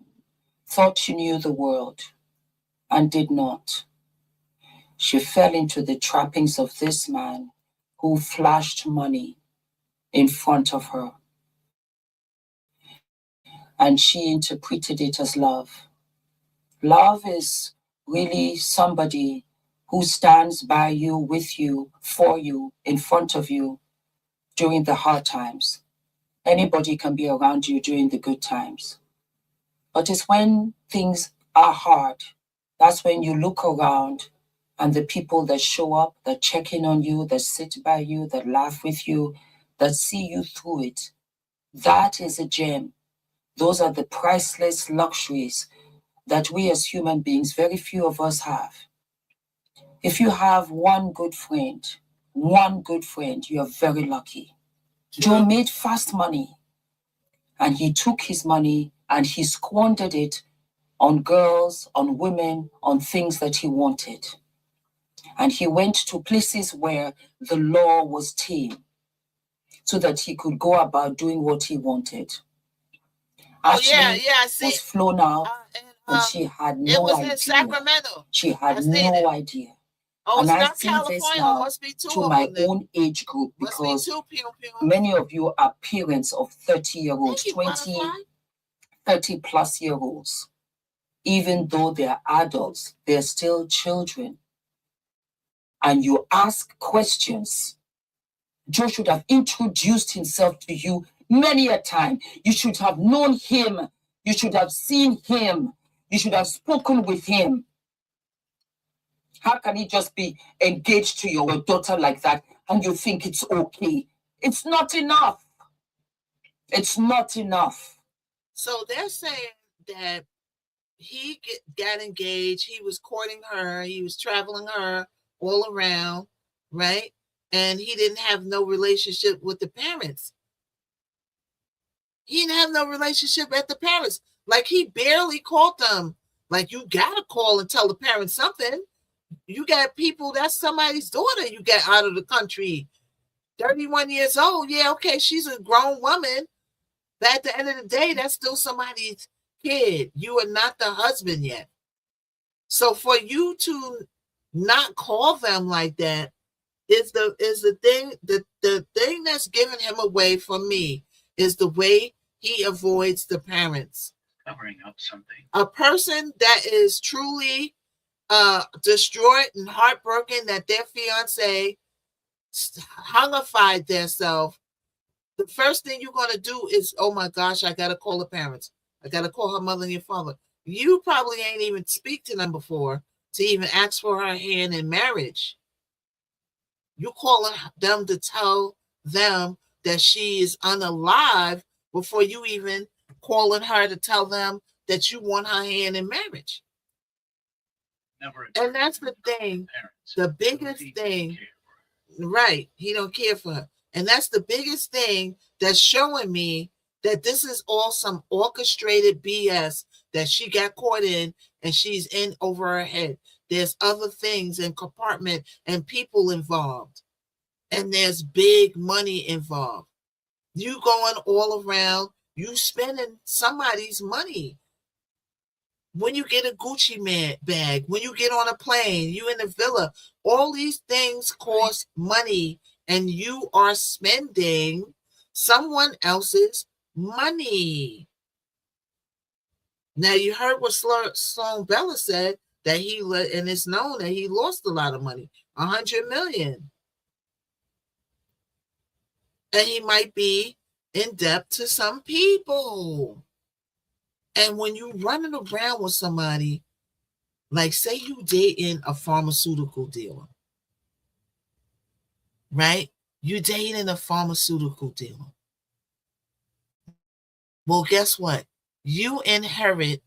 thought she knew the world and did not. She fell into the trappings of this man who flashed money in front of her. And she interpreted it as love. Love is really somebody who stands by you, with you, for you, in front of you during the hard times. Anybody can be around you during the good times. But it's when things are hard, that's when you look around and the people that show up, that check in on you, that sit by you, that laugh with you, that see you through it, that is a gem. Those are the priceless luxuries that we as human beings, very few of us have. If you have one good friend, you are very lucky. Joe made fast money, and he took his money and he squandered it on girls, on women, on things that he wanted. And he went to places where the law was tame so that he could go about doing what he wanted. Ashley was flown out, and she had no idea. It was in Sacramento. She had no idea. Oh, and it's I not see this California. now Must be two to of my them then. own age group, Must be because two, Pew, Pew. many of you are parents of 30-year-olds, Thank you, 20, Butterfly. 30-plus-year-olds. Even though they are adults, they're still children. And you ask questions. Joe should have introduced himself to you many a time. You should have known him. You should have seen him. You should have spoken with him. How can he just be engaged to your daughter like that and you think it's okay? It's not enough. It's not enough. So they're saying that he got engaged. He was courting her. He was traveling her all around, right? And he didn't have no relationship with the parents. He didn't have no relationship at the parents. Like, he barely called them. Like, you got to call and tell the parents something. You got people, that's somebody's daughter you got out of the country. 31 years old. Yeah, okay, she's a grown woman. But at the end of the day, that's still somebody's kid. You are not the husband yet. So for you to not call them like that is the thing, the thing that's giving him away from me is the way he avoids the parents. Covering up something. A person that is truly distraught and heartbroken that their fiance hungified themselves, the first thing you're going to do is, oh my gosh, I got to call the parents. I got to call her mother and your father. You probably ain't even speak to them before to even ask for her hand in marriage. You calling them to tell them that she is unalive before you even calling her to tell them that you want her hand in marriage. And that's the thing, the biggest thing, right? He don't care for her. And that's the biggest thing that's showing me that this is all some orchestrated BS that she got caught in and she's in over her head. There's other things and compartment and people involved. And there's big money involved. You going all around, you spending somebody's money. When you get a Gucci bag, when you get on a plane, you in a villa, all these things cost money, and you are spending someone else's money. Now, you heard what Sloan Bella said, that and it's known that he lost a lot of money, $100 million. And he might be in debt to some people. And when you running around with somebody, like say you dating a pharmaceutical dealer, right? You dating a pharmaceutical dealer. Well, guess what? You inherit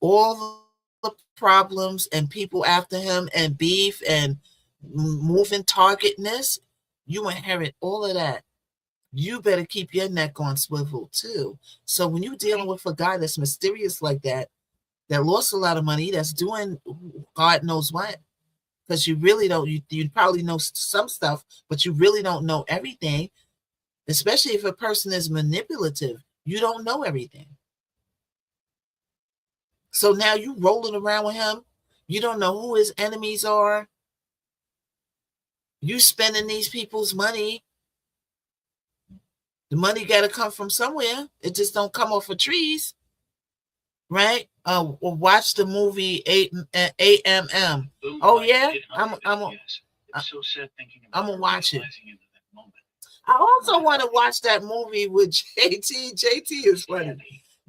all the problems and people after him and beef and moving targetness. You inherit all of that. You better keep your neck on swivel too. So when you're dealing with a guy that's mysterious like that lost a lot of money, that's doing God knows what, because you really don't, you probably know some stuff, but you really don't know everything, especially if a person is manipulative. You don't know everything. So now you rolling around with him. You don't know who his enemies are. You spending these people's money. The money got to come from somewhere. It just don't come off of trees, right? Watch the movie AMM. Oh yeah, I'm gonna watch it. I also want to watch that movie with JT. JT is funny.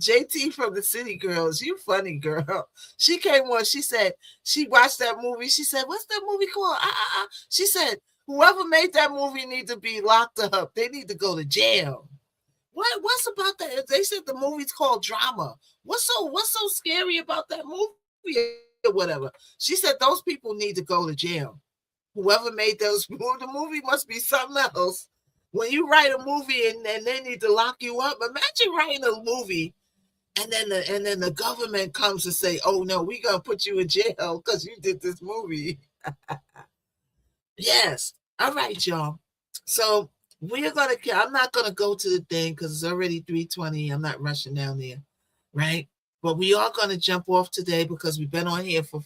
JT from the City Girls. You funny girl. She came on. She said she watched that movie. She said, "What's that movie called?" She said, "Whoever made that movie need to be locked up. They need to go to jail." What's about that? They said the movie's called Drama. What's so scary about that movie or whatever? She said those people need to go to jail. Whoever made the movie must be something else. When you write a movie and they need to lock you up, imagine writing a movie and then the government comes and say, "Oh no, we're gonna put you in jail because you did this movie." Yes. All right, y'all. So I'm not gonna go to the thing because it's already 3:20. I'm not rushing down there, right? But we are gonna jump off today because we've been on here for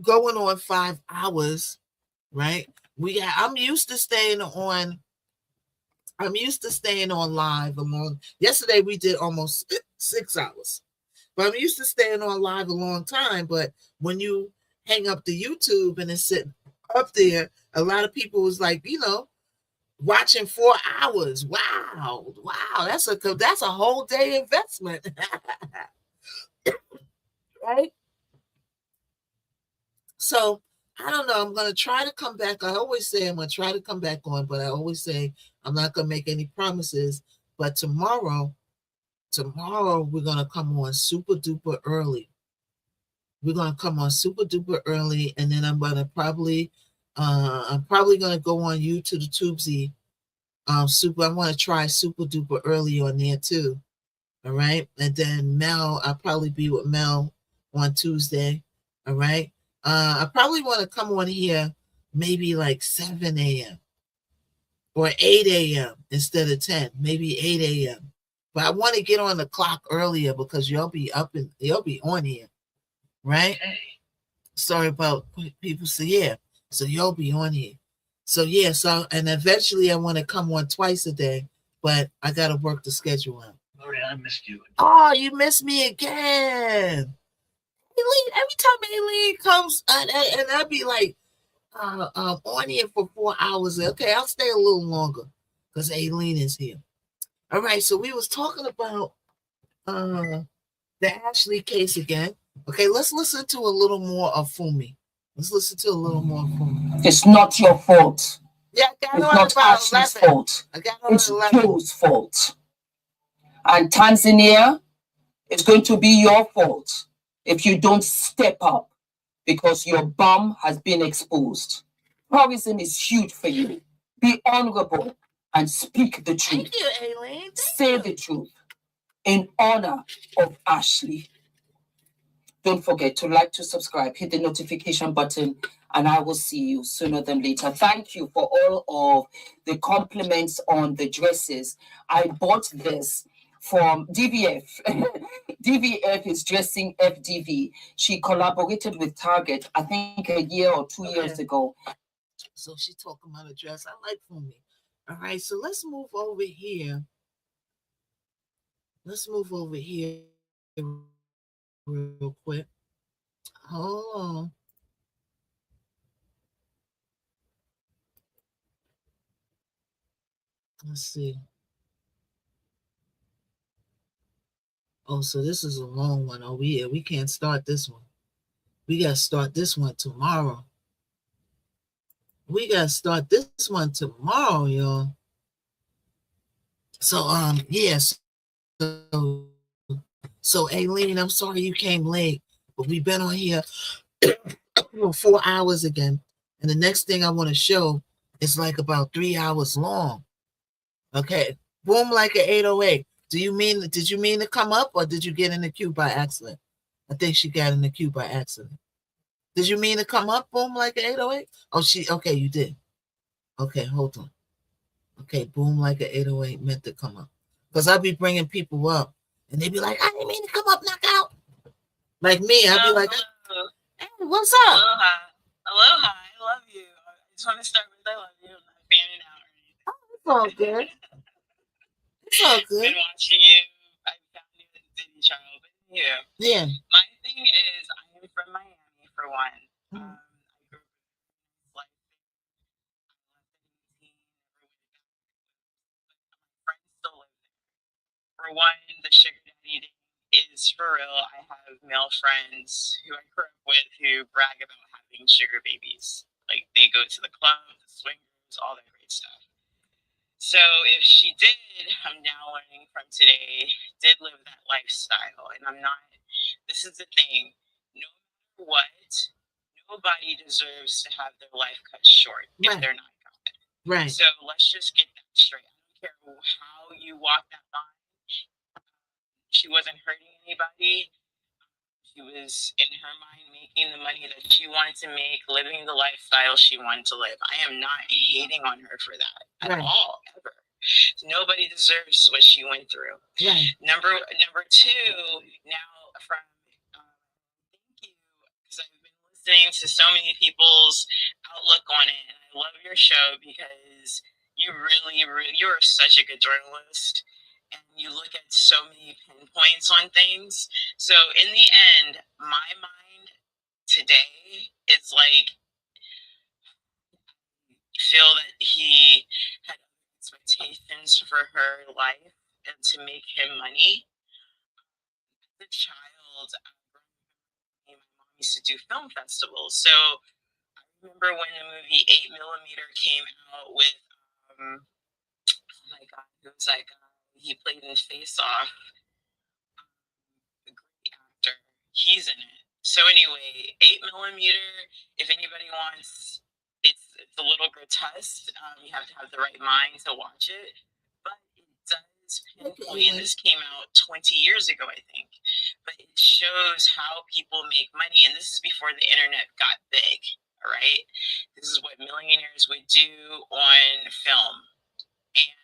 going on 5 hours, right? I'm used to staying on live along. Yesterday we did almost 6 hours, but I'm used to staying on live a long time. But when you hang up the YouTube and it's sitting up there, a lot of people was like, watching 4 hours. Wow, that's a whole day investment, right? So I don't know. I'm gonna try to come back. I always say I'm gonna try to come back on, but I always say I'm not gonna make any promises. But tomorrow we're gonna come on super duper early. We're gonna come on super duper early, and then I'm probably gonna go on YouTube to Tubesy. I want to try super duper early on there too. All right. And then Mel, I'll probably be with Mel on Tuesday. All right. I probably want to come on here maybe like 7 a.m. or 8 a.m. instead of 10, maybe 8 a.m. But I want to get on the clock earlier because you'll be on here. Right. Okay. Sorry about people. So yeah. So you'll be on here. So yeah, and eventually I want to come on twice a day, but I got to work the schedule out. Lori, I missed you. Oh, you missed me again. Aileen, every time Aileen comes, and I'd be like on here for 4 hours. Okay, I'll stay a little longer because Aileen is here. All right, so we was talking about the Ashley case again. Okay, let's listen to a little more of Fumi. Let's listen to a little more of Fumi. It's not your fault. Yeah, it's not Ashley's fault. It's Joe's fault. And Tanzania, it's going to be your fault if you don't step up because your bum has been exposed. Tourism is huge for you. Be honorable and speak the truth. Thank you, Aileen. Say the truth in honor of Ashley. Don't forget to like, to subscribe, hit the notification button, and I will see you sooner than later. Thank you for all of the compliments on the dresses. I bought this from DVF. DVF is dressing FDV. She collaborated with Target, I think a year or 2 years ago. So she talking about a dress. I like for me. All right, so let's move over here. Let's move over here real quick. Hold on. Let's see. Oh, so this is a long one. Oh, we can't start this one. We got to start this one tomorrow. We got to start this one tomorrow, y'all. So, yes. So, Aileen, I'm sorry you came late, but we've been on here for 4 hours again. And the next thing I want to show is like about 3 hours long. Okay. Boom like an 808. Did you mean to come up, or did you get in the queue by accident? I think she got in the queue by accident. Did you mean to come up, boom like an 808? Oh, okay, you did. Okay, hold on. Okay, boom like an 808 meant to come up. Because I'll be bringing people up, and they be like, I didn't mean to come up, knock out. Like me, I'll be like, hey, what's up? Aloha, I love you. I just want to start with I love you. I'm not fanning out or anything. Oh, it's all good. It's all good. Been watching you. I found you at Disney Channel, but Yeah. My thing is, I am from Miami for one. I grew up like friends still live there. For one, the sugar daddy is for real. I have male friends who I grew up with who brag about having sugar babies. Like they go to the club, the swingers, all that great stuff. So if she did, I'm now learning from today, did live that lifestyle. And I'm not, this is the thing, no matter what, nobody deserves to have their life cut short if they're not God. Right. So let's just get that straight. I don't care how you walk that line. She wasn't hurting anybody. She was, in her mind, making the money that she wanted to make, living the lifestyle she wanted to live. I am not hating on her for that at all, ever. Nobody deserves what she went through. Right. Number two, now from thank you, because I've been listening to so many people's outlook on it, and I love your show because you you're such a good journalist. And you look at so many pinpoints on things. So in the end, my mind today is like, feel that he had expectations for her life and to make him money. As a child, my mom used to do film festivals. So I remember when the movie 8mm came out with, oh my God, it was like, he played in Face Off. Actor, he's in it. So anyway, 8mm, if anybody wants, it's a little grotesque. You have to have the right mind to watch it, but it does pinpoint, and this came out 20 years ago, I think, but it shows how people make money, and this is before the internet got big, all right? This is what millionaires would do on film, and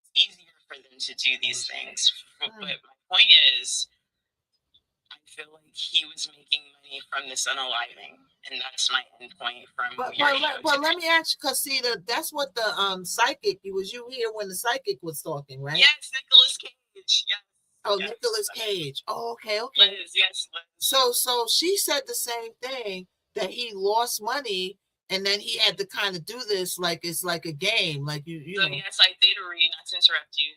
it's easier for them to do these things, but my point is, I feel like he was making money from this unaliving, and that's my end point from your show. Well, let me ask you, because see, that's what the psychic, was you here when the psychic was talking, right? Yes, Nicolas Cage. Yes. Oh, yes. Nicolas Cage. Oh, okay. Liz, yes, Liz. So she said the same thing, that he lost money, and then he had to kind of do this like it's like a game, like you know. Yes, I did read, not to interrupt you,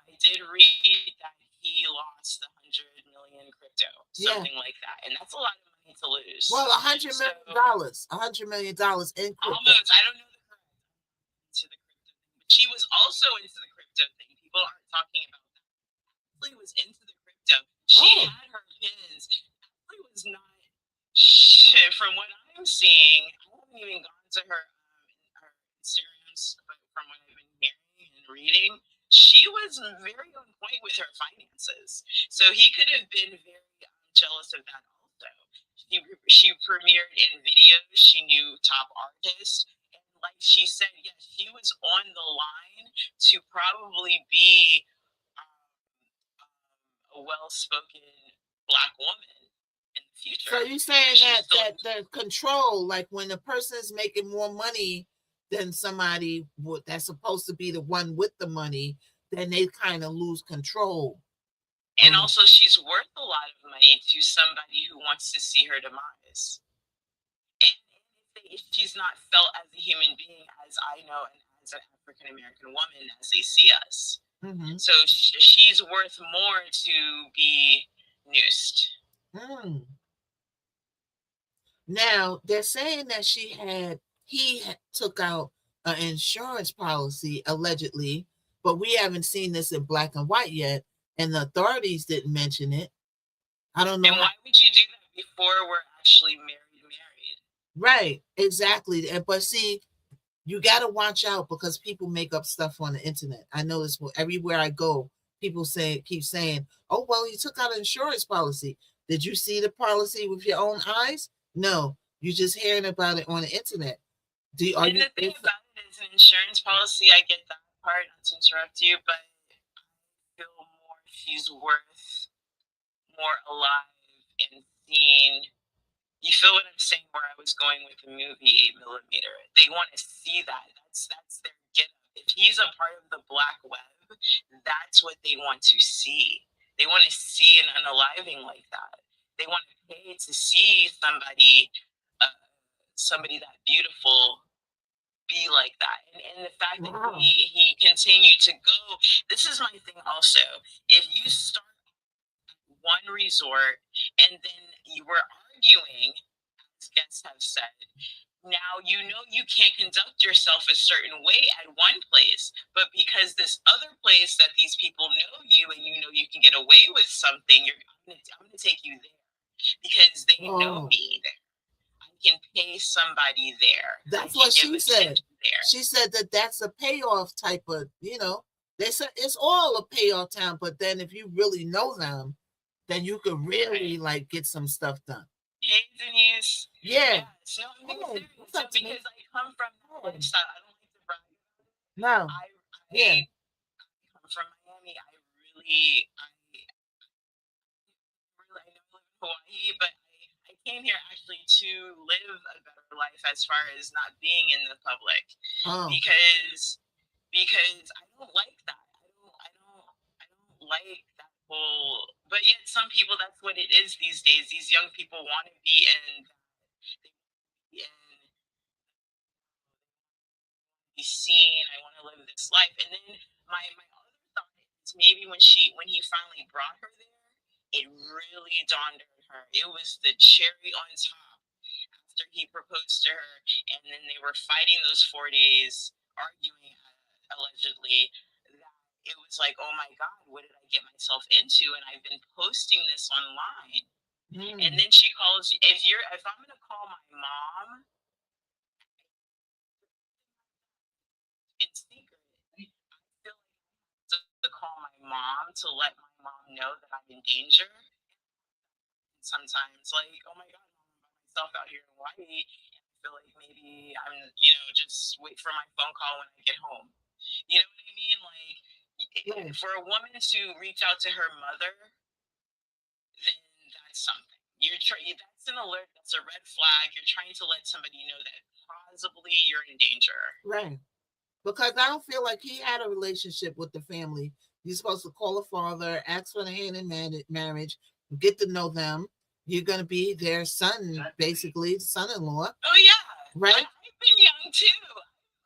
I did read that he lost the 100 million crypto, something like that, and that's a lot of money to lose. Well, $100 million, $100 million in crypto. Almost. I don't know the correct to the crypto thing, but she was also into the crypto thing. People aren't talking about that. Ashley was into the crypto. She had her pins. Ashley was not. Shit, from what I'm seeing, I haven't even gone to her Instagrams, but from what I've been hearing and reading, she was very on point with her finances. So he could have been very jealous of that also. She premiered in videos. She knew top artists. And like she said, yes, she was on the line to probably be a well-spoken Black woman in the future. So you're saying that the control, like when a person is making more money than somebody that's supposed to be the one with the money, then they kind of lose control. And also, she's worth a lot of money to somebody who wants to see her demise. And if she's not felt as a human being, as I know, and as an African American woman, as they see us. Mm-hmm. So she's worth more to be noosed. Now they're saying that he took out an insurance policy allegedly, but we haven't seen this in black and white yet, and the authorities didn't mention it. I don't know. And why would you do that before we're actually married? Right, exactly. But see, you got to watch out because people make up stuff on the internet. I notice everywhere I go, people keep saying, "Oh, well, you took out an insurance policy. Did you see the policy with your own eyes?" No, you're just hearing about it on the internet. The thing about it is an insurance policy. I get that part, not to interrupt you, but I feel more she's worth more alive and seen. You feel what I'm saying? Where I was going with the movie 8mm. They want to see that. That's their get. If he's a part of the Black web, that's what they want to see. They want to see an unaliving like that. They want to pay to see somebody that beautiful be like that. And the fact that he continued to go. This is my thing also. If you start one resort and then you were arguing, as guests have said, now you know you can't conduct yourself a certain way at one place, but because this other place that these people know you and you know you can get away with something, I'm gonna take you there because they know me there. I can pay somebody there. That's what she said. She said that's a payoff type of, they said it's all a payoff town, but then if you really know them, then you could really like get some stuff done. Hey, Denise. Yeah. So because I come from that lifestyle, I don't like to brag. No. I come from Miami. I know I live in Hawaii, but I came here actually to live a better life as far as not being in the public. Because I don't like that. I don't like that whole. But yet, some people, that's what it is these days. These young people want to be be seen. I want to live this life. And then my other thought is maybe when he finally brought her there, it really dawned on her. It was the cherry on top after he proposed to her, and then they were fighting those 4 days, arguing allegedly. It was like, oh my God, what did I get myself into? And I've been posting this online. And then she calls, if I'm gonna call my mom in secret, I feel like to call my mom to let my mom know that I'm in danger. Sometimes, like, oh my God, I'm by myself out here in Hawaii, and I feel like maybe I'm, just wait for my phone call when I get home. You know what I mean? Like, for a woman to reach out to her mother, then that's something. That's an alert. That's a red flag. You're trying to let somebody know that possibly you're in danger. Right. Because I don't feel like he had a relationship with the family. You're supposed to call a father, ask for the hand in marriage, get to know them. You're going to be their son, basically, son-in-law. Oh, yeah. Right? I've been young, too.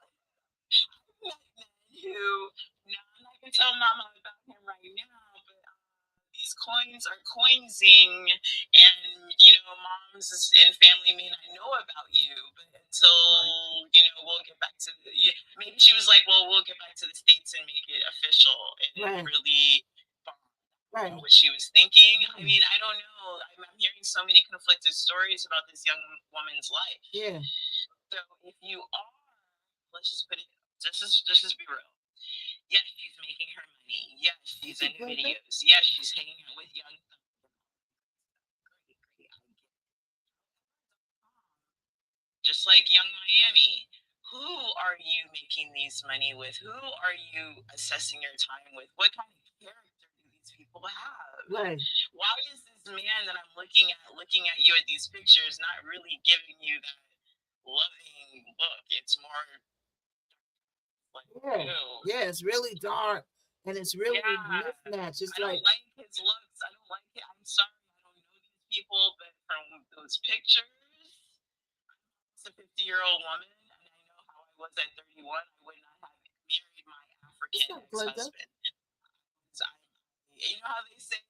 I've met men who, I'm not going to tell Mama about him right now, but these coins are coinsing, and, moms and family may not know about you, but until, we'll get back to maybe she was like, well, we'll get back to the States and make it official, and it really what she was thinking. I mean, I don't know. I'm hearing so many conflicted stories about this young woman's life. Yeah. So if you are, let's just put it, just be real. Yes, she's making her money. Yes, she's in videos. Yes, she's hanging out with young. Just like Young Miami. Who are you making these money with? Who are you assessing your time with? What kind of character do these people have? Right. Why is this man that I'm looking at you at these pictures, not really giving you that loving look? It's more like, Yeah, it's really dark and it's really mismatched. It's I don't like his looks. I don't like it. I'm sorry, I don't know these people, but from those pictures, a 50-year-old woman, and I know how I was at 31. I would not have married my African ex-husband. You know how they say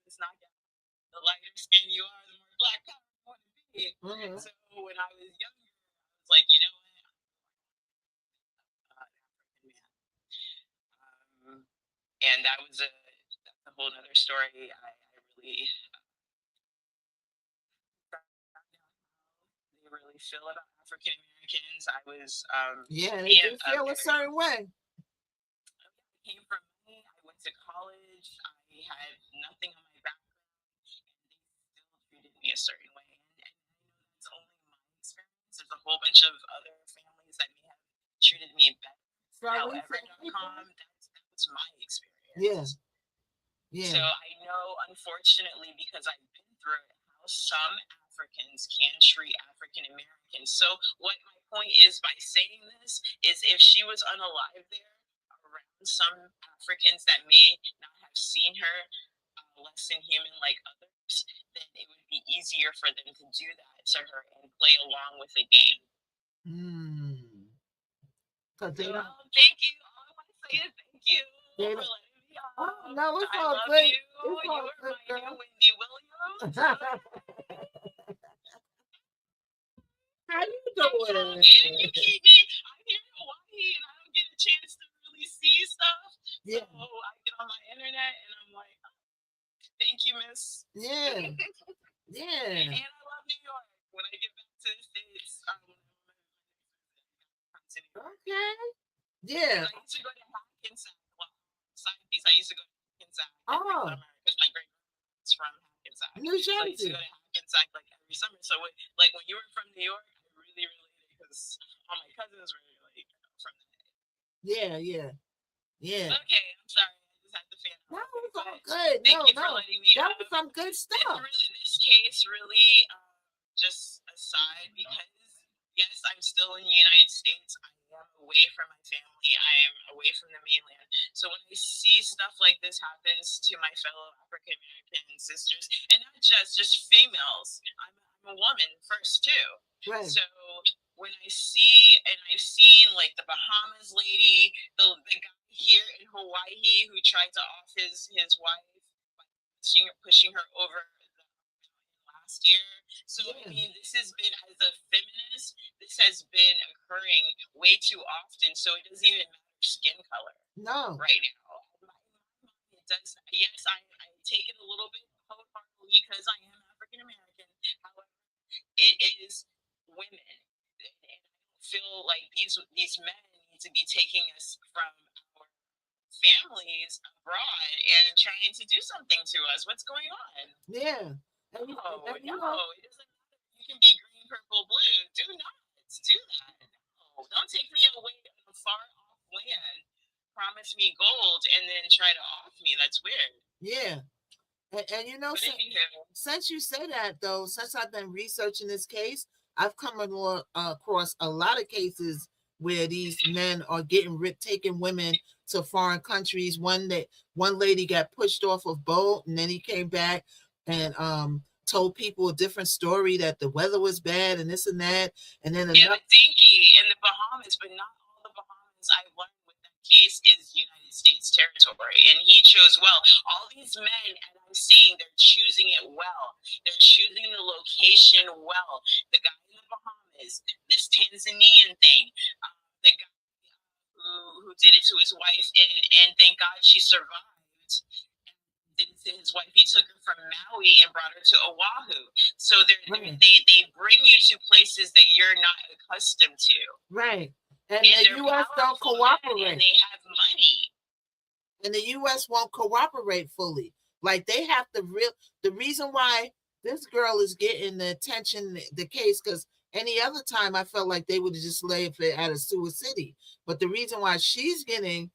it's not the lighter skin you are, the more black power you want to be. So when I was younger, I was like, you know what, African man. And that's a whole other story. I really they really feel about African Americans. I was they do feel a certain way. I came from money. I went to college. I had nothing on my background, and they still treated me a certain way. And I know that's only my experience. There's a whole bunch of other families that may have treated me better. However.com, that was my experience. Yeah. So I know, unfortunately, because I've been through it, how some Africans can treat African Americans. So what my point is by saying this is, if she was unalive there, around some Africans that may not have seen her less than human like others, then it would be easier for them to do that to her and play along with the game. Thank you. All I want to say is thank you for letting me on. Oh, no, it's I all love good. you. It's all good, You girl. were my new Wendy Williams. How you doing? And you keep me. I'm here in Hawaii, and I don't get a chance to really see stuff. So I get on my internet, and I'm like, oh, thank you, miss. Yeah. And I love New York. When I get back to the States, okay. Yeah. I used to go to Hackensack. Well, side piece, I used to go to Hackensack every summer because my great grandma's from Hackensack. New Jersey. So I used to go to Hackensack like every summer. So like when you were from New York, I really related because all my cousins were like from that. Yeah. Okay, I'm sorry. I just had to fan out. No, it's all good. Thank you for letting me. That was some good stuff. This case really, just aside, because yes, I'm still in the United States. I am away from my family. I am away from the mainland. So when I see stuff like this happens to my fellow African American sisters, and not just females, I'm a woman first too. Right. So when I see, and I've seen like the Bahamas lady, the guy here in Hawaii who tried to off his wife by pushing her over last year. So I mean, this has been, as a feminist, this has been occurring way too often. So it doesn't even matter skin color. No. Right now, it does. Yes, I take it a little bit wholeheartedly because I am African American. However, it is women, and I don't feel like these men need to be taking us from our families abroad and trying to do something to us. What's going on? Yeah. No, it doesn't matter. You can be green, purple, blue. Do not do that. No, don't take me away on a far off land. Promise me gold and then try to off me. That's weird. Yeah. And you know, since you say that, though, since I've been researching this case, I've come across a lot of cases where these men are taking women to foreign countries. One lady got pushed off a boat, and then he came back and told people a different story, that the weather was bad and this and that. And then the dinky in the Bahamas, but not all the Bahamas. I learned with that case is United States territory, and he chose well. All these men, and I'm seeing they're choosing it well. They're choosing the location well. The guy in the Bahamas, this Tanzanian thing, the guy who did it to his wife, and thank God she survived. didn't say his wife. He took her from Maui and brought her to Oahu. So they bring you to places that you're not accustomed to. Right. And And the U.S. don't cooperate. and they have money. And the U.S. won't cooperate fully. Like they have to the reason why this girl is getting the attention, the case, because any other time I felt like they would have just left it at a sewer city. But the reason why she's getting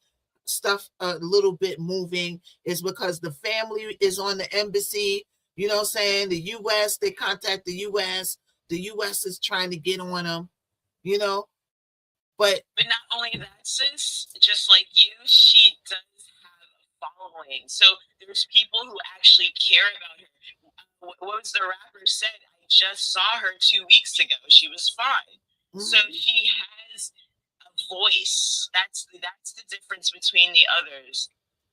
stuff a little bit moving is because the family is on the embassy. You know what I'm saying? The U.S., they contact the U.S. The U.S. is trying to get on them, you know. But not only that, sis, just like you, she does have a following. So there's people who actually care about her. What was the rapper said? I just saw her 2 weeks ago. She was fine. So she has a voice. That's the difference between the others.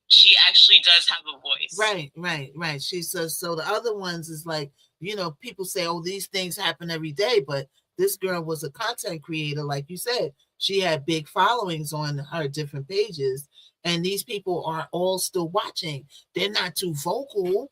She actually does have a voice. Right. She says so. The other ones is like, you know, people say, oh, these things happen every day, but this girl was a content creator, like you said. She had big followings on her different pages, and these people are all still watching. They're not too vocal,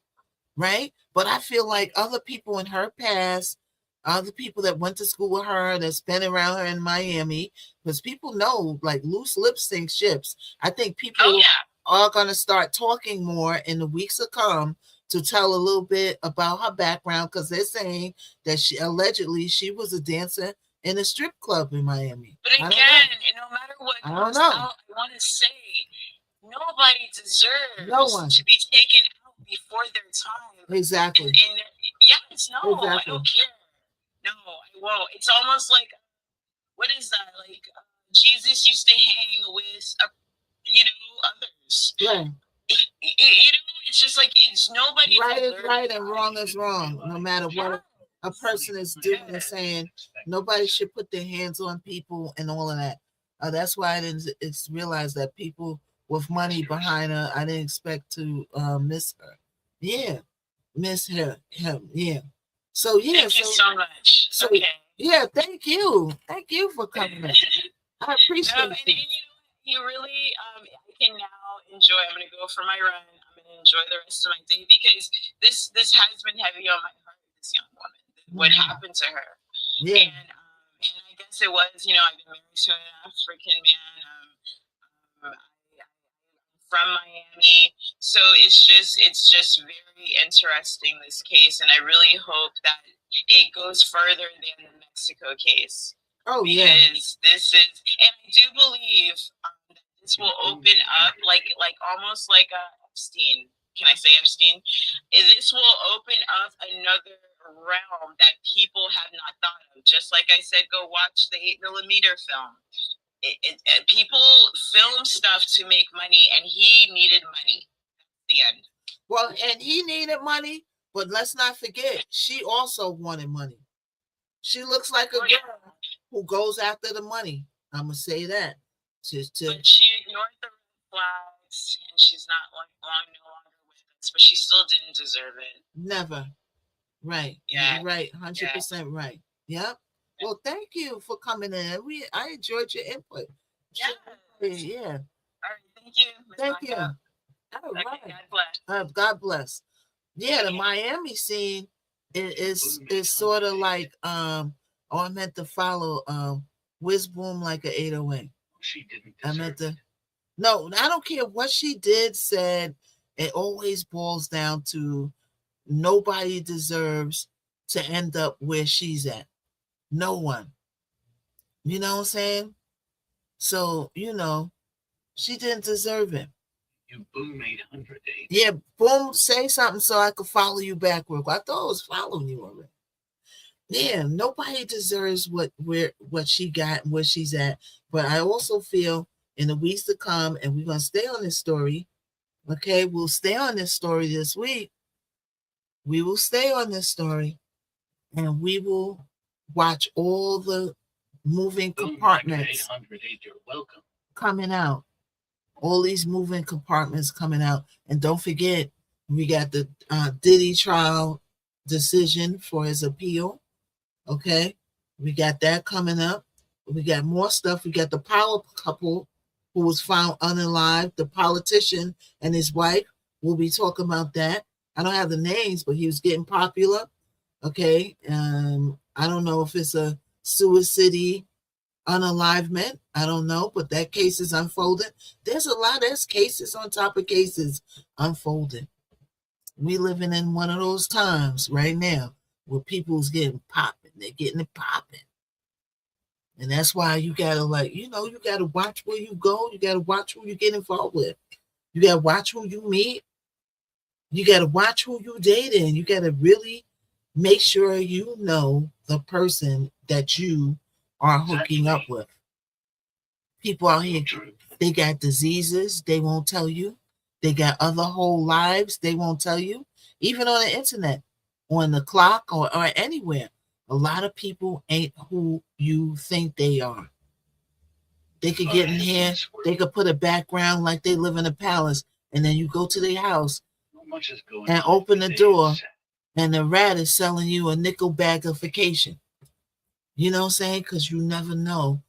right? But I feel like other people in her past, other people that went to school with her, that's been around her in Miami, because people know, like, loose lips sink ships. I think people are going to start talking more in the weeks to come to tell a little bit about her background, because they're saying that she allegedly she was a dancer in a strip club in Miami. But again, no matter what comes out, I want to say nobody deserves to be taken out before their time. Exactly. And yes, no, exactly. I don't care. No, I won't. It's almost like, what is that? Like Jesus used to hang with, others. Right. It's just like it's nobody. Right is right and wrong is wrong. No matter what a person is doing and saying, nobody should put their hands on people and all of that. That's why I didn't realize that people with money behind her, I didn't expect to miss her. Yeah, miss him. Yeah. So yeah. Thank you so much. So okay. Yeah, thank you for coming in. I appreciate it. You really, I can now enjoy. I'm going to go for my run. I'm going to enjoy the rest of my day because this has been heavy on my heart. This young woman, what happened to her? Yeah. And I guess it was, I've been married to an African man. I'm from Miami, so it's just very interesting, this case, and I really hope that it goes further than the Mexico case. Oh, because this is, and I do believe that this will open up, like almost like Epstein. Can I say Epstein? This will open up another realm that people have not thought of. Just like I said, go watch the 8mm film. People film stuff to make money, and he needed money. That's the end. Well, and he needed money, but let's not forget, she also wanted money. She looks like a girl who goes after the money. I'm gonna say that. But she ignored the red flags, and she's no longer with us. But she still didn't deserve it. Never. Right. Yeah. You're right. 100% right. Yep. Well, thank you for coming in. I enjoyed your input. Yeah. Yeah. All right. Thank you. Thank you. All right. God bless. God bless. Yeah, the Miami scene is sort of like I meant to follow Whiz Boom like an 808. She didn't deserve it. No, I don't care what she did, said. It always boils down to nobody deserves to end up where she's at. No one. You know what I'm saying? So, she didn't deserve it. You Boom 800 days. Yeah, Boom, say something so I could follow you back real quick. I thought I was following you already. Yeah, nobody deserves what she got and where she's at. But I also feel in the weeks to come, and we're gonna stay on this story. Okay, we'll stay on this story this week. We will stay on this story, and we will watch all the moving compartments 808, you're welcome. coming out. All these moving compartments coming out. And don't forget, we got the Diddy trial decision for his appeal. Okay, we got that coming up. We got more stuff. We got the power couple who was found unalive, the politician and his wife We'll be talking about that. I don't have the names, but he was getting popular. Okay. I don't know if it's a suicide unalivement. I don't know, but that case is unfolding. There's cases on top of cases unfolding. We living in one of those times right now where people's getting popping. They're getting it popping. And that's why you gotta you gotta watch where you go. You gotta watch who you get involved with. You gotta watch who you meet. You gotta watch who you dating. You gotta really make sure you know the person that you are hooking up with. People out here, they got diseases, they won't tell you. They got other whole lives, they won't tell you. Even on the internet, on the clock, or anywhere. A lot of people ain't who you think they are. They could get in here, they could put a background like they live in a palace, and then you go to their house and open the door, and the rat is selling you a nickel bag of vacation. You know what I'm saying? Because you never know.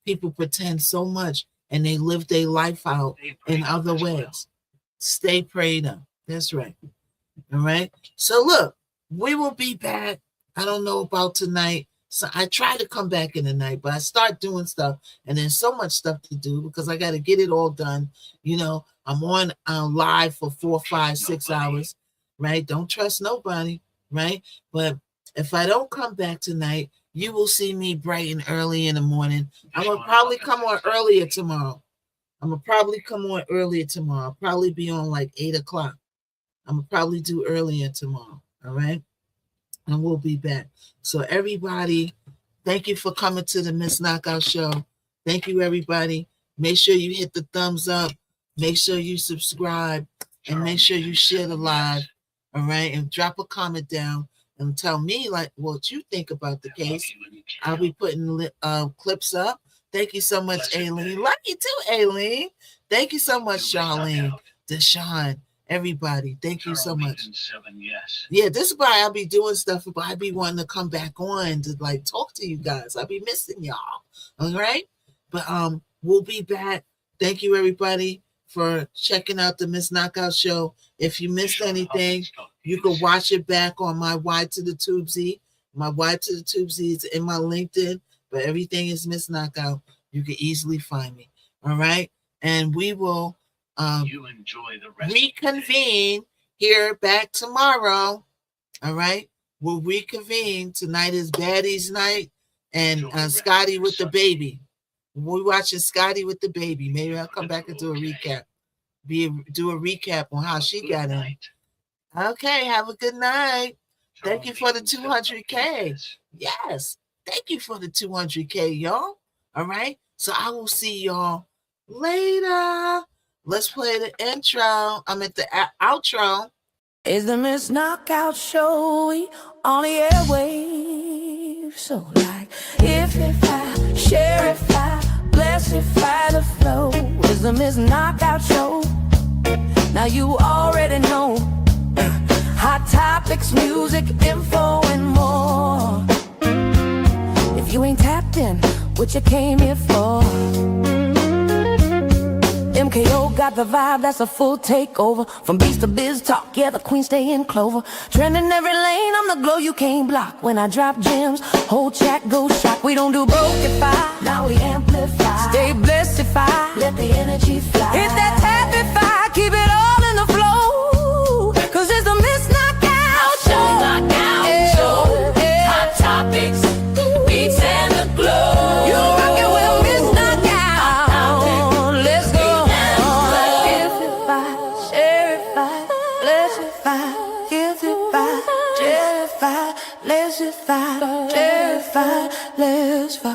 People pretend so much, and they live their life out in other ways. Stay prayed up. That's right. All right. So look, we will be back. I don't know about tonight. So I try to come back in the night, but I start doing stuff, and there's so much stuff to do because I got to get it all done. I'm on live for 4, 5, 6 hours, right? Don't trust nobody, right? But if I don't come back tonight, you will see me bright and early in the morning. I'm going to probably come on earlier tomorrow. I'll probably be on like 8 o'clock. I'm going to probably do earlier tomorrow, all right? And we'll be back. So everybody, thank you for coming to the Miss Knockout Show. Thank you, everybody. Make sure you hit the thumbs up. Make sure you subscribe. And make sure you share the live, all right? And drop a comment down and tell me what you think about the case. I'll be putting clips up. Thank you so much, Aileen. Love you too, Aileen. Thank you so much, Charlene, Deshaun, everybody. Thank you so much. Yeah, this is why I'll be doing stuff, but I'll be wanting to come back on to talk to you guys. I'll be missing y'all. All right? But we'll be back. Thank you, everybody, for checking out the Miss Knockout Show. If you missed anything, you can watch it back on my Y to the Tubesy. My Y to the Tubesy is in my LinkedIn, but everything is Miss Knockout. You can easily find me. All right? And we will reconvene here back tomorrow. All right? We'll reconvene. Tonight is Baddies Night and Scotty with the Baby. We're watching Scotty with the Baby. Maybe I'll come back and do a recap. Do a recap on how she got in. Okay, have a good night. Thank you for the 200K. Yes, thank you for the 200K, y'all. All right, so I will see y'all later. Let's play the intro. I'm at the outro. It's the Miss Knockout Show. We on the airwaves. So if I share, if I bless, if I the flow. It's the Miss Knockout Show. Now you already know. Hot topics, music, info, and more. If you ain't tapped in, what you came here for? MKO got the vibe, that's a full takeover. From beast to biz talk, yeah, the queen stay in clover. Trending every lane, I'm the glow you can't block. When I drop gems, whole chat goes shock. We don't do brokeify, now we amplify. Stay blessed if I let the energy fly. Hit that tapify, keep it all in the flow. Cause it's the Miss Knockout Show. Knockout Show. Hot topics, beats and the glow. You rock it with Miss Knockout. Let's go. If I share, if I bless, if I give, if I share, if I bless, if I share, if I bless, if I